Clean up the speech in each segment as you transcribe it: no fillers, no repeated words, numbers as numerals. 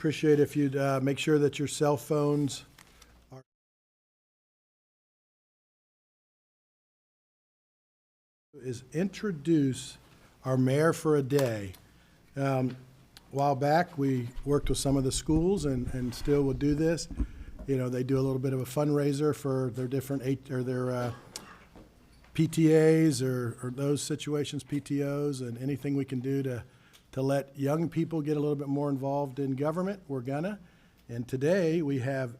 appreciate if you'd make sure that your cell phones are introduce our mayor for a day. A while back, we worked with some of the schools and still will do this. You know, they do a little bit of a fundraiser for their different PTAs or those situations, PTOs, and anything we can do to let young people get a little bit more involved in government, we're gonna. And today we have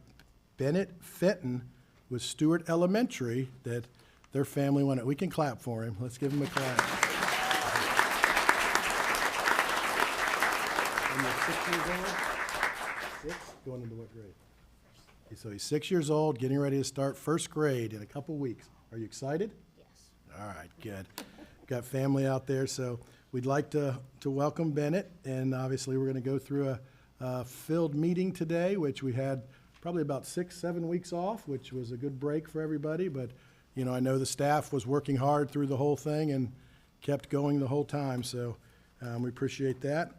Bennett Fenton with Stewart Elementary that their family wanted. We can clap for him. Let's give him a clap. And you're 6 years old? 6? Going into what grade? So he's 6 years old, getting ready to start first grade in a couple weeks. Are you excited? Yes. All right, good. Got family out there, so we'd like to welcome Bennett, and obviously we're going to go through a filled meeting today, which we had probably about 6-7 weeks off, which was a good break for everybody, but you know, I know the staff was working hard through the whole thing and kept going the whole time, so we appreciate that.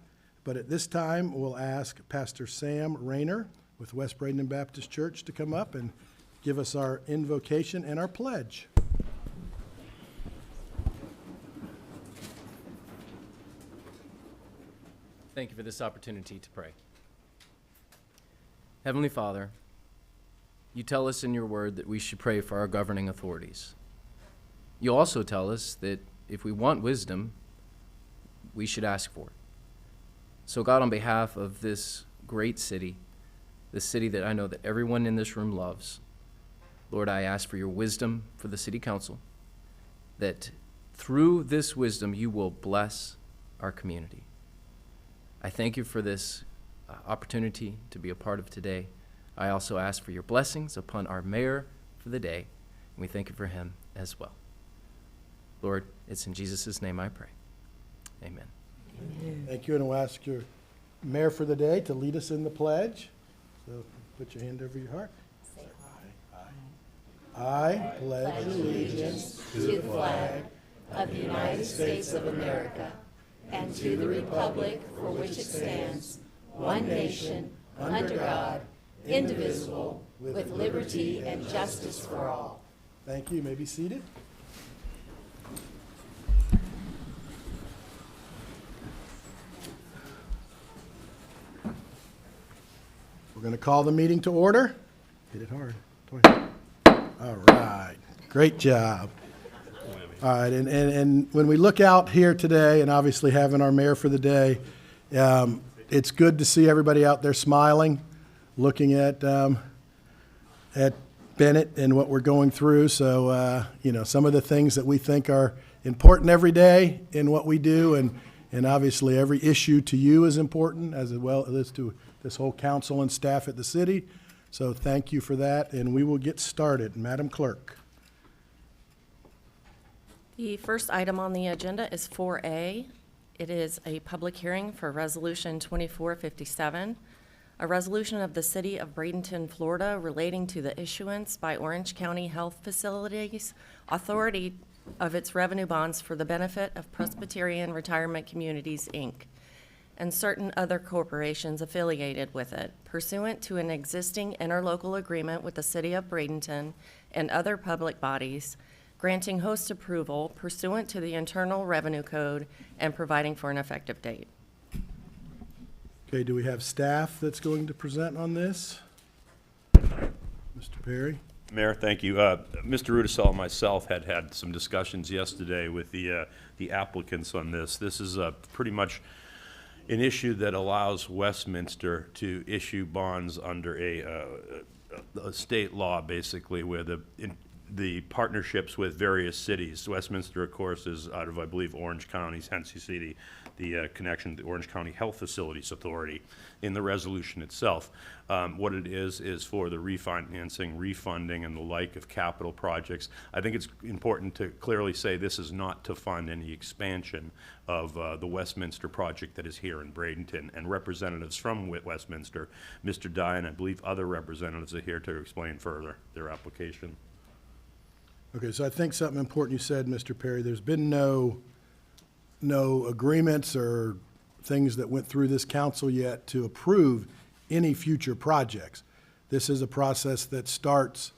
But at this time, we'll ask Pastor Sam Rayner with West Bradenton Baptist Church to come up and give us our invocation and our pledge. Thank you for this opportunity to pray. Heavenly Father, you tell us in your word that we should pray for our governing authorities. You also tell us that if we want wisdom, we should ask for it. So God, on behalf of this great city, this city that I know that everyone in this room loves, Lord, I ask for your wisdom for the city council, that through this wisdom you will bless our community. I thank you for this opportunity to be a part of today. I also ask for your blessings upon our mayor for the day, and we thank you for him as well. Lord, it's in Jesus' name I pray. Amen. Amen. Thank you, and we'll ask your mayor for the day to lead us in the pledge. So put your hand over your heart. Say I pledge allegiance to the flag of the United States of America and to the republic for which it stands, one nation, under God, indivisible, with liberty and justice for all. Thank you. You may be seated. We're going to call the meeting to order. Hit it hard. All right. Great job. All right. And when we look out here today, and obviously having our mayor for the day, it's good to see everybody out there smiling, looking at Bennett and what we're going through. So, you know, some of the things that we think are important every day in what we do, and obviously every issue to you is important, as well as to this whole council and staff at the city. So thank you for that, and we will get started. Madam Clerk. The first item on the agenda is 4A. It is a public hearing for Resolution 2457, a resolution of the City of Bradenton, Florida, relating to the issuance by Orange County Health Facilities Authority of its revenue bonds for the benefit of Presbyterian Retirement Communities, Inc., and certain other corporations affiliated with it, pursuant to an existing interlocal agreement with the City of Bradenton and other public bodies, granting host approval pursuant to the Internal Revenue Code and providing for an effective date. Okay, do we have staff that's going to present on this? Mr. Perry? Mayor, thank you. Mr. Rudisell and myself had some discussions yesterday with the applicants on this. This is pretty much an issue that allows Westminster to issue bonds under a state law, basically, where the partnerships with various cities. Westminster, of course, is out of, I believe, Orange County, hence you see the connection to the Orange County Health Facilities Authority in the resolution itself. What it is for the refinancing, refunding, and the like of capital projects. I think it's important to clearly say this is not to fund any expansion of the Westminster project that is here in Bradenton, and representatives from Westminster, Mr. Dye, and I believe other representatives are here to explain further their application. Okay, so I think something important you said, Mr. Perry, there's been no agreements or things that went through this council yet to approve any future projects. This is a process that starts,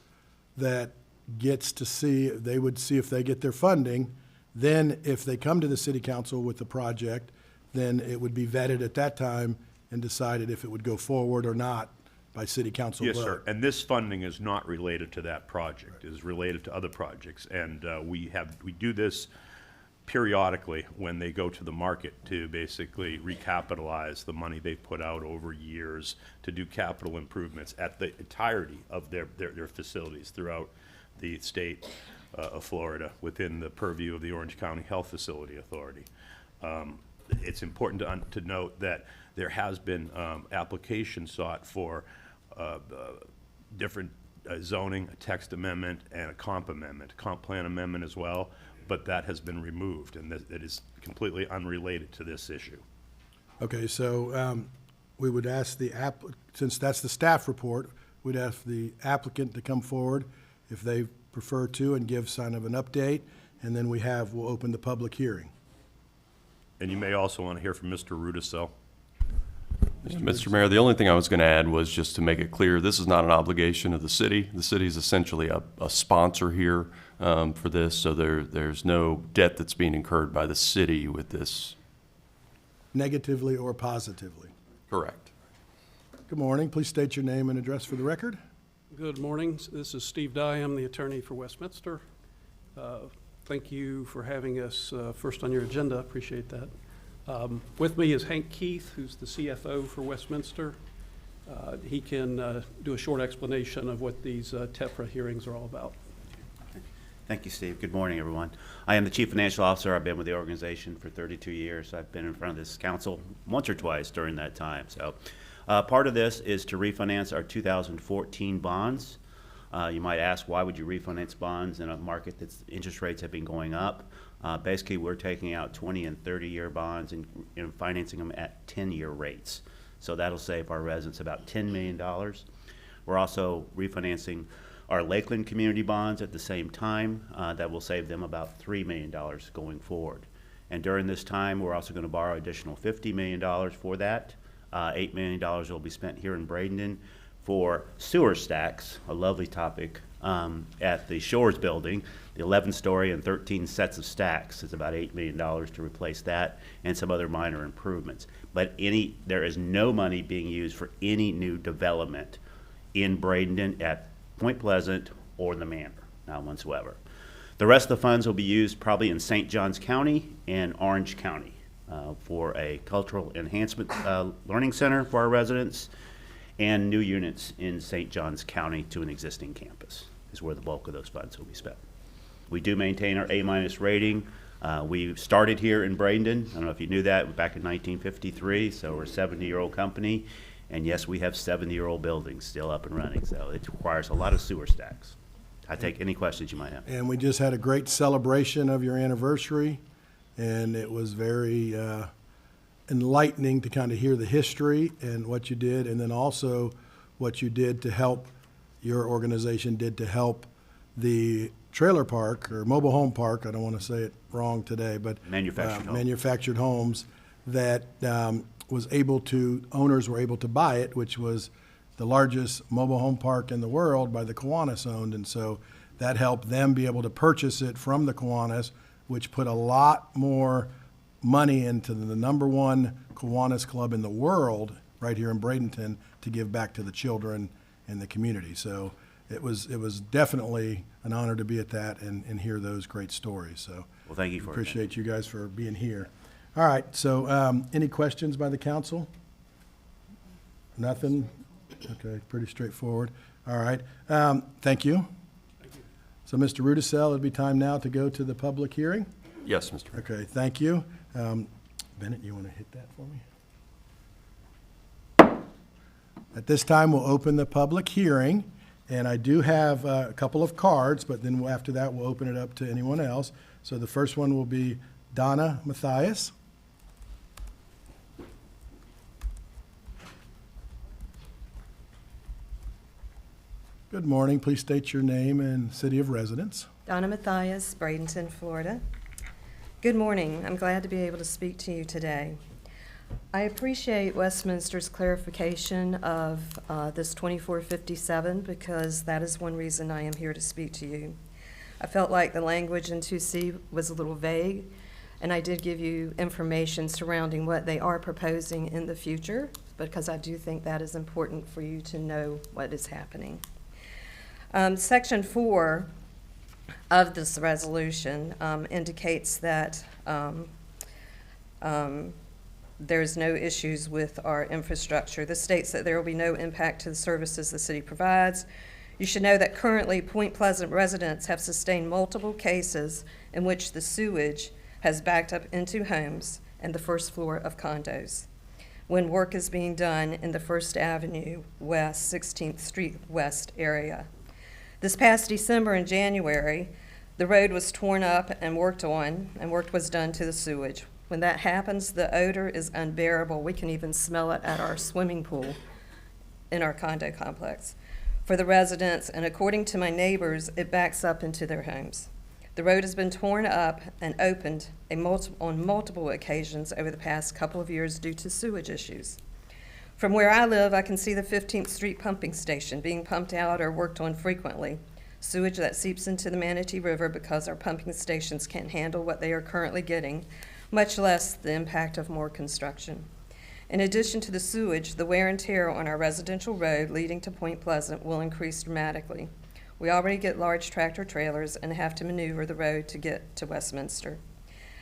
that gets to see, they would see if they get their funding. Then if they come to the city council with the project, then it would be vetted at that time and decided if it would go forward or not by city council vote. Yes, sir. And this funding is not related to that project. It is related to other projects. And we do this periodically when they go to the market to basically recapitalize the money they've put out over years to do capital improvements at the entirety of their facilities throughout the state of Florida within the purview of the Orange County Health Facility Authority. It's important to note that there has been application sought for different zoning, a text amendment, and a comp plan amendment as well, but that has been removed, and it is completely unrelated to this issue. Okay, so we would ask since that's the staff report, we'd ask the applicant to come forward if they prefer to and give sign of an update, and then we'll open the public hearing. And you may also want to hear from Mr. Rudisill. Mr. Mayor, the only thing I was going to add was just to make it clear, this is not an obligation of the city. The city is essentially a sponsor here for this, so there's no debt that's being incurred by the city with this. Negatively or positively? Correct. Good morning. Please state your name and address for the record. Good morning. This is Steve Dye. I'm the attorney for Westminster. Thank you for having us first on your agenda. Appreciate that. With me is Hank Keith, who's the CFO for Westminster. He can do a short explanation of what these TEPRA hearings are all about. Thank you, Steve. Good morning, everyone. I am the Chief Financial Officer. I've been with the organization for 32 years. I've been in front of this council once or twice during that time. So part of this is to refinance our 2014 bonds. You might ask, why would you refinance bonds in a market that's interest rates have been going up? Basically, we're taking out 20 and 30-year bonds and financing them at 10-year rates. So that'll save our residents about $10 million. We're also refinancing our Lakeland community bonds at the same time. That will save them about $3 million going forward. And during this time, we're also going to borrow additional $50 million for that. $8 million will be spent here in Bradenton for sewer stacks, a lovely topic, at the Shores building. The 11-story and 13 sets of stacks is about $8 million to replace that and some other minor improvements. But there is no money being used for any new development in Bradenton at Point Pleasant or the Manor, not whatsoever. The rest of the funds will be used probably in St. Johns County and Orange County for a cultural enhancement learning center for our residents, and new units in St. Johns County to an existing campus is where the bulk of those funds will be spent. We do maintain our A- rating. We started here in Bradenton. I don't know if you knew that, back in 1953, so we're a 70-year-old company. And yes, we have 70-year-old buildings still up and running, so it requires a lot of sewer stacks. I take any questions you might have. And we just had a great celebration of your anniversary, and it was very enlightening to kind of hear the history and what you did, and then also what you did to help, your organization did to help the trailer park or mobile home park, I don't want to say it wrong today, but manufactured homes that owners were able to buy it, which was the largest mobile home park in the world by the Kiwanis owned, and so that helped them be able to purchase it from the Kiwanis, which put a lot more money into the #1 Kiwanis club in the world right here in Bradenton to give back to the children in the community. So it was definitely an honor to be at that and hear those great stories. So well, thank you for appreciate you guys for being here. All right, so any questions by the council? Nothing? Okay, pretty straightforward. All right, thank you. So Mr. Rudisill, it'd be time now to go to the public hearing. Yes, Mr. Mayor. Okay, thank you. Bennett, you want to hit that for me? At this time, we'll open the public hearing, and I do have a couple of cards, but then after that, we'll open it up to anyone else. So the first one will be Donna Mathias. Good morning. Please state your name and city of residence. Donna Mathias, Bradenton, Florida. Good morning. I'm glad to be able to speak to you today. I appreciate Westminster's clarification of this 2457 because that is one reason I am here to speak to you. I felt like the language in 2C was a little vague, and I did give you information surrounding what they are proposing in the future because I do think that is important for you to know what is happening. Section 4 of this resolution indicates that there's no issues with our infrastructure. This states that there will be no impact to the services the city provides. You should know that currently Point Pleasant residents have sustained multiple cases in which the sewage has backed up into homes and the first floor of condos when work is being done in the 1st Avenue West, 16th Street West area. This past December and January, the road was torn up and worked on, and work was done to the sewage. When that happens, the odor is unbearable. We can even smell it at our swimming pool in our condo complex. For the residents, and according to my neighbors, it backs up into their homes. The road has been torn up and opened on multiple occasions over the past couple of years due to sewage issues. From where I live, I can see the 15th Street pumping station being pumped out or worked on frequently. Sewage that seeps into the Manatee River because our pumping stations can't handle what they are currently getting, much less the impact of more construction. In addition to the sewage, the wear and tear on our residential road leading to Point Pleasant will increase dramatically. We already get large tractor trailers and have to maneuver the road to get to Westminster.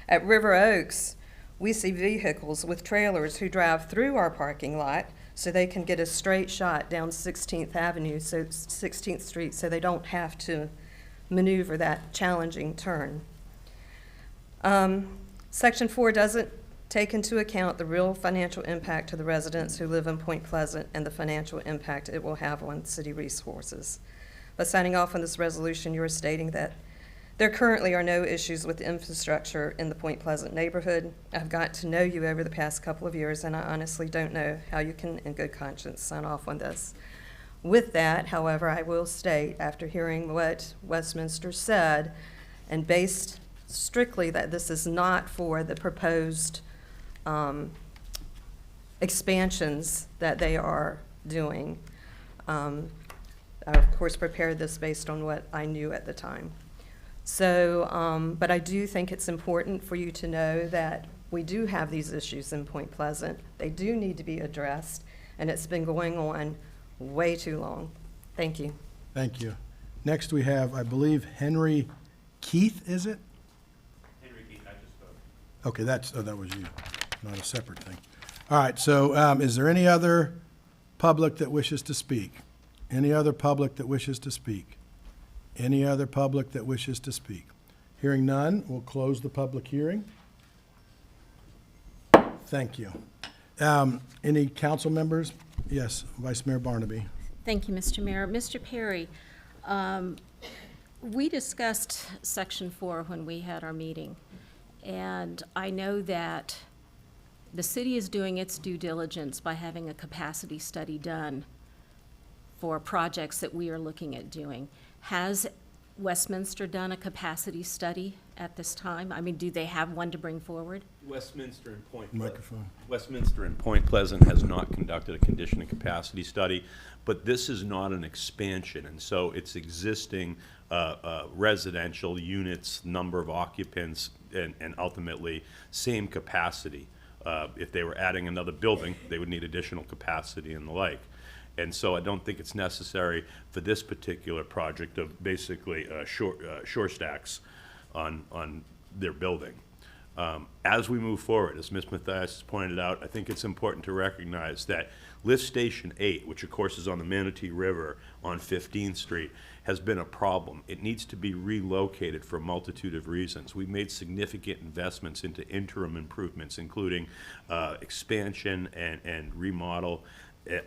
At River Oaks, we see vehicles with trailers who drive through our parking lot so they can get a straight shot down 16th Avenue, so 16th Street, so they don't have to maneuver that challenging turn. Section 4 doesn't take into account the real financial impact to the residents who live in Point Pleasant and the financial impact it will have on city resources. By signing off on this resolution, you are stating that there currently are no issues with infrastructure in the Point Pleasant neighborhood. I've got to know you over the past couple of years, and I honestly don't know how you can, in good conscience, sign off on this. With that, however, I will state, after hearing what Westminster said, and based strictly that this is not for the proposed expansions that they are doing. I, of course, prepared this based on what I knew at the time. So, but I do think it's important for you to know that we do have these issues in Point Pleasant. They do need to be addressed, and it's been going on way too long. Thank you. Thank you. Next, we have, I believe, Henry Keith, is it? Henry Keith, I just spoke. Okay, that was you, not a separate thing. All right, so is there any other public that wishes to speak? Any other public that wishes to speak? Any other public that wishes to speak? Hearing none, we'll close the public hearing. Thank you. Any council members? Yes, Vice Mayor Barnaby. Thank you, Mr. Mayor. Mr. Perry, we discussed Section 4 when we had our meeting, and I know that the city is doing its due diligence by having a capacity study done for projects that we are looking at doing. Has Westminster done a capacity study at this time? I mean, do they have one to bring forward? Westminster and Point Microphone. Westminster and Point Pleasant has not conducted a condition and capacity study, but this is not an expansion, and so it's existing residential units, number of occupants, and ultimately same capacity. If they were adding another building, they would need additional capacity and the like. And so I don't think it's necessary for this particular project of basically shore stacks on their building. As we move forward, as Ms. Mathias has pointed out, I think it's important to recognize that Lift Station 8, which of course is on the Manatee River on 15th Street, has been a problem. It needs to be relocated for a multitude of reasons. We've made significant investments into interim improvements, including expansion and remodel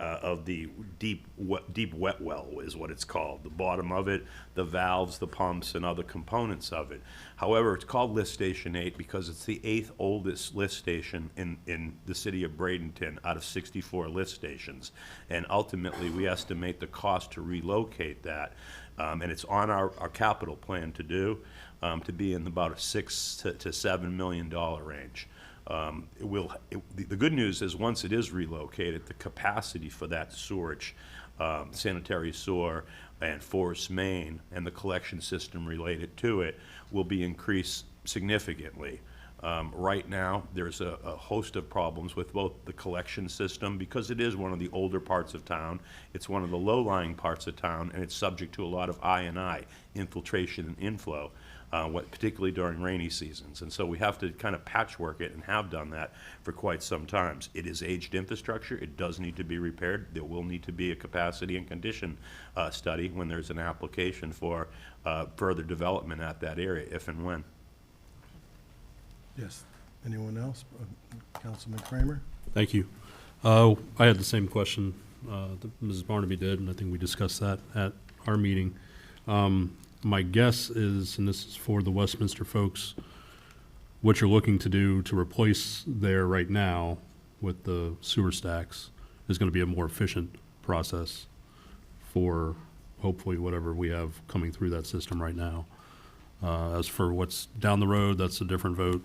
of the deep wet well is what it's called. The bottom of it, the valves, the pumps, and other components of it. However, it's called Lift Station 8 because it's the 8th oldest lift station in the city of Bradenton out of 64 lift stations. And ultimately, we estimate the cost to relocate that, and it's on our capital plan to do, to be in about a $6 to $7 million range. The good news is, once it is relocated, the capacity for that storage, sanitary sewer and forest main, and the collection system related to it will be increased significantly. Right now, there's a host of problems with both the collection system, because it is one of the older parts of town, it's one of the low-lying parts of town, and it's subject to a lot of I&I, infiltration and inflow, particularly during rainy seasons. And so we have to kind of patchwork it, and have done that for quite some time. It is aged infrastructure. It does need to be repaired. There will need to be a capacity and condition study when there's an application for further development at that area, if and when. Yes. Anyone else? Councilman Kramer? Thank you. I had the same question that Mrs. Barnaby did, and I think we discussed that at our meeting. My guess is, and this is for the Westminster folks, what you're looking to do to replace there right now with the sewer stacks is going to be a more efficient process for hopefully whatever we have coming through that system right now. As for what's down the road, that's a different vote,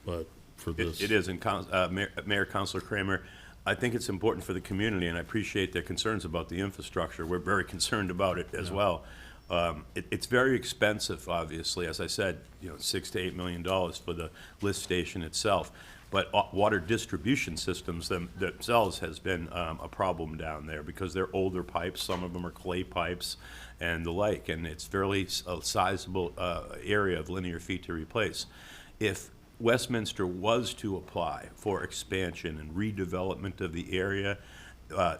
but for this. It is, and Mayor, Councilor Kramer, I think it's important for the community, and I appreciate their concerns about the infrastructure. We're very concerned about it as well. It's very expensive, obviously, as I said, $6 to $8 million for the lift station itself. But water distribution systems themselves has been a problem down there, because they're older pipes. Some of them are clay pipes and the like, and it's fairly a sizable area of linear feet to replace. If Westminster was to apply for expansion and redevelopment of the area,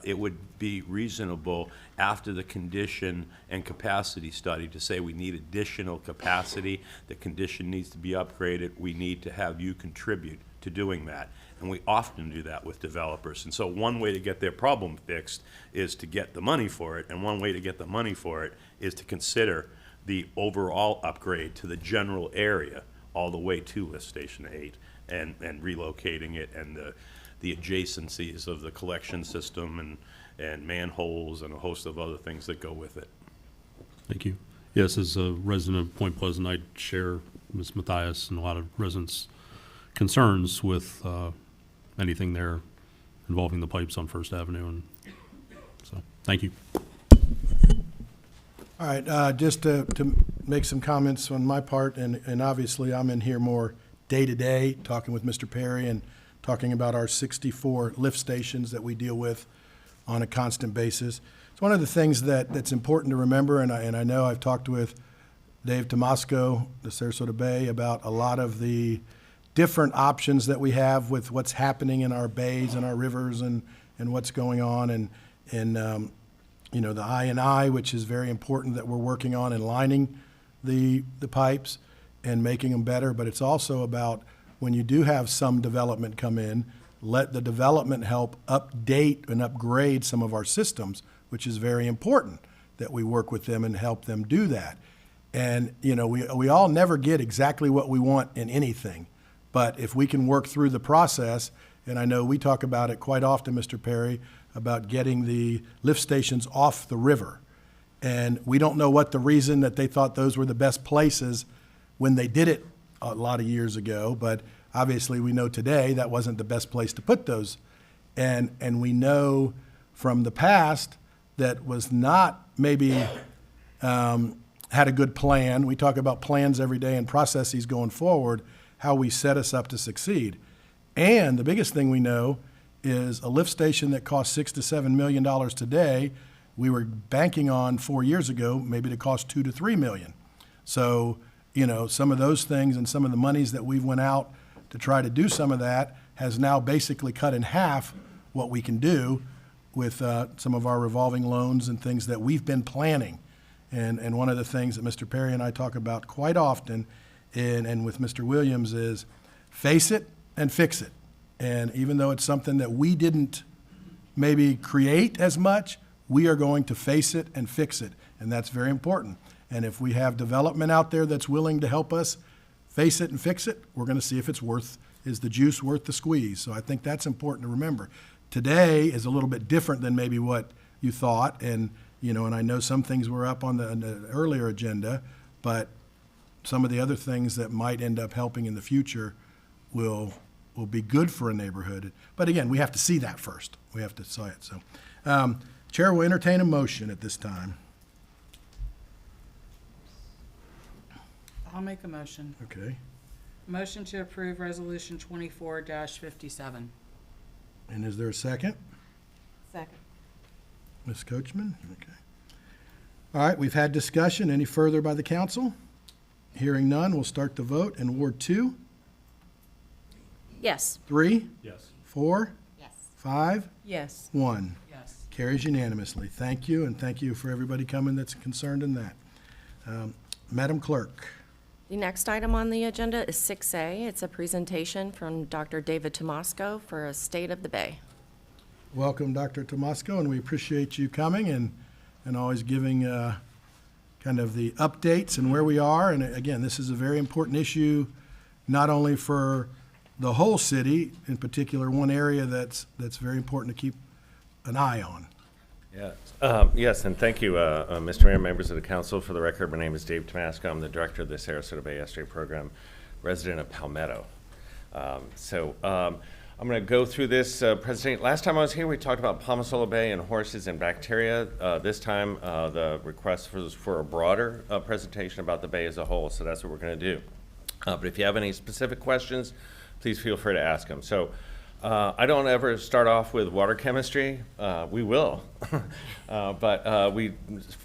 it would be reasonable after the condition and capacity study to say we need additional capacity, the condition needs to be upgraded, we need to have you contribute to doing that. And we often do that with developers. And so one way to get their problem fixed is to get the money for it, and one way to get the money for it is to consider the overall upgrade to the general area all the way to Lift Station 8 and relocating it, and the adjacencies of the collection system and manholes and a host of other things that go with it. Thank you. Yes, as a resident of Point Pleasant, I share Ms. Mathias and a lot of residents' concerns with anything there involving the pipes on First Avenue, and so, thank you. All right, just to make some comments on my part, and obviously I'm in here more day-to-day, talking with Mr. Perry and talking about our 64 lift stations that we deal with on a constant basis. It's one of the things that's important to remember, and I know I've talked with Dave Tomasco, the Sarasota Bay, about a lot of the different options that we have with what's happening in our bays and our rivers and what's going on, and the I&I, which is very important that we're working on and lining the pipes and making them better. But it's also about, when you do have some development come in, let the development help update and upgrade some of our systems, which is very important that we work with them and help them do that. And, we all never get exactly what we want in anything. But if we can work through the process, and I know we talk about it quite often, Mr. Perry, about getting the lift stations off the river. And we don't know what the reason that they thought those were the best places when they did it a lot of years ago, but obviously we know today that wasn't the best place to put those. And we know from the past that was not maybe had a good plan. We talk about plans every day and processes going forward, how we set us up to succeed. And the biggest thing we know is a lift station that costs $6 to $7 million today, we were banking on 4 years ago maybe to cost $2 to $3 million. So, some of those things and some of the monies that we went out to try to do some of that has now basically cut in half what we can do with some of our revolving loans and things that we've been planning. And one of the things that Mr. Perry and I talk about quite often, and with Mr. Williams, is face it and fix it. And even though it's something that we didn't maybe create as much, we are going to face it and fix it. And that's very important. And if we have development out there that's willing to help us face it and fix it, we're going to see if is the juice worth the squeeze. So I think that's important to remember. Today is a little bit different than maybe what you thought. And, and I know some things were up on the earlier agenda, but some of the other things that might end up helping in the future will will be good for a neighborhood. But again, we have to see that first. We have to see it. So, Chair will entertain a motion at this time. I'll make a motion. Okay. Motion to approve Resolution 24-57. And is there a second? Second. Ms. Coachman? Okay. All right, we've had discussion. Any further by the council? Hearing none, we'll start the vote. In Ward 2, Yes. 3, Yes. 4, Yes. 5, Yes. 1. Yes. Carries unanimously. Thank you, and thank you for everybody coming that's concerned in that. Madam Clerk. The next item on the agenda is 6A. It's a presentation from Dr. David Tomasco for a State of the Bay. Welcome, Dr. Tomasco, and we appreciate you coming and always giving kind of the updates and where we are. And again, this is a very important issue, not only for the whole city, in particular, one area that's very important to keep an eye on. Yes, yes, and thank you, Mr. Mayor, members of the council. For the record, my name is Dave Tomasco. I'm the director of the Sarasota Bay Estuary Program, resident of Palmetto. I'm going to go through this presentation. Last time I was here, we talked about Palmasola Bay and horses and bacteria. This time, the request was for a broader presentation about the bay as a whole, so that's what we're going to do. But if you have any specific questions, please feel free to ask them. So I don't ever start off with water chemistry. We will. But we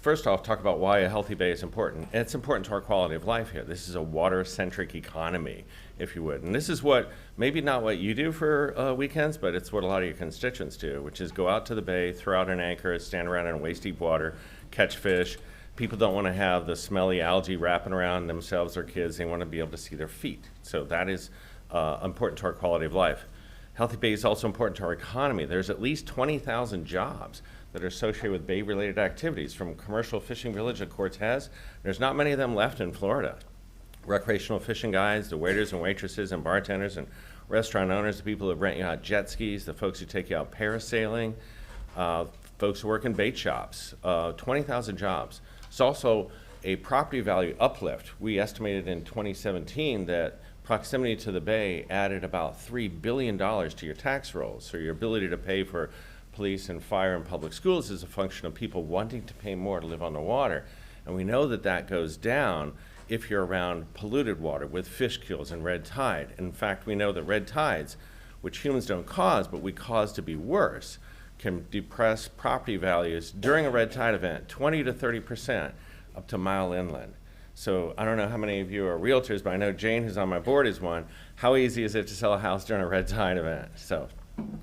first off talk about why a healthy bay is important. And it's important to our quality of life here. This is a water-centric economy, if you would. And this is what, maybe not what you do for weekends, but it's what a lot of your constituents do, which is go out to the bay, throw out an anchor, stand around in waist-deep water, catch fish. People don't want to have the smelly algae wrapping around themselves or kids. They want to be able to see their feet. So that is important to our quality of life. Healthy Bay is also important to our economy. There's at least 20,000 jobs that are associated with bay-related activities, from commercial fishing village that Cortez. There's not many of them left in Florida. Recreational fishing guides, the waiters and waitresses and bartenders and restaurant owners, the people who rent you out jet skis, the folks who take you out parasailing, folks who work in bait shops, 20,000 jobs. It's also a property value uplift. We estimated in 2017 that proximity to the bay added about $3 billion to your tax rolls. So your ability to pay for police and fire and public schools is a function of people wanting to pay more to live on the water. And we know that that goes down if you're around polluted water with fish kills and red tide. In fact, we know that red tides, which humans don't cause, but we cause to be worse, can depress property values during a red tide event 20 to 30% up to a mile inland. So I don't know how many of you are realtors, but I know Jane, who's on my board, is one. How easy is it to sell a house during a red tide event? So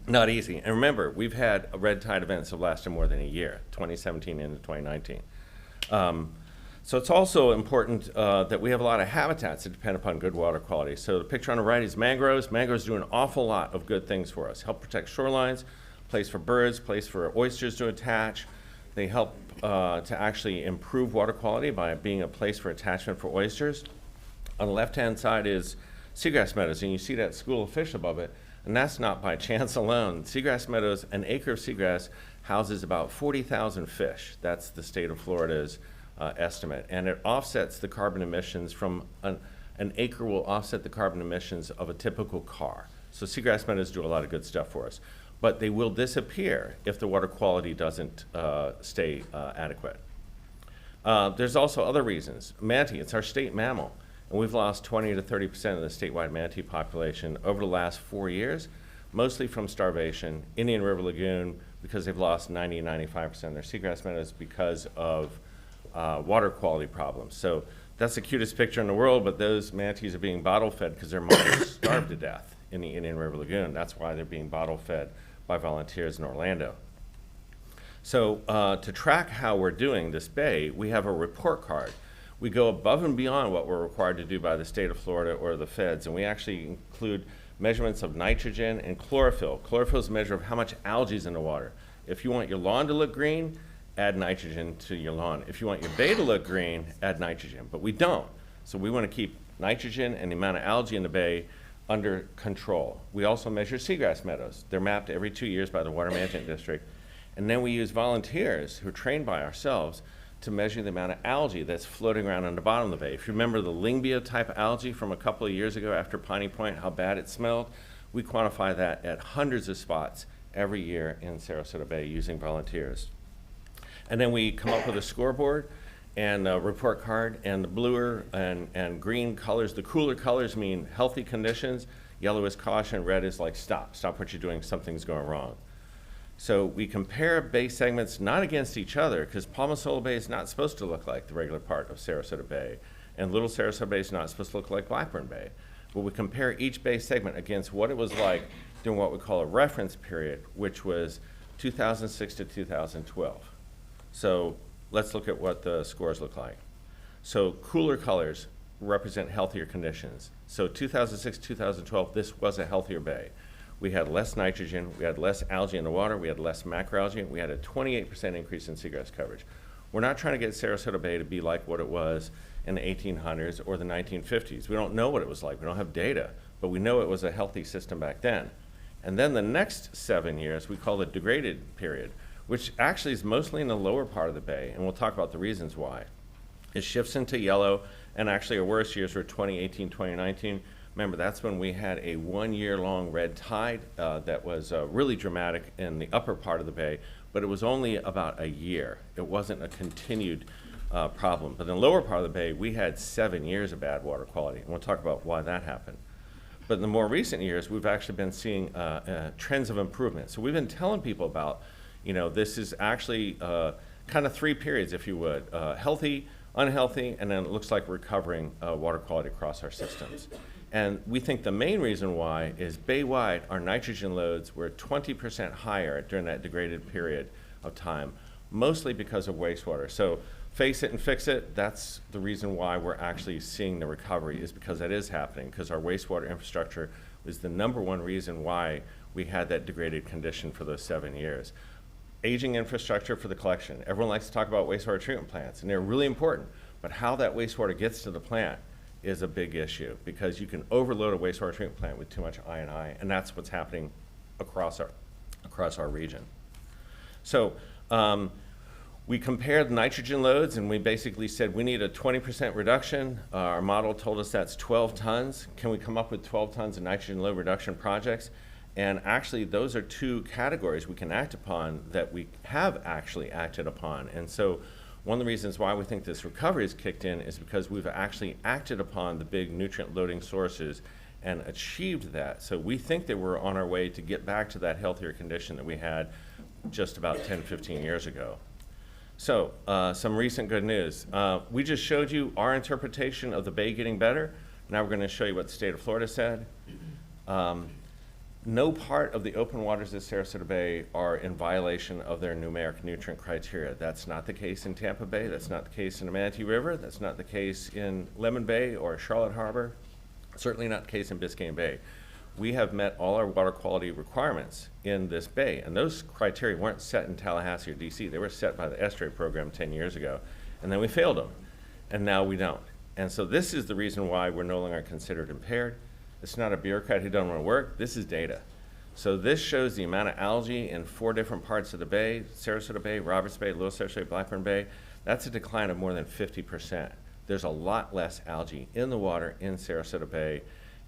not easy. And remember, we've had red tide events that have lasted more than a year, 2017 into 2019. So it's also important that we have a lot of habitats that depend upon good water quality. So the picture on the right is mangroves. Mangroves do an awful lot of good things for us. Help protect shorelines, place for birds, place for oysters to attach. They help to actually improve water quality by being a place for attachment for oysters. On the left-hand side is seagrass meadows, and you see that school of fish above it, and that's not by chance alone. Seagrass meadows, an acre of seagrass houses about 40,000 fish. That's the state of Florida's estimate, and it offsets the carbon emissions from an acre will offset the carbon emissions of a typical car. So seagrass meadows do a lot of good stuff for us. But they will disappear if the water quality doesn't stay adequate. There's also other reasons. Manatee, it's our state mammal, and we've lost 20 to 30% of the statewide manatee population over the last 4 years, mostly from starvation. Indian River Lagoon, because they've lost 90, 95% of their seagrass meadows because of water quality problems. So that's the cutest picture in the world, but those manatees are being bottle fed because their mothers starved to death in the Indian River Lagoon. That's why they're being bottle fed by volunteers in Orlando. So to track how we're doing this bay, we have a report card. We go above and beyond what we're required to do by the state of Florida or the feds, and we actually include measurements of nitrogen and chlorophyll. Chlorophyll is a measure of how much algae is in the water. If you want your lawn to look green, add nitrogen to your lawn. If you want your bay to look green, add nitrogen, but we don't. So we want to keep nitrogen and the amount of algae in the bay under control. We also measure seagrass meadows. They're mapped every 2 years by the Water Management District. And then we use volunteers who are trained by ourselves to measure the amount of algae that's floating around on the bottom of the bay. If you remember the Lingbia type algae from a couple of years ago after Piney Point, how bad it smelled, We quantify that at hundreds of spots every year in Sarasota Bay using volunteers. And then we come up with a scoreboard and a report card, and the bluer and green colors, the cooler colors mean healthy conditions, yellow is caution, red is like stop what you're doing, something's going wrong. So we compare bay segments not against each other, because Palmasola Bay is not supposed to look like the regular part of Sarasota Bay, and Little Sarasota Bay is not supposed to look like Blackburn Bay. But we compare each bay segment against what it was like during what we call a reference period, which was 2006 to 2012. So let's look at what the scores look like. So cooler colors represent healthier conditions. So 2006, 2012, this was a healthier bay. We had less nitrogen, we had less algae in the water, we had less macroalgae, we had a 28% increase in seagrass coverage. We're not trying to get Sarasota Bay to be like what it was in the 1800s or the 1950s. We don't know what it was like, we don't have data, but we know it was a healthy system back then. And then the next 7 years, we call the degraded period, which actually is mostly in the lower part of the bay, and we'll talk about the reasons why. It shifts into yellow, and actually our worst years were 2018, 2019. Remember, that's when we had a 1 year long red tide that was really dramatic in the upper part of the bay, but it was only about a year. It wasn't a continued problem. But in the lower part of the bay, we had 7 years of bad water quality, and we'll talk about why that happened. But in the more recent years, we've actually been seeing trends of improvement. So we've been telling people about, this is actually kind of 3 periods, if you would, healthy, unhealthy, and then it looks like recovering water quality across our systems. And we think the main reason why is bay-wide, our nitrogen loads were 20% higher during that degraded period of time, mostly because of wastewater. So face it and fix it, that's the reason why we're actually seeing the recovery, is because that is happening, because our wastewater infrastructure was the #1 reason why we had that degraded condition for those 7 years. Aging infrastructure for the collection. Everyone likes to talk about wastewater treatment plants, and they're really important, but how that wastewater gets to the plant is a big issue, because you can overload a wastewater treatment plant with too much I&I, and that's what's happening across our region. So we compared nitrogen loads, and we basically said we need a 20% reduction. Our model told us that's 12 tons. Can we come up with 12 tons of nitrogen load reduction projects? And actually, those are 2 categories we can act upon that we have actually acted upon. And so one of the reasons why we think this recovery has kicked in is because we've actually acted upon the big nutrient loading sources and achieved that. So we think that we're on our way to get back to that healthier condition that we had just about 10, 15 years ago. So some recent good news. We just showed you our interpretation of the bay getting better. Now we're going to show you what the state of Florida said. No part of the open waters of Sarasota Bay are in violation of their numeric nutrient criteria. That's not the case in Tampa Bay. That's not the case in the Manatee River. That's not the case in Lemon Bay or Charlotte Harbor. Certainly not the case in Biscayne Bay. We have met all our water quality requirements in this bay, and those criteria weren't set in Tallahassee or DC. They were set by the estuary program 10 years ago, and then we failed them, and now we don't. And so this is the reason why we're no longer considered impaired. It's not a bureaucrat who doesn't want to work. This is data. So this shows the amount of algae in 4 different parts of the bay: Sarasota Bay, Roberts Bay, Little Sarasota Bay, Blackburn Bay. That's a decline of more than 50%. There's a lot less algae in the water in Sarasota Bay,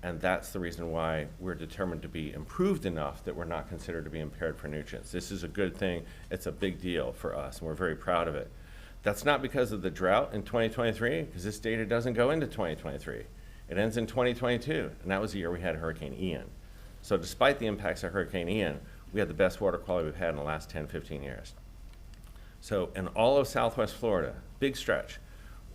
and that's the reason why we're determined to be improved enough that we're not considered to be impaired for nutrients. This is a good thing. It's a big deal for us, and we're very proud of it. That's not because of the drought in 2023, because this data doesn't go into 2023. It ends in 2022, and that was the year we had Hurricane Ian. So despite the impacts of Hurricane Ian, we had the best water quality we've had in the last 10, 15 years. So in all of Southwest Florida, big stretch,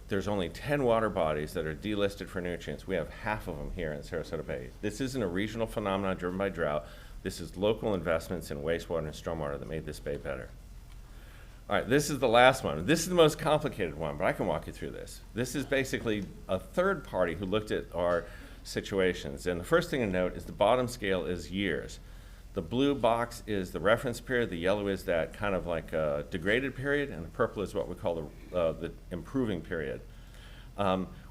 there's only 10 water bodies that are delisted for nutrients. We have half of them here in Sarasota Bay. This isn't a regional phenomenon driven by drought. This is local investments in wastewater and stormwater that made this bay better. All right, this is the last one. This is the most complicated one, but I can walk you through this. This is basically a third party who looked at our situations. And the first thing to note is the bottom scale is years. The blue box is the reference period, the yellow is that kind of like a degraded period, and the purple is what we call the improving period.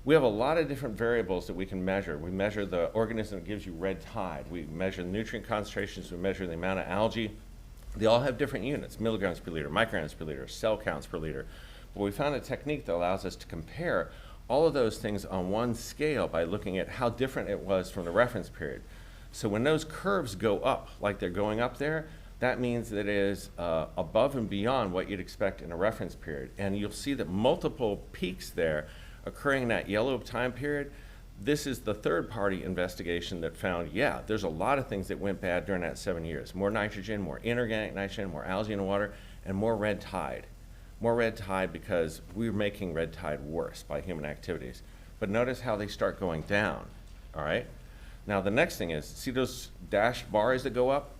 We have a lot of different variables that we can measure. We measure the organism that gives you red tide. We measure nutrient concentrations. We measure the amount of algae. They all have different units: milligrams per liter, micrograms per liter, cell counts per liter. But we found a technique that allows us to compare all of those things on one scale by looking at how different it was from the reference period. So when those curves go up, like they're going up there, that means that it is above and beyond what you'd expect in a reference period. And you'll see that multiple peaks there occurring in that yellow time period. This is the third-party investigation that found, yeah, there's a lot of things that went bad during that 7 years. More nitrogen, more inorganic nitrogen, more algae in the water, and more red tide. More red tide because we're making red tide worse by human activities. But notice how they start going down, all right? Now the next thing is, see those dashed bars that go up?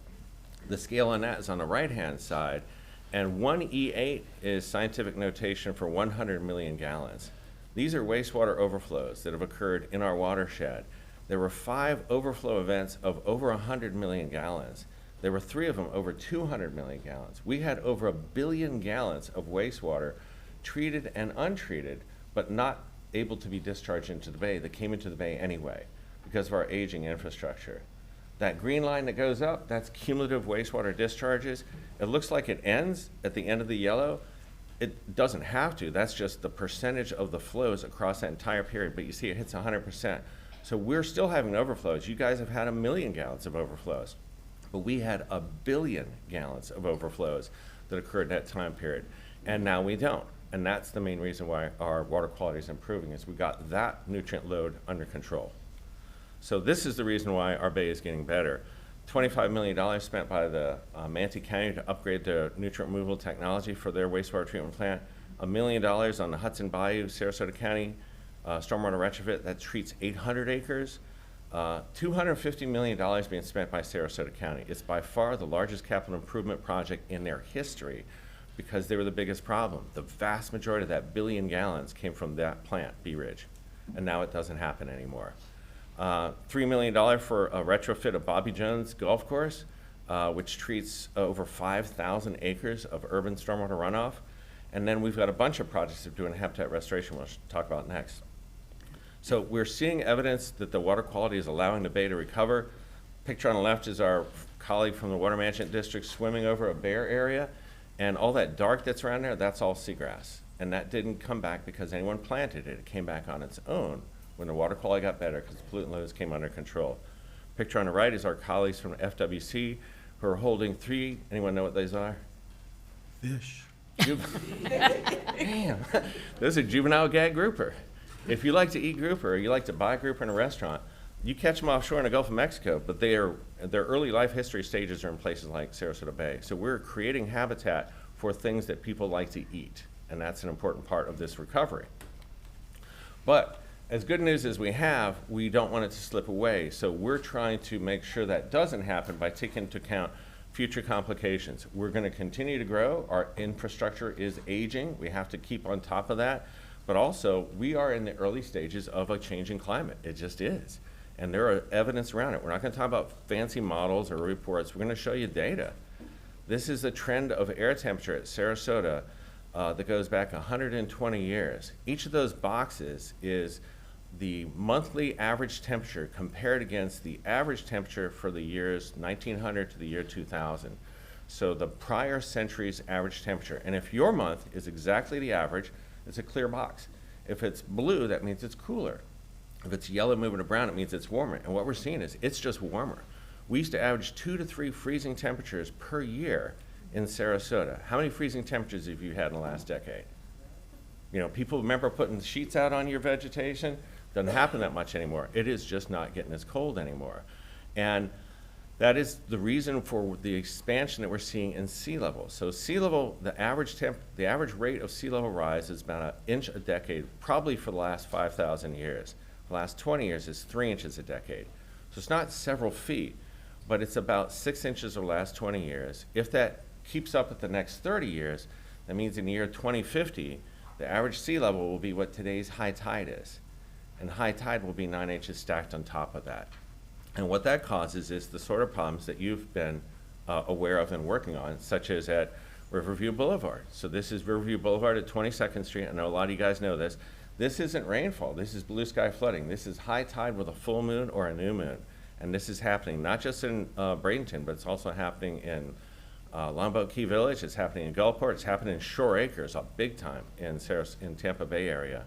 The scale on that is on the right-hand side, and 1E8 is scientific notation for 100 million gallons. These are wastewater overflows that have occurred in our watershed. There were 5 overflow events of over 100 million gallons. There were 3 of them over 200 million gallons. We had over 1 billion gallons of wastewater treated and untreated, but not able to be discharged into the bay, that came into the bay anyway because of our aging infrastructure. That green line that goes up, that's cumulative wastewater discharges. It looks like it ends at the end of the yellow. It doesn't have to. That's just the percentage of the flows across that entire period. But you see it hits 100%. So we're still having overflows. You guys have had 1 million gallons of overflows. But we had 1 billion gallons of overflows that occurred in that time period. And now we don't. And that's the main reason why our water quality is improving, is we got that nutrient load under control. So this is the reason why our bay is getting better. $25 million spent by the Manatee County to upgrade their nutrient removal technology for their wastewater treatment plant. $1 million on the Hudson Bayou, Sarasota County stormwater retrofit that treats 800 acres. $250 million being spent by Sarasota County. It's by far the largest capital improvement project in their history because they were the biggest problem. The vast majority of that 1 billion gallons came from that plant, Bee Ridge, and now it doesn't happen anymore. $3 million for a retrofit of Bobby Jones Golf Course, which treats over 5,000 acres of urban stormwater runoff. And then we've got a bunch of projects of doing habitat restoration, which we'll talk about next. So we're seeing evidence that the water quality is allowing the bay to recover. Picture on the left is our colleague from the Water Management District swimming over a bare area. And all that dark that's around there, that's all seagrass. And that didn't come back because anyone planted it. It came back on its own when the water quality got better because the pollutant loads came under control. Picture on the right is our colleagues from FWC who are holding 3, anyone know what these are? Fish. Damn, those are juvenile gag grouper. If you like to eat grouper or you like to buy grouper in a restaurant, you catch them offshore in the Gulf of Mexico, but their early life history stages are in places like Sarasota Bay. So we're creating habitat for things that people like to eat, and that's an important part of this recovery. But as good news as we have, we don't want it to slip away. So we're trying to make sure that doesn't happen by taking into account future complications. We're going to continue to grow. Our infrastructure is aging. We have to keep on top of that. But also, we are in the early stages of a changing climate. It just is. And there are evidence around it. We're not going to talk about fancy models or reports. We're going to show you data. This is the trend of air temperature at Sarasota that goes back 120 years. Each of those boxes is the monthly average temperature compared against the average temperature for the years 1900 to the year 2000. So the prior century's average temperature. And if your month is exactly the average, it's a clear box. If it's blue, that means it's cooler. If it's yellow moving to brown, it means it's warmer. And what we're seeing is it's just warmer. We used to average 2 to 3 freezing temperatures per year in Sarasota. How many freezing temperatures have you had in the last decade? You know, people remember putting sheets out on your vegetation. Doesn't happen that much anymore. It is just not getting as cold anymore. And that is the reason for the expansion that we're seeing in sea level. So sea level, the average rate of sea level rise is about 1 inch a decade, probably for the last 5,000 years. The last 20 years is 3 inches a decade. So it's not several feet, but it's about 6 inches over the last 20 years. If that keeps up at the next 30 years, that means in the year 2050, the average sea level will be what today's high tide is. And high tide will be 9 inches stacked on top of that. And what that causes is the sort of problems that you've been aware of and working on, such as at Riverview Boulevard. So this is Riverview Boulevard at 22nd Street. I know a lot of you guys know this. This isn't rainfall. This is blue sky flooding. This is high tide with a full moon or a new moon. And this is happening not just in Bradenton, but it's also happening in Longboat Key Village. It's happening in Gulfport. It's happening in Shore Acres, a big time in Tampa Bay area.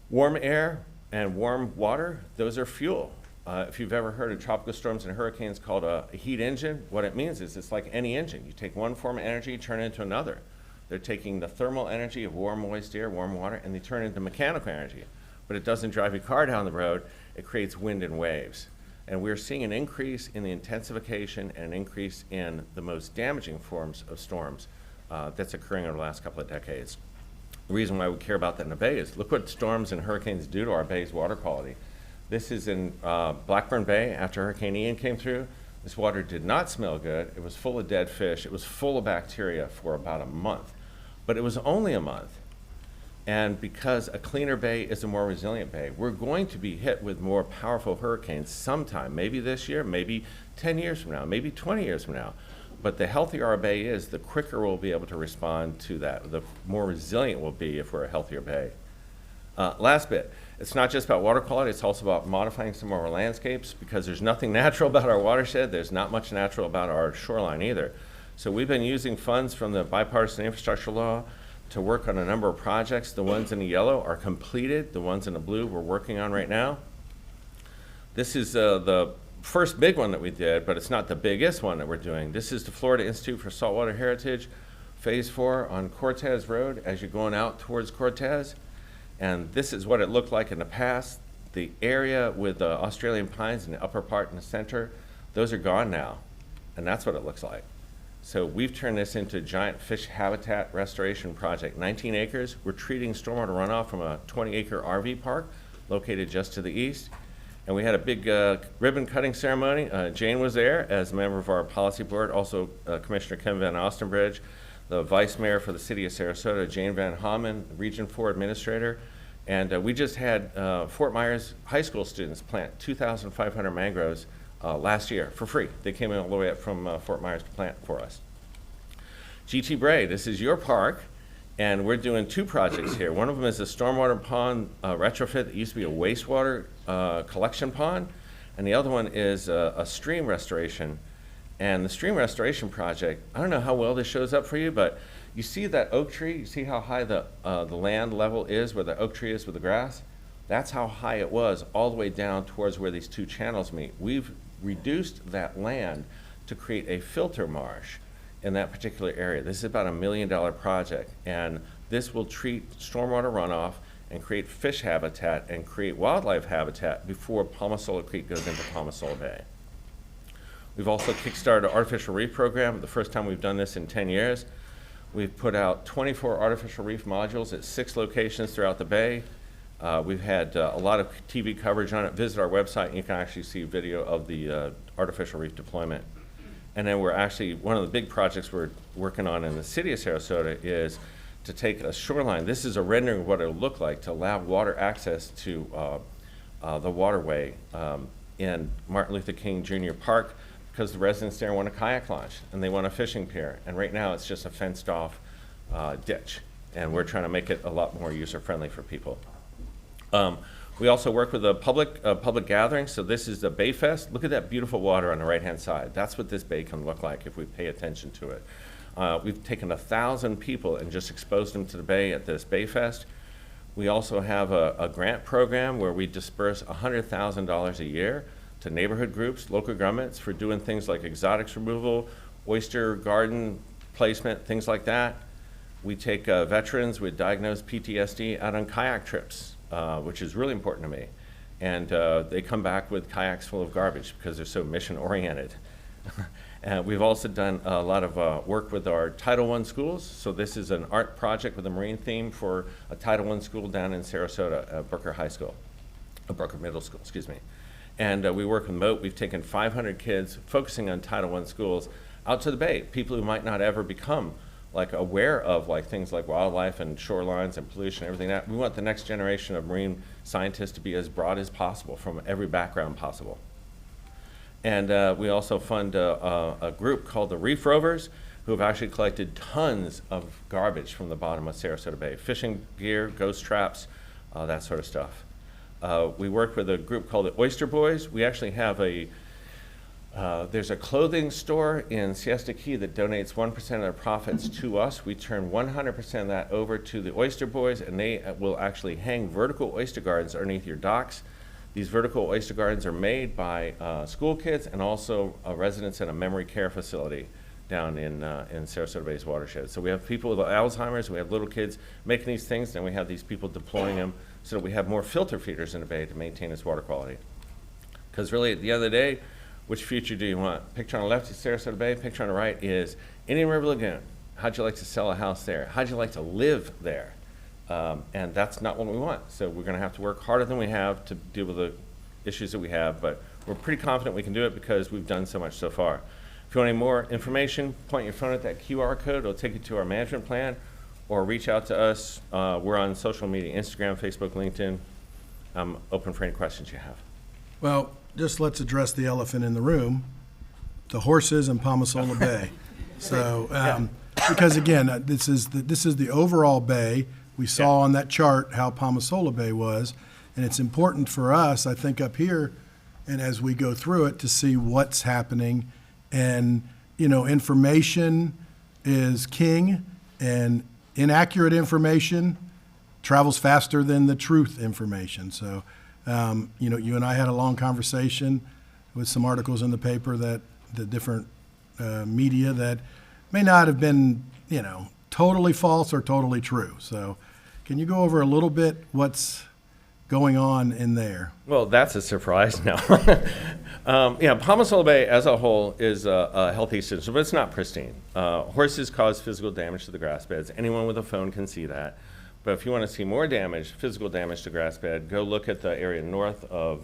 Warm air and warm water, those are fuel. If you've ever heard of tropical storms and hurricanes called a heat engine, what it means is it's like any engine. You take one form of energy, turn it into another. They're taking the thermal energy of warm, moist air, warm water, and they turn it into mechanical energy. But it doesn't drive your car down the road. It creates wind and waves. And we're seeing an increase in the intensification and an increase in the most damaging forms of storms that's occurring over the last couple of decades. The reason why we care about that in the Bay is look what storms and hurricanes do to our Bay's water quality. This is in Blackburn Bay after Hurricane Ian came through. This water did not smell good. It was full of dead fish. It was full of bacteria for about a month. But it was only a month. And because a cleaner bay is a more resilient bay, we're going to be hit with more powerful hurricanes sometime, maybe this year, maybe 10 years from now, maybe 20 years from now. But the healthier our bay is, the quicker we'll be able to respond to that. The more resilient we'll be if we're a healthier bay. Last bit, it's not just about water quality, it's also about modifying some of our landscapes because there's nothing natural about our watershed. There's not much natural about our shoreline either. So we've been using funds from the bipartisan infrastructure law to work on a number of projects. The ones in the yellow are completed. The ones in the blue we're working on right now. This is the first big one that we did, but it's not the biggest one that we're doing. This is the Florida Institute for Saltwater Heritage, Phase 4 on Cortez Road as you're going out towards Cortez. And this is what it looked like in the past. The area with the Australian pines in the upper part in the center, those are gone now. And that's what it looks like. So we've turned this into a giant fish habitat restoration project, 19 acres. We're treating stormwater runoff from a 20-acre RV park located just to the east. And we had a big ribbon cutting ceremony. Jane was there as a member of our policy board, also Commissioner Ken Van Ostenbridge, the Vice Mayor for the City of Sarasota, Jane Van Hamen, Region 4 Administrator. And we just had Fort Myers high school students plant 2,500 mangroves last year for free. They came in all the way up from Fort Myers to plant for us. GT Bray, this is your park, and we're doing two projects here. One of them is a stormwater pond retrofit that used to be a wastewater collection pond, and the other one is a stream restoration. And the stream restoration project, I don't know how well this shows up for you, but you see that oak tree? You see how high the land level is where the oak tree is with the grass? That's how high it was all the way down towards where these two channels meet. We've reduced that land to create a filter marsh in that particular area. This is about $1 million project, and this will treat stormwater runoff and create fish habitat and create wildlife habitat before Palmasola Creek goes into Palmasola Bay. We've also kickstarted an artificial reef program, the first time we've done this in 10 years. We've put out 24 artificial reef modules at 6 locations throughout the bay. We've had a lot of TV coverage on it. Visit our website and you can actually see video of the artificial reef deployment. And then we're actually, one of the big projects we're working on in the city of Sarasota is to take a shoreline. This is a rendering of what it will look like to allow water access to the waterway in Martin Luther King Jr. Park, because the residents there want a kayak launch and they want a fishing pier. And right now it's just a fenced off ditch. And we're trying to make it a lot more user friendly for people. We also work with a public gathering. So this is the Bay Fest. Look at that beautiful water on the right-hand side. That's what this bay can look like if we pay attention to it. We've taken 1,000 people and just exposed them to the bay at this Bay Fest. We also have a grant program where we disperse $100,000 a year to neighborhood groups, local governments for doing things like exotics removal, oyster garden placement, things like that. We take veterans with diagnosed PTSD out on kayak trips, which is really important to me. And they come back with kayaks full of garbage because they're so mission oriented. And we've also done a lot of work with our Title I schools. So this is an art project with a marine theme for a Title I school down in Sarasota, Brooker High School, Brooker Middle School, excuse me. And we work with MOAT. We've taken 500 kids focusing on Title I schools out to the bay, people who might not ever become like aware of like things like wildlife and shorelines and pollution and everything that. We want the next generation of marine scientists to be as broad as possible from every background possible. And we also fund a group called the Reef Rovers, who have actually collected tons of garbage from the bottom of Sarasota Bay. Fishing gear, ghost traps, that sort of stuff. We work with a group called the Oyster Boys. We actually have there's a clothing store in Siesta Key that donates 1% of their profits to us. We turn 100% of that over to the Oyster Boys, and they will actually hang vertical oyster gardens underneath your docks. These vertical oyster gardens are made by school kids and also residents in a memory care facility down in Sarasota Bay's watershed. So we have people with Alzheimer's, we have little kids making these things, and we have these people deploying them so that we have more filter feeders in the bay to maintain its water quality. Because really, at the end of the day, which future do you want? Picture on the left is Sarasota Bay, picture on the right is Indian River Lagoon. How'd you like to sell a house there? How'd you like to live there? And that's not what we want. So we're gonna have to work harder than we have to deal with the issues that we have, but we're pretty confident we can do it because we've done so much so far. If you want any more information, point your phone at that QR code. It'll take you to our management plan, or reach out to us. We're on social media, Instagram, Facebook, LinkedIn. I'm open for any questions you have. Well, just let's address the elephant in the room, the horses in Palmasola Bay. So, because again, this is the overall bay. We saw on that chart how Palmasola Bay was, and it's important for us, I think, up here, and as we go through it, to see what's happening. And, you know, information is king, and inaccurate information travels faster than the truth information. So, you know, you and I had a long conversation with some articles in the paper that the different media that may not have been, you know, totally false or totally true. So can you go over a little bit what's going on in there? Well, that's a surprise now. Yeah, Palmasola Bay as a whole is a healthy system, but it's not pristine. Horses cause physical damage to the grass beds. Anyone with a phone can see that. But if you want to see more damage, physical damage to grass bed, go look at the area north of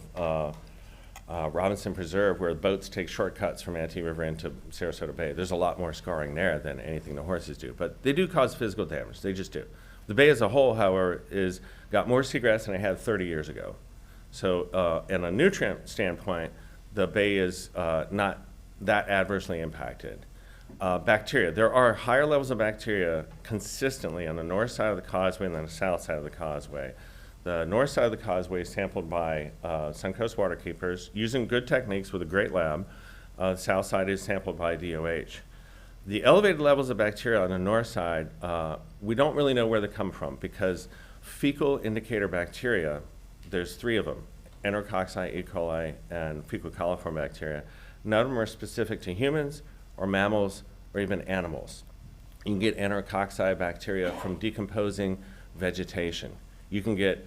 Robinson Preserve, where boats take shortcuts from Antee River into Sarasota Bay. There's a lot more scarring there than anything the horses do, but they do cause physical damage. They just do. The bay as a whole, however, is got more seagrass than it had 30 years ago. So, in a nutrient standpoint, the bay is not that adversely impacted. Bacteria. There are higher levels of bacteria consistently on the north side of the causeway and on the south side of the causeway. The north side of the causeway is sampled by Suncoast waterkeepers using good techniques with a great lab. The south side is sampled by DOH. The elevated levels of bacteria on the north side, we don't really know where they come from because fecal indicator bacteria, there's 3 of them, Enterococci, E. coli, and fecal coliform bacteria. None of them are specific to humans or mammals or even animals. You can get Enterococci bacteria from decomposing vegetation. You can get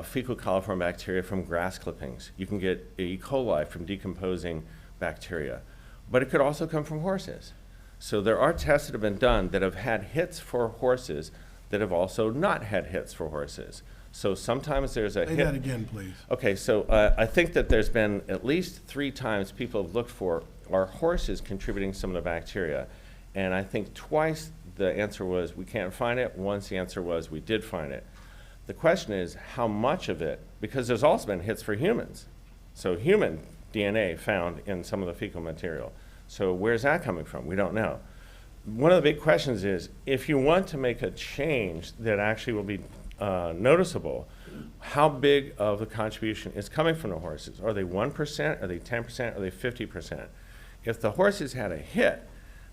fecal coliform bacteria from grass clippings. You can get E. coli from decomposing bacteria. But it could also come from horses. So there are tests that have been done that have had hits for horses that have also not had hits for horses. So sometimes there's a hit. Say that again, please. Okay, so I think that there's been at least 3 times people have looked for are horses contributing some of the bacteria. And I think twice the answer was we can't find it. Once the answer was we did find it. The question is how much of it, because there's also been hits for humans. So human DNA found in some of the fecal material. So where's that coming from? We don't know. One of the big questions is if you want to make a change that actually will be noticeable, how big of the contribution is coming from the horses? Are they 1%? Are they 10%? Are they 50%? If the horses had a hit,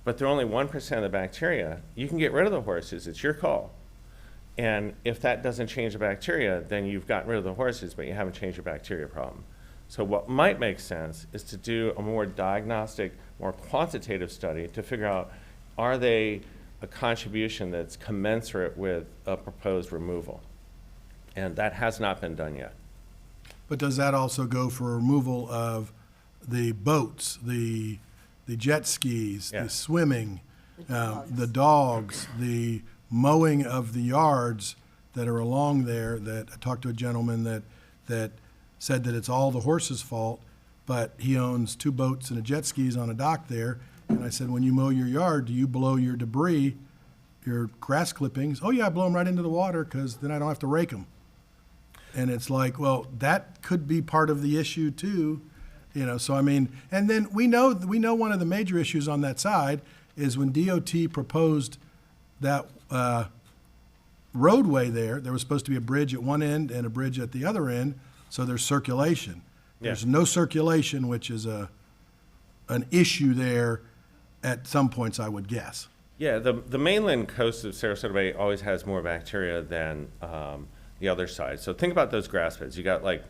but they're only 1% of the bacteria, you can get rid of the horses. It's your call. And if that doesn't change the bacteria, then you've gotten rid of the horses, but you haven't changed your bacteria problem. So what might make sense is to do a more diagnostic, more quantitative study to figure out, are they a contribution that's commensurate with a proposed removal? And that has not been done yet. But does that also go for removal of the boats, the jet skis, Yeah. the swimming, the dogs, the mowing of the yards that are along there? That I talked to a gentleman that said that it's all the horses' fault, but he owns 2 boats and a jet skis on a dock there. And I said, when you mow your yard, do you blow your debris, your grass clippings? Oh yeah, I blow them right into the water because then I don't have to rake them. And it's like, well, that could be part of the issue too, you know. So I mean, and then we know one of the major issues on that side is when DOT proposed that roadway there was supposed to be a bridge at one end and a bridge at the other end, so there's circulation. Yeah. There's no circulation, which is an issue there at some points, I would guess. Yeah, the mainland coast of Sarasota Bay always has more bacteria than the other side. So think about those grass beds. You got like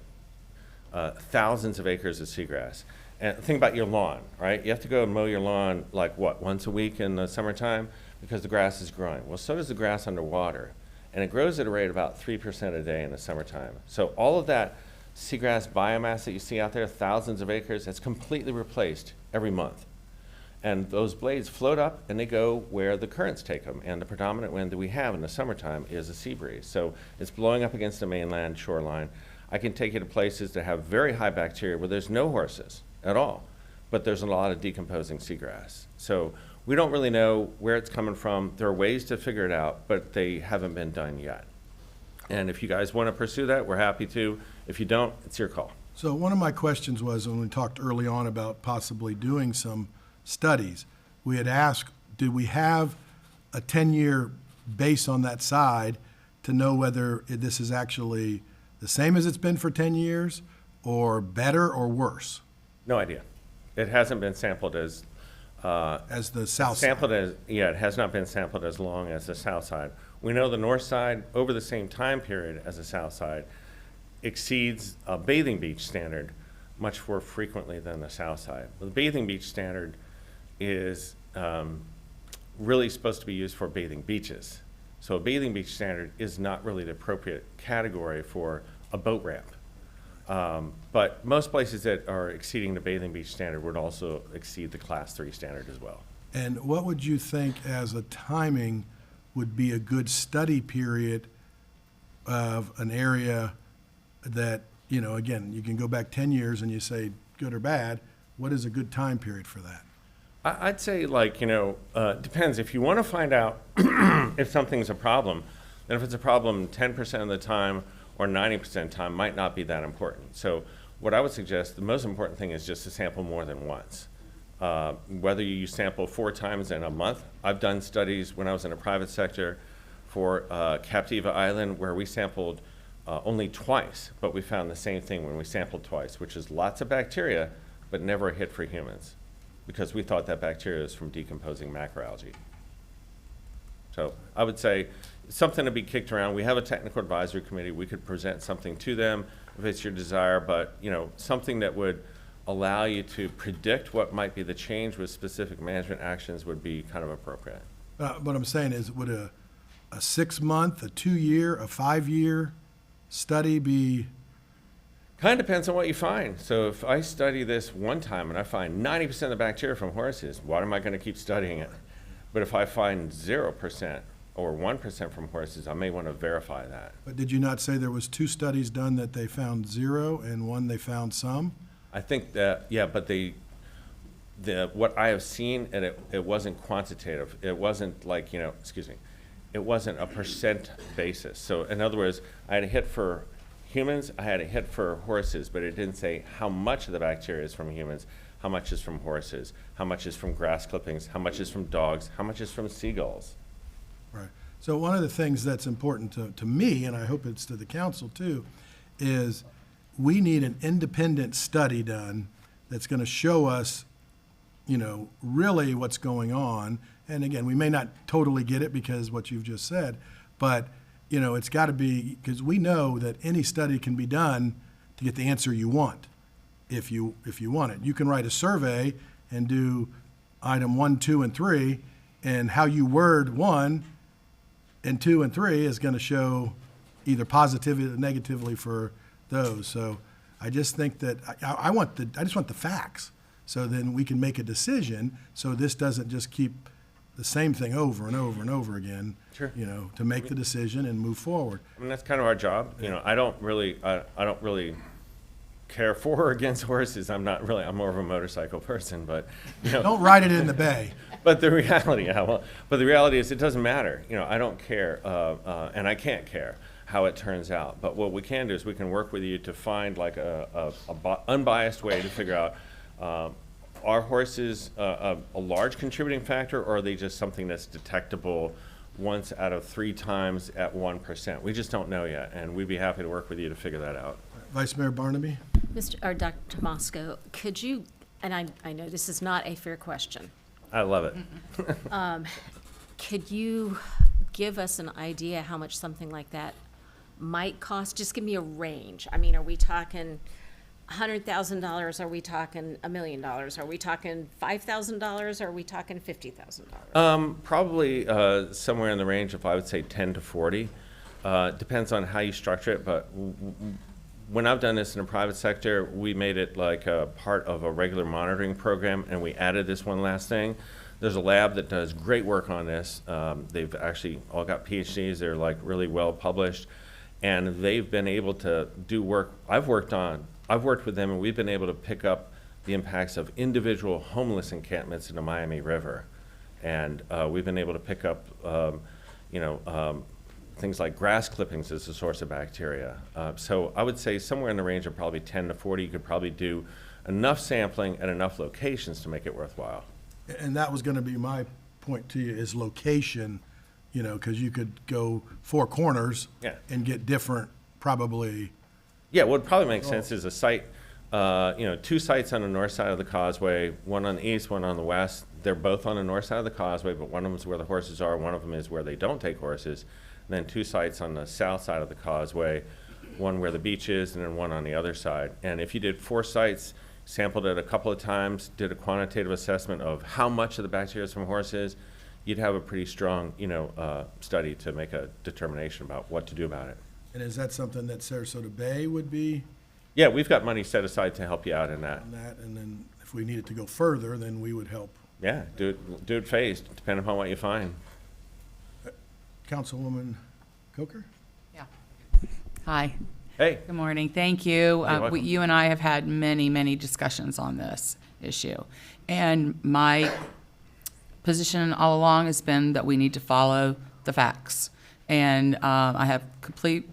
thousands of acres of seagrass. And think about your lawn, right? You have to go and mow your lawn like what, once a week in the summertime because the grass is growing. Well, so does the grass underwater, and it grows at a rate of about 3% a day in the summertime. So all of that seagrass biomass that you see out there, thousands of acres, that's completely replaced every month. And those blades float up and they go where the currents take them. And the predominant wind that we have in the summertime is a sea breeze. So it's blowing up against the mainland shoreline. I can take you to places that have very high bacteria where there's no horses at all, but there's a lot of decomposing seagrass. So we don't really know where it's coming from. There are ways to figure it out, but they haven't been done yet. And if you guys want to pursue that, we're happy to. If you don't, it's your call. So one of my questions was, when we talked early on about possibly doing some studies, we had asked, did we have a 10-year base on that side to know whether this is actually the same as it's been for 10 years, or better or worse? No idea. It hasn't been sampled as the south sampled side. as, yeah, it has not been sampled as long as the south side. We know the north side, over the same time period as the south side, exceeds a bathing beach standard much more frequently than the south side. The bathing beach standard is really supposed to be used for bathing beaches. So a bathing beach standard is not really the appropriate category for a boat ramp. But most places that are exceeding the bathing beach standard would also exceed the Class 3 standard as well. And what would you think as a timing would be a good study period of an area that, you know, again, you can go back 10 years and you say good or bad, what is a good time period for that? I'd say, like, you know, depends. If you want to find out if something's a problem, then if it's a problem 10% of the time or 90% of the time might not be that important. So what I would suggest, the most important thing is just to sample more than once. Whether you sample 4 times in a month. I've done studies when I was in the private sector for Captiva Island where we sampled only twice, but we found the same thing when we sampled twice, which is lots of bacteria, but never a hit for humans, because we thought that bacteria is from decomposing macroalgae. So I would say something to be kicked around. We have a technical advisory committee. We could present something to them if it's your desire, but, you know, something that would allow you to predict what might be the change with specific management actions would be kind of appropriate. What I'm saying is, would a 6-month, a 2-year, a 5-year study be? Kind of depends on what you find. So if I study this one time and I find 90% of the bacteria from horses, why am I going to keep studying it? But if I find 0% or 1% from horses, I may want to verify that. But did you not say there was 2 studies done that they found 0 and 1 they found some? I think that, yeah, but what I have seen, and it wasn't quantitative. It wasn't like, you know, excuse me, it wasn't a percent basis. So in other words, I had a hit for humans, I had a hit for horses, but it didn't say how much of the bacteria is from humans, how much is from horses, how much is from grass clippings, how much is from dogs, how much is from seagulls. Right. So one of the things that's important to me, and I hope it's to the council too, is we need an independent study done that's going to show us, you know, really what's going on. And again, we may not totally get it because what you've just said, but, you know, it's got to be, because we know that any study can be done to get the answer you want, if you want it. You can write a survey and do item 1, 2, and 3, and how you word 1 and 2 and 3 is going to show either positively or negatively for those. So I just think that I just want the facts, so then we can make a decision, so this doesn't just keep the same thing over and over and over again. Sure. You know, to make the decision and move forward. I mean, that's kind of our job. You know, I don't really care for or against horses. I'm more of a motorcycle person, but, you know. Don't ride it in the bay. But the reality, but the reality is it doesn't matter. You know, I don't care, and I can't care how it turns out. But what we can do is we can work with you to find like a unbiased way to figure out, are horses a large contributing factor, or are they just something that's detectable once out of 3 times at 1%? We just don't know yet, and we'd be happy to work with you to figure that out. Vice Mayor Barnaby? Dr. Tomasco, could you, and I know this is not a fair question, I love it. could you give us an idea how much something like that might cost? Just give me a range. I mean, are we talking $100,000, are we talking $1 million? Are we talking $5,000? Are we talking $50,000? Probably somewhere in the range of, I would say, 10 to 40. Depends on how you structure it, but when I've done this in the private sector, we made it like a part of a regular monitoring program, and we added this one last thing. There's a lab that does great work on this. They've actually all got PhDs. They're like really well published, and they've been able to do work I've worked with them, and we've been able to pick up the impacts of individual homeless encampments in the Miami River. And we've been able to pick up, things like grass clippings as a source of bacteria. So I would say somewhere in the range of probably 10 to 40, you could probably do enough sampling at enough locations to make it worthwhile. And that was gonna be my point to you, is location, because you could go four corners Yeah. and get different, probably. Yeah, what would probably make sense is a site, 2 sites on the north side of the causeway, one on the east, one on the west. They're both on the north side of the causeway, but one of them is where the horses are, one of them is where they don't take horses. And then 2 sites on the south side of the causeway, one where the beach is, and then one on the other side. And if you did 4 sites, sampled it a couple of times, did a quantitative assessment of how much of the bacteria is from horses, you'd have a pretty strong, study to make a determination about what to do about it. And is that something that Sarasota Bay would be Yeah, we've got money set aside to help you out in that. on that? And then if we needed to go further, then we would help. Yeah, do it phased, depending upon what you find. Councilwoman Coker? Yeah. Hi, Hey, good morning, thank you. You're welcome. You and I have had many, many discussions on this issue. And my position all along has been that we need to follow the facts. And I have complete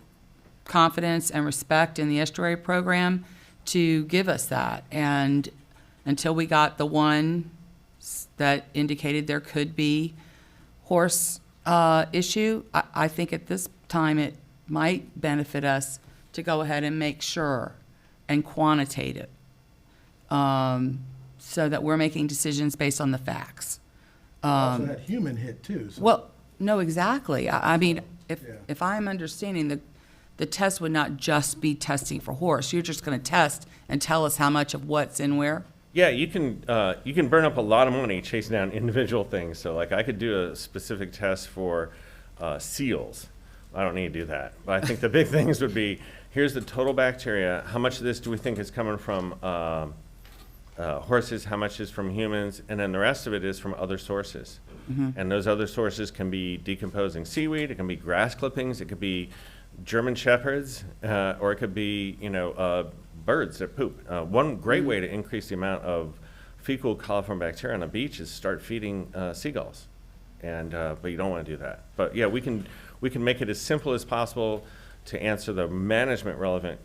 confidence and respect in the estuary program to give us that. And until we got the one that indicated there could be horse issue, I think at this time it might benefit us to go ahead and make sure and quantitate it, so that we're making decisions based on the facts. Also had human hit too, so. Well, no, exactly. I mean, Yeah. if I'm understanding, the test would not just be testing for horse. You're just going to test and tell us how much of what's in where? yeah, you can burn up a lot of money chasing down individual things. So like I could do a specific test for seals. I don't need to do that. But I think the big things would be, here's the total bacteria. How much of this do we think is coming from horses? How much is from humans? And then the rest of it is from other sources. And those other sources can be decomposing seaweed. It can be grass clippings. It could be German shepherds, or it could be, birds that poop. One great way to increase the amount of fecal coliform bacteria on the beach is start feeding seagulls. And but you don't want to do that. But yeah, we can make it as simple as possible to answer the management relevant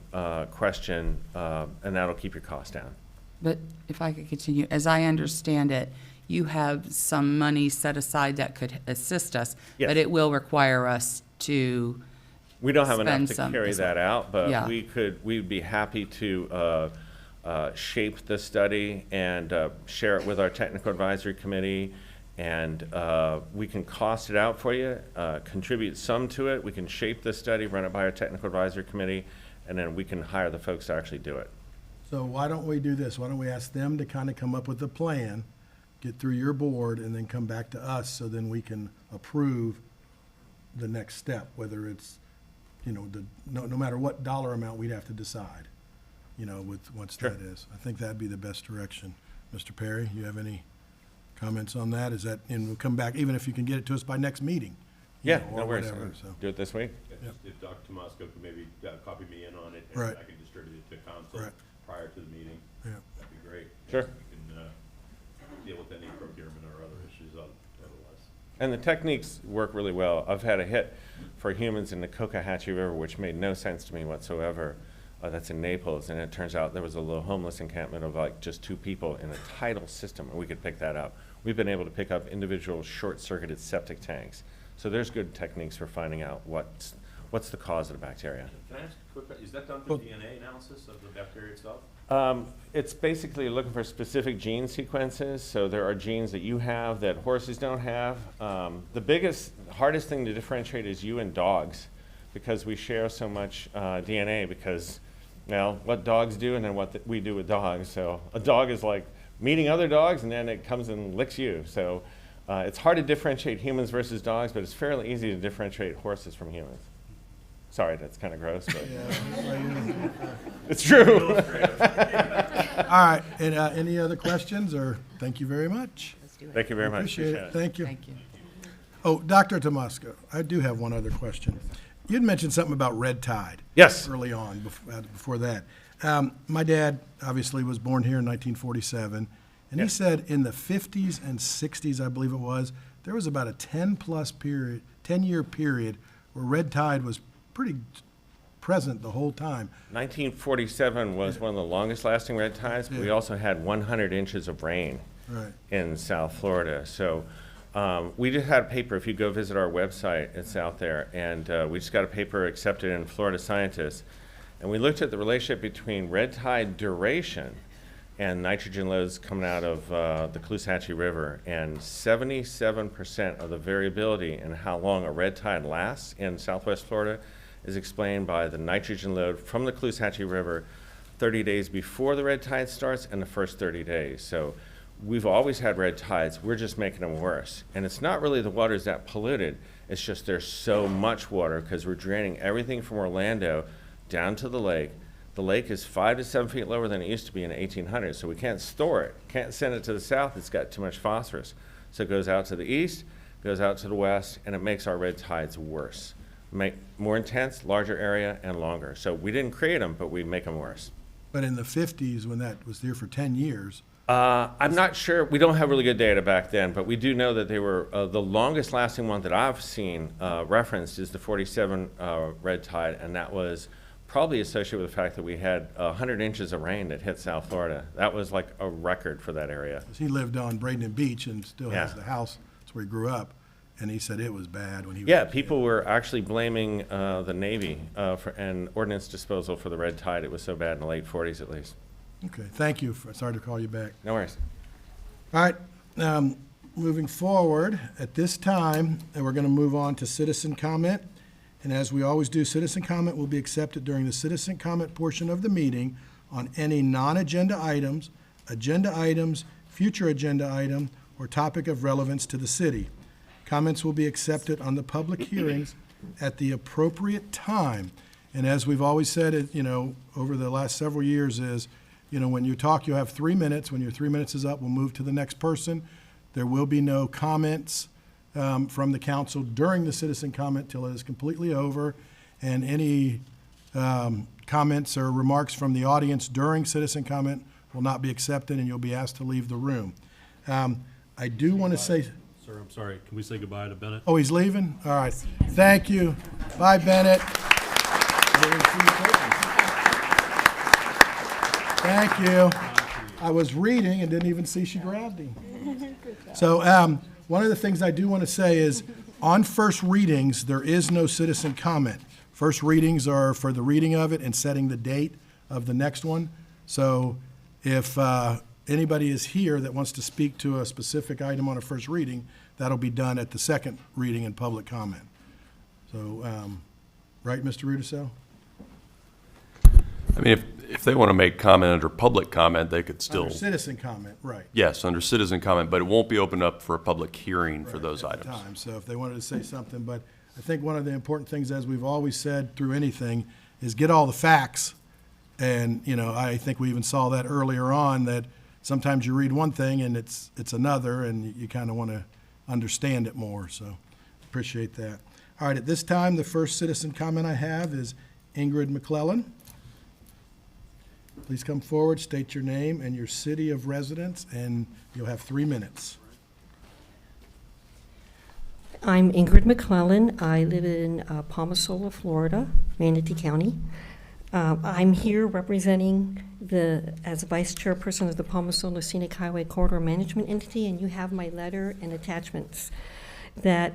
question, and that'll keep your costs down. But if I could continue, as I understand it, you have some money set aside that could assist us, Yes. but it will require us to, We don't have enough spend to some carry as well. that out, but Yeah. we'd be happy to shape the study and share it with our technical advisory committee. And we can cost it out for you, contribute some to it. We can shape the study, run it by our technical advisory committee, and then we can hire the folks to actually do it. So why don't we do this? Why don't we ask them to kind of come up with a plan, get through your board, and then come back to us, so then we can approve the next step, whether it's, no matter what dollar amount we'd have to decide, with once that is. I think that'd be the best direction. Mr. Perry, you have any comments on that? Is that, and we'll come back, even if you can get it to us by next meeting. Yeah, Or no worries. whatever, so. Do it this week. If Dr. Tomasco could maybe copy me in on it, Right. and I can distribute it to council Right. prior to the meeting, Yeah. that'd be great. Sure. We can deal with any procurement or other issues otherwise. And the techniques work really well. I've had a hit for humans in the Cocohatchee River, which made no sense to me whatsoever. That's in Naples, and it turns out there was a little homeless encampment of like just 2 people in a tidal system, and we could pick that up. We've been able to pick up individual short-circuited septic tanks. So there's good techniques for finding out what's the cause of the bacteria. Can I ask a quick, is that done through DNA analysis of the bacteria itself? It's basically looking for specific gene sequences. So there are genes that you have that horses don't have. The hardest thing to differentiate is you and dogs, because we share so much DNA, because Now, what dogs do and then what we do with dogs. So a dog is like meeting other dogs, and then it comes and licks you. So it's hard to differentiate humans versus dogs, but it's fairly easy to differentiate horses from humans. Sorry, that's kind of gross, but it's true. All right, and any other questions, or thank you very much? Thank you very much. Appreciate it, thank you. Thank you. Oh, Dr. Tomasco, I do have one other question. You'd mentioned something about red tide. Yes. Early on, before that. My dad obviously was born here in 1947, and he Yes. said in the 50s and 60s, I believe it was, there was about a 10-year period where red tide was pretty present the whole time. 1947 was one of the longest lasting red tides, but we Yeah. also had 100 inches of rain Right. in South Florida. So we just had a paper, if you go visit our website, it's out there, and we just got a paper accepted in Florida Scientist, and we looked at the relationship between red tide duration and nitrogen loads coming out of the Caloosahatchee River, and 77% of the variability in how long a red tide lasts in Southwest Florida is explained by the nitrogen load from the Caloosahatchee River 30 days before the red tide starts and the first 30 days. So we've always had red tides, we're just making them worse. And it's not really the water's that polluted, it's just there's so much water because we're draining everything from Orlando down to the lake. The lake is 5 to 7 feet lower than it used to be in the 1800s, so we can't store it, can't send it to the south, it's got too much phosphorus. So it goes out to the east, goes out to the west, and it makes our red tides worse. Make more intense, larger area, and longer. So we didn't create them, but we make them worse. But in the 50s, when that was there for 10 years, I'm not sure, we don't have really good data back then, but we do know that they were, the longest lasting one that I've seen referenced is the 47 red tide, and that was probably associated with the fact that we had 100 inches of rain that hit South Florida. That was like a record for that area. he lived on Bradenton Beach and still has Yeah. the house, that's where he grew up, and he said it was bad when he was Yeah, a kid. people were actually blaming the Navy and ordnance disposal for the red tide. It was so bad in the late 40s at least. Okay, thank you, sorry to call you back. No worries. All right, moving forward, at this time, we're going to move on to citizen comment. And as we always do, citizen comment will be accepted during the citizen comment portion of the meeting on any non-agenda items, future agenda item, or topic of relevance to the city. Comments will be accepted on the public hearings at the appropriate time. And as we've always said, over the last several years is, when you talk, you have 3 minutes. When your 3 minutes is up, we'll move to the next person. There will be no comments from the council during the citizen comment till it is completely over. And any comments or remarks from the audience during citizen comment will not be accepted, and you'll be asked to leave the room. I do want to say, Sir, I'm sorry, can we say goodbye to Bennett? oh, he's leaving? All right. Thank you. Bye, Bennett. Thank you. I was reading and didn't even see she grabbed him. So one of the things I do want to say is, on first readings, there is no citizen comment. First readings are for the reading of it and setting the date of the next one. So if anybody is here that wants to speak to a specific item on a first reading, that'll be done at the second reading and public comment. So, right, Mr. Rudisil? I mean, if they want to make comment under public comment, they could still, Under citizen comment, right. yes, under citizen comment, but it won't be opened up for a public hearing for Right, those at the items. time. So if they wanted to say something, but I think one of the important things, as we've always said through anything, is get all the facts. And, I think we even saw that earlier on, that sometimes you read one thing and it's another, and you kind of want to understand it more, so appreciate that. All right, at this time, the first citizen comment I have is Ingrid McClellan. Please come forward, state your name and your city of residence, and you'll have 3 minutes. I'm Ingrid McClellan. I live in Palmasola, Florida, Manatee County. I'm here representing as vice chairperson of the Palmasola Scenic Highway Corridor Management Entity, and you have my letter and attachments that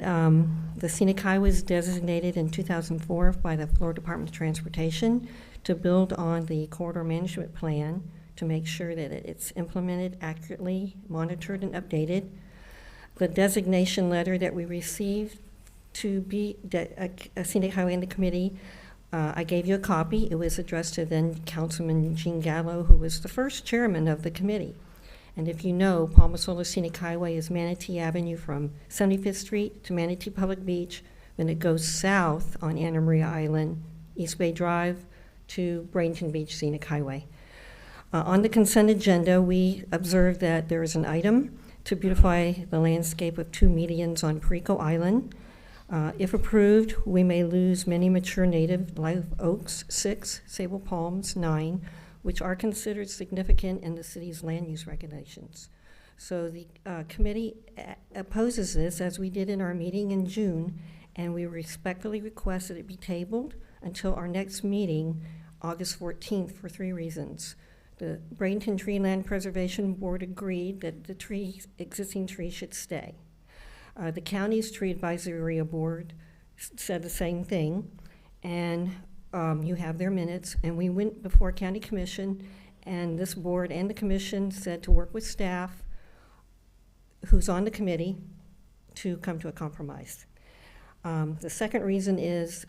the Scenic Highway was designated in 2004 by the Florida Department of Transportation to build on the corridor management plan to make sure that it's implemented accurately, monitored, and updated. The designation letter that we received to be a scenic highway in the committee I gave you a copy. It was addressed to then Councilman Gene Gallo, who was the first chairman of the committee. And if you know, Palmasola Scenic Highway is Manatee Avenue from 75th Street to Manatee Public Beach, then it goes south on Anna Maria Island, East Bay Drive to Bradenton Beach Scenic Highway. On the consent agenda, we observed that there is an item to beautify the landscape of 2 medians on Perico Island. If approved, we may lose many mature native live oaks, 6, sable palms, 9, which are considered significant in the city's land use regulations. So the committee opposes this, as we did in our meeting in June, and we respectfully request that it be tabled until our next meeting, August 14th, for 3 reasons. The Bradenton Tree Land Preservation Board agreed that the existing tree should stay. The county's tree advisory board said the same thing, and you have their minutes, and we went before county commission, and this board and the commission said to work with staff who's on the committee to come to a compromise. The second reason is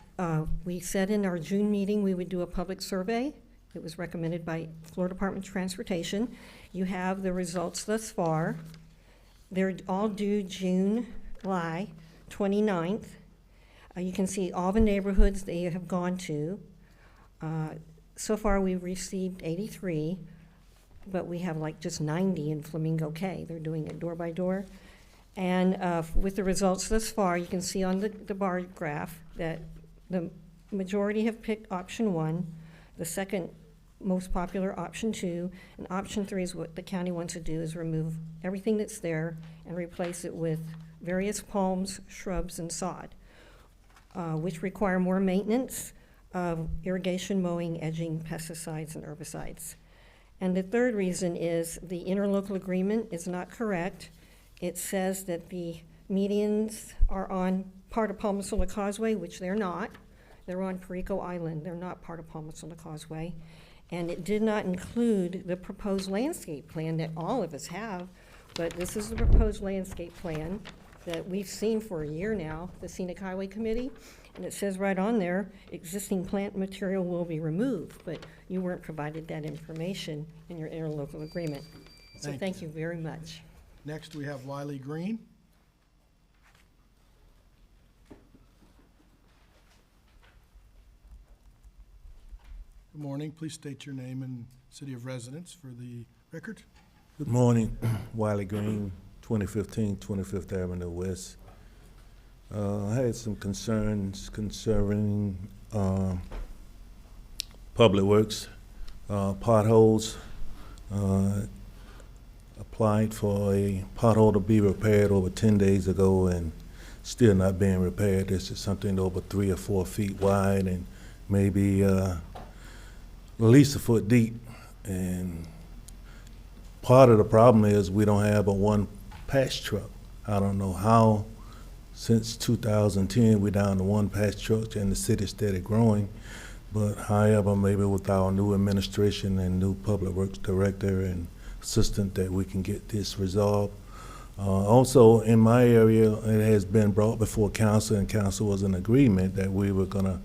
we said in our June meeting we would do a public survey. It was recommended by Florida Department of Transportation. You have the results thus far. They're all due July 29th. You can see all the neighborhoods they have gone to. So far we've received 83, but we have like just 90 in Flamingo Cay. They're doing it door by door. And with the results thus far, you can see on the bar graph that the majority have picked option 1, the second most popular option 2, and option 3 is what the county wants to do, is remove everything that's there and replace it with various palms, shrubs, and sod, which require more maintenance of irrigation, mowing, edging, pesticides, and herbicides. And the third reason is the interlocal agreement is not correct. It says that the medians are on part of Palmasola Causeway, which they're not. They're on Perico Island. They're not part of Palmasola Causeway. And it did not include the proposed landscape plan that all of us have, but this is the proposed landscape plan that we've seen for a year now, the Scenic Highway Committee, and it says right on there, existing plant material will be removed, but you weren't provided that information in your interlocal agreement. So thank you very much. Next, we have Wiley Green. Good morning. Please state your name and city of residence for the record. Good morning. Wiley Green, 2015 25th Avenue West. I had some concerns concerning public works, potholes. Applied for a pothole to be repaired over 10 days ago and still not being repaired. This is something over 3 or 4 feet wide and maybe at least a foot deep. And part of the problem is we don't have a one patch truck. I don't know how, since 2010, we're down to 1 patch truck and the city's steady growing. But however, maybe with our new administration and new public works director and assistant that we can get this resolved. Also, in my area, it has been brought before council, and council was in agreement that we were gonna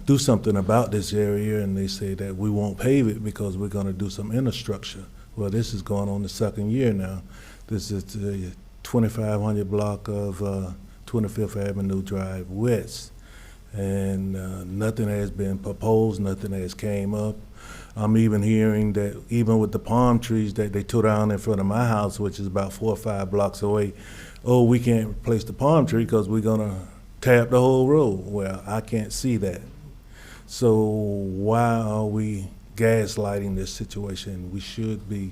do something about this area, and they say that we won't pave it because we're gonna do some infrastructure. Well, this is going on the 2nd year now. This is the 2500 block of 25th Avenue Drive West, and nothing has been proposed, nothing has came up. I'm even hearing that even with the palm trees that they tore down in front of my house, which is about 4 or 5 blocks away, oh, we can't replace the palm tree because we're gonna tap the whole road. Well, I can't see that. So why are we gaslighting this situation? We should be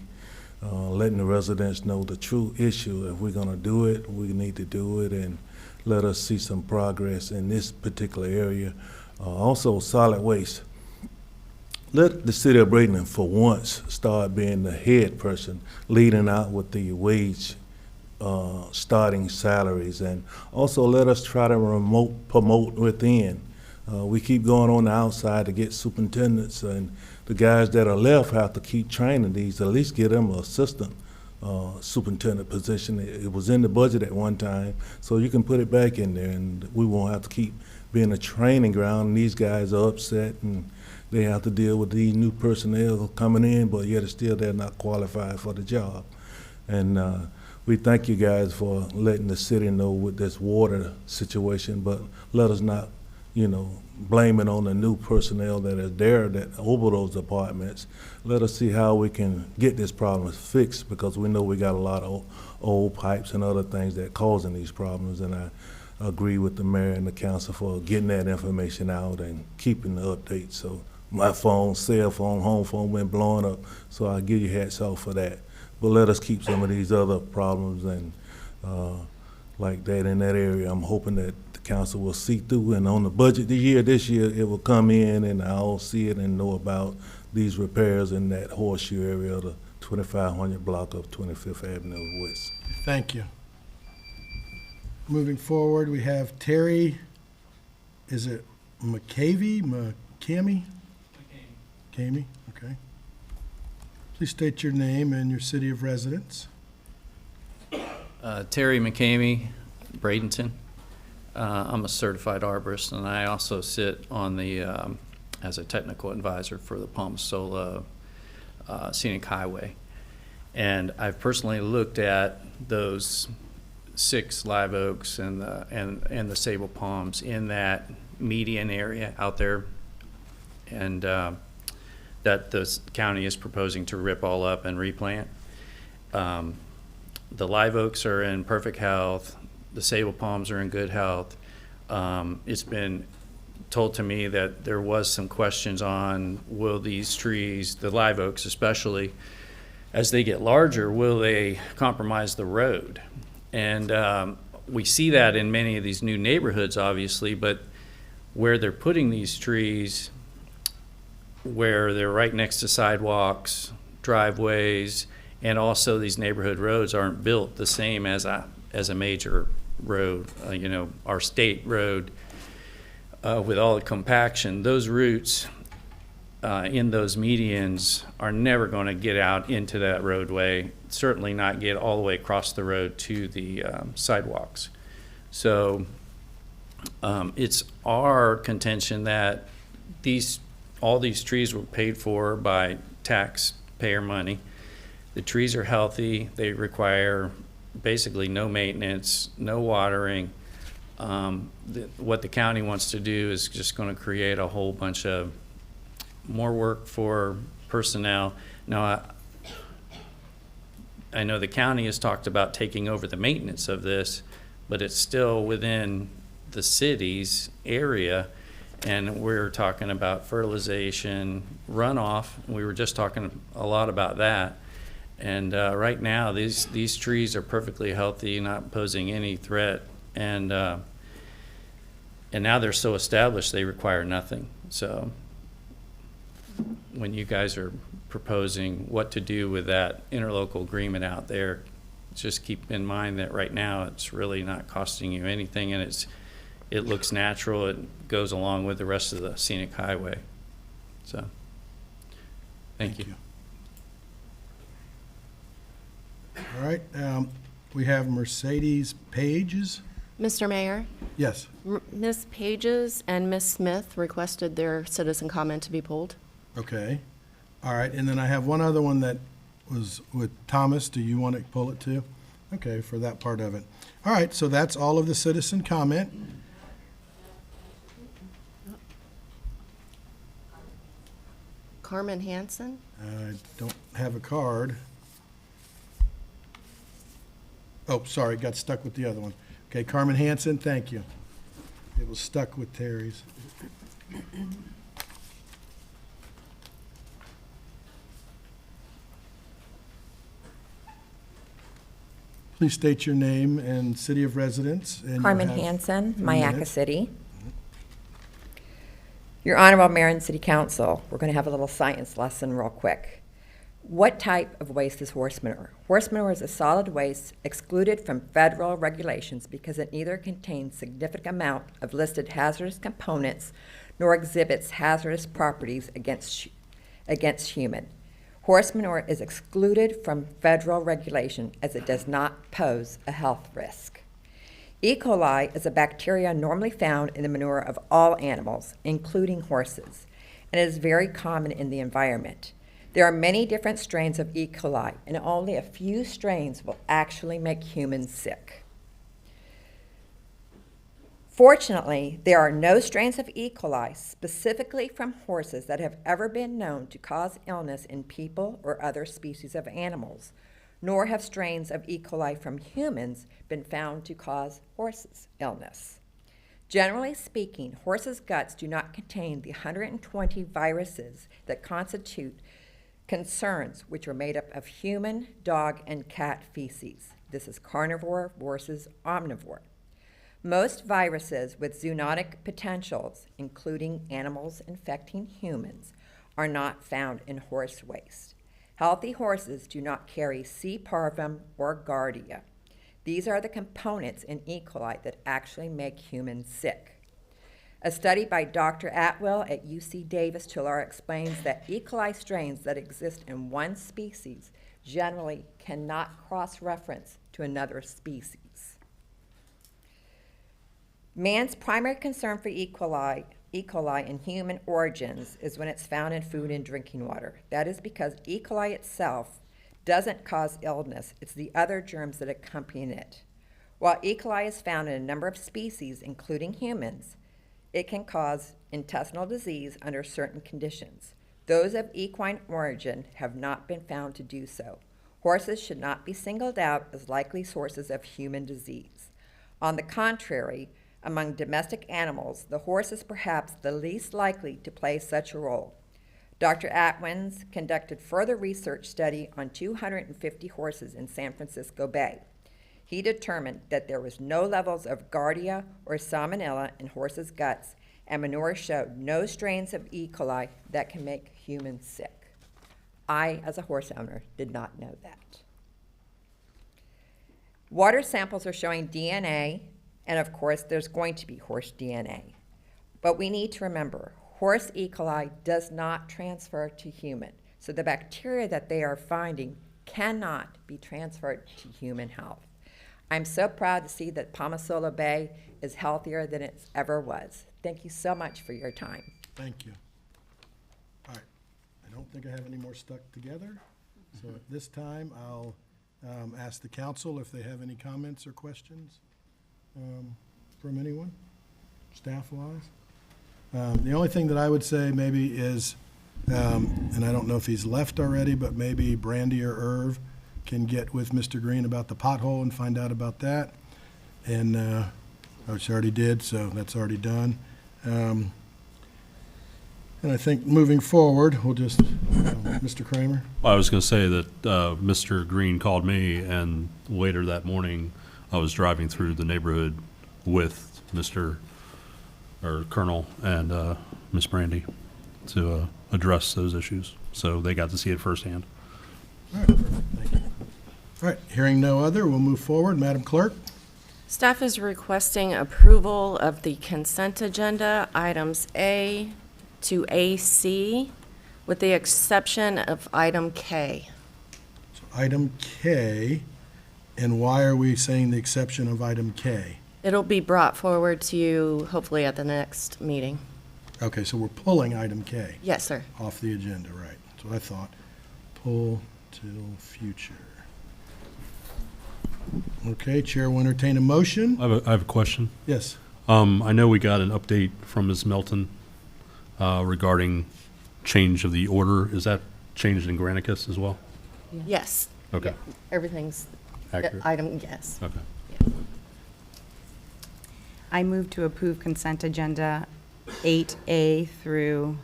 letting the residents know the true issue. If we're gonna do it, we need to do it and let us see some progress in this particular area. Also, solid waste. Let the city of Bradenton, for once, start being the head person, leading out with the wage starting salaries, and also let us try to promote within. We keep going on the outside to get superintendents, and the guys that are left have to keep training these, at least get them an assistant superintendent position. It was in the budget at one time, so you can put it back in there, and we won't have to keep being a training ground, and these guys are upset and they have to deal with these new personnel coming in, but yet still they're not qualified for the job. And we thank you guys for letting the city know with this water situation, but let us not, blame it on the new personnel that is there that over those departments. Let us see how we can get this problem fixed, because we know we got a lot of old pipes and other things that causing these problems. And I agree with the mayor and the council for getting that information out and keeping the updates. So my phone, cell phone, home phone went blowing up, so I give you hats off for that. But let us keep some of these other problems and like that in that area. I'm hoping that the council will see through, and on the budget this year, it will come in and I'll see it and know about these repairs in that horseshoe area of the 2500 block of 25th Avenue West. Thank you. Moving forward, we have Terry, is it McCamey? McCamey, okay. Please state your name and your city of residence. Terry McCamey, Bradenton. I'm a certified arborist, and I also sit on the as a technical advisor for the Palmasola Scenic Highway. And I've personally looked at those 6 live oaks and the sable palms in that median area out there, and that the county is proposing to rip all up and replant. The live oaks are in perfect health. The sable palms are in good health. It's been told to me that there was some questions on, will these trees, the live oaks especially, as they get larger, will they compromise the road? And we see that in many of these new neighborhoods, obviously, but where they're putting these trees, where they're right next to sidewalks, driveways, and also these neighborhood roads aren't built the same as a major road, our state road, with all the compaction. Those roots in those medians are never going to get out into that roadway, certainly not get all the way across the road to the sidewalks. So it's our contention that all these trees were paid for by taxpayer money. The trees are healthy. They require basically no maintenance, no watering. What the county wants to do is just going to create a whole bunch of more work for personnel. Now, I know the county has talked about taking over the maintenance of this, but it's still within the city's area, and we're talking about fertilization, runoff. We were just talking a lot about that. And right now, these trees are perfectly healthy, not posing any threat, and now they're so established they require nothing. So when you guys are proposing what to do with that interlocal agreement out there, just keep in mind that right now it's really not costing you anything, and it looks natural. It goes along with the rest of the scenic highway. So thank you. All right, we have Mercedes Pages. Mr. Mayor, Yes. Ms. Pages and Ms. Smith requested their citizen comment to be pulled. Okay. All right, and then I have one other one that was with Thomas. Do you want to pull it too? Okay, for that part of it. All right, so that's all of the citizen comment. Carmen Hansen? I don't have a card. Oh, sorry, got stuck with the other one. Okay, Carmen Hansen, thank you. It was stuck with Terry's. Please state your name and city of residence. And Carmen Hansen, 3 Mayaca minutes. City. Your Honorable Mayor and City Council, we're going to have a little science lesson real quick. What type of waste is horse manure? Horse manure is a solid waste excluded from federal regulations because it neither contains significant amount of listed hazardous components nor exhibits hazardous properties against human. Horse manure is excluded from federal regulation as it does not pose a health risk. E. coli is a bacteria normally found in the manure of all animals, including horses, and is very common in the environment. There are many different strains of E. coli, and only a few strains will actually make humans sick. Fortunately, there are no strains of E. coli specifically from horses that have ever been known to cause illness in people or other species of animals, nor have strains of E. coli from humans been found to cause horses illness. Generally speaking, horses' guts do not contain the 120 viruses that constitute concerns, which are made up of human, dog, and cat feces. This is carnivore versus omnivore. Most viruses with zoonotic potentials, including animals infecting humans, are not found in horse waste. Healthy horses do not carry C. parvum or Giardia. These are the components in E. coli that actually make humans sick. A study by Dr. Atwell at UC Davis Tulare explains that E. coli strains that exist in one species generally cannot cross-reference to another species. Man's primary concern for E. coli in human origins is when it's found in food and drinking water. That is because E. coli itself doesn't cause illness. It's the other germs that accompany it. While E. coli is found in a number of species, including humans, it can cause intestinal disease under certain conditions. Those of equine origin have not been found to do so. Horses should not be singled out as likely sources of human disease. On the contrary, among domestic animals, the horse is perhaps the least likely to play such a role. Dr. Atwins conducted further research study on 250 horses in San Francisco Bay. He determined that there was no levels of Giardia or Salmonella in horses' guts, and manure showed no strains of E. coli that can make humans sick. I, as a horse owner, did not know that. Water samples are showing DNA, and of course, there's going to be horse DNA. But we need to remember, horse E. coli does not transfer to human. So the bacteria that they are finding cannot be transferred to human health. I'm so proud to see that Palmasola Bay is healthier than it ever was. Thank you so much for your time. Thank you. All right, I don't think I have any more stuck together. So at this time, I'll ask the council if they have any comments or questions from anyone, staff-wise. The only thing that I would say maybe is, and I don't know if he's left already, but maybe Brandy or Irv can get with Mr. Green about the pothole and find out about that. And which I already did, so that's already done. And I think moving forward, we'll just, Mr. Kramer? I was going to say that Mr. Green called me, and later that morning, I was driving through the neighborhood with Colonel and Miss Brandy to address those issues. So they got to see it firsthand. All right, perfect. Thank you. All right, hearing no other, we'll move forward. Madam Clerk? Staff is requesting approval of the consent agenda, items A to AC, with the exception of item K. So item K, and why are we saying the exception of item K? It'll be brought forward to you hopefully at the next meeting. Okay, so we're pulling item K Yes, sir. off the agenda, right? That's what I thought. Pull till future. Okay, Chair will entertain a motion. I have a question. Yes. I know we got an update from Ms. Melton regarding change of the order. Is that changed in Granicus as well? Yes. Okay. Everything's Accurate. item, yes. Okay. I move to approve consent agenda 8A through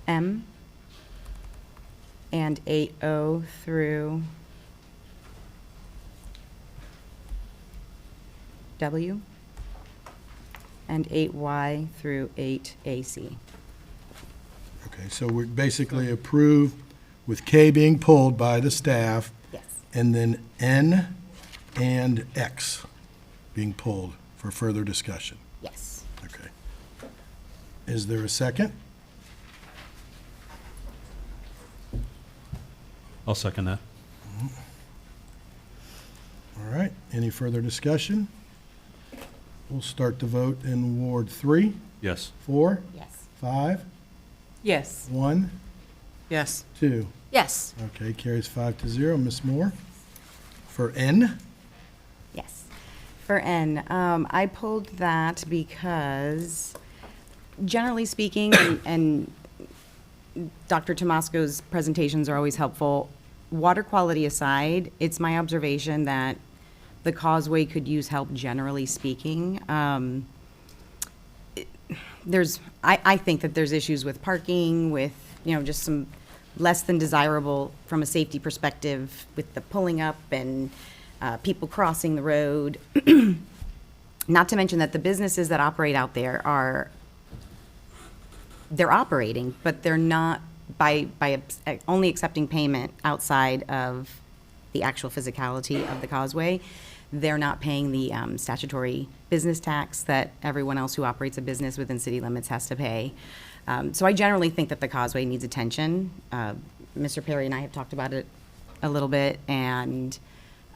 M and 8O through W and 8Y through 8AC. Okay, so we basically approve with K being pulled by the staff. Yes. And then N and X being pulled for further discussion. Yes. Okay. Is there a second? I'll second that. right, any further discussion? We'll start the vote in Ward 3, Yes. 4, Yes. 5, Yes. 1, Yes. 2. Yes. Okay, carries 5-0. Ms. Moore? For N? Yes. For N, I pulled that because generally speaking, and Dr. Tomasco's presentations are always helpful. Water quality aside, it's my observation that the causeway could use help generally speaking. I think that there's issues with parking, with, just some less than desirable from a safety perspective with the pulling up and people crossing the road. Not to mention that the businesses that operate out there they're operating, but they're not by only accepting payment outside of the actual physicality of the causeway. They're not paying the statutory business tax that everyone else who operates a business within city limits has to pay. So I generally think that the causeway needs attention. Mr. Perry and I have talked about it a little bit, and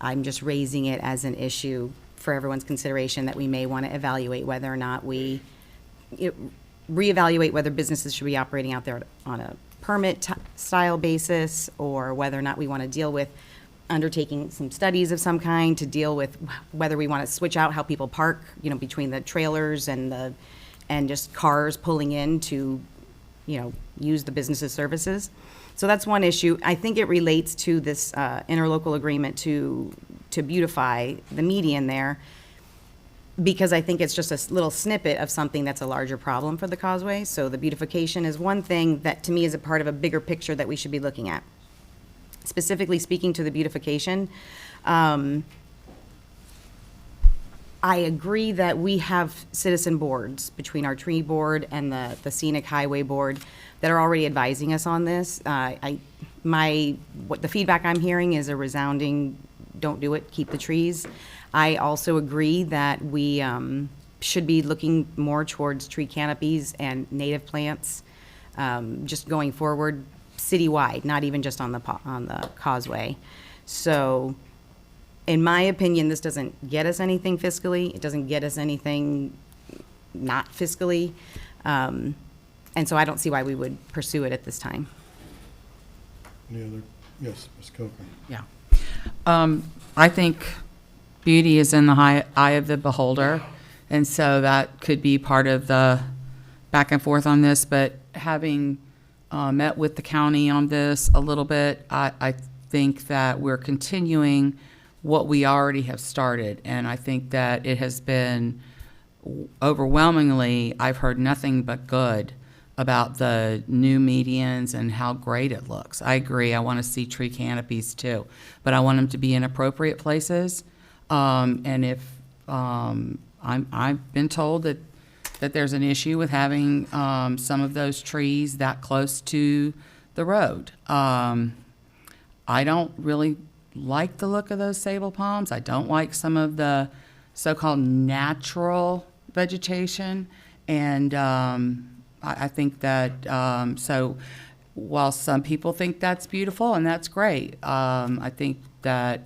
I'm just raising it as an issue for everyone's consideration that we may want to evaluate whether or not we reevaluate whether businesses should be operating out there on a permit style basis, or whether or not we want to deal with undertaking some studies of some kind to deal with whether we want to switch out how people park, between the trailers and just cars pulling in to, use the business's services. So that's one issue. I think it relates to this interlocal agreement to beautify the median there, because I think it's just a little snippet of something that's a larger problem for the causeway. So the beautification is one thing that to me is a part of a bigger picture that we should be looking at. Specifically speaking to the beautification, I agree that we have citizen boards between our tree board and the scenic highway board that are already advising us on this. The feedback I'm hearing is a resounding, don't do it, keep the trees. I also agree that we should be looking more towards tree canopies and native plants, just going forward citywide, not even just on the causeway. So, in my opinion, this doesn't get us anything fiscally. It doesn't get us anything not fiscally. And so I don't see why we would pursue it at this time. Any other? Yes, Ms. Cochran. Yeah. I think beauty is in the eye of the beholder, and so that could be part of the back and forth on this. But having met with the county on this a little bit, I think that we're continuing what we already have started, and I think that it has been overwhelmingly, I've heard nothing but good about the new medians and how great it looks. I agree, I want to see tree canopies too, but I want them to be in appropriate places. And if I've been told that there's an issue with having some of those trees that close to the road. I don't really like the look of those sable palms. I don't like some of the so-called natural vegetation, and I think that so while some people think that's beautiful and that's great, I think that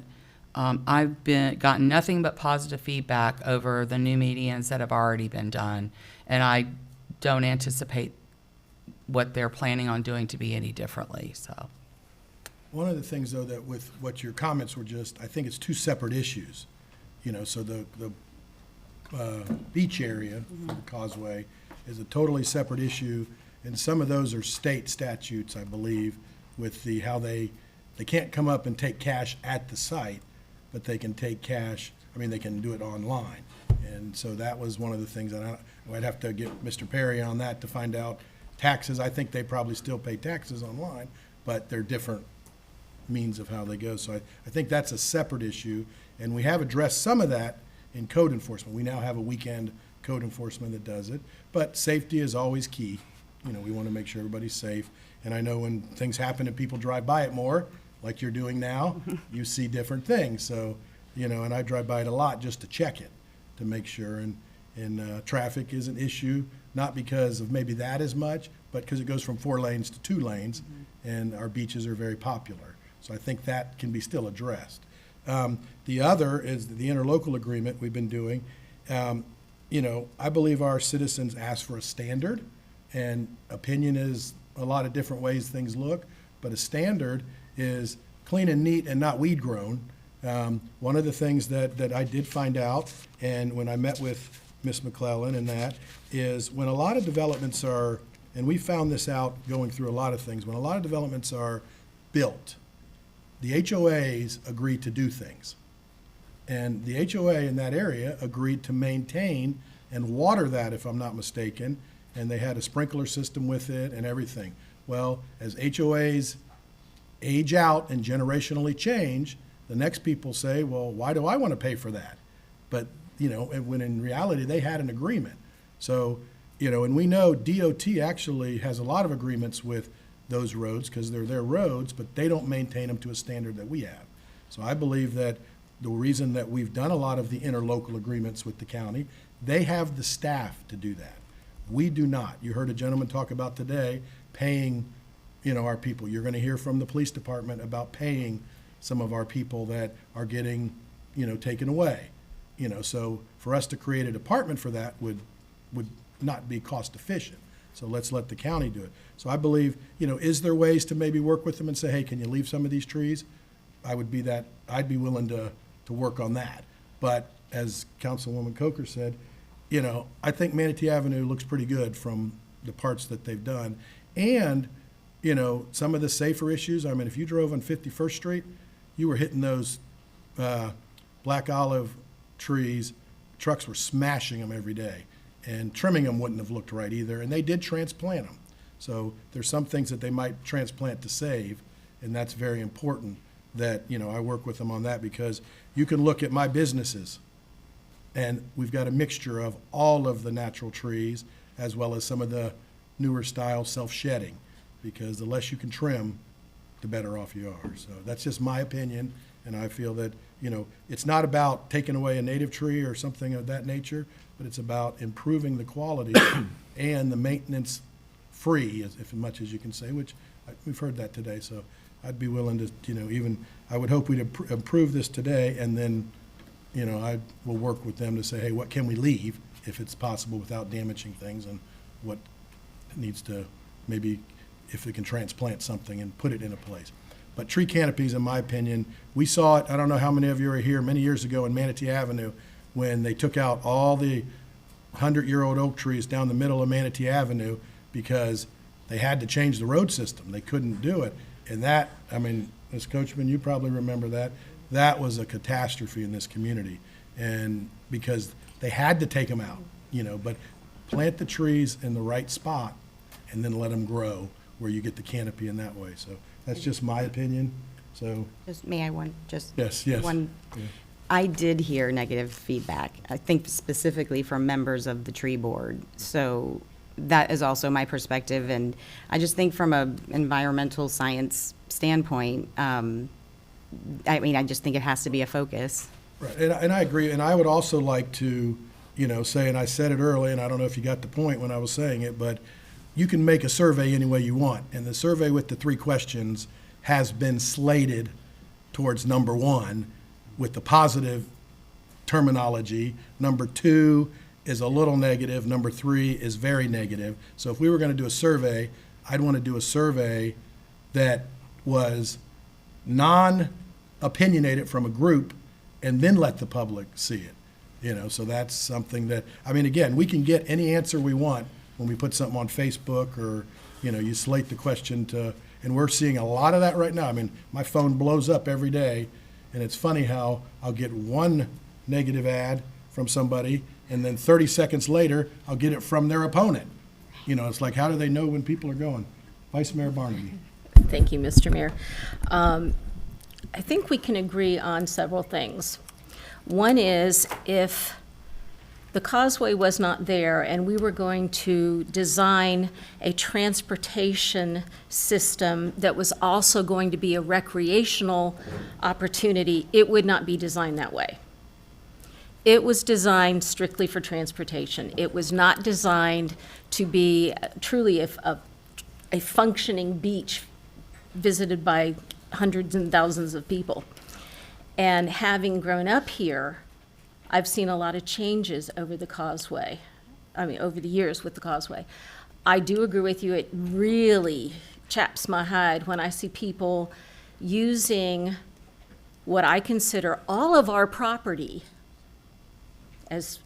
I've gotten nothing but positive feedback over the new medians that have already been done, and I don't anticipate what they're planning on doing to be any differently. So, one of the things, though, that with what your comments were just, I think it's two separate issues. So the beach area for the causeway is a totally separate issue, and some of those are state statutes, I believe, with how they can't come up and take cash at the site, but they can take cash, they can do it online. And so that was one of the things that I'd have to get Mr. Perry on that to find out. Taxes, I think they probably still pay taxes online, but they're different means of how they go. So I think that's a separate issue, and we have addressed some of that in code enforcement. We now have a weekend code enforcement that does it, but safety is always key. We want to make sure everybody's safe, and I know when things happen and people drive by it more, like you're doing now, you see different things. So, and I drive by it a lot just to check it, to make sure, and traffic is an issue, not because of maybe that as much, but because it goes from 4 lanes to 2 lanes, and our beaches are very popular. So I think that can be still addressed. The other is the interlocal agreement we've been doing. I believe our citizens ask for a standard, and opinion is a lot of different ways things look, but a standard is clean and neat and not weed grown. One of the things that I did find out, and when I met with Ms. McClellan and that, is when a lot of developments are, and we found this out going through a lot of things, when a lot of developments are built, the HOAs agree to do things. And the HOA in that area agreed to maintain and water that, if I'm not mistaken, and they had a sprinkler system with it and everything. Well, as HOAs age out and generationally change, the next people say, well, why do I want to pay for that? But, when in reality, they had an agreement. So, and we know DOT actually has a lot of agreements with those roads because they're their roads, but they don't maintain them to a standard that we have. So I believe that the reason that we've done a lot of the interlocal agreements with the county, they have the staff to do that. We do not. You heard a gentleman talk about today paying, our people. You're going to hear from the police department about paying some of our people that are getting, taken away. So for us to create a department for that would not be cost efficient. So let's let the county do it. So I believe, is there ways to maybe work with them and say, hey, can you leave some of these trees? I'd be willing to work on that. But as Councilwoman Coker said, I think Manatee Avenue looks pretty good from the parts that they've done. And, some of the safer issues, I mean, if you drove on 51st Street, you were hitting those black olive trees. Trucks were smashing them every day. And trimming them wouldn't have looked right either. And they did transplant them. So there's some things that they might transplant to save, and that's very important that, I work with them on that, because you can look at my businesses, and we've got a mixture of all of the natural trees as well as some of the newer style self-shedding, because the less you can trim, the better off you are. So that's just my opinion, and I feel that, it's not about taking away a native tree or something of that nature, but it's about improving the quality and the maintenance free, as much as you can say, which we've heard that today. So I'd be willing to, I would hope we'd improve this today, and then, I will work with them to say, hey, what can we leave if it's possible without damaging things, and what needs to, maybe if we can transplant something and put it in a place. But tree canopies, in my opinion, we saw it, I don't know how many of you were here many years ago in Manatee Avenue when they took out all the 100-year-old oak trees down the middle of Manatee Avenue because they had to change the road system. They couldn't do it. And that, I mean, Ms. Coachman, you probably remember that. That was a catastrophe in this community. And because they had to take them out, but plant the trees in the right spot and then let them grow where you get the canopy in that way. So that's just my opinion. So. May I Yes. One. Yeah. I did hear negative feedback, I think specifically from members of the tree board. So that is also my perspective. And I just think from an environmental science standpoint, I just think it has to be a focus. Right, and I agree. And I would also like to, say, and I said it early, and I don't know if you got the point when I was saying it, but you can make a survey any way you want. And the survey with the 3 questions has been slated towards number 1 with the positive terminology. Number 2 is a little negative. Number 3 is very negative. So if we were going to do a survey, I'd want to do a survey that was non-opinionated from a group and then let the public see it. So that's something that, again, we can get any answer we want when we put something on Facebook or, you slate the question to, and we're seeing a lot of that right now. My phone blows up every day, and it's funny how I'll get one negative ad from somebody, and then 30 seconds later, I'll get it from their opponent. It's like, how do they know when people are going? Vice Mayor Barnaby. Thank you, Mr. Mayor. I think we can agree on several things. One is, if the causeway was not there and we were going to design a transportation system that was also going to be a recreational opportunity, it would not be designed that way. It was designed strictly for transportation. It was not designed to be truly a functioning beach visited by hundreds and thousands of people. And having grown up here, I've seen a lot of changes over the causeway. Over the years with the causeway. I do agree with you. It really chaps my hide when I see people using what I consider all of our property as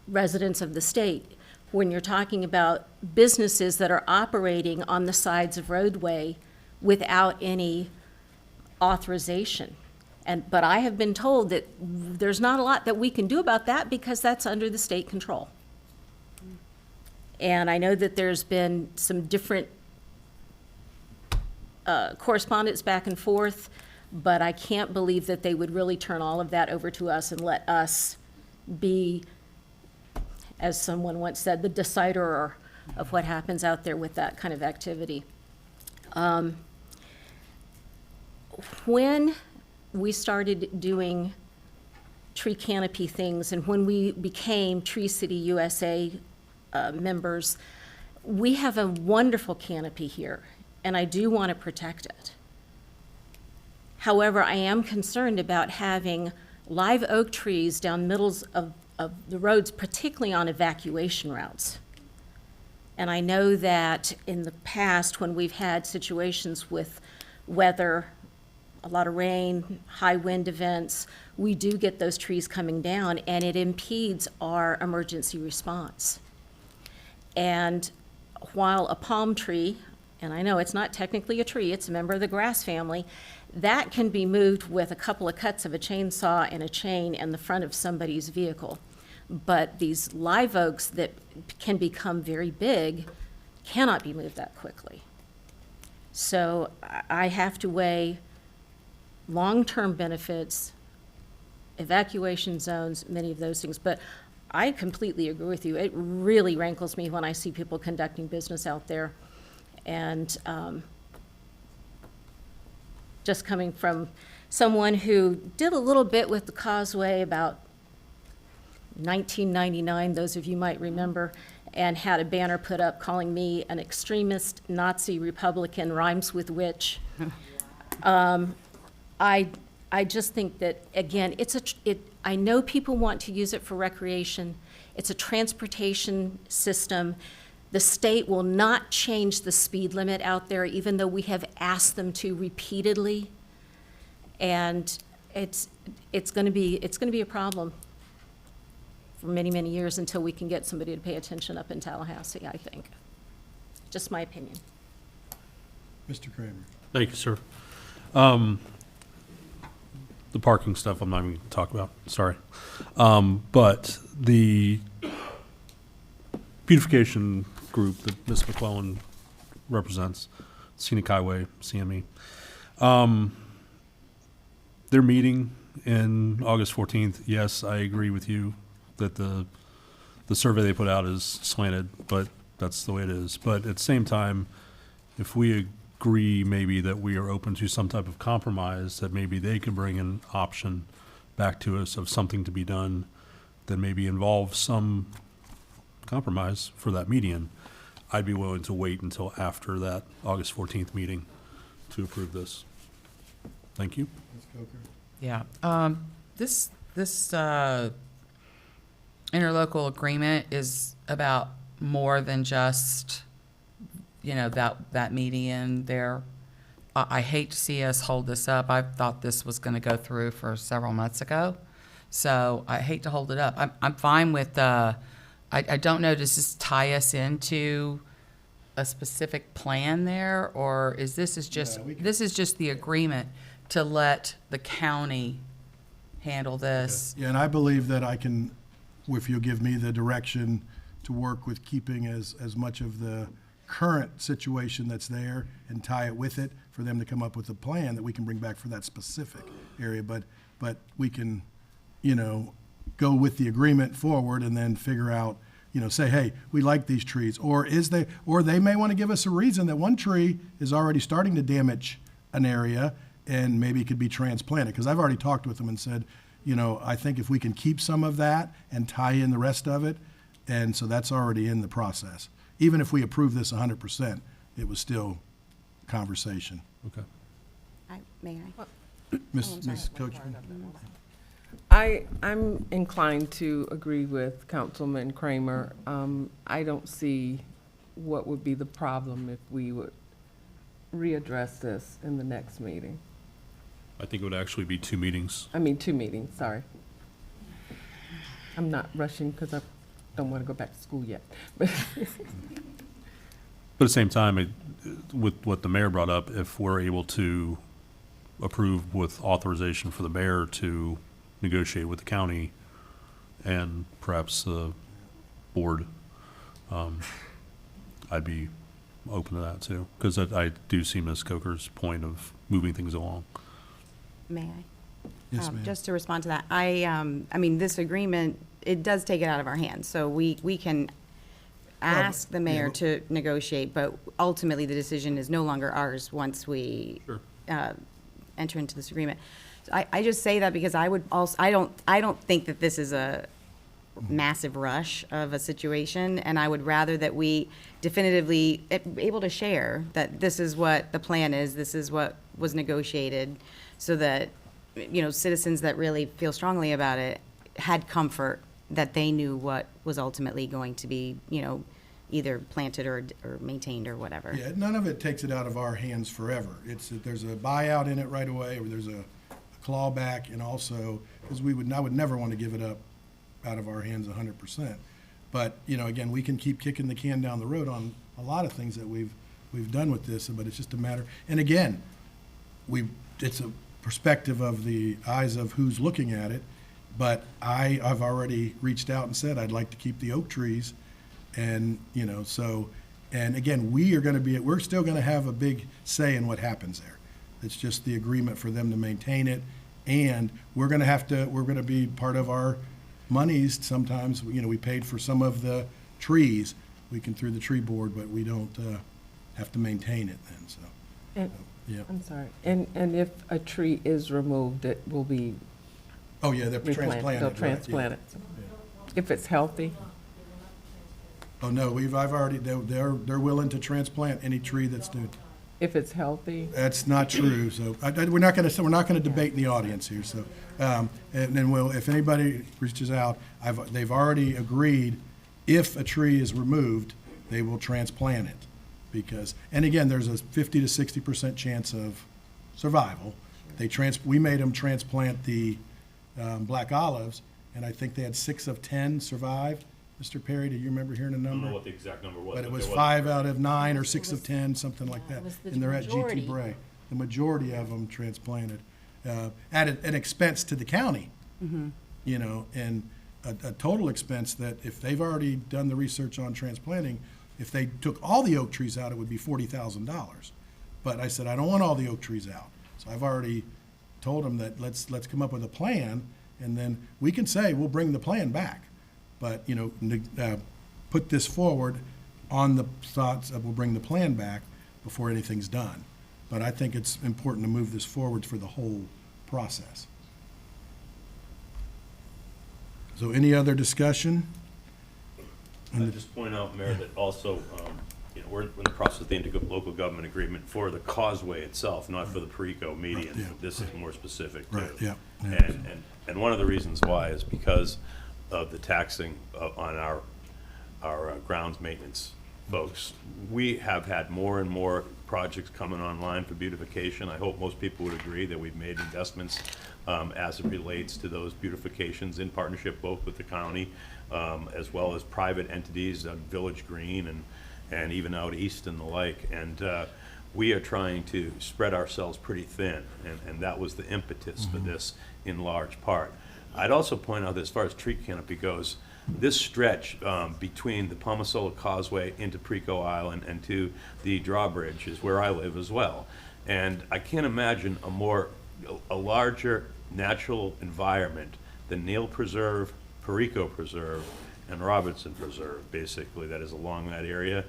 residents of the state, when you're talking about businesses that are operating on the sides of roadway without any authorization. But I have been told that there's not a lot that we can do about that because that's under the state control. And I know that there's been some different correspondence back and forth, but I can't believe that they would really turn all of that over to us and let us be, as someone once said, the decider of what happens out there with that kind of activity. When we started doing tree canopy things and when we became Tree City USA members, we have a wonderful canopy here, and I do want to protect it. However, I am concerned about having live oak trees down middles of the roads, particularly on evacuation routes. And I know that in the past, when we've had situations with weather, a lot of rain, high wind events, we do get those trees coming down, and it impedes our emergency response. And while a palm tree, and I know it's not technically a tree, it's a member of the grass family, that can be moved with a couple of cuts of a chainsaw and a chain in the front of somebody's vehicle. But these live oaks that can become very big cannot be moved that quickly. So I have to weigh long-term benefits, evacuation zones, many of those things. But I completely agree with you. It really rankles me when I see people conducting business out there. And just coming from someone who did a little bit with the causeway about 1999, those of you might remember, and had a banner put up calling me an extremist Nazi Republican, rhymes with witch. I just think that, again, I know people want to use it for recreation. It's a transportation system. The state will not change the speed limit out there, even though we have asked them to repeatedly. And it's going to be a problem for many, many years until we can get somebody to pay attention up in Tallahassee, I think. Just my opinion. Mr. Kramer. Thank you, sir. The parking stuff I'm not even going to talk about, sorry. But the beautification group that Ms. McClellan represents, Scenic Highway, CME, they're meeting in August 14th. Yes, I agree with you that the survey they put out is slanted, but that's the way it is. But at the same time, if we agree maybe that we are open to some type of compromise, that maybe they could bring an option back to us of something to be done that maybe involves some compromise for that median, I'd be willing to wait until after that August 14th meeting to approve this. Thank you. Ms. Coker. Yeah. This interlocal agreement is about more than just, that median there. I hate to see us hold this up. I thought this was going to go through for several months ago, so I hate to hold it up. I'm fine with, I don't know, does this tie us into a specific plan there, or is this just the agreement to let the county handle this? Yeah, and I believe that I can, if you'll give me the direction to work with keeping as much of the current situation that's there and tie it with it for them to come up with a plan that we can bring back for that specific area. But we can, go with the agreement forward and then figure out, say, hey, we like these trees. Or they may want to give us a reason that one tree is already starting to damage an area and maybe it could be transplanted. Because I've already talked with them and said, I think if we can keep some of that and tie in the rest of it, and so that's already in the process. Even if we approve this 100%, it was still conversation. Okay. May I? Ms. Coachman? I'm inclined to agree with Councilman Kramer. I don't see what would be the problem if we would readdress this in the next meeting. I think it would actually be 2 meetings. I mean, 2 meetings, sorry. I'm not rushing because I don't want to go back to school yet. But at the same time, with what the mayor brought up, if we're able to approve with authorization for the mayor to negotiate with the county and perhaps the board, I'd be open to that too. Because I do see Ms. Coker's point of moving things along. May I? Yes, ma'am. Just to respond to that, I mean, this agreement, it does take it out of our hands. So we can ask the mayor to negotiate, but ultimately the decision is no longer ours once we enter into this agreement. So I just say that because I would also, I don't think that this is a massive rush of a situation, and I would rather that we definitively be able to share that this is what the plan is, this is what was negotiated, so that, you know, citizens that really feel strongly about it had comfort that they knew what was ultimately going to be, you know, either planted or maintained or whatever. Yeah, none of it takes it out of our hands forever. It's that there's a buyout in it right away, or there's a clawback, and also, because I would never want to give it up out of our hands 100%. But, you know, again, we can keep kicking the can down the road on a lot of things that we've done with this, but it's just a matter, and again, it's a perspective of the eyes of who's looking at it, but I've already reached out and said I'd like to keep the oak trees, and, you know, so, and again, we're still gonna have a big say in what happens there. It's just the agreement for them to maintain it, and we're gonna be part of our monies. Sometimes, you know, we paid for some of the trees, we can through the tree board, but we don't have to maintain it then, so. And, Yeah. I'm sorry. And if a tree is removed, it will be Oh, yeah, they're replanted. transplanted. They'll right, transplant it. If it's healthy. Oh, no, they're willing to transplant any tree that's new. If it's healthy. That's not true, so we're not gonna debate in the audience here, so. And then if anybody reaches out, they've already agreed, if a tree is removed, they will transplant it. Because, and again, there's a 50 to 60% chance of survival. We made them transplant the black olives, and I think they had 6 of 10 survive. Mr. Perry, do you remember hearing a number? I don't know what the exact number was. But it was there 5 out of 9 or 6 of 10, something like that. was the And they're at majority. GT Bray. The majority of them transplanted, at an expense to the county. You know, and a total expense that if they've already done the research on transplanting, if they took all the oak trees out, it would be $40,000. But I said, I don't want all the oak trees out. So I've already told them that let's come up with a plan, and then we can say, we'll bring the plan back. But, you know, put this forward on the thoughts of we'll bring the plan back before anything's done. But I think it's important to move this forward for the whole process. So any other discussion? I'd just point out, Mayor, that also, you know, we're in the process of the interlocal government agreement for the causeway itself, not for the Perico median. Yeah. This is more specific too. Right, yeah. And one of the reasons why is because of the taxing on our grounds maintenance folks. We have had more and more projects coming online for beautification. I hope most people would agree that we've made investments as it relates to those beautifications in partnership both with the county as well as private entities, Village Green and even out east and the like. And we are trying to spread ourselves pretty thin, and that was the impetus for this in large part. I'd also point out that as far as tree canopy goes, this stretch between the Palmasola Causeway into Perico Island and to the drawbridge is where I live as well. And I can't imagine a larger natural environment than Neal Preserve, Perico Preserve, and Robinson Preserve, basically, that is along that area.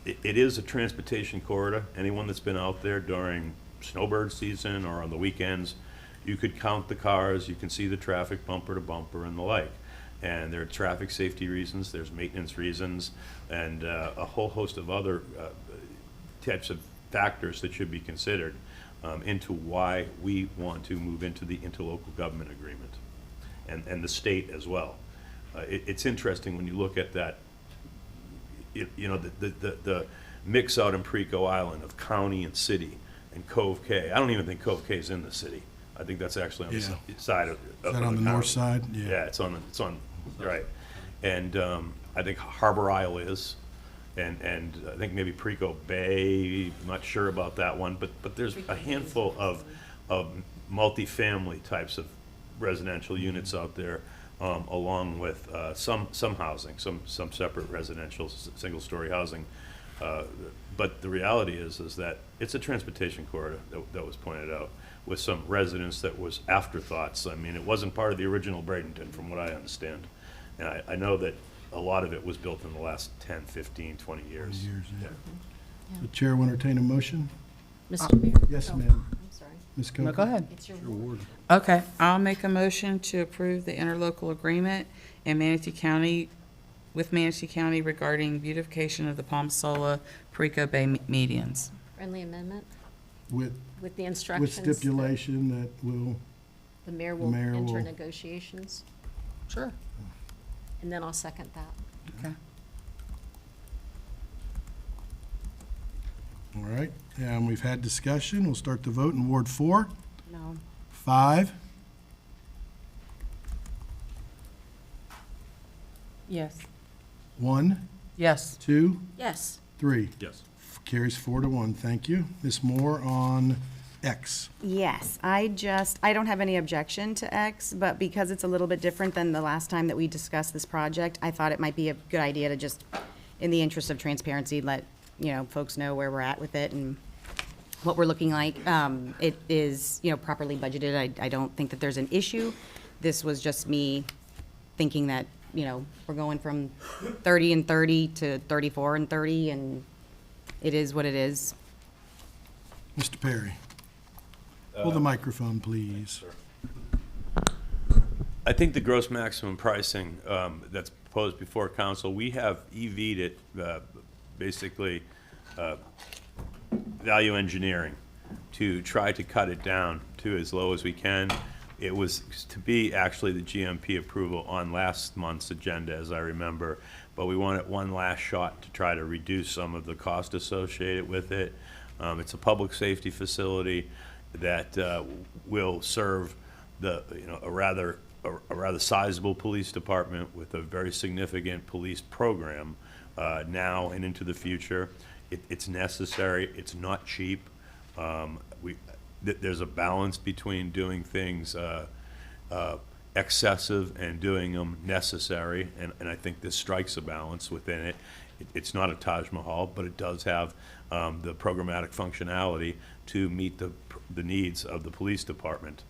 It is a transportation corridor. Anyone that's been out there during snowbird season or on the weekends, you could count the cars, you can see the traffic bumper to bumper and the like. And there are traffic safety reasons, there's maintenance reasons, and a whole host of other types of factors that should be considered. into why we want to move into the interlocal government agreement, and the state as well. It's interesting when you look at that, you know, the mix out in Perico Island of county and city and Cove Cay. I don't even think Cove Cay is in the city. I think that's actually on the side of Is that on the north county. side? Yeah, it's on, right. And I think Harbor Isle is, and I think maybe Perico Bay, I'm not sure about that one, but there's a handful of multifamily types of residential units out there, along with some housing, some separate residential, single-story housing. But the reality is that it's a transportation corridor that was pointed out, with some residents that was afterthoughts. I mean, it wasn't part of the original Bradenton, from what I understand. And I know that a lot of it was built in the last 10, 15, 20 years. The chair will entertain a motion. Mr. Mayor? Yes, Oh, ma'am. I'm sorry. Ms. Coker? No, go ahead. It's your ward. Okay, I'll make a motion to approve the interlocal agreement in Manatee County, with Manatee County regarding beautification of the Palmasola Perico Bay medians. Friendly amendment With the instructions. with stipulation that The mayor will mayor enter will- negotiations, Sure. and then I'll second that. Okay. all right, and we've had discussion. We'll start the vote in Ward 4, No. 5, Yes. 1, Yes. 2, Yes. 3. Yes. Carries 4-1. Thank you. Ms. Moore on X. Yes, I don't have any objection to X, but because it's a little bit different than the last time that we discussed this project, I thought it might be a good idea to just, in the interest of transparency, let, folks know where we're at with it and what we're looking like. It is, properly budgeted. I don't think that there's an issue. This was just me thinking that, we're going from 30 and 30 to 34 and 30, and it is what it is. Mr. Perry. Hold the microphone, please. I think the gross maximum pricing that's proposed before council, we have EV'd it, basically value engineering, to try to cut it down to as low as we can. It was to be actually the GMP approval on last month's agenda, as I remember, but we wanted one last shot to try to reduce some of the cost associated with it. It's a public safety facility that will serve a rather sizable police department with a very significant police program now and into the future. It's necessary. It's not cheap. There's a balance between doing things excessive and doing them necessary, and I think this strikes a balance within it. It's not a Taj Mahal, but it does have the programmatic functionality to meet the needs of the police department.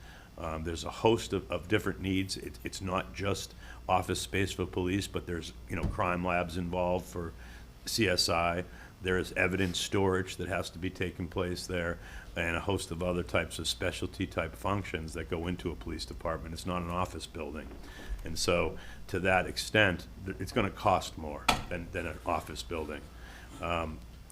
There's a host of different needs. It's not just office space for police, but there's crime labs involved for CSI. There is evidence storage that has to be taking place there, and a host of other types of specialty type functions that go into a police department. It's not an office building. And so to that extent, it's going to cost more than an office building.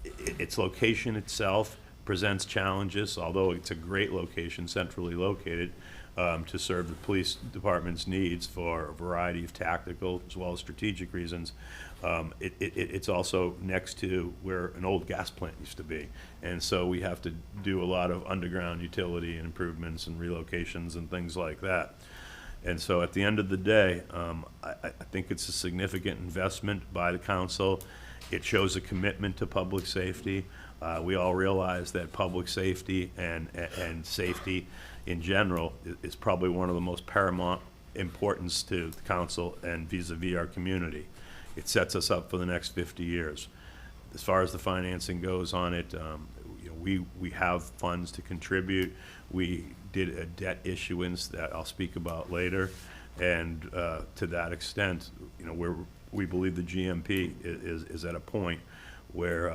Its location itself presents challenges, although it's a great location, centrally located, to serve the police department's needs for a variety of tactical as well as strategic reasons. It's also next to where an old gas plant used to be. And so we have to do a lot of underground utility and improvements and relocations and things like that. And so at the end of the day, I think it's a significant investment by the council. It shows a commitment to public safety. We all realize that public safety and safety in general is probably one of the most paramount importance to the council and vis-a-vis our community. It sets us up for the next 50 years. As far as the financing goes on it, we have funds to contribute. We did a debt issuance that I'll speak about later, and to that extent, we believe the GMP is at a point where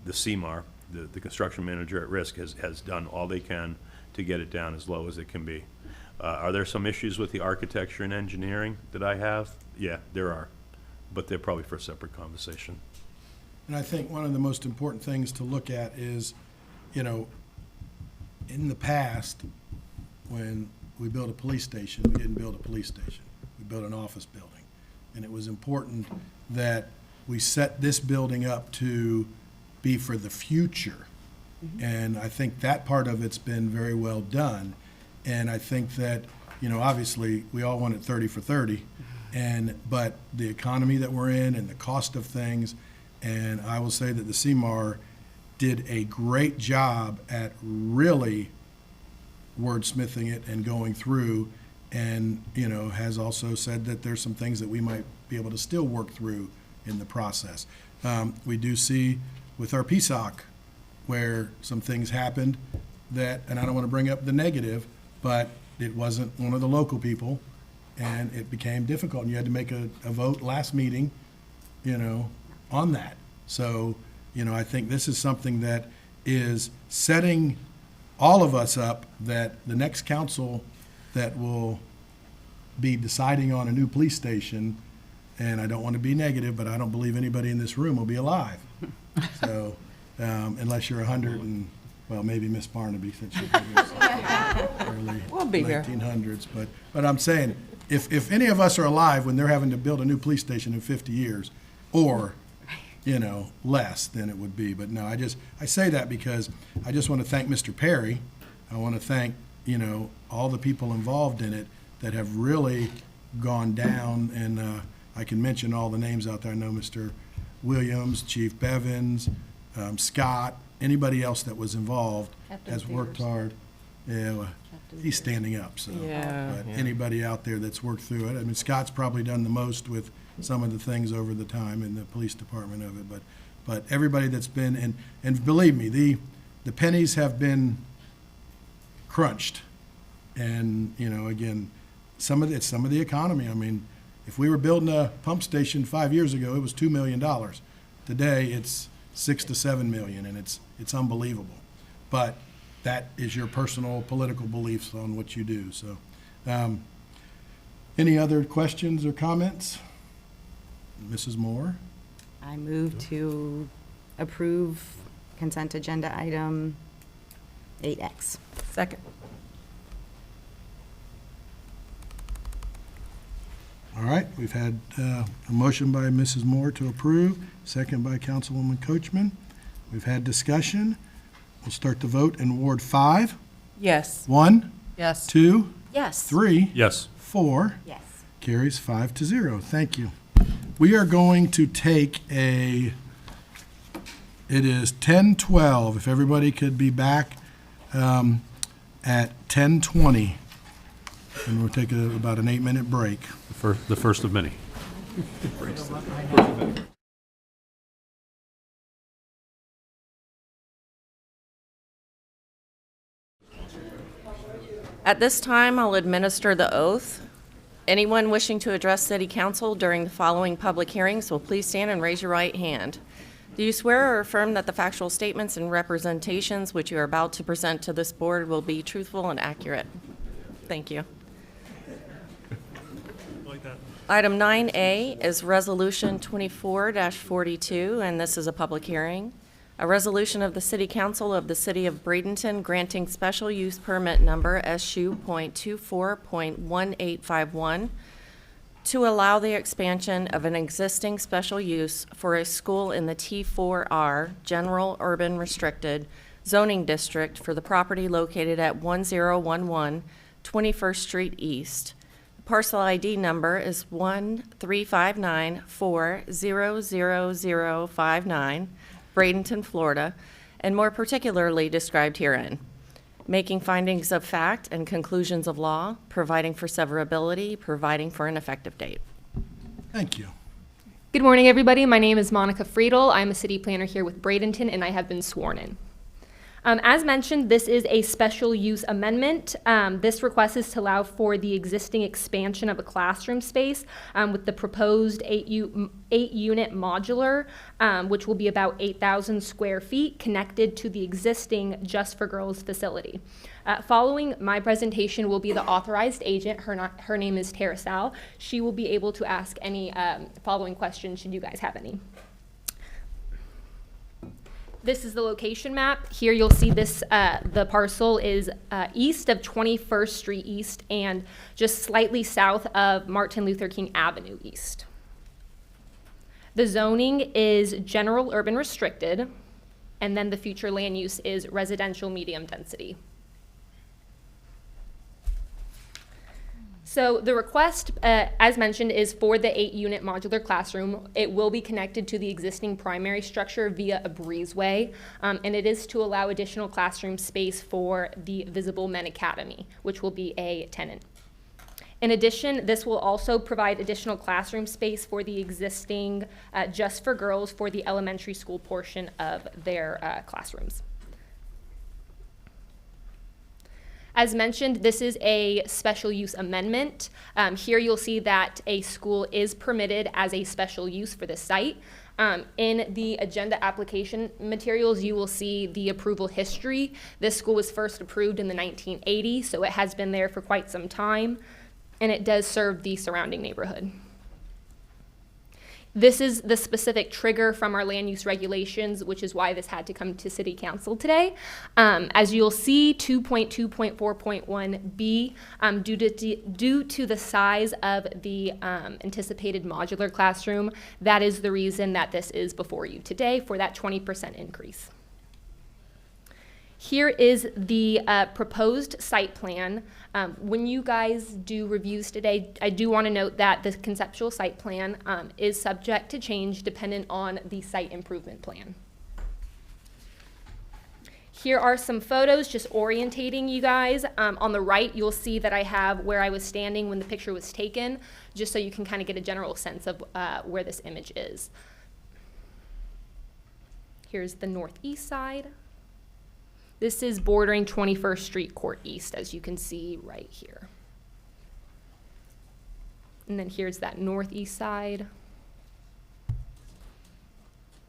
the CMAR, the construction manager at risk, has done all they can to get it down as low as it can be. Are there some issues with the architecture and engineering that I have? Yeah, there are, but they're probably for a separate conversation. And I think one of the most important things to look at is, in the past, when we built a police station, we didn't build a police station. We built an office building. And it was important that we set this building up to be for the future. And I think that part of it's been very well done. And I think that, obviously, we all want it 30 for 30. But the economy that we're in and the cost of things, and I will say that the CMAR did a great job at really wordsmithing it and going through, and, has also said that there's some things that we might be able to still work through in the process. We do see with our PSOC where some things happened that, and I don't want to bring up the negative, but it wasn't one of the local people, and it became difficult, and you had to make a vote last meeting, on that. So, I think this is something that is setting all of us up that the next council that will be deciding on a new police station, and I don't want to be negative, but I don't believe anybody in this room will be alive. So, unless you're 100 and, well, maybe Miss Barnaby, since she's early We'll be here. 1900s. But I'm saying, if any of us are alive when they're having to build a new police station in 50 years, or, less than it would be. But no, I say that because I just want to thank Mr. Perry. I want to thank, all the people involved in it that have really gone down, and I can mention all the names out there. I know Mr. Williams, Chief Bevins, Scott, anybody else that was involved has worked hard. Yeah, well, he's standing up, so. Yeah. But anybody out there that's worked through it, I mean, Scott's probably done the most with some of the things over the time in the police department of it, but everybody that's been, and believe me, the pennies have been crunched. And, again, some of the economy. I mean, if we were building a pump station 5 years ago, it was $2 million. Today, it's $6 to $7 million, and it's unbelievable. But that is your personal political beliefs on what you do. So, any other questions or comments? Mrs. Moore? I move to approve consent agenda item 8X. Second. All right, we've had a motion by Mrs. Moore to approve, second by Councilwoman Coachman. We've had discussion. We'll start the vote in Ward 5. Yes. 1, Yes. 2, Yes. 3, Yes. 4. Yes. Carries 5-0. Thank you. We are going to take it is 10:12. If everybody could be back at 10:20. And we'll take about an 8-minute break. The first of many. At this time, I'll administer the oath. Anyone wishing to address City Council during the following public hearings will please stand and raise your right hand. Do you swear or affirm that the factual statements and representations which you are about to present to this board will be truthful and accurate? Thank you. Item 9A is Resolution 24-42, and this is a public hearing. A resolution of the City Council of the City of Bradenton granting special use permit number SU.24.1851 to allow the expansion of an existing special use for a school in the T4R General Urban Restricted Zoning District for the property located at 1011 21st Street East. Parcel ID number is 13594000059, Bradenton, Florida, and more particularly described herein. Making findings of fact and conclusions of law, providing for severability, providing for an effective date. Thank you. Good morning, everybody. My name is Monica Friedel. I'm a city planner here with Bradenton, and I have been sworn in. As mentioned, this is a special use amendment. This request is to allow for the existing expansion of a classroom space with the proposed 8-unit modular, which will be about 8,000 square feet, connected to the existing Just for Girls facility. Following my presentation will be the authorized agent. Her name is Tara Sal. She will be able to ask any following questions should you guys have any. This is the location map. Here you'll see this, the parcel is east of 21st Street East and just slightly south of Martin Luther King Avenue East. The zoning is general urban restricted, and then the future land use is residential medium density. So the request, as mentioned, is for the 8-unit modular classroom. It will be connected to the existing primary structure via a breezeway, and it is to allow additional classroom space for the Visible Men Academy, which will be a tenant. In addition, this will also provide additional classroom space for the existing Just for Girls for the elementary school portion of their classrooms. As mentioned, this is a special use amendment. Here you'll see that a school is permitted as a special use for the site. In the agenda application materials, you will see the approval history. This school was first approved in the 1980s, so it has been there for quite some time, and it does serve the surrounding neighborhood. This is the specific trigger from our land use regulations, which is why this had to come to City Council today. As you'll see, 2.2.4.1b, due to the size of the anticipated modular classroom, that is the reason that this is before you today for that 20% increase. Here is the proposed site plan. When you guys do reviews today, I do want to note that the conceptual site plan is subject to change dependent on the site improvement plan. Here are some photos just orientating you guys. On the right, you'll see that I have where I was standing when the picture was taken, just so you can kind of get a general sense of where this image is. Here's the northeast side. This is bordering 21st Street Court East, as you can see right here. And then here's that northeast side.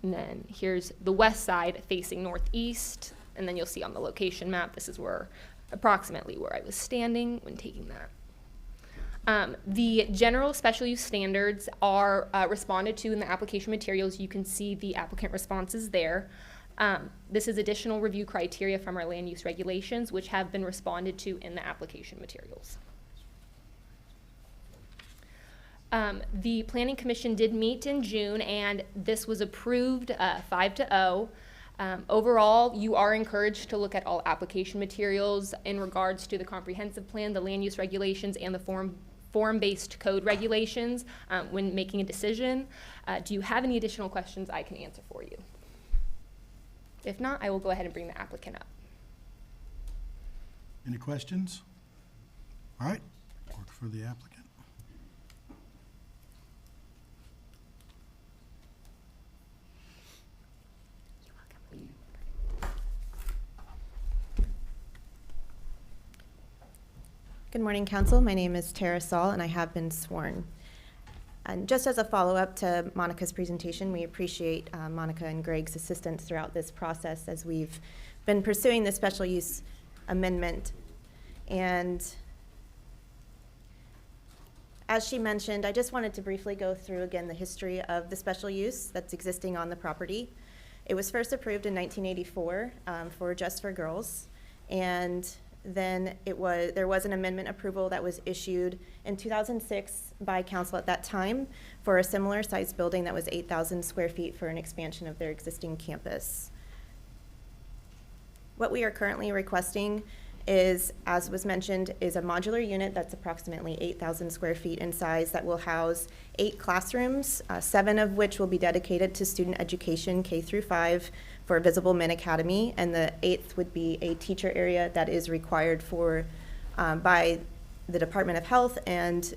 And then here's the west side facing northeast. And then you'll see on the location map, this is approximately where I was standing when taking that. The general special use standards are responded to in the application materials. You can see the applicant responses there. This is additional review criteria from our land use regulations, which have been responded to in the application materials. The Planning Commission did meet in June, and this was approved 5-0. Overall, you are encouraged to look at all application materials in regards to the comprehensive plan, the land use regulations, and the form-based code regulations when making a decision. Do you have any additional questions I can answer for you? If not, I will go ahead and bring the applicant up. Any questions? All right, work for the applicant. Good morning, Council. My name is Tara Saul, and I have been sworn. And just as a follow-up to Monica's presentation, we appreciate Monica and Greg's assistance throughout this process as we've been pursuing the special use amendment. And as she mentioned, I just wanted to briefly go through again the history of the special use that's existing on the property. It was first approved in 1984 for Just for Girls, and then there was an amendment approval that was issued in 2006 by council at that time for a similar size building that was 8,000 square feet for an expansion of their existing campus. What we are currently requesting is, as was mentioned, is a modular unit that's approximately 8,000 square feet in size that will house 8 classrooms, 7 of which will be dedicated to student education K through 5 for Visible Men Academy, and the 8th would be a teacher area that is required for by the Department of Health and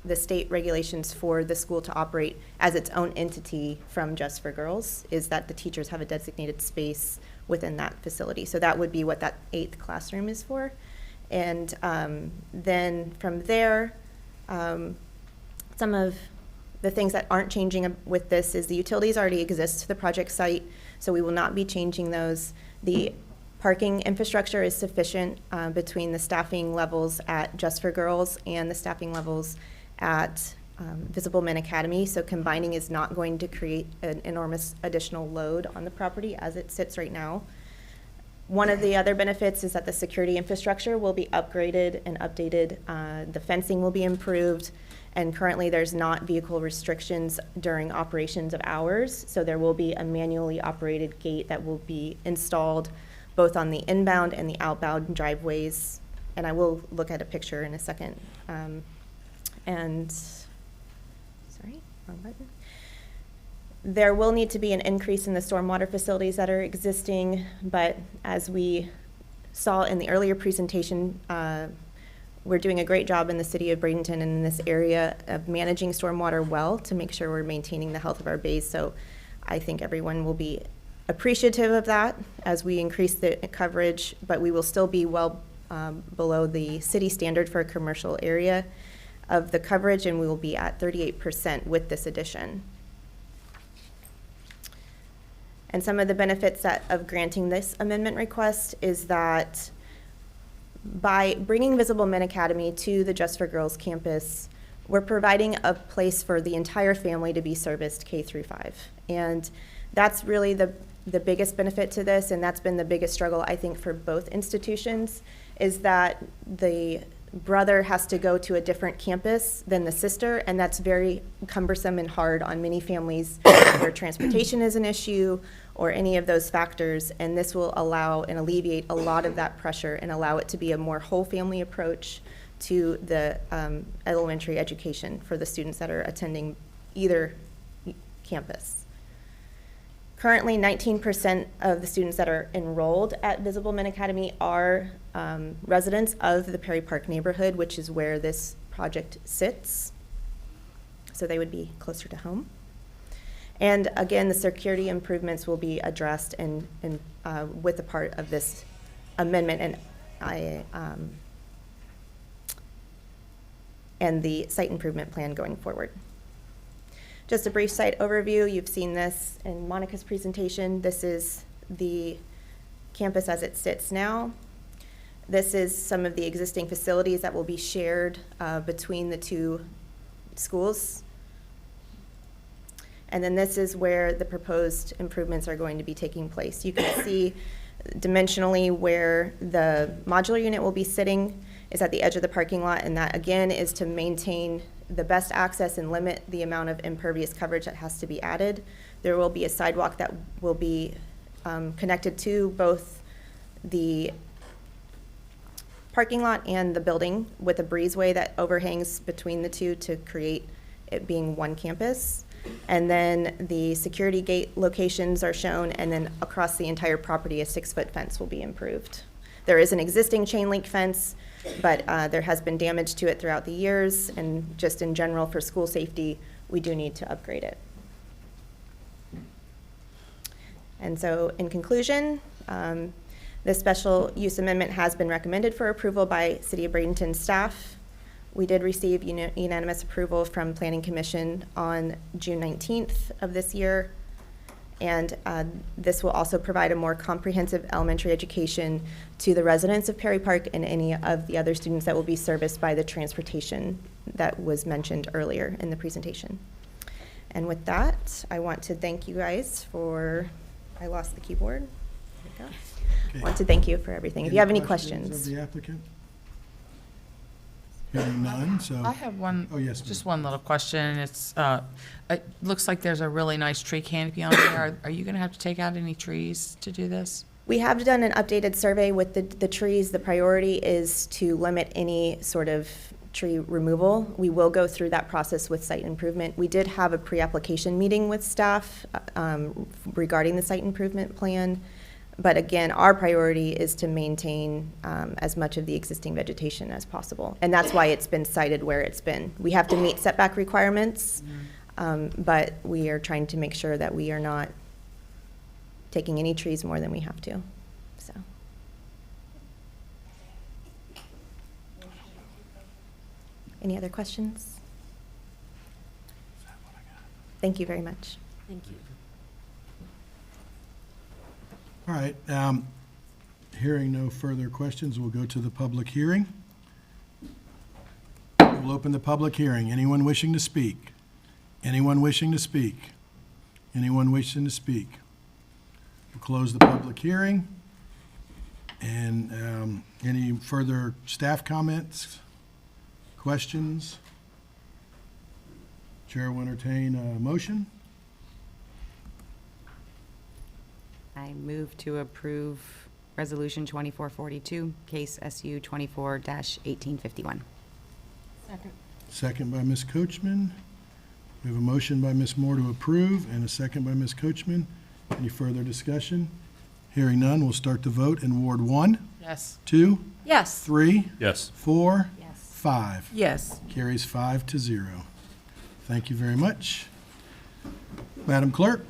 the state regulations for the school to operate as its own entity from Just for Girls, is that the teachers have a designated space within that facility. So that would be what that 8th classroom is for. And then from there, some of the things that aren't changing with this is the utilities already exist to the project site, so we will not be changing those. The parking infrastructure is sufficient between the staffing levels at Just for Girls and the staffing levels at Visible Men Academy, so combining is not going to create an enormous additional load on the property as it sits right now. One of the other benefits is that the security infrastructure will be upgraded and updated. The fencing will be improved, and currently there's not vehicle restrictions during operations of hours, so there will be a manually operated gate that will be installed both on the inbound and the outbound driveways, and I will look at a picture in a second. Sorry, wrong button. There will need to be an increase in the stormwater facilities that are existing, but as we saw in the earlier presentation, we're doing a great job in the city of Bradenton and in this area of managing stormwater well to make sure we're maintaining the health of our bays. So I think everyone will be appreciative of that as we increase the coverage, but we will still be well below the city standard for a commercial area of the coverage, and we will be at 38% with this addition. And some of the benefits of granting this amendment request is that by bringing Visible Men Academy to the Just for Girls campus, we're providing a place for the entire family to be serviced K through 5. And that's really the biggest benefit to this, and that's been the biggest struggle, I think, for both institutions, is that the brother has to go to a different campus than the sister, and that's very cumbersome and hard on many families where transportation is an issue or any of those factors, and this will allow and alleviate a lot of that pressure and allow it to be a more whole family approach to the elementary education for the students that are attending either campus. Currently, 19% of the students that are enrolled at Visible Men Academy are residents of the Perry Park neighborhood, which is where this project sits. So they would be closer to home. And again, the security improvements will be addressed with a part of this amendment and the site improvement plan going forward. Just a brief site overview. You've seen this in Monica's presentation. This is the campus as it sits now. This is some of the existing facilities that will be shared between the two schools. And then this is where the proposed improvements are going to be taking place. You can see dimensionally where the modular unit will be sitting is at the edge of the parking lot, and that again is to maintain the best access and limit the amount of impervious coverage that has to be added. There will be a sidewalk that will be connected to both the parking lot and the building with a breezeway that overhangs between the two to create it being one campus. And then the security gate locations are shown, and then across the entire property, a 6-foot fence will be improved. There is an existing chain link fence, but there has been damage to it throughout the years, and just in general for school safety, we do need to upgrade it. And so in conclusion, this special use amendment has been recommended for approval by City of Bradenton staff. We did receive unanimous approval from Planning Commission on June 19th of this year. And this will also provide a more comprehensive elementary education to the residents of Perry Park and any of the other students that will be serviced by the transportation that was mentioned earlier in the presentation. And with that, I want to thank you guys for, I lost the keyboard. There we go. Okay. I want to thank you for everything. If you have any questions. Of the applicant? Hearing none, so. I have one. Oh, yes, just ma'am. one little question. It looks like there's a really nice tree canopy on there. Are you going to have to take out any trees to do this? We have done an updated survey with the trees. The priority is to limit any sort of tree removal. We will go through that process with site improvement. We did have a pre-application meeting with staff regarding the site improvement plan. But again, our priority is to maintain as much of the existing vegetation as possible. And that's why it's been sited where it's been. We have to meet setback requirements, but we are trying to make sure that we are not taking any trees more than we have to. So. Any other questions? Thank you very much. Thank you. All right, hearing no further questions, we'll go to the public hearing. we'll open the public hearing. Anyone wishing to speak? Anyone wishing to speak? Anyone wishing to speak? We'll close the public hearing. And any further staff comments, questions? Chair will entertain a motion. I move to approve Resolution 2442, case SU 24-1851. Second by Ms. Coachman. We have a motion by Ms. Moore to approve and a second by Ms. Coachman. Any further discussion? Hearing none, we'll start the vote in Ward 1. Yes. 2, Yes. 3, Yes. 4, Yes. 5. Yes. Carries 5-0. Thank you very much. Madam Clerk?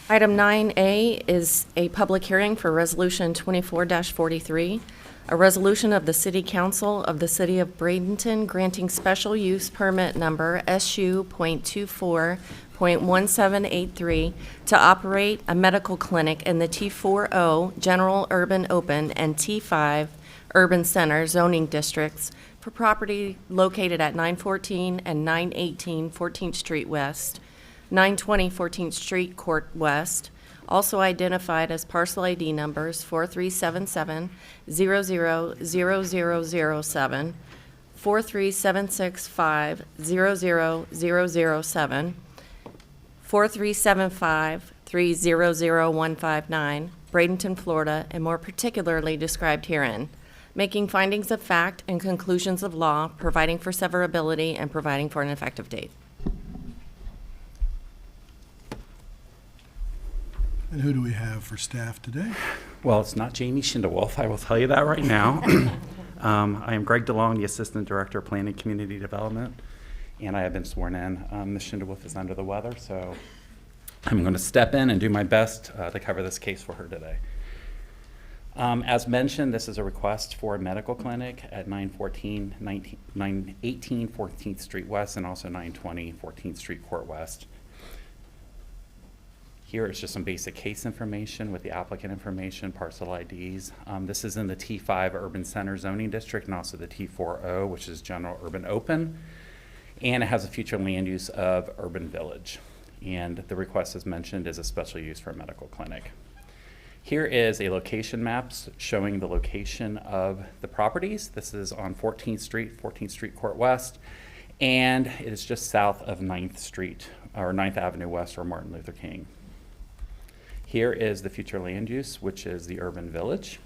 Item 9A is a public hearing for Resolution 24-43, a resolution of the City Council of the City of Bradenton granting special use permit number SU.24.1783 to operate a medical clinic in the T4O General Urban Open and T5 Urban Center zoning districts for property located at 914 and 918 14th Street West, 920 14th Street Court West, also identified as parcel ID numbers 4377-000007, 43765-00007, 43753000159, Bradenton, Florida, and more particularly described herein, making findings of fact and conclusions of law, providing for severability, and providing for an effective date. And who do we have for staff today? Well, it's not Jamie Schindewolf, I will tell you that right now. I am Greg DeLong, the Assistant Director of Planning and Community Development, and I have been sworn in. Ms. Schindewolf is under the weather, so I'm going to step in and do my best to cover this case for her today. As mentioned, this is a request for a medical clinic at 918 14th Street West and also 920 14th Street Court West. Here is just some basic case information with the applicant information, parcel IDs. This is in the T5 Urban Center zoning district and also the T4O, which is General Urban Open. And it has a future land use of Urban Village. And the request, as mentioned, is a special use for a medical clinic. Here is a location map showing the location of the properties. This is on 14th Street Court West, and it is just south of 9th Street, or 9th Avenue West, or Martin Luther King. Here is the future land use, which is the Urban Village.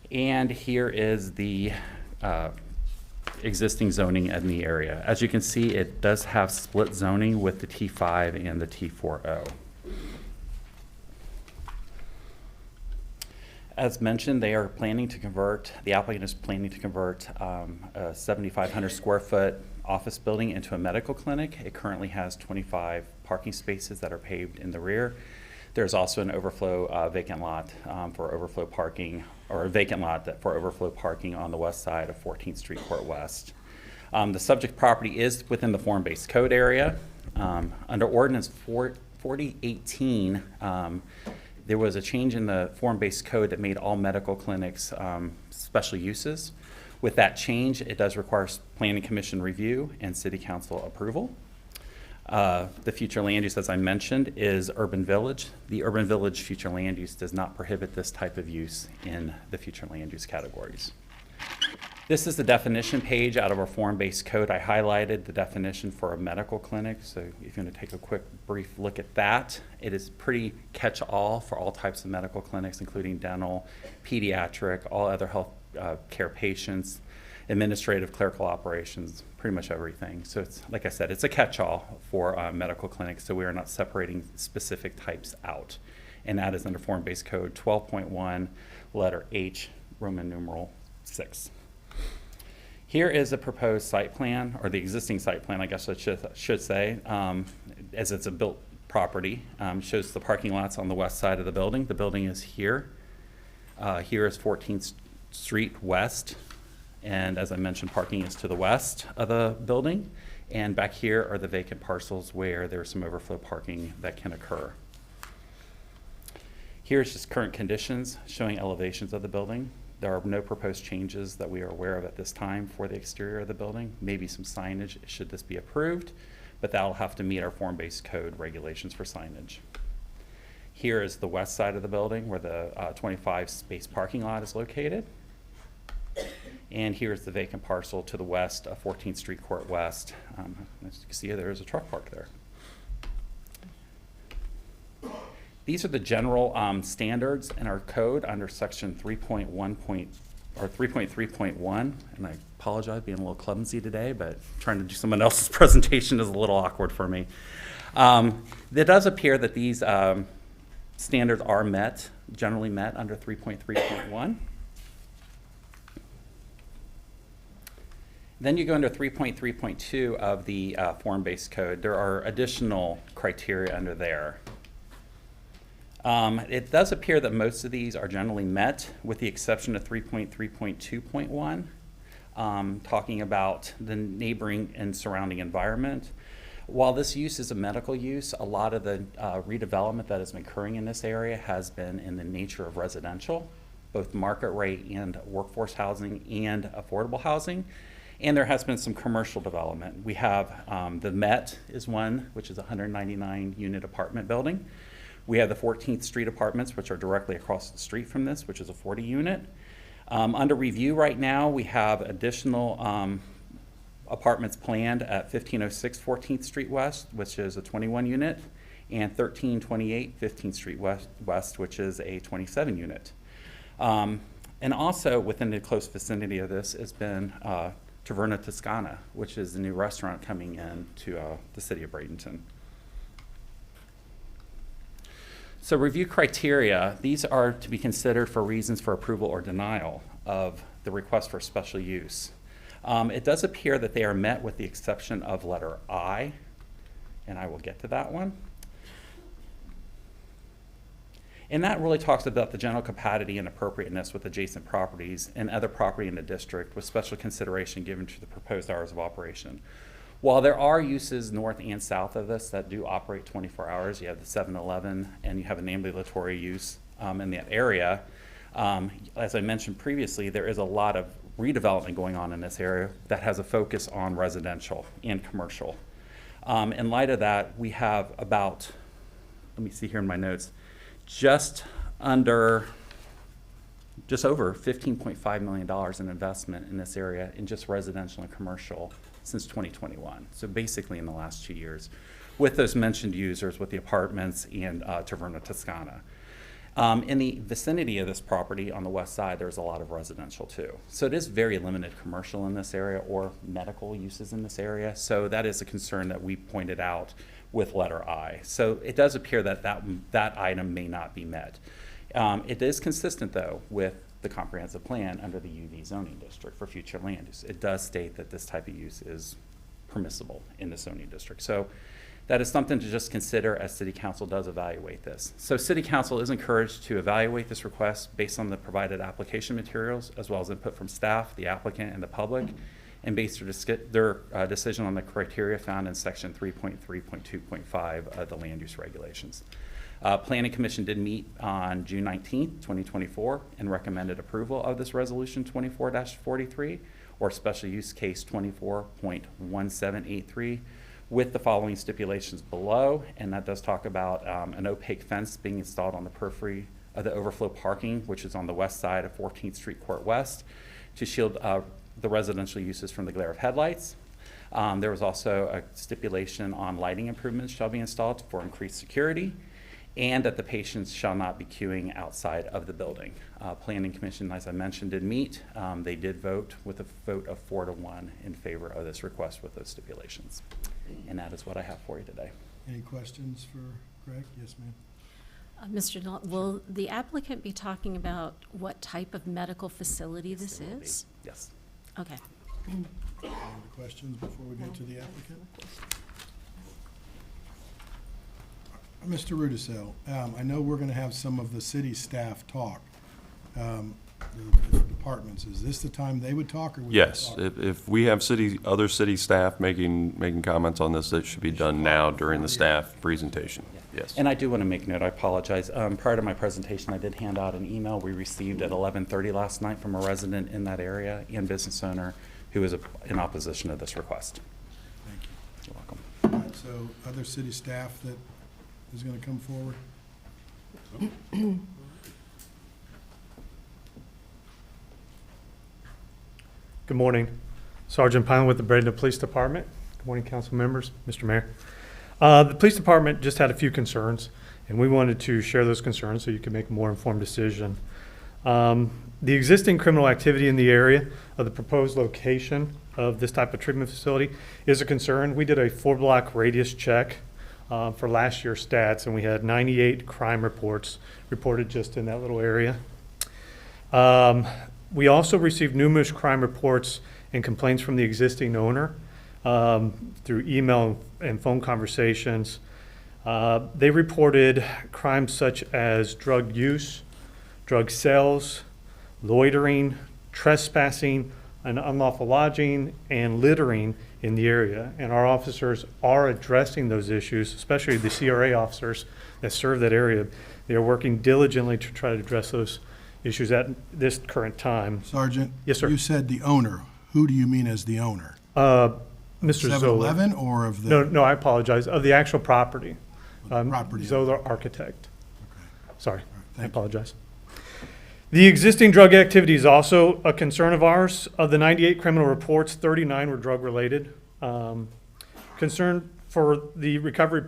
And here is the existing zoning in the area. As you can see, it does have split zoning with the T5 and the T4O. As mentioned, they are planning to convert, the applicant is planning to convert a 7,500 square foot office building into a medical clinic. It currently has 25 parking spaces that are paved in the rear. There's also an overflow vacant lot for overflow parking, or a vacant lot for overflow parking on the west side of 14th Street Court West. The subject property is within the form-based code area. Under Ordinance 4018, there was a change in the form-based code that made all medical clinics special uses. With that change, it does require Planning Commission review and City Council approval. The future land use, as I mentioned, is Urban Village. The Urban Village future land use does not prohibit this type of use in the future land use categories. This is the definition page out of our form-based code. I highlighted the definition for a medical clinic, so if you're going to take a quick brief look at that, it is pretty catch-all for all types of medical clinics, including dental, pediatric, all other health care patients, administrative, clerical operations, pretty much everything. So it's, like I said, it's a catch-all for medical clinics, so we are not separating specific types out. And that is under form-based code 12.1, letter H, Roman numeral 6. Here is a proposed site plan, or the existing site plan, I guess I should say, as it's a built property. Shows the parking lots on the west side of the building. The building is here. Here is 14th Street West, and as I mentioned, parking is to the west of the building. And back here are the vacant parcels where there's some overflow parking that can occur. Here's just current conditions showing elevations of the building. There are no proposed changes that we are aware of at this time for the exterior of the building. Maybe some signage should this be approved, but that'll have to meet our form-based code regulations for signage. Here is the west side of the building where the 25-space parking lot is located. And here's the vacant parcel to the west of 14th Street Court West. As you can see, there is a truck park there. These are the general standards in our code under section 3.3.1, and I apologize being a little clumsy today, but trying to do someone else's presentation is a little awkward for me. It does appear that these standards are met, generally met under 3.3.1. Then you go into 3.3.2 of the form-based code. There are additional criteria under there. It does appear that most of these are generally met, with the exception of 3.3.2.1, talking about the neighboring and surrounding environment. While this use is a medical use, a lot of the redevelopment that has been occurring in this area has been in the nature of residential, both market rate and workforce housing and affordable housing. And there has been some commercial development. We have the Met is one, which is a 199-unit apartment building. We have the 14th Street Apartments, which are directly across the street from this, which is a 40-unit. Under review right now, we have additional apartments planned at 1506 14th Street West, which is a 21-unit, and 1328 15th Street West, which is a 27-unit. And also within the close vicinity of this has been Taverna Toscana, which is the new restaurant coming in to the city of Bradenton. So review criteria, these are to be considered for reasons for approval or denial of the request for special use. It does appear that they are met with the exception of letter I, and I will get to that one. And that really talks about the general compatibility and appropriateness with adjacent properties and other property in the district, with special consideration given to the proposed hours of operation. While there are uses north and south of this that do operate 24 hours, you have the 7-Eleven and you have an ambulatory use in that area. As I mentioned previously, there is a lot of redevelopment going on in this area that has a focus on residential and commercial. In light of that, we have about, let me see here in my notes, just over $15.5 million in investment in this area in just residential and commercial since 2021. So basically in the last 2 years, with those mentioned users, with the apartments and Taverna Toscana. In the vicinity of this property on the west side, there's a lot of residential too. So it is very limited commercial in this area or medical uses in this area. So that is a concern that we pointed out with letter I. So it does appear that that item may not be met. It is consistent though with the comprehensive plan under the UV zoning district for future land use. It does state that this type of use is permissible in the zoning district. So that is something to just consider as City Council does evaluate this. So City Council is encouraged to evaluate this request based on the provided application materials, as well as input from staff, the applicant, and the public, and base their decision on the criteria found in section 3.3.2.5 of the land use regulations. Planning Commission did meet on June 19th, 2024, and recommended approval of this resolution 24-43, or special use case 24.1783, with the following stipulations below, and that does talk about an opaque fence being installed on the periphery of the overflow parking, which is on the west side of 14th Street Court West, to shield the residential uses from the glare of headlights. There was also a stipulation on lighting improvements shall be installed for increased security, and that the patients shall not be queuing outside of the building. Planning Commission, as I mentioned, did meet. They did vote with a vote of 4-1 in favor of this request with those stipulations. And that is what I have for you today. Any questions for Greg? Yes, ma'am. Mr. Dalton, will the applicant be talking about what type of medical facility this is? Yes. Okay. Any other questions before we go to the applicant? Mr. Rudisell, I know we're going to have some of the city staff talk. The departments, is this the time they would talk, or would they Yes, talk? if we have other city staff making comments on this, that should be done now during the staff presentation. Yes. And I do want to make note, I apologize. Prior to my presentation, I did hand out an email we received at 11:30 last night from a resident in that area and business owner who is in opposition to this request. Thank you. You're welcome. All right, so other city staff that is going to come forward? Good morning. Sergeant Pine with the Bradenton Police Department. Good morning, council members, Mr. Mayor. The police department just had a few concerns, and we wanted to share those concerns so you can make a more informed decision. The existing criminal activity in the area of the proposed location of this type of treatment facility is a concern. We did a 4-block radius check for last year's stats, and we had 98 crime reports reported just in that little area. We also received numerous crime reports and complaints from the existing owner through email and phone conversations. They reported crimes such as drug use, drug sales, loitering, trespassing, and unlawful lodging, and littering in the area. And our officers are addressing those issues, especially the CRA officers that serve that area. They are working diligently to try to address those issues at this current time. Sergeant? Yes, sir. You said the owner. Who do you mean as the owner? Mr. Zola. 7-Eleven or of the? No, I apologize, of the actual property. Property. Zola Architect. Okay. Sorry, I thank you. apologize. The existing drug activity is also a concern of ours. Of the 98 criminal reports, 39 were drug-related. Concern for the recovery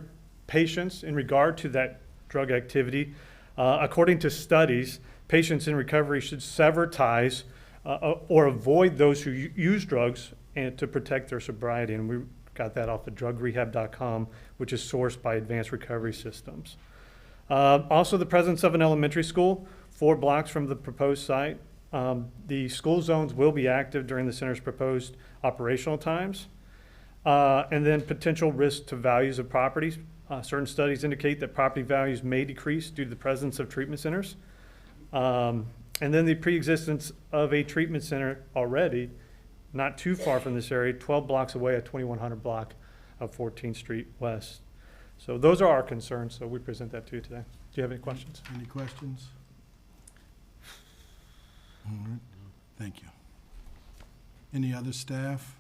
patients in regard to that drug activity. According to studies, patients in recovery should sever ties or avoid those who use drugs and to protect their sobriety. And we got that off of drugrehab.com, which is sourced by Advanced Recovery Systems. Also, the presence of an elementary school 4 blocks from the proposed site. The school zones will be active during the center's proposed operational times. And then potential risk to values of properties. Certain studies indicate that property values may decrease due to the presence of treatment centers. And then the pre-existence of a treatment center already, not too far from this area, 12 blocks away at 2100 block of 14th Street West. So those are our concerns, so we present that to you today. Do you have any questions? Any questions? All right, thank you. Any other staff?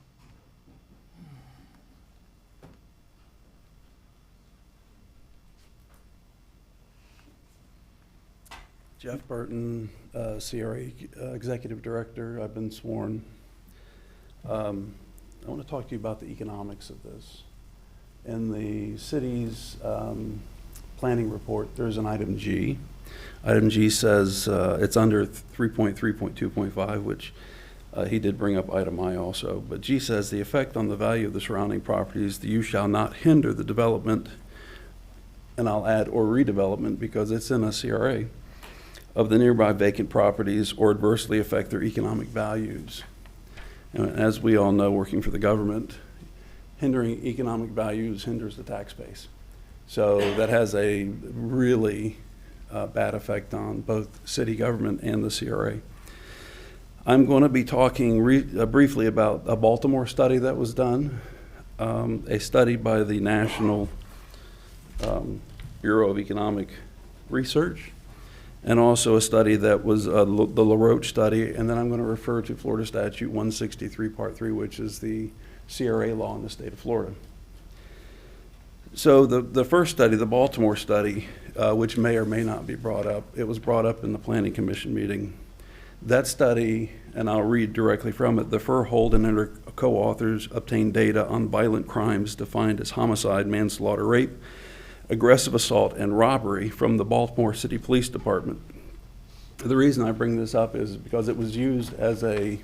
Jeff Burton, CRA Executive Director. I've been sworn. I want to talk to you about the economics of this. In the city's planning report, there's an item G. Item G says it's under 3.3.2.5, which he did bring up item I also. But G says the effect on the value of the surrounding properties, the use shall not hinder the development, and I'll add or redevelopment because it's in a CRA, of the nearby vacant properties or adversely affect their economic values. And as we all know, working for the government, hindering economic values hinders the tax base. So that has a really bad effect on both city government and the CRA. I'm going to be talking briefly about a Baltimore study that was done, a study by the National Bureau of Economic Research, and also a study that was the LaRoche study, and then I'm going to refer to Florida Statute 163, Part 3, which is the CRA law in the state of Florida. So the first study, the Baltimore study, which may or may not be brought up, it was brought up in the Planning Commission meeting. That study, and I'll read directly from it, the Furhold and her co-authors obtained data on violent crimes defined as homicide, manslaughter, rape, aggressive assault, and robbery from the Baltimore City Police Department. The reason I bring this up is because it was used as a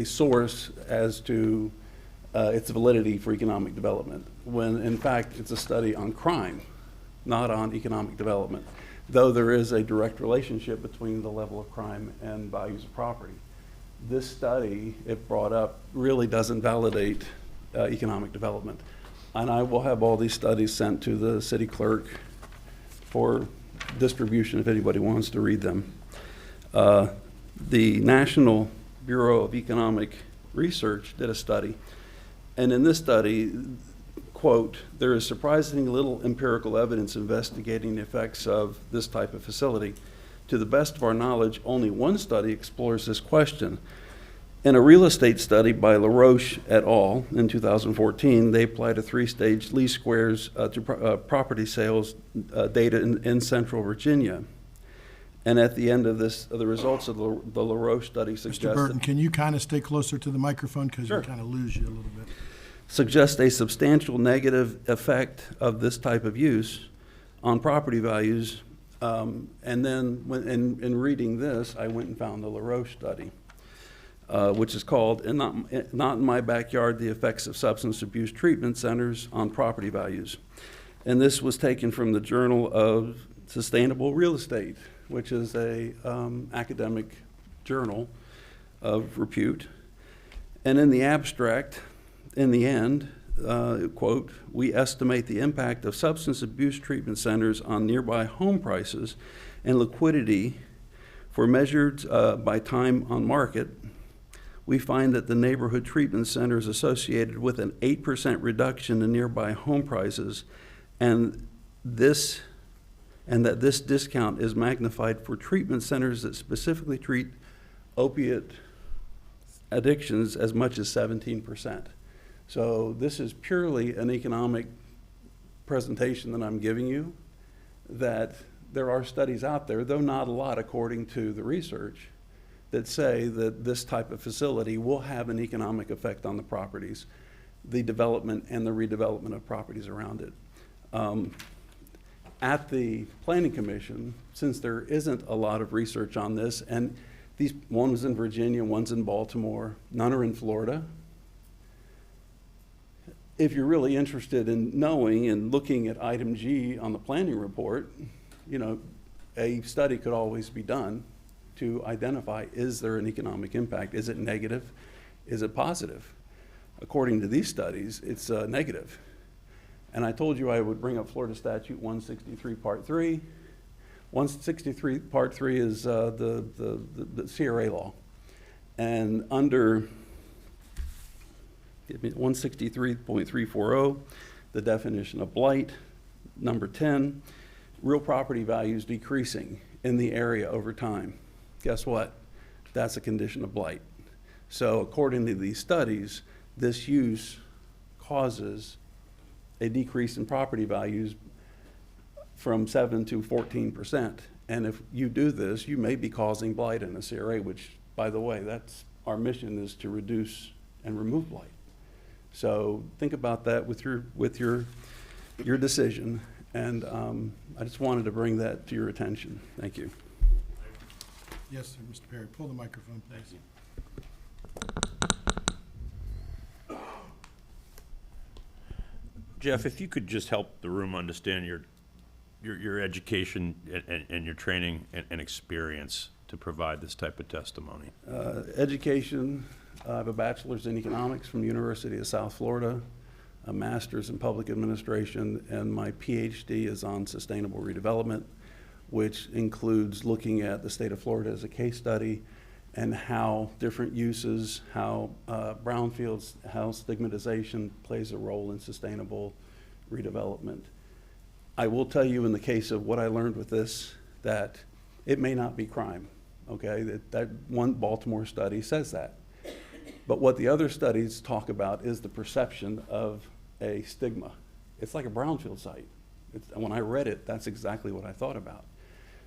source as to its validity for economic development, when in fact it's a study on crime, not on economic development, though there is a direct relationship between the level of crime and values of property. This study, if brought up, really doesn't validate economic development. And I will have all these studies sent to the city clerk for distribution if anybody wants to read them. the National Bureau of Economic Research did a study, and in this study, quote, "There is surprisingly little empirical evidence investigating the effects of this type of facility. To the best of our knowledge, only one study explores this question. In a real estate study by LaRoche et al. In 2014, they applied a 3-stage lease squares to property sales data in Central Virginia. And at the end of this, the results of the LaRoche study suggest Mr. Burton, can you kind of stay closer to the microphone because Sure. we kind of lose you a little bit. Suggest a substantial negative effect of this type of use on property values. And then in reading this, I went and found the LaRoche study, which is called Not in My Backyard, The Effects of Substance Abuse Treatment Centers on Property Values. And this was taken from the Journal of Sustainable Real Estate, which is a academic journal of repute. And in the abstract, in the end, quote, "We estimate the impact of substance abuse treatment centers on nearby home prices and liquidity for measured by time on market. We find that the neighborhood treatment centers associated with an 8% reduction in nearby home prices and that this discount is magnified for treatment centers that specifically treat opiate addictions as much as 17%. So this is purely an economic presentation that I'm giving you, that there are studies out there, though not a lot according to the research, that say that this type of facility will have an economic effect on the properties, the development and the redevelopment of properties around it. At the Planning Commission, since there isn't a lot of research on this, and one was in Virginia, one's in Baltimore, none are in Florida. If you're really interested in knowing and looking at item G on the planning report, you know, a study could always be done to identify, is there an economic impact? Is it negative? Is it positive? According to these studies, it's negative. And I told you I would bring up Florida Statute 163 Part 3. 163 Part 3 is the CRA law. And under 163.340, the definition of blight, number 10, real property values decreasing in the area over time. Guess what? That's a condition of blight. So according to these studies, this use causes a decrease in property values from 7 to 14%. And if you do this, you may be causing blight in a CRA, which, by the way, that's our mission, is to reduce and remove blight. So think about that with your decision. And I just wanted to bring that to your attention. Thank you. Yes, sir, Mr. Perry. Pull the microphone, please. Jeff, if you could just help the room understand your education and your training and experience to provide this type of testimony. Education, I have a bachelor's in economics from the University of South Florida, a master's in public administration, and my PhD is on sustainable redevelopment, which includes looking at the state of Florida as a case study and how different uses, how brownfields, how stigmatization plays a role in sustainable redevelopment. I will tell you in the case of what I learned with this, that it may not be crime, okay? That one Baltimore study says that. But what the other studies talk about is the perception of a stigma. It's like a brownfield site. When I read it, that's exactly what I thought about.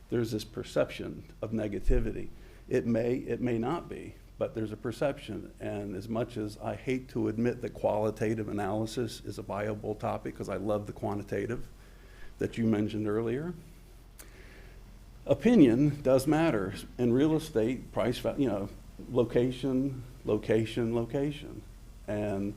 There's this perception of negativity. It may not be, but there's a perception. And as much as I hate to admit that qualitative analysis is a viable topic, because I love the quantitative that you mentioned earlier, opinion does matter. In real estate, price, location, location, location. And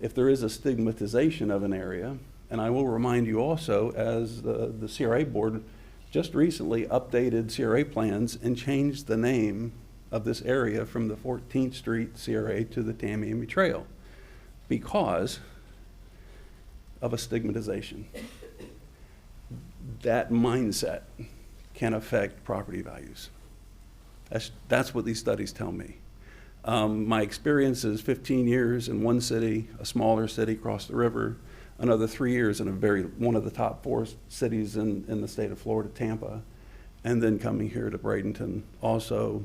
if there is a stigmatization of an area, and I will remind you also, as the CRA board just recently updated CRA plans and changed the name of this area from the 14th Street CRA to the Tamiami Trail because of a stigmatization. That mindset can affect property values. That's what these studies tell me. My experience is 15 years in one city, a smaller city across the river, another 3 years in one of the top 4 cities in the state of Florida, Tampa, and then coming here to Bradenton. Also,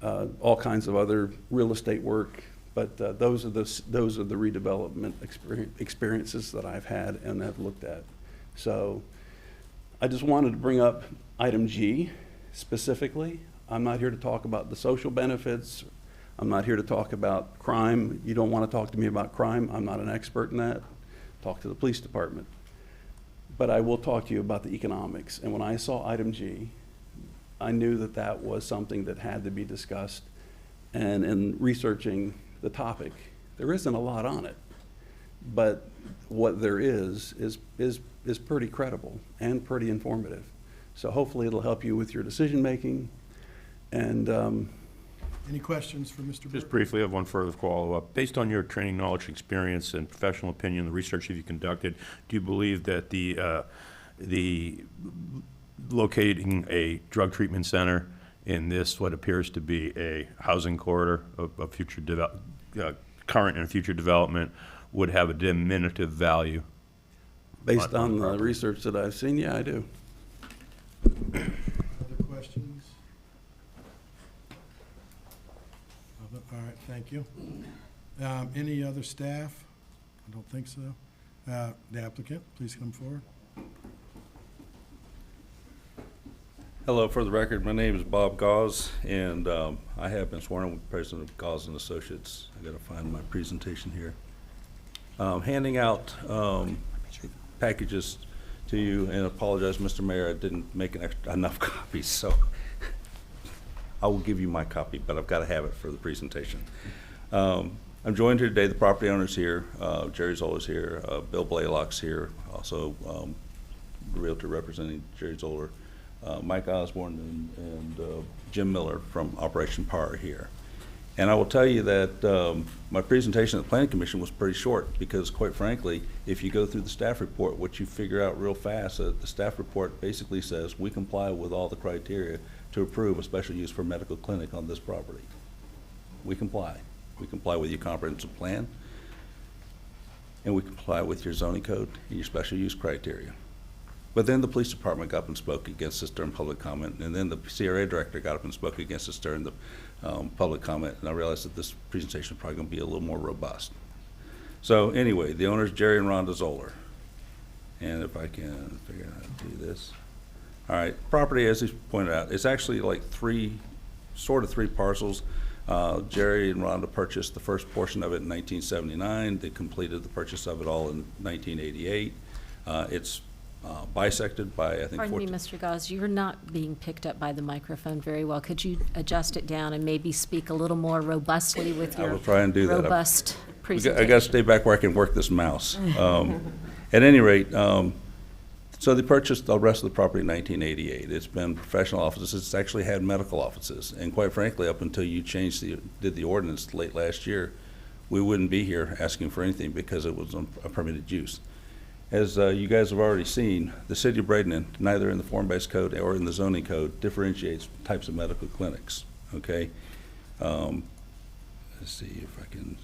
all kinds of other real estate work, but those are the redevelopment experiences that I've had and have looked at. So I just wanted to bring up item G specifically. I'm not here to talk about the social benefits. I'm not here to talk about crime. You don't want to talk to me about crime. I'm not an expert in that. Talk to the police department. But I will talk to you about the economics. And when I saw item G, I knew that that was something that had to be discussed. And in researching the topic, there isn't a lot on it. But what there is pretty credible and pretty informative. So hopefully it'll help you with your decision making. And Any questions for Mr. Just Burke? briefly, I have one further follow-up. Based on your training, knowledge, experience, and professional opinion, the research that you conducted, do you believe that the locating a drug treatment center in this, what appears to be a housing corridor of future current and future development, would have a diminutive value? based on the research that I've seen, yeah, I do. Other questions? All right, thank you. Any other staff? I don't think so. The applicant, please come forward. Hello, for the record, my name is Bob Gauze, and I have been sworn in with President of Gauze and Associates. I gotta find my presentation here. Handing out packages to you, and apologize, Mr. Mayor, I didn't make enough copies, so I will give you my copy, but I've got to have it for the presentation. I'm joined here today, the property owner's here, Jerry Zola's here, Bill Blaylock's here, also the realtor representing Jerry Zola, Mike Osborne and Jim Miller from Operation Power here. And I will tell you that my presentation at the Planning Commission was pretty short because, quite frankly, if you go through the staff report, what you figure out real fast, the staff report basically says we comply with all the criteria to approve a special use for medical clinic on this property. We comply. We comply with your comprehensive plan, and we comply with your zoning code and your special use criteria. But then the police department got up and spoke against us during public comment, and then the CRA director got up and spoke against us during the public comment, and I realized that this presentation is probably going to be a little more robust. So anyway, the owners, Jerry and Rhonda Zoller. And if I can figure out how to do this. All right, property, as he pointed out, it's actually like three parcels. Jerry and Rhonda purchased the first portion of it in 1979. They completed the purchase of it all in 1988. It's bisected by, I think, Pardon me, Mr. Gauze, you're not being picked up by the microphone very well. Could you adjust it down and maybe speak a little more robustly with I your will try and do that. robust presentation? I got to stay back where I can work this mouse. At any rate, so they purchased the rest of the property in 1988. It's been professional offices. It's actually had medical offices. And quite frankly, up until you did the ordinance late last year, we wouldn't be here asking for anything because it was a permitted use. As you guys have already seen, the city of Bradenton, neither in the form-based code or in the zoning code, differentiates types of medical clinics, okay? Let's see if I can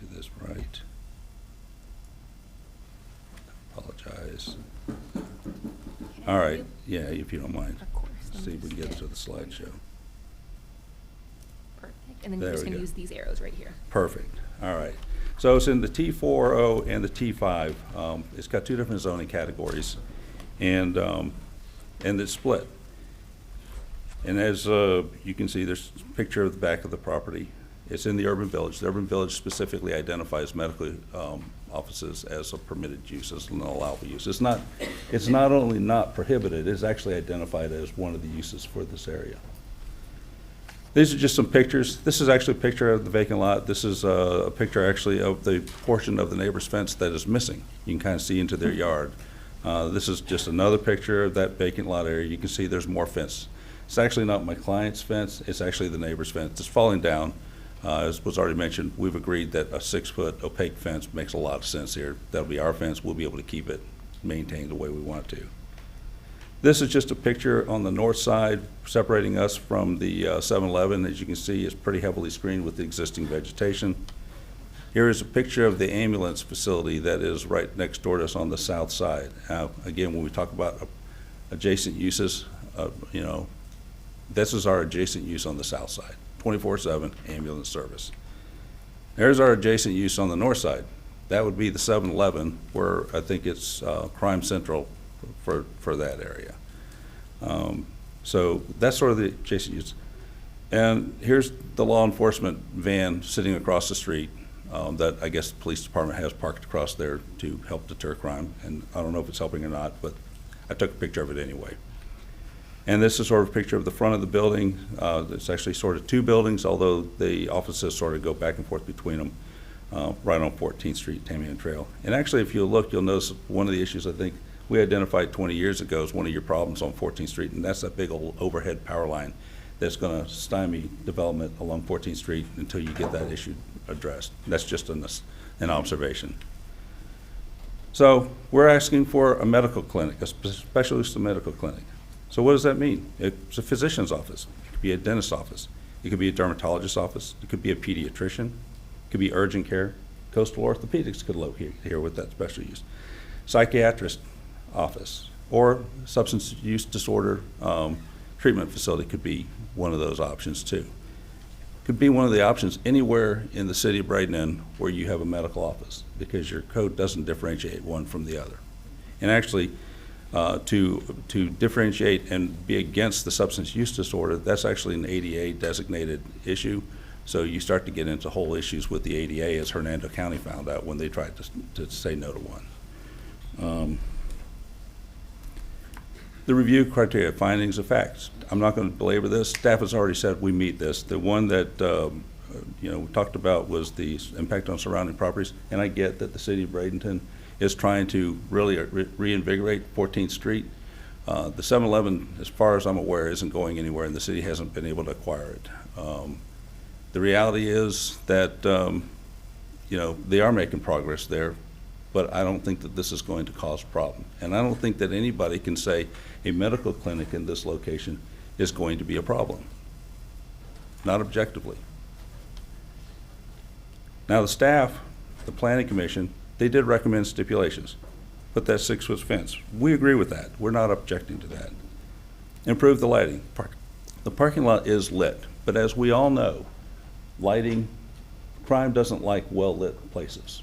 do this right. Apologize. All right, yeah, if you don't mind. Of course. Let's see if we can get to the slideshow. Perfect. And then There you're just we going to go. use these arrows right here. Perfect, all right. So it's in the T40 and the T5. It's got two different zoning categories, and it's split. And as you can see, there's a picture of the back of the property. It's in the urban village. The urban village specifically identifies medical offices as a permitted use, as an allowable use. It's not only not prohibited, it's actually identified as one of the uses for this area. These are just some pictures. This is actually a picture of the vacant lot. This is a picture actually of the portion of the neighbor's fence that is missing. You can kind of see into their yard. This is just another picture of that vacant lot area. You can see there's more fence. It's actually not my client's fence. It's actually the neighbor's fence. It's falling down. As was already mentioned, we've agreed that a 6-foot opaque fence makes a lot of sense here. That'll be our fence. We'll be able to keep it maintained the way we want to. This is just a picture on the north side separating us from the 7-Eleven. As you can see, it's pretty heavily screened with the existing vegetation. Here is a picture of the ambulance facility that is right next door to us on the south side. Again, when we talk about adjacent uses, you know, this is our adjacent use on the south side, 24/7 ambulance service. There's our adjacent use on the north side. That would be the 7-Eleven, where I think it's Crime Central for that area. So that's sort of the adjacent use. And here's the law enforcement van sitting across the street that I guess the police department has parked across there to help deter crime. And I don't know if it's helping or not, but I took a picture of it anyway. And this is sort of a picture of the front of the building. It's actually sort of two buildings, although the offices sort of go back and forth between them, right on 14th Street, Tamian Trail. And actually, if you look, you'll notice one of the issues I think we identified 20 years ago as one of your problems on 14th Street, and that's that big old overhead power line that's going to stymie development along 14th Street until you get that issue addressed. That's just an observation. So we're asking for a medical clinic, a specialist medical clinic. So what does that mean? It's a physician's office. It could be a dentist's office. It could be a dermatologist's office. It could be a pediatrician. It could be urgent care. Coastal Orthopedics could locate here with that special use. Psychiatrist office or substance use disorder treatment facility could be one of those options too. Could be one of the options anywhere in the city of Bradenton where you have a medical office, because your code doesn't differentiate one from the other. And actually, to differentiate and be against the substance use disorder, that's actually an ADA designated issue. So you start to get into whole issues with the ADA, as Hernando County found out when they tried to say no to one. The review criteria, findings of facts. I'm not going to belabor this. Staff has already said we meet this. The one that we talked about was the impact on surrounding properties, and I get that the city of Bradenton is trying to really reinvigorate 14th Street. The 7-Eleven, as far as I'm aware, isn't going anywhere, and the city hasn't been able to acquire it. The reality is that they are making progress there, but I don't think that this is going to cause a problem. And I don't think that anybody can say a medical clinic in this location is going to be a problem, not objectively. Now the staff, the planning commission, they did recommend stipulations. Put that 6-foot fence. We agree with that. We're not objecting to that. Improve the lighting. The parking lot is lit, but as we all know, lighting, crime doesn't like well-lit places.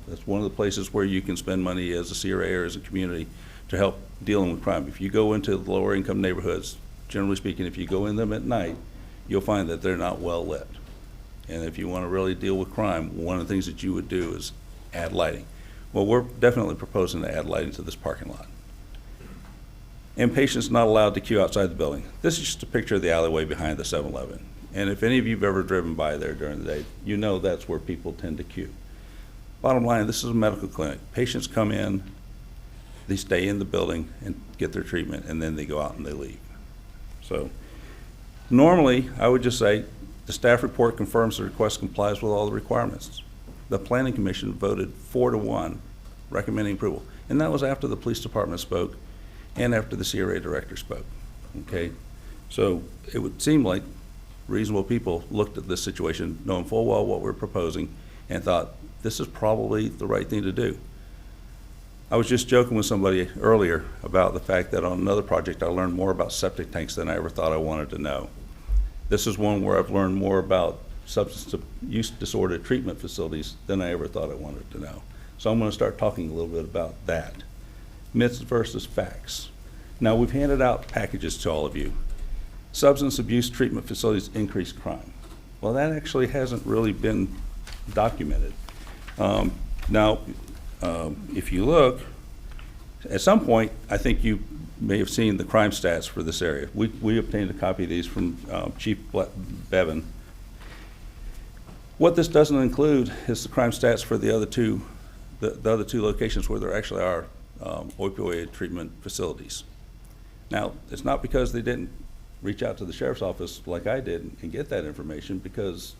That's one of the places where you can spend money as a CRA or as a community to help dealing with crime. If you go into the lower income neighborhoods, generally speaking, if you go in them at night, you'll find that they're not well lit. And if you want to really deal with crime, one of the things that you would do is add lighting. Well, we're definitely proposing to add lighting to this parking lot. And patients not allowed to queue outside the building. This is just a picture of the alleyway behind the 7-Eleven. And if any of you have ever driven by there during the day, you know that's where people tend to queue. Bottom line, this is a medical clinic. Patients come in, they stay in the building and get their treatment, and then they go out and they leave. So normally, I would just say the staff report confirms the request complies with all the requirements. The Planning Commission voted 4-1 recommending approval. And that was after the police department spoke and after the CRA director spoke. Okay? So it would seem like reasonable people looked at this situation, knowing full well what we're proposing, and thought, this is probably the right thing to do. I was just joking with somebody earlier about the fact that on another project I learned more about septic tanks than I ever thought I wanted to know. This is one where I've learned more about substance use disorder treatment facilities than I ever thought I wanted to know. So I'm going to start talking a little bit about that. Myths versus facts. Now, we've handed out packages to all of you. Substance abuse treatment facilities increase crime. Well, that actually hasn't really been documented. If you look, at some point, I think you may have seen the crime stats for this area. We obtained a copy of these from Chief Bevan. What this doesn't include is the crime stats for the other two locations where there actually are opioid treatment facilities. Now, it's not because they didn't reach out to the sheriff's office like I did and get that information, because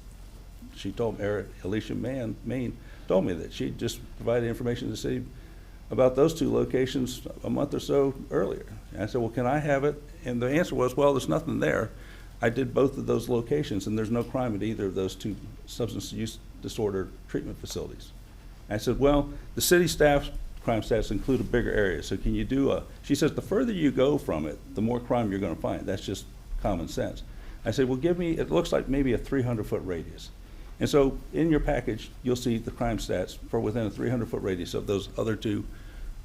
she told Alicia Main told me that she just provided information to the city about those two locations a month or so earlier. And I said, well, can I have it? And the answer was, well, there's nothing there. I did both of those locations, and there's no crime at either of those two substance use disorder treatment facilities. I said, well, the city staff's crime stats include a bigger area, so can you do she says, the further you go from it, the more crime you're gonna find. That's just common sense. I said, well, give me, it looks like maybe a 300-foot radius. And so in your package, you'll see the crime stats for within a 300-foot radius of those other two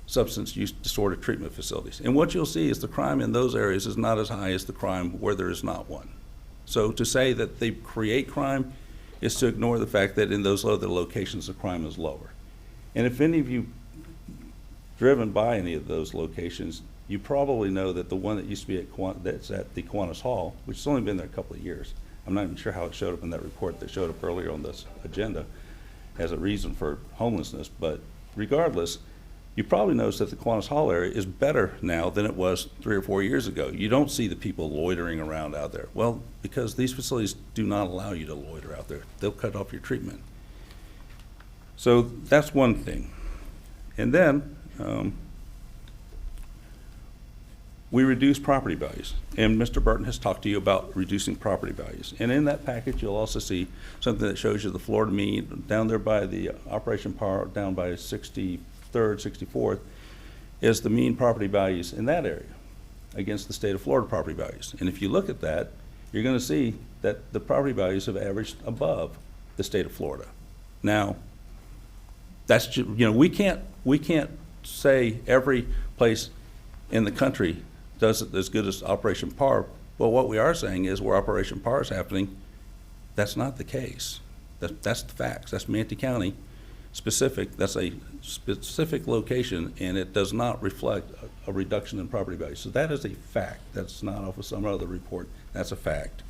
substance use disorder treatment facilities. And what you'll see is the crime in those areas is not as high as the crime where there is not one. So to say that they create crime is to ignore the fact that in those other locations, the crime is lower. And if any of you driven by any of those locations, you probably know that the one that used to be that's at the Kiwanis Hall, which has only been there a couple of years. I'm not even sure how it showed up in that report that showed up earlier on this agenda as a reason for homelessness, but regardless, you probably noticed that the Kiwanis Hall area is better now than it was 3 or 4 years ago. You don't see the people loitering around out there. Well, because these facilities do not allow you to loiter out there. They'll cut off your treatment. So that's one thing. And then we reduce property values. And Mr. Burton has talked to you about reducing property values. And in that package, you'll also see something that shows you the Florida mean down there by the Operation Power, down by 63rd, 64th, is the mean property values in that area against the state of Florida property values. And if you look at that, you're going to see that the property values have averaged above the state of Florida. Now, that's just, you know, we can't say every place in the country does it as good as Operation PAR. Well, what we are saying is where Operation PAR is happening, that's not the case. That's the facts. That's Manatee County specific. That's a specific location, and it does not reflect a reduction in property value. So that is a fact. That's not off of some other report. That's a fact.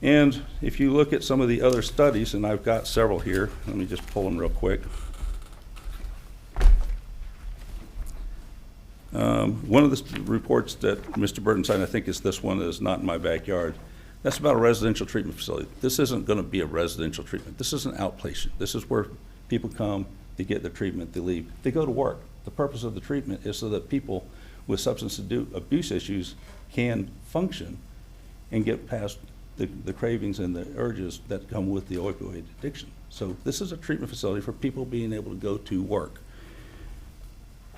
And if you look at some of the other studies, and I've got several here, let me just pull them real quick. One of the reports that Mr. Burton signed, I think is this one, that is not in my backyard. That's about a residential treatment facility. This isn't going to be a residential treatment. This is an outpatient. This is where people come, they get their treatment, they leave. They go to work. The purpose of the treatment is so that people with substance abuse issues can function and get past the cravings and the urges that come with the opioid addiction. So this is a treatment facility for people being able to go to work.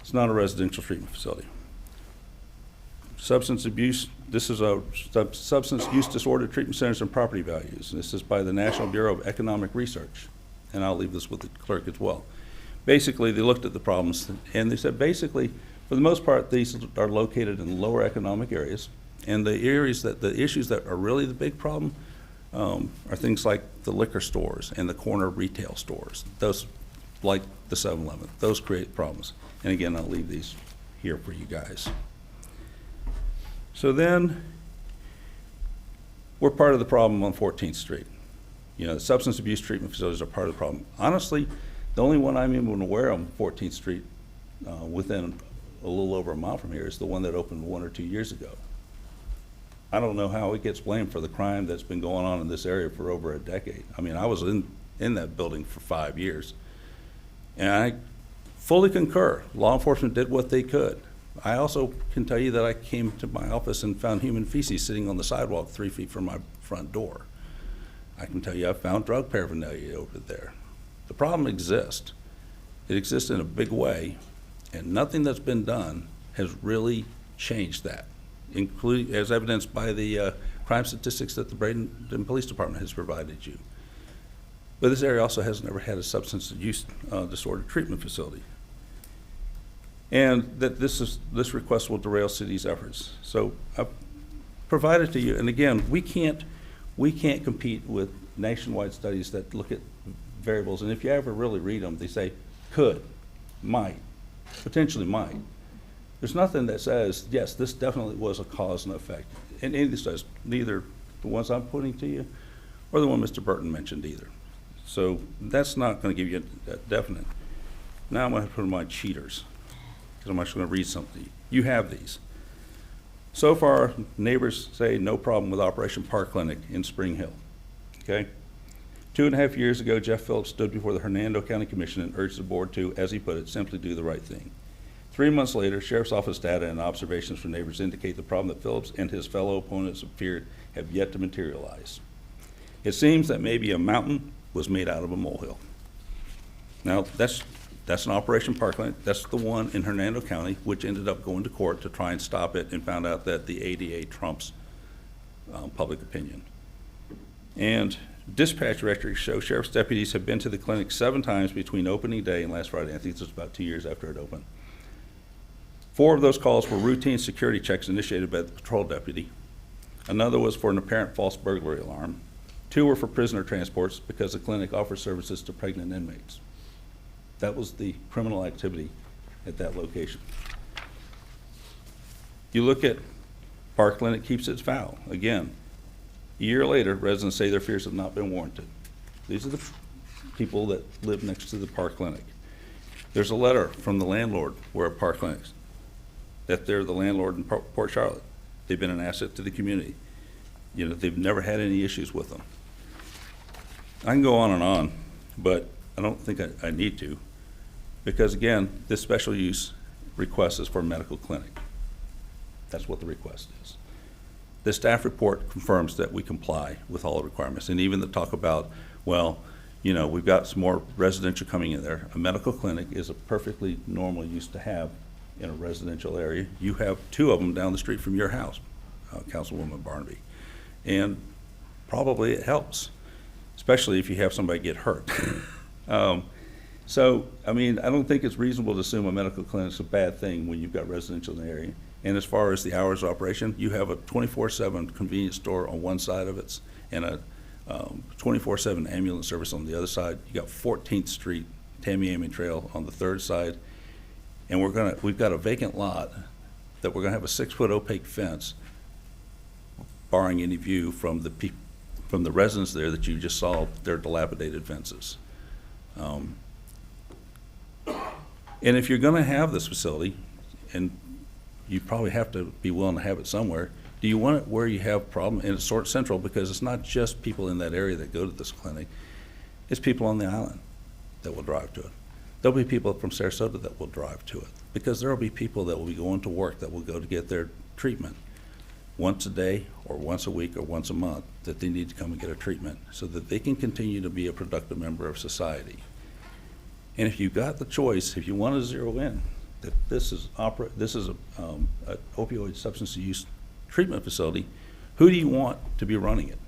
It's not a residential treatment facility. Substance abuse, this is a substance use disorder treatment centers and property values. This is by the National Bureau of Economic Research, and I'll leave this with the clerk as well. Basically, they looked at the problems, and they said basically, for the most part, these are located in lower economic areas, and the areas that, the issues that are really the big problem are things like the liquor stores and the corner retail stores. Those, like the 7-Eleven, those create problems. And again, I'll leave these here for you guys. So then, we're part of the problem on 14th Street. You know, the substance abuse treatment facilities are part of the problem. Honestly, the only one I'm even aware of on 14th Street within a little over a mile from here is the one that opened 1 or 2 years ago. I don't know how it gets blamed for the crime that's been going on in this area for over a decade. I mean, I was in that building for 5 years. And I fully concur. Law enforcement did what they could. I also can tell you that I came to my office and found human feces sitting on the sidewalk 3 feet from my front door. I can tell you I found drug paraphernalia over there. The problem exists. It exists in a big way, and nothing that's been done has really changed that, including as evidenced by the crime statistics that the Bradenton Police Department has provided you. But this area also has never had a substance use disorder treatment facility. And that this request will derail city's efforts. So I've provided to you, and again, we can't compete with nationwide studies that look at variables, and if you ever really read them, they say could, might, potentially might. There's nothing that says, yes, this definitely was a cause and effect. And any of these studies, neither the ones I'm putting to you or the one Mr. Burton mentioned either. So that's not going to give you a definite. Now I'm going to put in my cheaters, because I'm actually going to read something. You have these. So far, neighbors say no problem with Operation Park Clinic in Spring Hill. Okay? 2.5 years ago, Jeff Phillips stood before the Hernando County Commission and urged the board to, as he put it, simply do the right thing. 3 months later, Sheriff's Office data and observations from neighbors indicate the problem that Phillips and his fellow opponents have feared have yet to materialize. It seems that maybe a mountain was made out of a molehill. Now, that's an Operation Parkland. That's the one in Hernando County, which ended up going to court to try and stop it, and found out that the ADA trumps public opinion. And dispatch records show sheriff's deputies have been to the clinic 7 times between opening day and last Friday. I think this was about 2 years after it opened. 4 of those calls were routine security checks initiated by the patrol deputy. Another was for an apparent false burglary alarm. 2 were for prisoner transports because the clinic offers services to pregnant inmates. That was the criminal activity at that location. You look at Parkland, it keeps its vow. Again, a year later, residents say their fears have not been warranted. These are the people that live next to the Park Clinic. There's a letter from the landlord where at Park Clinics that they're the landlord in Port Charlotte. They've been an asset to the community. You know, they've never had any issues with them. I can go on, but I don't think I need to, because again, this special use request is for a medical clinic. That's what the request is. The staff report confirms that we comply with all the requirements, and even the talk about, well, you know, we've got some more residential coming in there. A medical clinic is a perfectly normal use to have in a residential area. You have 2 of them down the street from your house, Councilwoman Barnaby, and probably it helps, especially if you have somebody get hurt. So, I mean, I don't think it's reasonable to assume a medical clinic is a bad thing when you've got residential in the area. And as far as the hours of operation, you have a 24/7 convenience store on one side of it and a 24/7 ambulance service on the other side. You got 14th Street, Tamiami Trail on the third side. And we've got a vacant lot that we're gonna have a 6-foot opaque fence barring any view from the residents there that you just saw their dilapidated fences. And if you're gonna have this facility, and you probably have to be willing to have it somewhere, do you want it where you have problem? And it's sort of central, because it's not just people in that area that go to this clinic, it's people on the island that will drive to it. There'll be people from Sarasota that will drive to it, because there will be people that will be going to work that will go to get their treatment once a day or once a week or once a month, that they need to come and get a treatment so that they can continue to be a productive member of society. And if you've got the choice, if you want to zero in that this is an opioid substance use treatment facility, who do you want to be running it?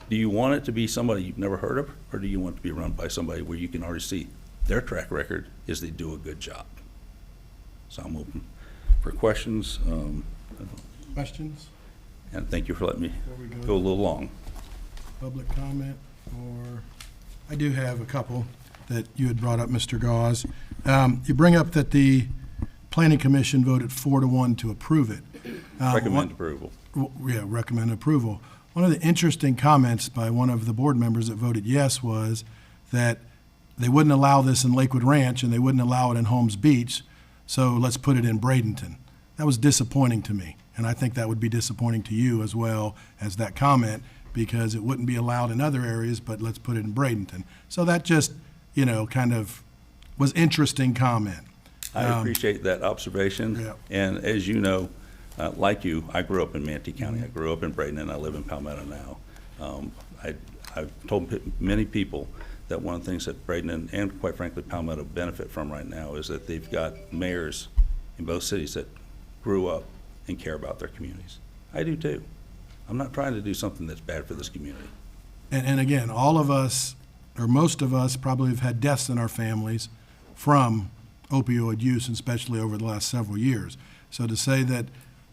Do you want it to be somebody you've never heard of, or do you want it to be run by somebody where you can already see their track record is they do a good job? So I'm open for questions. Questions? And thank you for letting me Before we go a little long. Public comment, or I do have a couple that you had brought up, Mr. Gauze. You bring up that the Planning Commission voted 4-1 to approve it. Recommend approval. Yeah, recommend approval. One of the interesting comments by one of the board members that voted yes was that they wouldn't allow this in Lakewood Ranch and they wouldn't allow it in Holmes Beach, so let's put it in Bradenton. That was disappointing to me, and I think that would be disappointing to you as well as that comment, because it wouldn't be allowed in other areas, but let's put it in Bradenton. So that just, you know, kind of was interesting comment. I appreciate that observation. Yeah. And as you know, like you, I grew up in Manatee County. I grew up in Bradenton, and I live in Palmetto now. I've told many people that one of the things that Bradenton and, quite frankly, Palmetto benefit from right now is that they've got mayors in both cities that grew up and care about their communities. I do too. I'm not trying to do something that's bad for this community. And again, all of us, or most of us, probably have had deaths in our families from opioid use, and especially over the last several years. So to say that,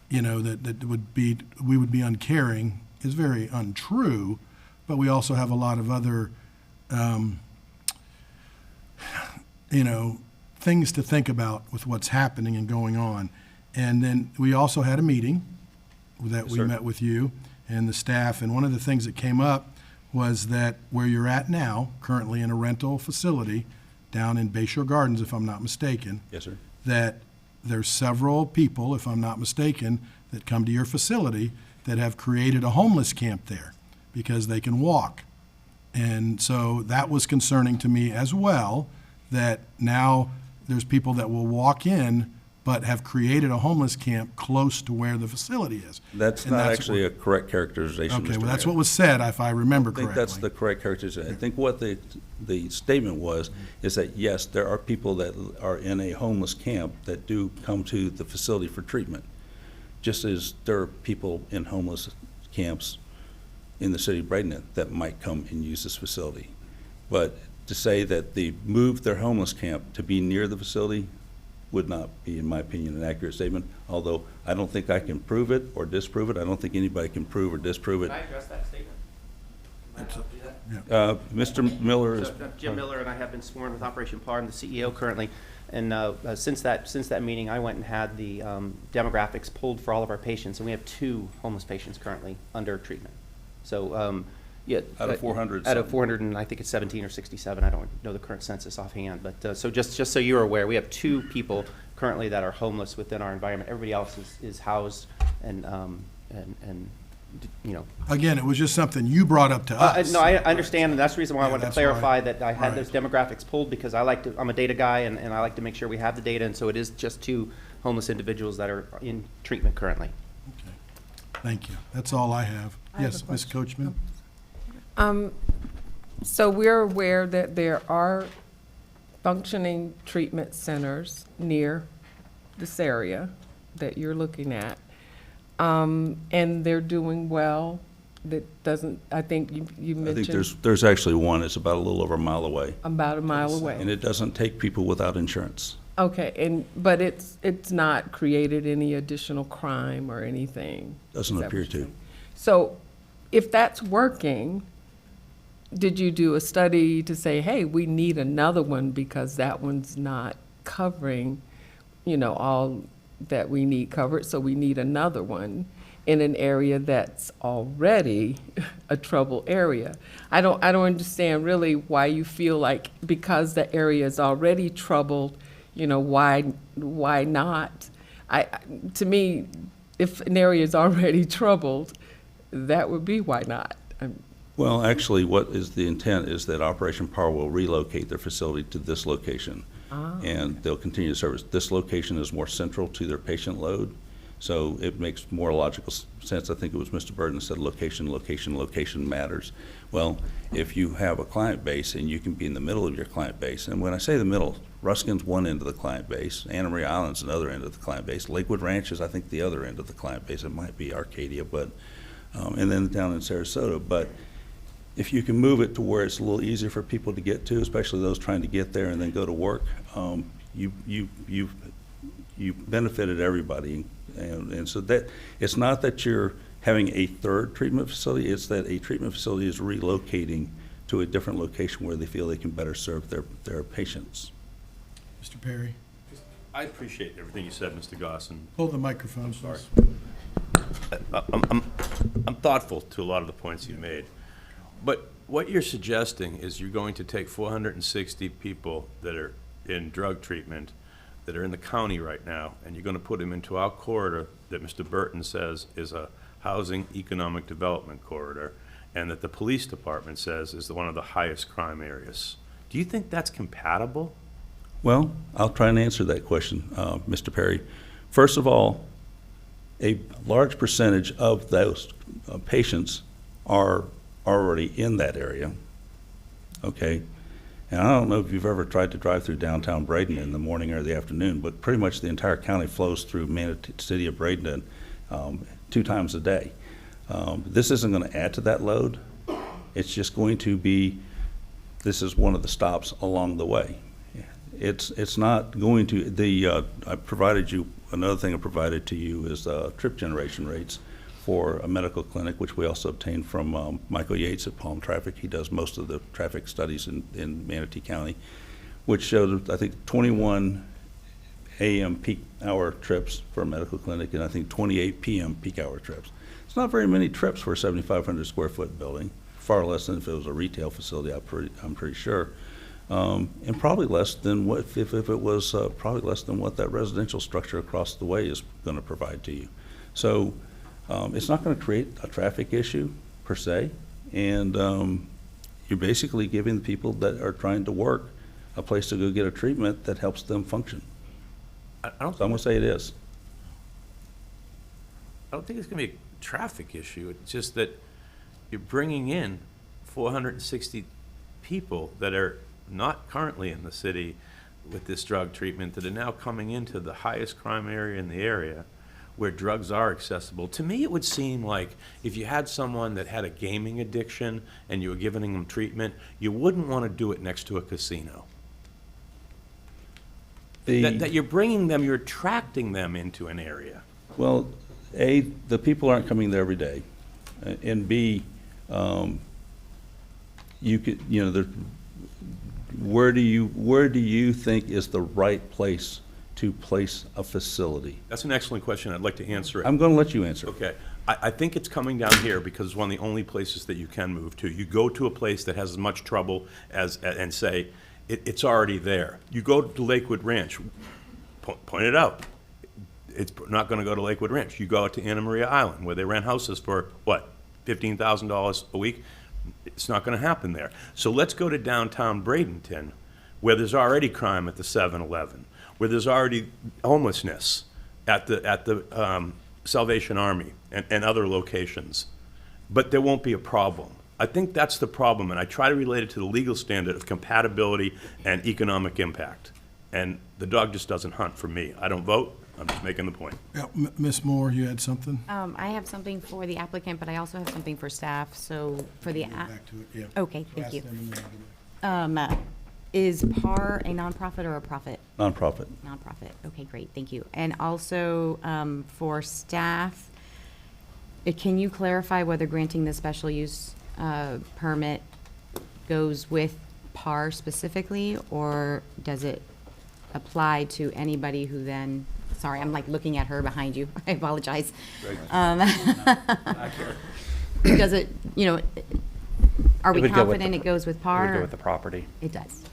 you know, that we would be uncaring is very untrue, but we also have a lot of other, you know, things to think about with what's happening and going on. And then we also had a meeting that we met with you and the staff, and one of the things that came up was that where you're at now, currently in a rental facility down in Bayshore Gardens, if I'm not mistaken. Yes, sir. That there's several people, if I'm not mistaken, that come to your facility that have created a homeless camp there because they can walk. And so that was concerning to me as well, that now there's people that will walk in but have created a homeless camp close to where the facility is. That's And not actually a correct characterization, Okay, Mr. well, that's Mayor. what was said, if I remember I think correctly. that's the correct characterization. I think what the statement was is that, yes, there are people that are in a homeless camp that do come to the facility for treatment, just as there are people in homeless camps in the city of Bradenton that might come and use this facility. But to say that they moved their homeless camp to be near the facility would not be, in my opinion, an accurate statement, although I don't think I can prove it or disprove it. I don't think anybody can prove or disprove it. Can I address that statement? Mr. Miller is. Jim Miller, and I have been sworn with Operation PAR. I'm the CEO currently. And since that meeting, I went and had the demographics pulled for all of our patients, and we have 2 homeless patients currently under treatment. So, yeah. Out of 400 Out of something. 400, and I think it's 17 or 67. I don't know the current census offhand. But so just so you're aware, we have 2 people currently that are homeless within our environment. Everybody else is housed and you know. Again, it was just something you brought up to us. No, I understand, and that's the reason why I Yeah, wanted to that's clarify why. that I had Right. those demographics pulled, because I'm a data guy, and I like to make sure we have the data, and so it is just 2 homeless individuals that are in treatment currently. Thank you. That's all I have. I have Yes, a Ms. Coachman? So we're aware that there are functioning treatment centers near this area that you're looking at. And they're doing well. That doesn't, I think you I think mentioned there's actually one. It's about a little over a mile away. about a mile away. And it doesn't take people without insurance. Okay, but it's not created any additional crime or anything? Doesn't Is that appear what you're to. saying? So if that's working, did you do a study to say, hey, we need another one because that one's not covering, all that we need covered, so we need another one in an area that's already a trouble area? I don't understand really why you feel like because the area is already troubled, why not? To me, if an area is already troubled, that would be why not. Well, actually, what is the intent is that Operation PAR will relocate their facility to this location. And they'll continue to service. This location is more central to their patient load, so it makes more logical sense. I think it was Mr. Burton that said location matters. Well, if you have a client base and you can be in the middle of your client base, and when I say the middle, Ruskin's one end of the client base, Anna Marie Island's another end of the client base, Lakewood Ranch is, I think, the other end of the client base. It might be Arcadia, but, and then down in Sarasota. But if you can move it to where it's a little easier for people to get to, especially those trying to get there and then go to work, you've benefited everybody. And so that, it's not that you're having a third treatment facility, it's that a treatment facility is relocating to a different location where they feel they can better serve their patients. Mr. Perry? I appreciate everything you said, Mr. Gosson. Hold the microphone, Sorry. please. I'm thoughtful to a lot of the points you made. But what you're suggesting is you're going to take 460 people that are in drug treatment, that are in the county right now, and you're going to put them into our corridor that Mr. Burton says is a housing economic development corridor, and that the police department says is one of the highest crime areas. Do you think that's compatible? Well, I'll try and answer that question, Mr. Perry. First of all, a large percentage of those patients are already in that area, okay? And I don't know if you've ever tried to drive through downtown Bradenton in the morning or the afternoon, but pretty much the entire county flows through Manatee City of Bradenton 2 times a day. This isn't going to add to that load. It's just going to be, this is one of the stops along the way. It's not going to, I provided you, another thing I provided to you is trip generation rates for a medical clinic, which we also obtained from Michael Yates at Palm Traffic. He does most of the traffic studies in Manatee County, which showed, I think, 21 a.m. peak hour trips for a medical clinic, and I think 28 p.m. peak hour trips. It's not very many trips for a 7,500 square foot building, far less than if it was a retail facility, I'm pretty sure. And probably less than what, if it was probably less than what that residential structure across the way is going to provide to you. So it's not going to create a traffic issue per se, and you're basically giving the people that are trying to work a place to go get a treatment that helps them function. I don't So I'm gonna say it is. I don't think it's going to be a traffic issue. It's just that you're bringing in 460 people that are not currently in the city with this drug treatment that are now coming into the highest crime area in the area where drugs are accessible. To me, it would seem like if you had someone that had a gaming addiction and you were giving them treatment, you wouldn't want to do it next to a casino. That you're bringing them, you're attracting them into an area. Well, A, the people aren't coming there every day, and B, you could, you know, where do you think is the right place to place a facility? That's an excellent question. I'd like to answer it. I'm going to let you answer it. Okay. I think it's coming down here because it's one of the only places that you can move to. You go to a place that has as much trouble as, and say, it's already there. You go to Lakewood Ranch, point it out. It's not going to go to Lakewood Ranch. You go out to Anna Maria Island where they rent houses for, what, $15,000 a week? It's not going to happen there. So let's go to downtown Bradenton where there's already crime at the 7-Eleven, where there's already homelessness at the Salvation Army and other locations. But there won't be a problem. I think that's the problem, and I try to relate it to the legal standard of compatibility and economic impact. And the dog just doesn't hunt for me. I don't vote. I'm just making the point. Yeah, Ms. Moore, you had something? I have something for the applicant, but I also have something for staff. So for the, Back to it, yeah. okay, thank Ask you. them and then I'll do it. Is PAR a nonprofit or a profit? Nonprofit. Nonprofit. Okay, great, thank you. And also for staff, can you clarify whether granting the special use permit goes with PAR specifically, or does it apply to anybody who then, sorry, I'm like looking at her behind you, I apologize. Does it, you know, are we would go with confident it goes with PAR? It would go with the property. It does.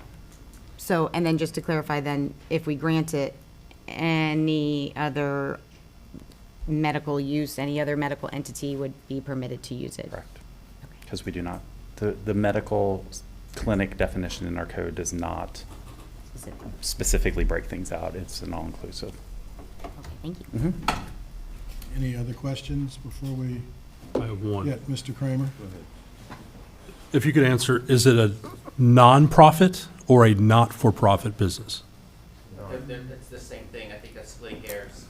So, and then just to clarify then, if we grant it, any other medical use, any other medical entity would be permitted to use it? Correct. Because we do not, the medical clinic definition in our code does not specifically break things out. It's an all-inclusive. Okay, thank you. Mhm. Any other questions before we? I have one. Yeah, Mr. Kramer? If you could answer, is it a nonprofit or a not-for-profit business? It's the same thing. I think that's splitting hairs.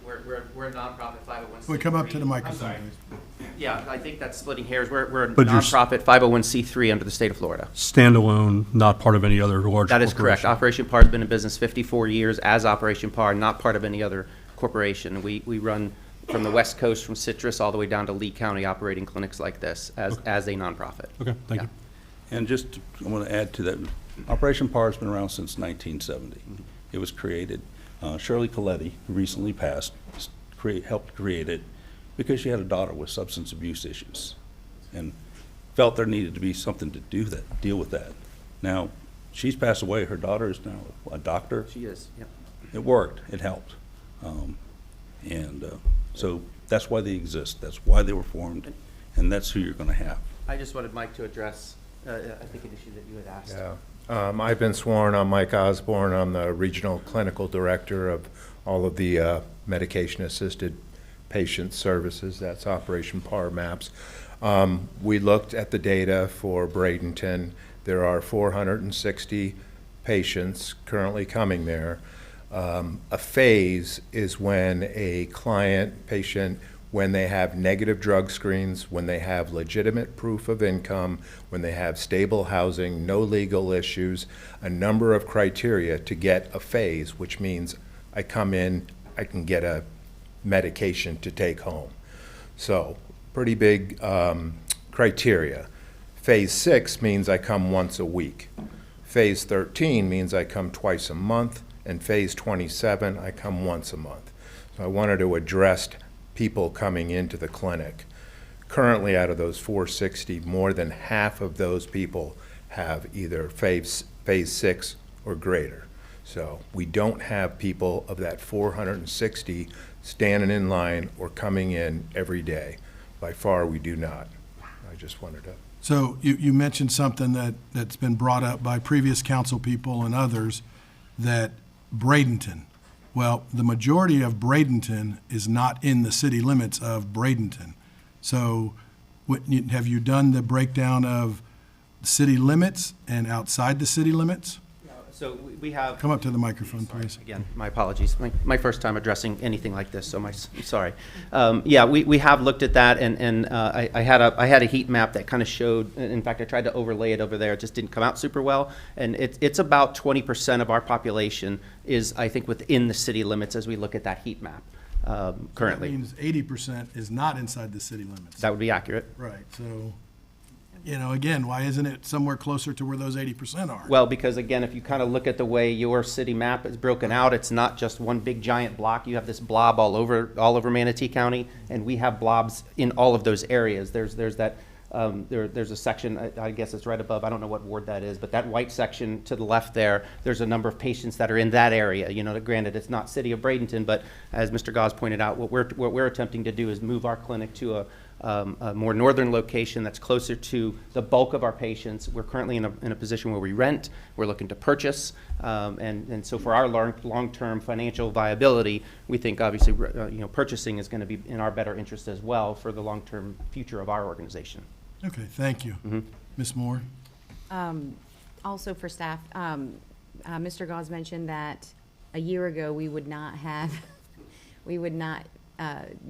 We're a nonprofit 501c3. Will you come up to the microphone, I'm sorry. please? Yeah, I think that's splitting hairs. We're a But you're nonprofit 501c3 under the state of Florida. Standalone, not part of any other large That corporation? is correct. Operation PAR has been in business 54 years as Operation PAR, not part of any other corporation. We run from the West Coast, from Citrus, all the way down to Lee County, operating clinics like this as a nonprofit. Okay, thank you. And just, I want to add to that, Operation PAR has been around since 1970. It was created, Shirley Coletti, who recently passed, helped create it because she had a daughter with substance abuse issues and felt there needed to be something to deal with that. Now, she's passed away. Her daughter is now a doctor. She is, yep. It worked. It helped. So that's why they exist. That's why they were formed, and that's who you're going to have. I just wanted Mike to address, I think, an issue that you had asked. Yeah. I've been sworn. I'm Mike Osborne. I'm the Regional Clinical Director of all of the medication-assisted patient services. That's Operation PAR MAPS. We looked at the data for Bradenton. There are 460 patients currently coming there. A phase is when a patient, when they have negative drug screens, when they have legitimate proof of income, when they have stable housing, no legal issues, a number of criteria to get a phase, which means I come in, I can get a medication to take home. So pretty big criteria. Phase 6 means I come once a week. Phase 13 means I come twice a month, and phase 27, I come once a month. So I wanted to address people coming into the clinic. Currently, out of those 460, more than half of those people have either phase 6 or greater. So we don't have people of that 460 standing in line or coming in every day. By far, we do not. I just wanted to So you mentioned something that's been brought up by previous council people and others, that Bradenton, well, the majority of Bradenton is not in the city limits of Bradenton. So have you done the breakdown of city limits and outside the city limits? So we have. Come up to the microphone, please. Again, my apologies. My first time addressing anything like this, so I'm sorry. Yeah, we have looked at that, and I had a heat map that kind of showed. In fact, I tried to overlay it over there. It just didn't come out super well. And it's about 20% of our population is, I think, within the city limits as we look at that heat map currently. That means 80% is not inside the city limits. That would be accurate. Right. So, again, why isn't it somewhere closer to where those 80% are? Well, because again, if you kind of look at the way your city map is broken out, it's not just one big giant block. You have this blob all over Manatee County, and we have blobs in all of those areas. There's that there's a section, I guess it's right above, I don't know what ward that is, but that white section to the left there's a number of patients that are in that area. Granted, it's not City of Bradenton, but as Mr. Gause pointed out, what we're attempting to do is move our clinic to a more northern location that's closer to the bulk of our patients. We're currently in a position where we rent, we're looking to purchase, and so for our long-term financial viability, we think obviously purchasing is going to be in our better interest as well for the long-term future of our organization. Okay, thank you. Ms. Moore? Also for staff, Mr. Gause mentioned that a year ago we would not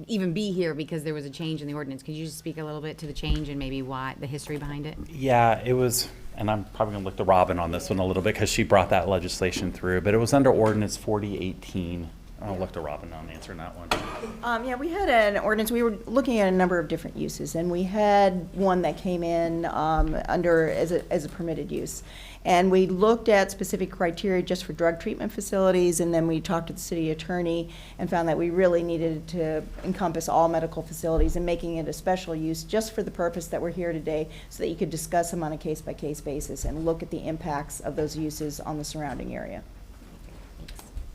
even be here because there was a change in the ordinance. Could you just speak a little bit to the change and maybe why, the history behind it? Yeah, it was, and I'm probably going to look to Robin on this one a little bit because she brought that legislation through, but it was under Ordinance 4018. I'll look to Robin on answering that one. Yeah, we had an ordinance. We were looking at a number of different uses, and we had one that came in under as a permitted use. And we looked at specific criteria just for drug treatment facilities, and then we talked to the city attorney and found that we really needed to encompass all medical facilities and making it a special use just for the purpose that we're here today, so that you could discuss them on a case-by-case basis and look at the impacts of those uses on the surrounding area.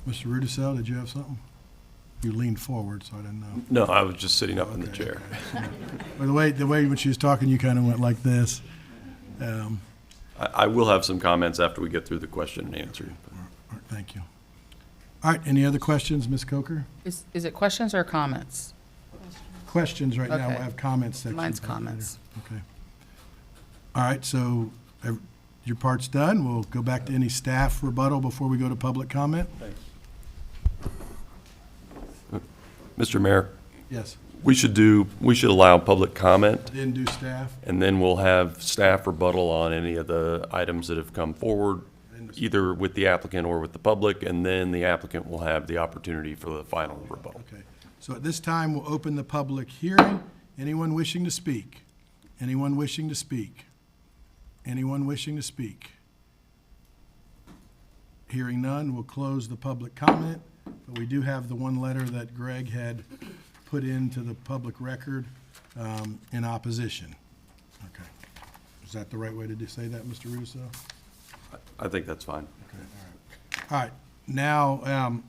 Mr. Rudisell, did you have something? You leaned forward, so I didn't know. No, I was just sitting up in the chair. Well, the way when she was talking, you kind of went like this. I will have some comments after we get through the question and answer. All right, thank you. All right, any other questions, Ms. Coker? Is it questions or comments? Questions right now. Okay. We'll have comments section. Mine's comments. Okay. All right, so your part's done. We'll go back to any staff rebuttal before we go to public comment. Thanks. Mr. Mayor? Yes. We should allow public comment, Then do staff. and then we'll have staff rebuttal on any of the items that have come forward, either with the applicant or with the public, and then the applicant will have the opportunity for the final rebuttal. Okay. So at this time, we'll open the public hearing. Anyone wishing to speak? Anyone wishing to speak? Anyone wishing to speak? Hearing none, we'll close the public comment, but we do have the one letter that Greg had put into the public record in opposition. Okay. Is that the right way to say that, Mr. Russo? I think that's fine. Okay, all right. All right, now,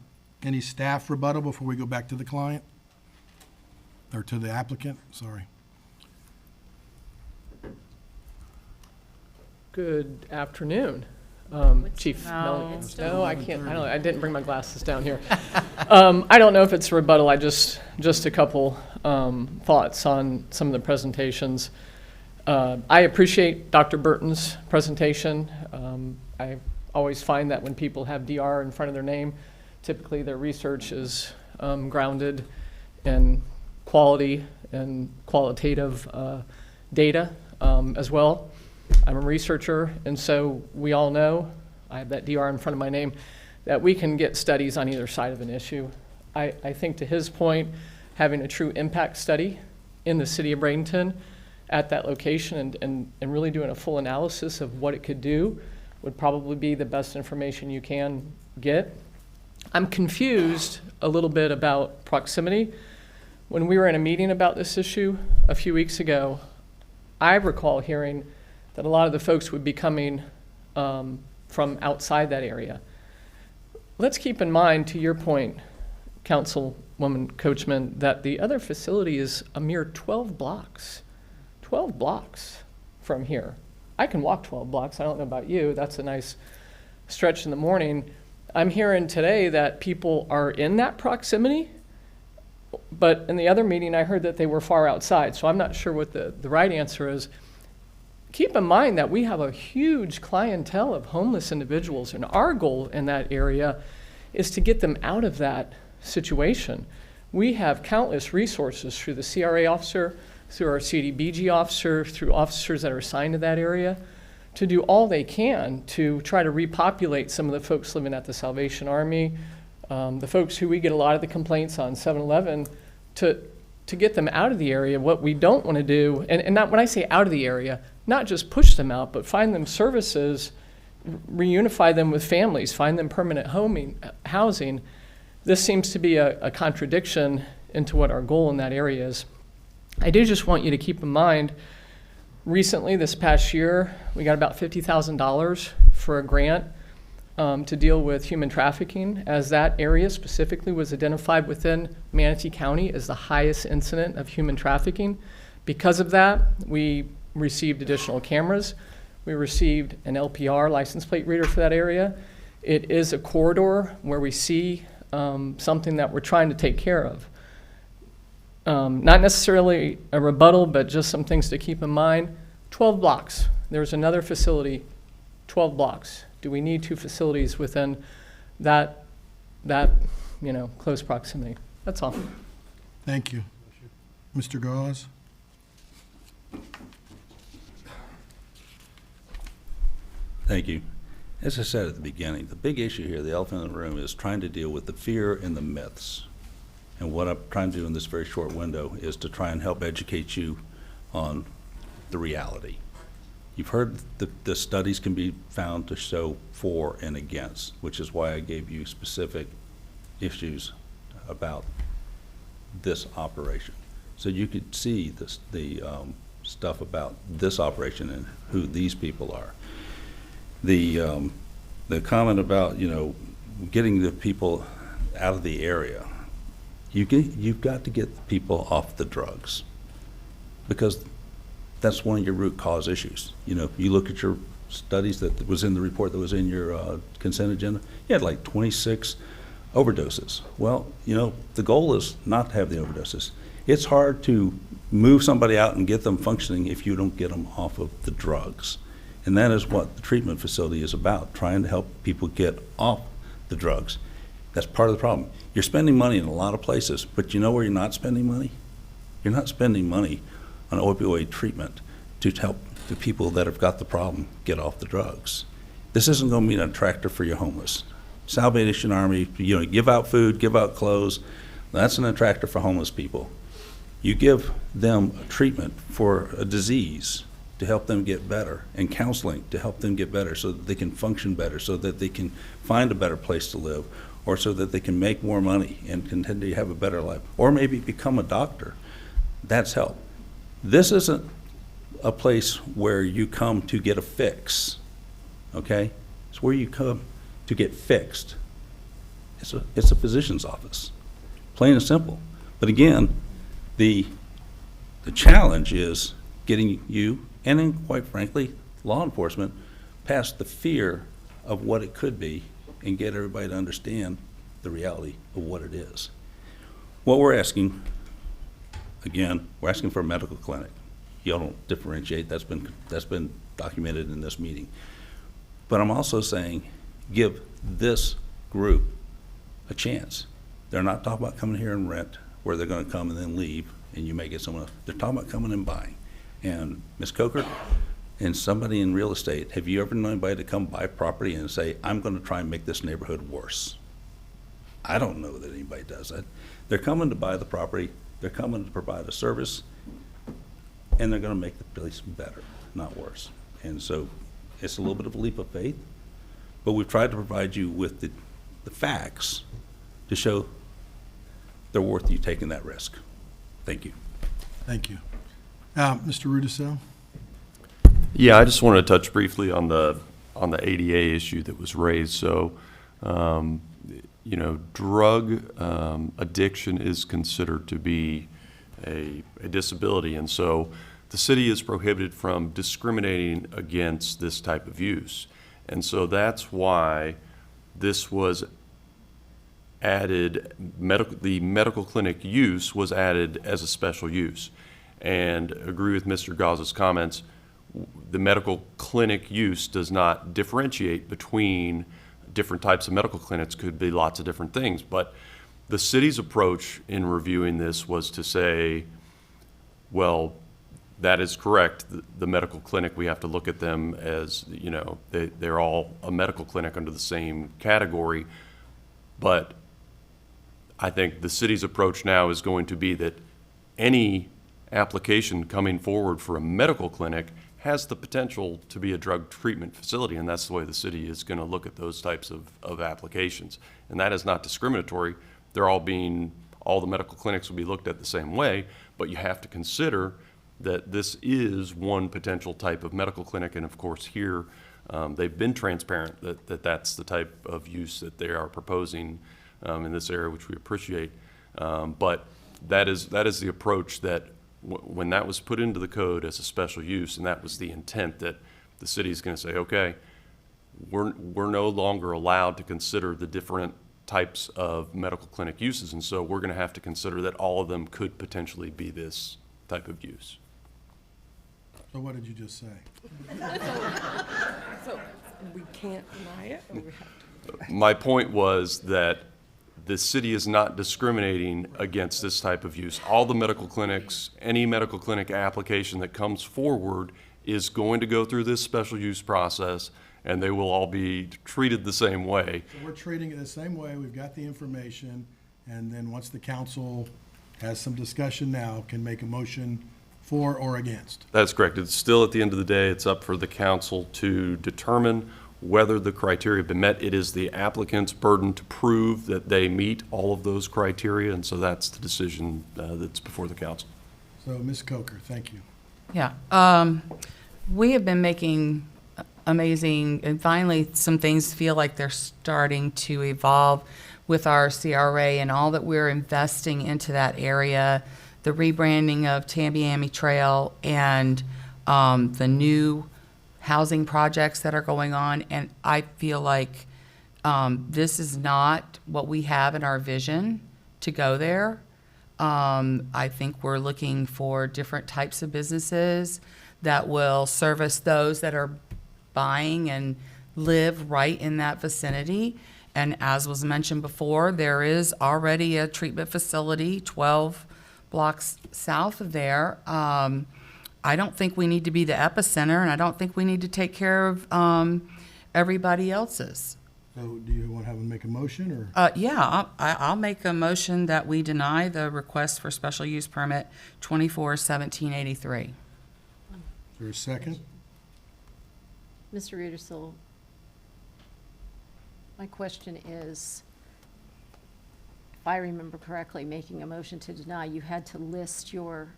any staff rebuttal before we go back to the client? Or to the applicant, sorry. Good afternoon, Chief Melanie. No, I can't, I didn't bring my glasses down here. I don't know if it's a rebuttal, just a couple thoughts on some of the presentations. I appreciate Dr. Burton's presentation. I always find that when people have DR in front of their name, typically their research is grounded in quality and qualitative data as well. I'm a researcher, and so we all know, I have that DR in front of my name, that we can get studies on either side of an issue. I think to his point, having a true impact study in the city of Bradenton at that location and really doing a full analysis of what it could do would probably be the best information you can get. I'm confused a little bit about proximity. When we were in a meeting about this issue a few weeks ago, I recall hearing that a lot of the folks would be coming from outside that area. Let's keep in mind, to your point, Councilwoman Coachman, that the other facility is a mere 12 blocks from here. I can walk 12 blocks. I don't know about you. That's a nice stretch in the morning. I'm hearing today that people are in that proximity, but in the other meeting, I heard that they were far outside. So I'm not sure what the right answer is. Keep in mind that we have a huge clientele of homeless individuals, and our goal in that area is to get them out of that situation. We have countless resources through the CRA officer, through our CDBG officer, through officers that are assigned to that area, to do all they can to try to repopulate some of the folks living at the Salvation Army, the folks who we get a lot of the complaints on 7-Eleven, to get them out of the area. What we don't want to do, and not when I say out of the area, not just push them out, but find them services, reunify them with families, find them permanent housing. This seems to be a contradiction into what our goal in that area is. I do just want you to keep in mind, recently, this past year, we got about $50,000 for a grant to deal with human trafficking, as that area specifically was identified within Manatee County as the highest incident of human trafficking. Because of that, we received additional cameras. We received an LPR, license plate reader, for that area. It is a corridor where we see something that we're trying to take care of. Not necessarily a rebuttal, but just some things to keep in mind. 12 blocks. There's another facility, 12 blocks. Do we need 2 facilities within that close proximity? That's all. Thank you. Mr. Gauze? Thank you. As I said at the beginning, the big issue here, the elephant in the room, is trying to deal with the fear and the myths. And what I'm trying to do in this very short window is to try and help educate you on the reality. You've heard the studies can be found to show for and against, which is why I gave you specific issues about this operation. So you could see the stuff about this operation and who these people are. The comment about, getting the people out of the area, you've got to get the people off the drugs, because that's one of your root cause issues. You look at your studies that was in the report that was in your consent agenda, you had like 26 overdoses. Well, the goal is not to have the overdoses. It's hard to move somebody out and get them functioning if you don't get them off of the drugs. And that is what the treatment facility is about, trying to help people get off the drugs. That's part of the problem. You're spending money in a lot of places, but you know where you're not spending money? You're not spending money on opioid treatment to help the people that have got the problem get off the drugs. This isn't going to be an attractor for your homeless. Salvation Army, give out food, give out clothes. That's an attractor for homeless people. You give them a treatment for a disease to help them get better, and counseling to help them get better so that they can function better, so that they can find a better place to live, or so that they can make more money and continue to have a better life, or maybe become a doctor. That's help. This isn't a place where you come to get a fix, okay? It's where you come to get fixed. It's a physician's office, plain and simple. But again, the challenge is getting you, and then quite frankly, law enforcement, past the fear of what it could be and get everybody to understand the reality of what it is. What we're asking, again, we're asking for a medical clinic. Y'all don't differentiate, that's been documented in this meeting. But I'm also saying, give this group a chance. They're not talking about coming here and rent, where they're gonna come and then leave, and you may get someone else. They're talking about coming and buying. And Ms. Coker, and somebody in real estate, have you ever known anybody to come buy property and say, I'm gonna try and make this neighborhood worse? I don't know that anybody does that. They're coming to buy the property, they're coming to provide a service, and they're gonna make the place better, not worse. And so it's a little bit of a leap of faith, but we've tried to provide you with the facts to show they're worth you taking that risk. Thank you. Thank you. Mr. Rudisill? Yeah, I just wanted to touch briefly on the ADA issue that was raised. So, drug addiction is considered to be a disability, and so the city is prohibited from discriminating against this type of use. And so that's why this was added, the medical clinic use was added as a special use. And agree with Mr. Gause's comments, the medical clinic use does not differentiate between different types of medical clinics. Could be lots of different things, but the city's approach in reviewing this was to say, well, that is correct. The medical clinic, we have to look at them as, you know, they're all a medical clinic under the same category. But I think the city's approach now is going to be that any application coming forward for a medical clinic has the potential to be a drug treatment facility, and that's the way the city is going to look at those types of applications. And that is not discriminatory. They're all the medical clinics will be looked at the same way, but you have to consider that this is one potential type of medical clinic, and of course here, they've been transparent that that's the type of use that they are proposing in this area, which we appreciate. But that is the approach that when that was put into the code as a special use, and that was the intent, that the city is going to say, okay, we're no longer allowed to consider the different types of medical clinic uses, and so we're going to have to consider that all of them could potentially be this type of use. So what did you just say? So we can't deny it, or we have to? My point was that the city is not discriminating against this type of use. All the medical clinics, any medical clinic application that comes forward is going to go through this special use process, and they will all be treated the same way. So we're treating it the same way. We've got the information, and then once the council has some discussion now, can make a motion for or against. That's correct. It's still, at the end of the day, it's up for the council to determine whether the criteria have been met. It is the applicant's burden to prove that they meet all of those criteria, and so that's the decision that's before the council. So, Ms. Coker, thank you. Yeah. We have been making amazing, and finally some things feel like they're starting to evolve with our CRA and all that we're investing into that area, the rebranding of Tamiami Trail and the new housing projects that are going on. And I feel like this is not what we have in our vision to go there. I think we're looking for different types of businesses that will service those that are buying and live right in that vicinity. And as was mentioned before, there is already a treatment facility 12 blocks south of there. I don't think we need to be the epicenter, and I don't think we need to take care of everybody else's. So do you want to have them make a motion, or? Yeah, I'll make a motion that we deny the request for special use permit 24-1783. Is there a second? Mr. Rudisil, my question is, if I remember correctly, making a motion to deny, you had to list your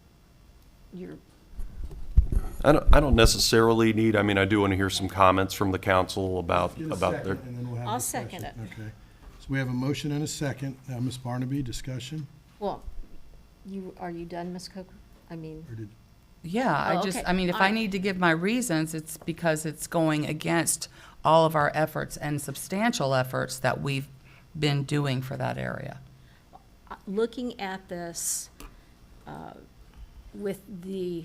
I don't necessarily need, I mean, I do want to hear some comments from the council about Get a their. second, and then we'll have I'll discussion. second it. Okay. So we have a motion and a second. Now, Ms. Barnaby, discussion? well, are you done, Ms. Coker? I mean, Or did, Yeah, Oh, I just, okay. I mean, if I need to give my reasons, it's because it's going against all of our efforts and substantial efforts that we've been doing for that area. looking at this with the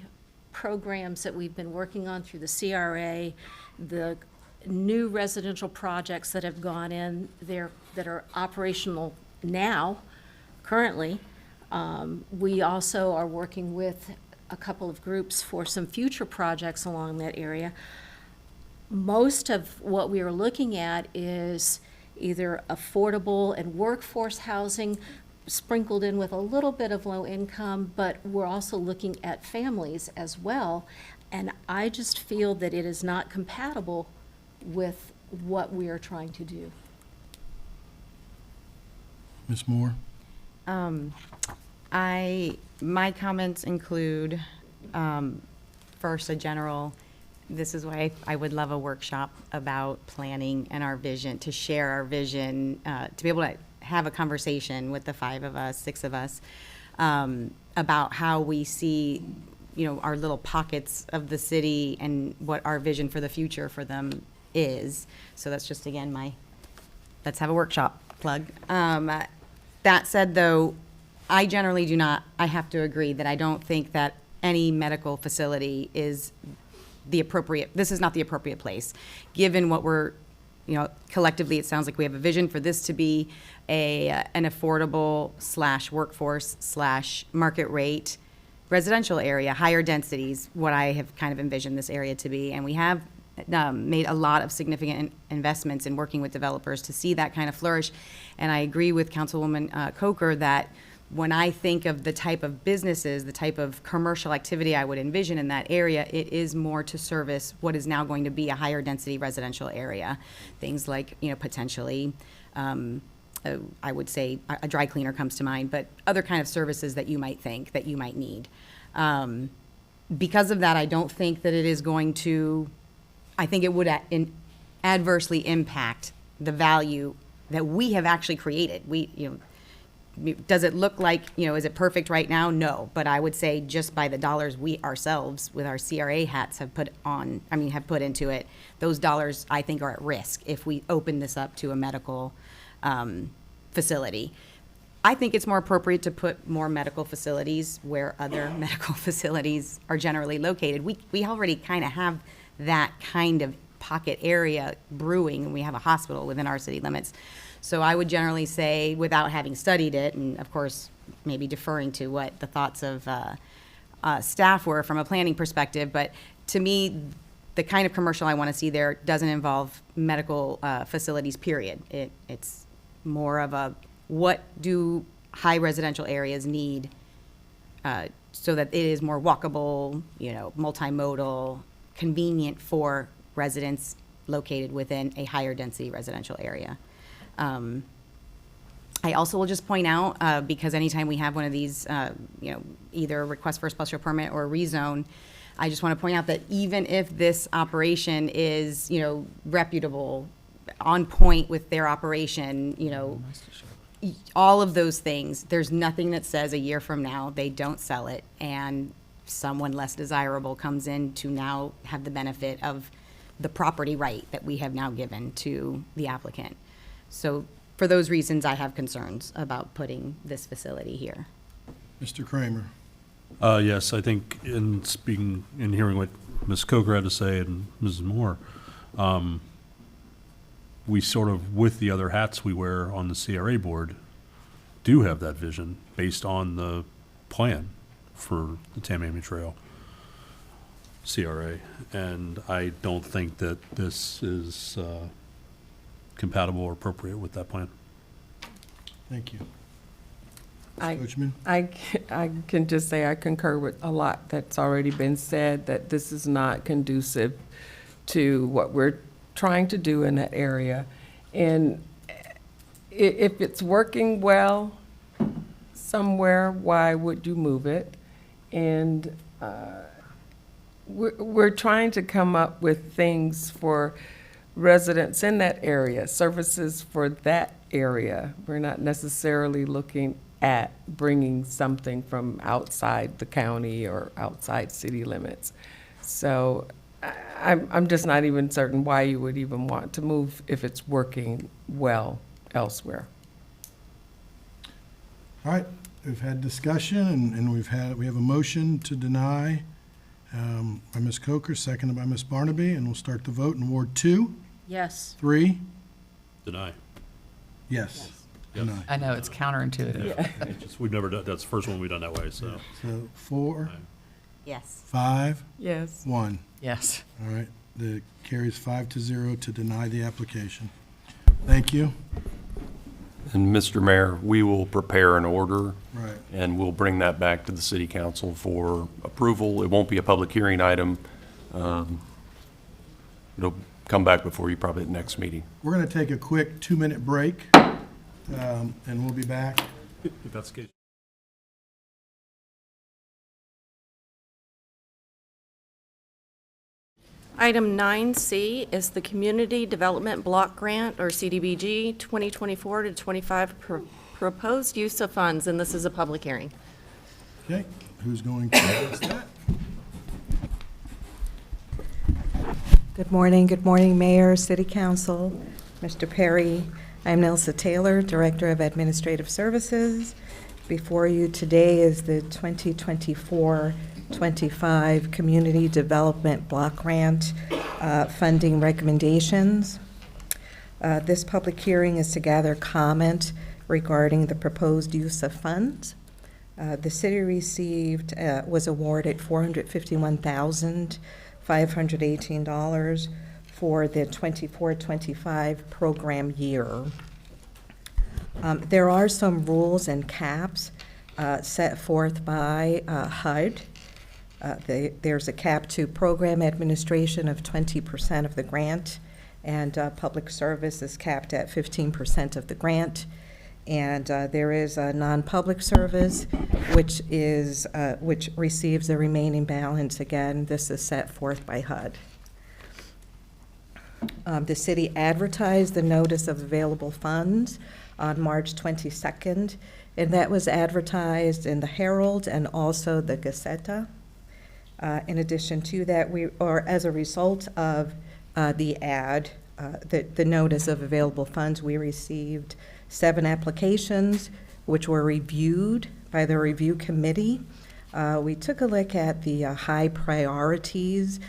programs that we've been working on through the CRA, the new residential projects that have gone in there that are operational now, currently. We also are working with a couple of groups for some future projects along that area. Most of what we are looking at is either affordable and workforce housing sprinkled in with a little bit of low income, but we're also looking at families as well. And I just feel that it is not compatible with what we are trying to do. Ms. Moore? My comments include, first, a general, this is why I would love a workshop about planning and our vision, to share our vision, to be able to have a conversation with the 5 of us, 6 of us, about how we see our little pockets of the city and what our vision for the future for them is. So that's just, again, let's have a workshop plug. That said, though, I generally do not, I have to agree that I don't think that any medical facility is this is not the appropriate place, given what we're, collectively, it sounds like we have a vision for this to be an affordable / workforce / market rate residential area, higher densities, what I have kind of envisioned this area to be. And we have made a lot of significant investments in working with developers to see that kind of flourish. And I agree with Councilwoman Coker that when I think of the type of businesses, the type of commercial activity I would envision in that area, it is more to service what is now going to be a higher density residential area. Things like, potentially, I would say a dry cleaner comes to mind, but other kind of services that you might think that you might need. Because of that, I don't think that it is going to, I think it would adversely impact the value that we have actually created. Does it look like, is it perfect right now? No, but I would say just by the dollars we ourselves with our CRA hats have put into it, those dollars I think are at risk if we open this up to a medical facility. I think it's more appropriate to put more medical facilities where other medical facilities are generally located. We already kind of have that kind of pocket area brewing, and we have a hospital within our city limits. So I would generally say, without having studied it, and of course, maybe deferring to what the thoughts of staff were from a planning perspective, but to me, the kind of commercial I want to see there doesn't involve medical facilities, period. It's more of a, what do high residential areas need so that it is more walkable, multimodal, convenient for residents located within a higher density residential area. I also will just point out, because anytime we have one of these, either a request for a special permit or a rezone, I just want to point out that even if this operation is, reputable, on point with their operation, all of those things, there's nothing that says a year from now they don't sell it and someone less desirable comes in to now have the benefit of the property right that we have now given to the applicant. So for those reasons, I have concerns about putting this facility here. Mr. Kramer. Yes, I think in hearing what Ms. Coker had to say and Mrs. Moore, we sort of, with the other hats we wear on the CRA board, do have that vision based on the plan for the Tamiami Trail CRA. And I don't think that this is compatible or appropriate with that plan. Thank you. I can just say I concur with a lot that's already been said, that this is not conducive to what we're trying to do in that area. And if it's working well somewhere, why would you move it? And we're trying to come up with things for residents in that area, services for that area. We're not necessarily looking at bringing something from outside the county or outside city limits. So I'm just not even certain why you would even want to move if it's working well elsewhere. All right, we've had discussion and we have a motion to deny by Ms. Coker, seconded by Ms. Barnaby, and we'll start the vote in Ward 2. Yes. 3. Deny. Yes. Deny. I know, it's counterintuitive. Yeah. We've never done, that's the first one we've done that way, so. So 4. Yes. 5. Yes. 1. Yes. All right, the carries 5-0 to deny the application. Thank you. And Mr. Mayor, we will prepare an order. Right. And we'll bring that back to the city council for approval. It won't be a public hearing item. It'll come back before you probably at the next meeting. We're going to take a quick 2-minute break, and we'll be back. If that's the case. Item 9C is the Community Development Block Grant, or CDBG, 2024 to 25 proposed use of funds, and this is a public hearing. Okay, who's going to address that? Good morning, Mayor, City Council, Mr. Perry. I'm Nelsa Taylor, Director of Administrative Services. Before you today is the 2024-25 Community Development Block Grant funding recommendations. This public hearing is to gather comment regarding the proposed use of funds. The city was awarded $451,518 for the 24-25 program year. There are some rules and caps set forth by HUD. There's a cap to program administration of 20% of the grant, and public service is capped at 15% of the grant. And there is a non-public service, which receives the remaining balance. Again, this is set forth by HUD. The city advertised the notice of available funds on March 22nd, and that was advertised in the Herald and also the Gazette. In addition to that, as a result of the ad, the notice of available funds, we received 7 applications, which were reviewed by the review committee. We took a look at the high priorities,